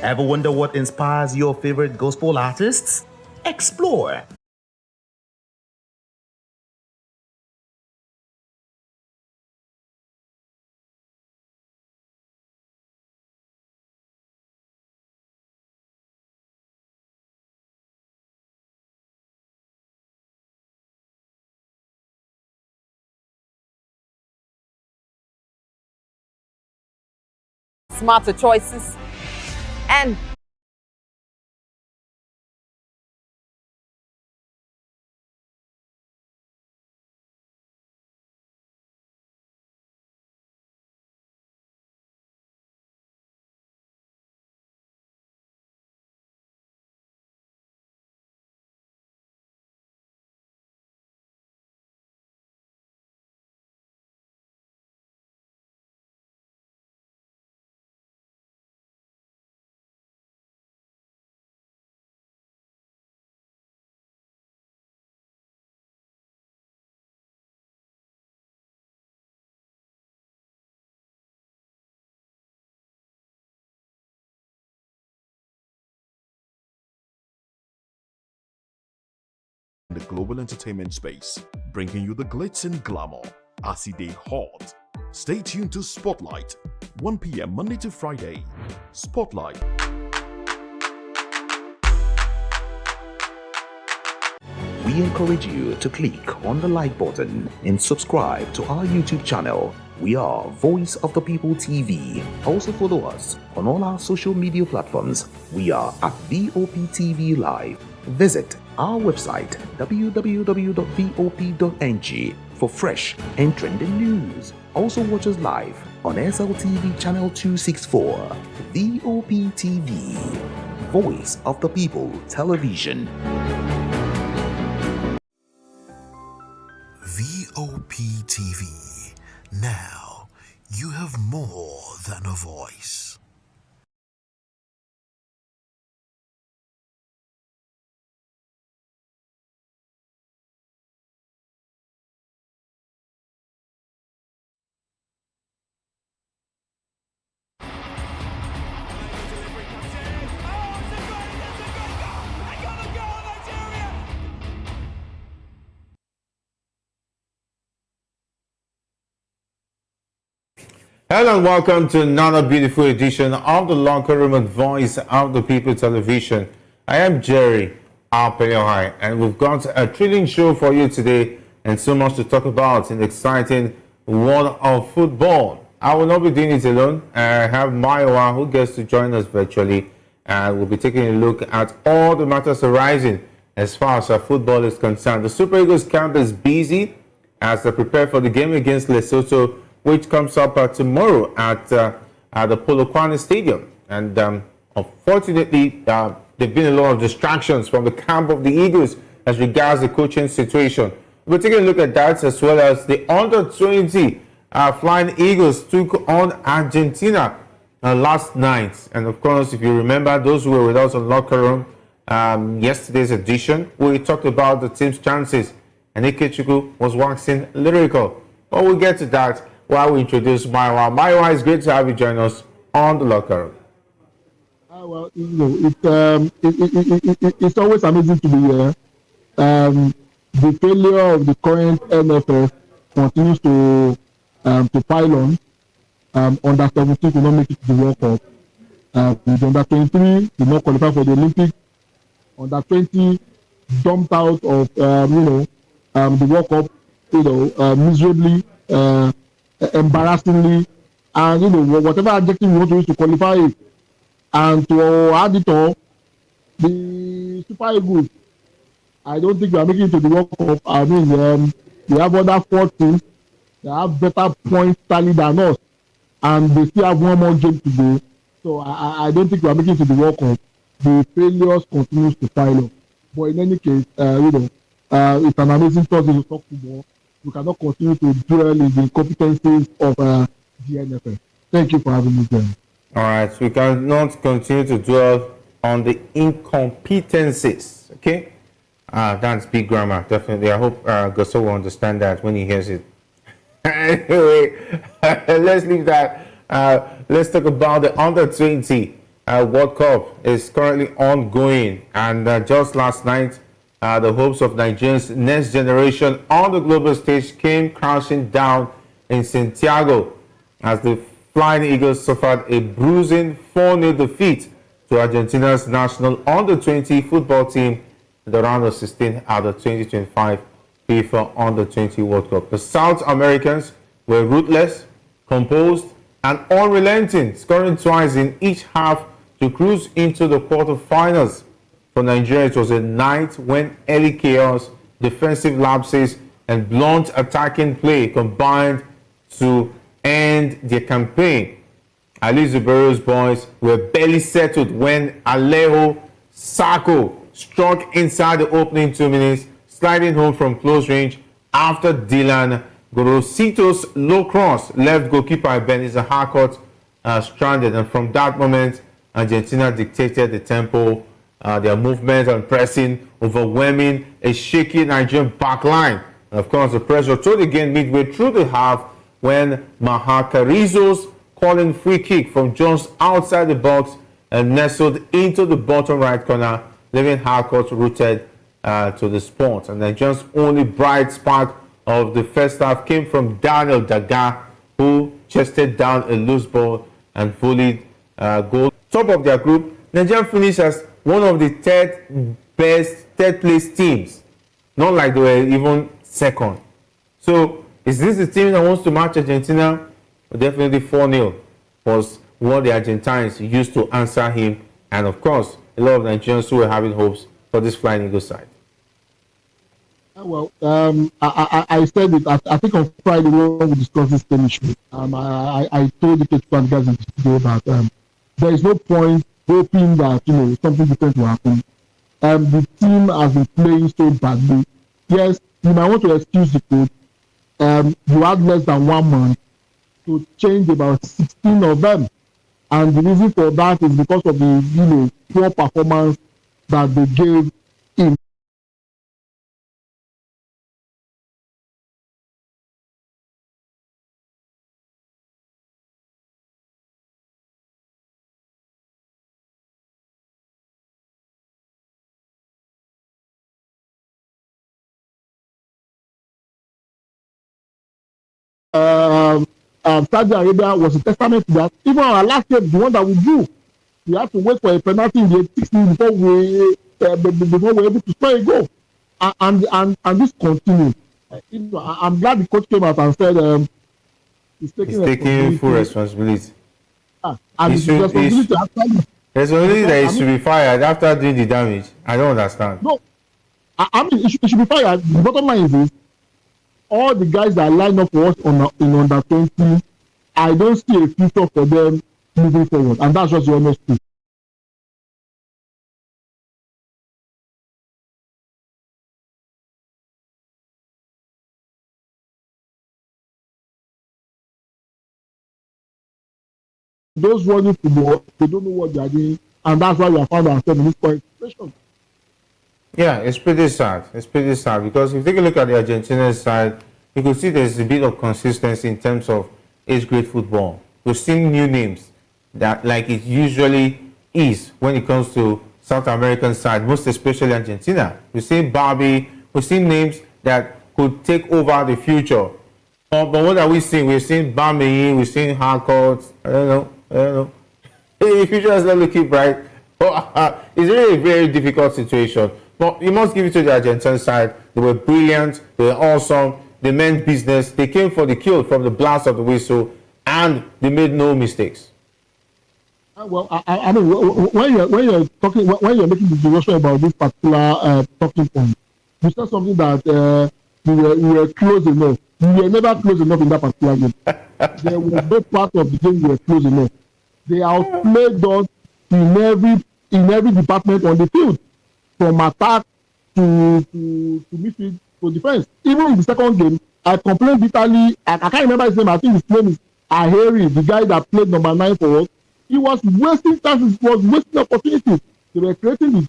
Ever wonder what inspires your favorite gospel artists? Explore. Smarter choices, and The global entertainment space, bringing you the glitz and glamour as it is hot. Stay tuned to Spotlight, 1 p.m. Monday to Friday. Spotlight. We encourage you to click on the like button and subscribe to our YouTube channel. We are Voice of the People TV. Also follow us on all our social media platforms. We are at VOP TV Live. Visit our website www.vop.ng for fresh and trending news. Also watch us live on SLTV channel 264. VOP TV, Voice of the People Television. VOP TV. Now, you have more than a voice. Hello and welcome to another beautiful edition of the Locker Room and Voice of the People Television. I am Jerry Arpeliohai, and we've got a thrilling show for you today and so much to talk about in the exciting world of football. I will not be doing it alone. I have Maiwa who gets to join us virtually, and we'll be taking a look at all the matters arising as far as our football is concerned. The Super Eagles camp is busy as they prepare for the game against Lesotho, which comes up tomorrow at the Polokwane Stadium. And unfortunately, there have been a lot of distractions from the camp of the Eagles as regards the coaching situation. We'll take a look at that, as well as the under-20 Flying Eagles took on Argentina last night. And of course, if you remember, those who were with us on Locker Room, yesterday's edition, we talked about the team's chances, and Ikechukwu was waxing lyrical. But we'll get to that while we introduce Maiwa. Maiwa, it's great to have you join us on the Locker Room. Well, you know, it's always amazing to be here. The failure of the current NFF continues to pile on. Under 17 did not make it to the World Cup. The under 23 did not qualify for the Olympics. Under 20 dumped out of the World Cup, miserably, embarrassingly, and whatever adjective you want to use to qualify it. And to add it all, the Super Eagles, I don't think we are making it to the World Cup. I mean, we have other 4 teams that have better points tally than us, and they still have one more game to go. So I don't think we are making it to the World Cup. The failures continues to pile up. But in any case, it's an amazing Thursday to talk football. We cannot continue to dwell in the incompetencies of the NFF. Thank you for having me there. All right, we cannot continue to dwell on the incompetencies. Okay, that's big grammar, definitely. I hope Gosso will understand that when he hears it. Anyway, let's leave that. Let's talk about the under-20 World Cup. Is currently ongoing, and just last night, the hopes of Nigerians' next generation on the global stage came crashing down in Santiago as the Flying Eagles suffered a bruising 4-0 defeat to Argentina's national under-20 football team in the round of 16 at the 2025 FIFA Under-20 World Cup. The South Americans were ruthless, composed, and unrelenting, scoring twice in each half to cruise into the quarterfinals. For Nigeria, it was a night when early chaos, defensive lapses, and blunt attacking play combined to end their campaign. Ali Zubairu's boys were barely settled when Alejo Sacco struck inside the opening 2 minutes, sliding home from close range after Dylan Gorosito's low cross left goalkeeper Ebenezer Harcourt stranded. And from that moment, Argentina dictated the tempo, their movement and pressing, overwhelming a shaky Nigerian backline. And of course, the pressure took again midway through the half when Mahakarizo's calling free kick from just outside the box and nestled into the bottom right corner, leaving Harcourt rooted to the spot. And Nigeria's only bright spark of the first half came from Daniel Daga, who chested down a loose ball and volleyed goal. Top of their group, Nigeria finished as one of the third place teams. Not like they were even second. So, is this the team that wants to match Argentina? Well, definitely 4-0 was what the Argentines used to answer him. And of course, a lot of Nigerians who were having hopes for this Flying Eagles side. Well, I said it. I think on Friday when we discussed this same issue, I told the Kechukwu guys today that there is no point hoping that something different will happen. The team has been playing so badly. Yes, you might want to excuse the coach. You had less than 1 month to change about 16 of them, and the reason for that is because of the poor performance that they gave in. Saudi Arabia was a testament to that. Even our last game, the one that we drew, we had to wait for a penalty in the 86th before we were able to score a goal. And this continues. I'm glad the coach came out and said he's taking full responsibility. And his responsibility actually. There's only that he should be fired after doing the damage. I don't understand. No, I mean, it should be fired. The bottom line is this: all the guys that line up for us in under 20, I don't see a future for them moving forward, and that's just the honest truth. Those running football, they don't know what they are doing, and that's why we have found ourselves in this current situation. Yeah, it's pretty sad. It's pretty sad because if you take a look at the Argentinian side, you could see there's a bit of consistency in terms of age grade football. We've seen new names that, like it usually is when it comes to South American side, most especially Argentina. We've seen Barbie, we've seen names that could take over the future. But what are we seeing? We've seen Bami, we've seen Harcourt. I don't know. The future is not looking bright. It's really a very difficult situation. But you must give it to the Argentine side. They were brilliant. They were awesome. They meant business. They came for the kill from the blast of the whistle, and they made no mistakes. Well, I mean, when you're talking, when you're making the discussion about this particular talking point, you said something that we were close enough. We were never close enough in that particular game. There was no part of the game we were close enough. They outplayed us in every department on the field, from attack to midfield to defense. Even in the second game, I complained bitterly. I can't remember his name. I think his name is Arrears, the guy that played number 9 for us. He was wasting chances. He was wasting opportunities. They were creating the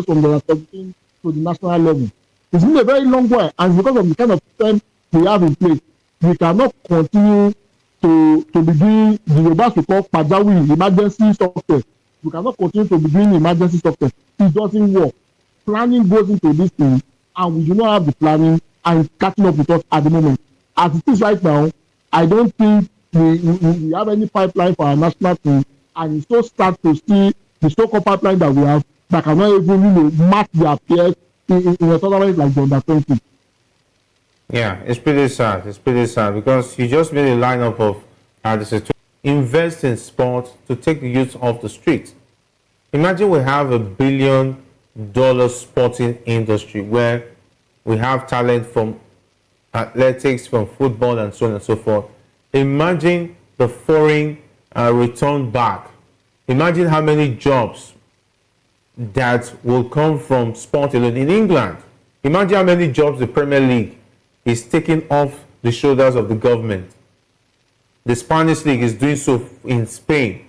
from the 17 to the national level. It's been a very long while, and because of the kind of system we have in place, we cannot continue to be doing the robust we call Pajawi, emergency success. We cannot continue to be doing emergency success. It doesn't work. Planning goes into this thing, and we do not have the planning and catching up with us at the moment. As it is right now, I don't think we have any pipeline for our national team, and it's so sad to see the so-called pipeline that we have that cannot even match their peers in a tournament like the under 20. Yeah, it's pretty sad. It's pretty sad because you just made a lineup of the situation. Invest in sports to take the youth off the street. Imagine we have $1 billion sporting industry where we have talent from athletics, from football, and so on and so forth. Imagine the foreign return back. Imagine how many jobs that will come from sport alone in England. Imagine how many jobs the Premier League is taking off the shoulders of the government. The Spanish League is doing so in Spain.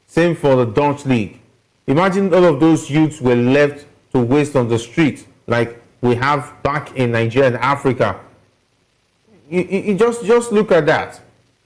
Same for the Dutch League. Imagine all of those youths were left to waste on the street like we have back in Nigeria and Africa. You just look at that.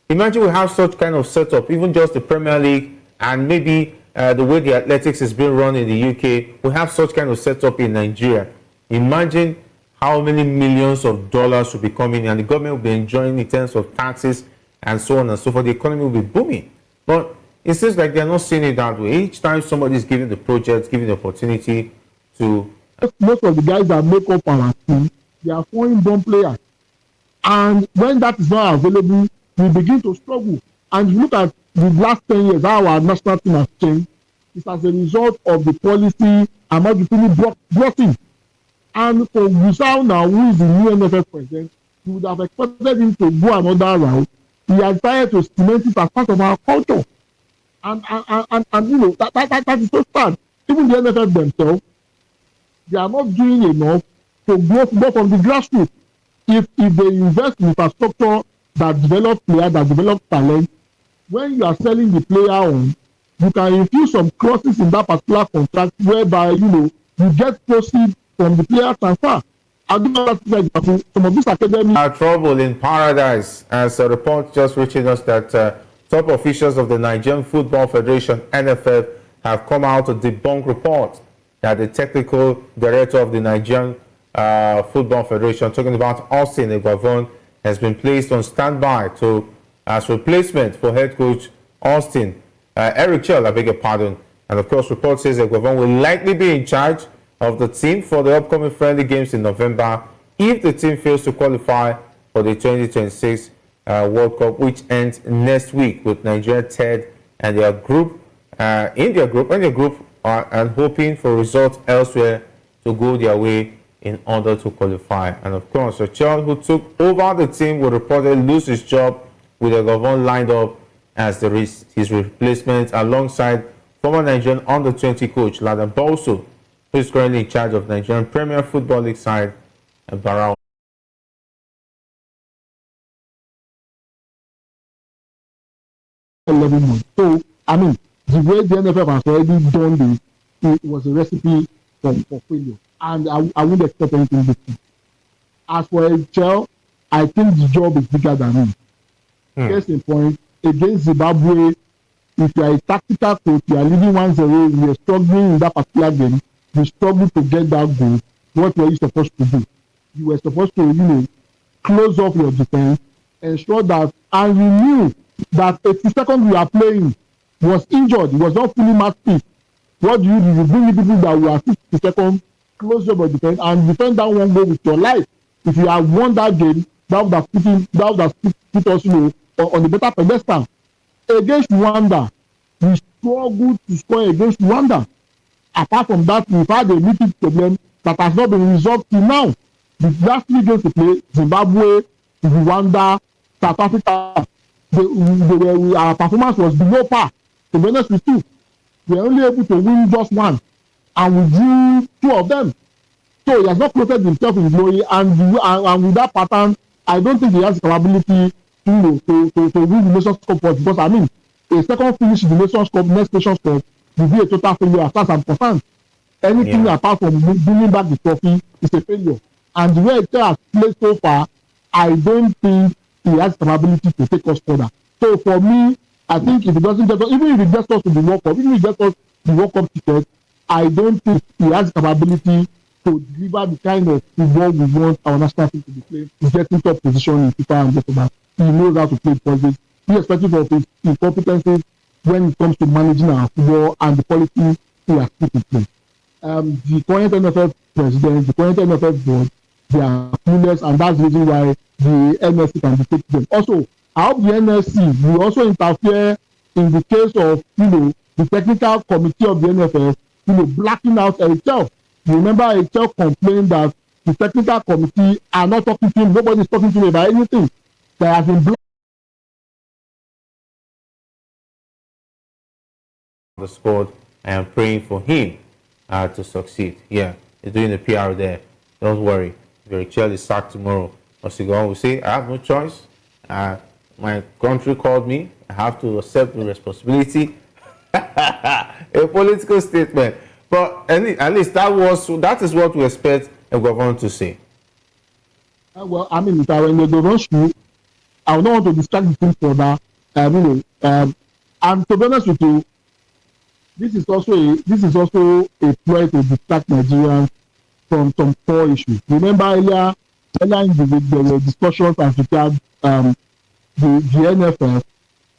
Imagine we have such kind of setup, even just the Premier League and maybe the way the athletics is being run in the UK, we have such kind of setup in Nigeria. Imagine how many millions of dollars will be coming and the government will be enjoying in terms of taxes and so on and so forth. The economy will be booming. But it seems like they're not seeing it that way. Each time somebody is giving the project, giving the opportunity to... Most of the guys that make up our team, they are foreign-born players. And when that is not available, we begin to struggle. And if you look at the last 10 years, how our national team has changed, it's as a result of the policy Ahmadu Tinubu brought in. And for Gusau now, who is the new NFF president, you would have expected him to go another route. He has tried to cement it as part of our culture. And you know, that is so sad. Even the NFF themselves, they are not doing enough to grow from the grassroots. If they invest in infrastructure that develops players, that develops talent, when you are selling the player on, you can infuse some clauses in that particular contract whereby, you know, you get proceeds from the player transfer. I'll give another example. Some of these academies are trouble in paradise, as a report just reaching us that top officials of the Nigerian Football Federation, NFF, have come out to debunk reports that the technical director of the Nigerian Football Federation, talking about Austin Eguavoen, has been placed on standby as replacement for head coach Eric Chell, I beg your pardon. And of course, report says Eguavoen will likely be in charge of the team for the upcoming friendly games in November if the team fails to qualify for the 2026 World Cup, which ends next week, with Nigeria third and their group and hoping for results elsewhere to go their way in order to qualify. And of course, a child who took over the team will reportedly lose his job, with Eguavoen lined up as his replacement alongside former Nigerian under-20 coach Ladan Boso, who is currently in charge of Nigerian Premier Football League side Barao. So, I mean, the way the NFF has already done this, it was a recipe for failure. And I wouldn't expect anything different. As for HL, I think the job is bigger than him. Case in point, against Zimbabwe, if you are a tactical coach, you are leading 1-0, you are struggling in that particular game, you struggle to get that goal. What were you supposed to do? You were supposed to, close off your defense, ensure that, and you knew that 80 seconds you are playing was injured, he was not fully match fit. What do? You bring the people that were 60 seconds, close up your defense, and defend that one goal with your life. If you have won that game, that would have put us, on the better pedestal. Against Rwanda, we struggled to score against Rwanda. Apart from that, we've had a little problem that has not been resolved till now. The last 3 games to play, Zimbabwe, Rwanda, South Africa, our performance was below par. To be honest with you, we were only able to win just one, and we drew 2 of them. So he has not clothed himself in glory, and with that pattern, I don't think he has the capability to win the Nations Cup, because I mean, a second finish in the Nations Cup, next Nations Cup, will be a total failure as far as I'm concerned. Anything apart from bringing back the trophy is a failure. And the way it has played so far, I don't think he has the capability to take us further. So for me, I think if he doesn't get us, even if he gets us to the World Cup, even if he gets us the World Cup ticket, I don't think he has the capability to deliver the kind of football we want our national team to be playing, to get in top position in FIFA and just about. He knows how to play politics, irrespective of his incompetencies when it comes to managing our football and the policy he has put in place. The current NFF president, the current NFF board, they are clueless, and that's the reason why the NSC can dictate them. Also, I hope the NSC will also interfere in the case of, the technical committee of the NFF, blacking out HL. You remember HL complained that the technical committee are not talking to him, nobody's talking to him about anything. They have been blocked. The squad, I am praying for him to succeed. Yeah, he's doing the PR there. Don't worry. Eric Chell is sacked tomorrow. Osigon will say, I have no choice. My country called me. I have to accept the responsibility. A political statement. But at least that is what we expect Eguavoen to say. Well, I mean, if I were in the Eguavoen shoe, I would not want to distract the team further. And to be honest with you, this is also a ploy to distract Nigerians from some core issues. Remember earlier in there were discussions as regards the NFF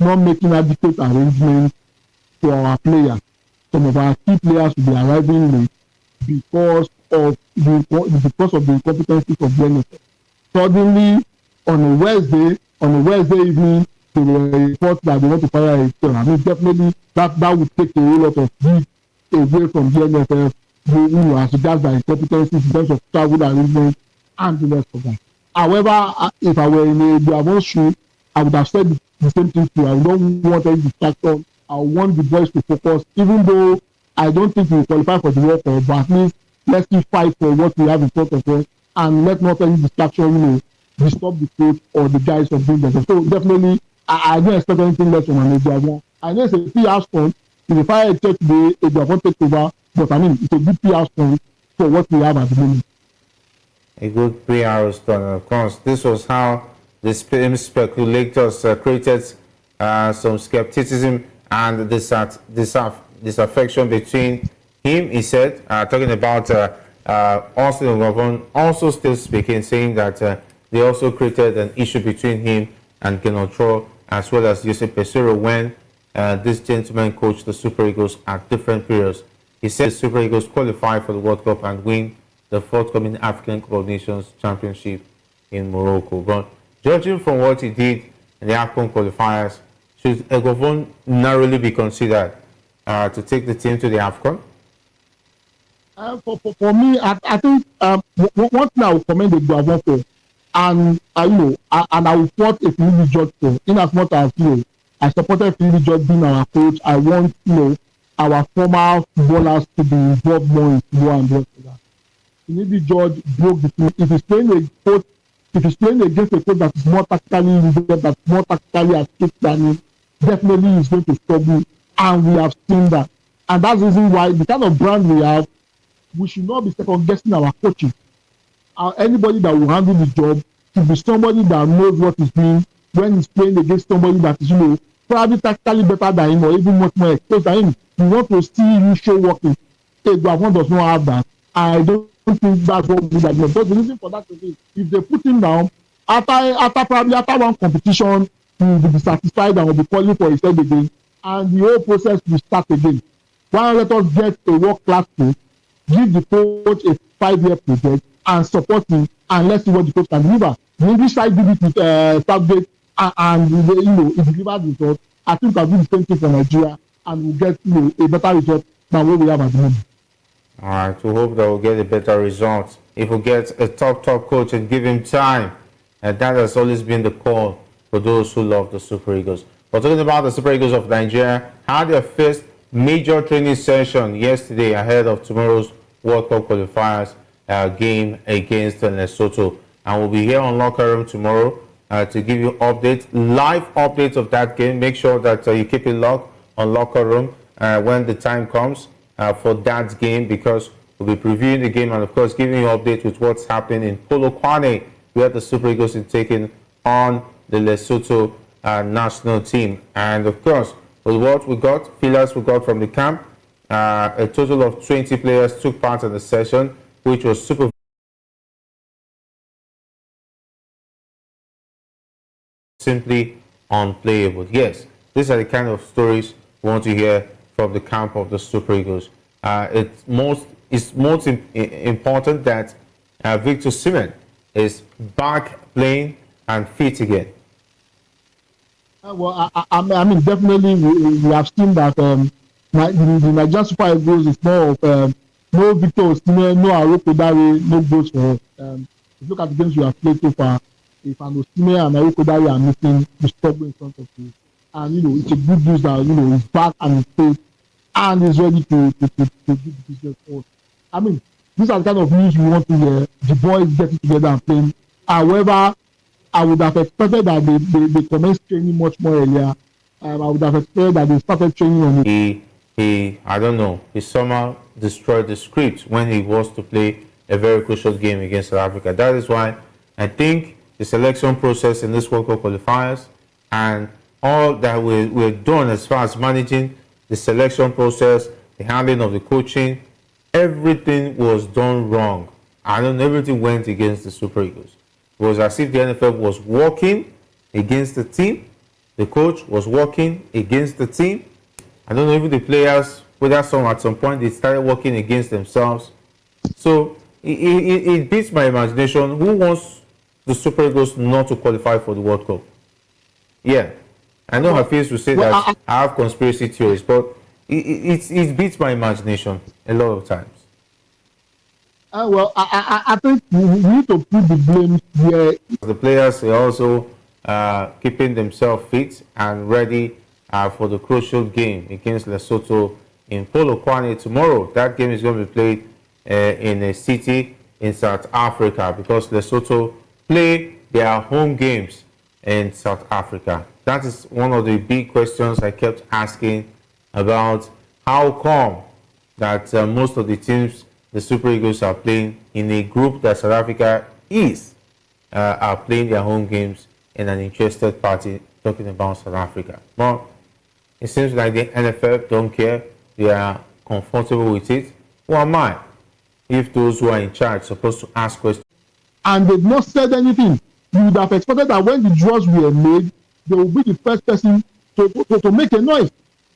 not making adequate arrangements for our players. Some of our key players will be arriving late because of the incompetency of the NFF. Suddenly, on a Wednesday evening, there were reports that they want to fire a team. I mean, definitely that would take a whole lot of heat away from the NFF, as regards their incompetencies in terms of travel arrangements and the rest of that. However, if I were in a Eguavoen shoe, I would have said the same thing too. I don't want any distraction. I want the boys to focus, even though I don't think we will qualify for the World Cup, but at least let's keep fight for what we have in front of us, and let not any distraction, disturb the coach or the guys from doing that. So definitely, I don't expect anything less from an Eguavoen. I know it's a PR stunt. If the fire check today, Eguavoen take over, but I mean, it's a good PR stunt for what we have at the moment. a good PR stunt. Of course, this was how the speculators created some skepticism and disaffection between him, he said, talking about Austin Ogbongbon, also still speaking, saying that they also created an issue between him and Genotro, as well as Jose Pesero, when this gentleman coached the Super Eagles at different periods. He said the Super Eagles qualify for the World Cup and win the forthcoming African Cup of Nations Championship in Morocco. But judging from what he did in the AFCON qualifiers, should Ogbongbon narrowly be considered to take the team to the AFCON? For me, I think one thing I will commend the Ogbongbon for, and and I will support a Tinubu judge for, in as much as I supported Tinubu judge being our coach. I want our former footballers to be involved more in football and rest of that. Tinubu judge broke the team. If he's playing against a coach that is more tactically involved, that's more tactically astute than him, definitely he's going to struggle, and we have seen that. And that's the reason why the kind of brand we have, we should not be second guessing our coaching. Anybody that will handle the job should be somebody that knows what he's doing when he's playing against somebody that is, probably tactically better than him or even much more exposed than him. You want to see you show working. Ogbongbon does not have that. I don't think that's what we do. But the reason for that is if they put him down, after one competition, he will be dissatisfied and will be calling for his head again, and the whole process will start again. Why not let us get a world-class coach, give the coach a 5-year project, and support him, and let's see what the coach can deliver. The English side did it with Southgate, and it delivered results. I think we'll do the same thing for Nigeria, and we'll get a better result than what we have at the moment. All right, we hope that we'll get a better result. If we get a top coach and give him time, and that has always been the call for those who love the Super Eagles. But talking about the Super Eagles of Nigeria, had their first major training session yesterday ahead of tomorrow's World Cup qualifiers game against Lesotho. And we'll be here on Locker Room tomorrow to give you live updates of that game. Make sure that you keep it locked on Locker Room when the time comes for that game, because we'll be previewing the game and, of course, giving you updates with what's happening in Polokwane, where the Super Eagles is taking on the Lesotho national team. And, of course, with what we got, feelers we got from the camp, a total of 20 players took part in the session, which was super simply unplayable. Yes, these are the kind of stories we want to hear from the camp of the Super Eagles. It's most important that Victor Osimhen is back playing and fit again. Well, I mean, definitely we have seen that the Nigerian Super Eagles is more of no Victor Osimhen, no Aroko Dare, no goals for us. If you look at the games we have played so far, if an Osimhen and Aroko Dare are missing, we struggle in front of you. And it's a good news that he's back and he's fit and is ready to do the business for us. I mean, these are the kind of news we want to hear. The boys getting together and playing. However, I would have expected that they commenced training much more earlier. I would have expected that they started training on it. I don't know, he somehow destroyed the script when he was to play a very crucial game against South Africa. That is why I think the selection process in this World Cup qualifiers and all that we're doing as far as managing the selection process, the handling of the coaching, everything was done wrong. Everything went against the Super Eagles. It was as if the NFF was working against the team. The coach was working against the team. I don't know if the players, whether at some point they started working against themselves. So it beats my imagination. Who wants the Super Eagles not to qualify for the World Cup? Yeah, I know Hafiz will say that I have conspiracy theories, but it beats my imagination a lot of times. I think we need to put the blame here. The players are also keeping themselves fit and ready for the crucial game against Lesotho in Polokwane tomorrow. That game is going to be played in a city in South Africa, because Lesotho play their home games in South Africa. That is one of the big questions I kept asking about how come that most of the teams the Super Eagles are playing in a group that South Africa are playing their home games in an interested party talking about South Africa. But it seems like the NFF don't care. They are comfortable with it. Who am I, if those who are in charge are supposed to ask questions? And they've not said anything. You would have expected that when the draws were made, they will be the first person to make a noise.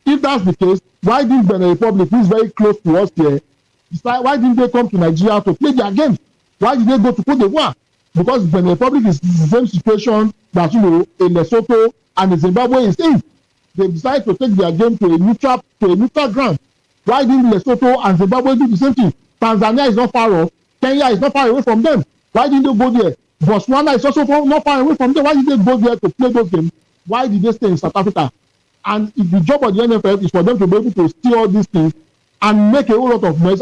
If that's the case, why didn't Benin Republic, who is very close to us here, decide, why didn't they come to Nigeria to play their games? Why did they go to Cote d'Ivoire? Because Benin Republic is the same situation that, you know, a Lesotho and a Zimbabwe is in. They decided to take their game to a neutral ground. Why didn't Lesotho and Zimbabwe do the same thing? Tanzania is not far off. Kenya is not far away from them. Why didn't they go there? Botswana is also not far away from them. Why did they go there to play those games? Why did they stay in South Africa? And if the job of the NFF is for them to be able to steer all these things and make a whole lot of noise.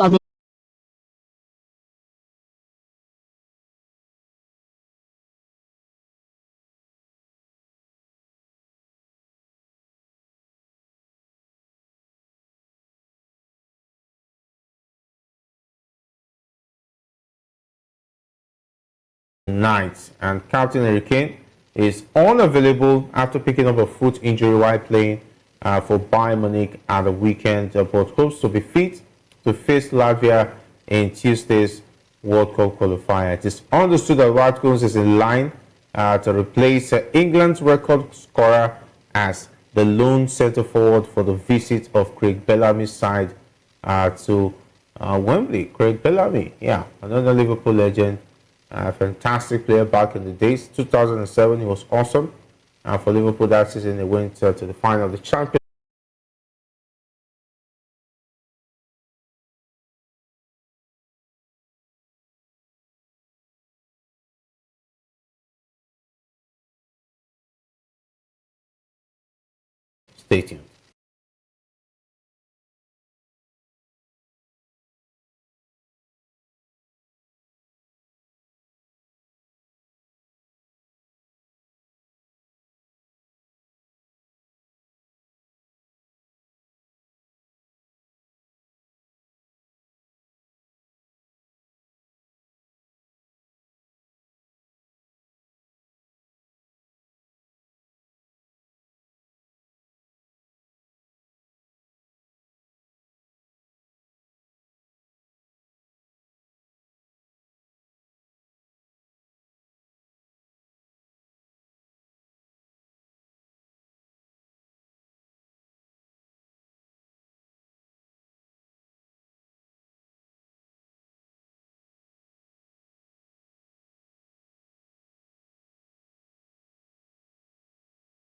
Night, and Captain Hurricane is unavailable after picking up a foot injury while playing for Bayern Munich at the weekend, but hopes to be fit to face Latvia in Tuesday's World Cup qualifier. It is understood that Watkins is in line to replace England's record scorer as the lone centre forward for the visit of Craig Bellamy's side to Wembley. Craig Bellamy, yeah, another Liverpool legend. Fantastic player back in the days. 2007, he was awesome. For Liverpool that season, they went to the final of the Champions Stay tuned.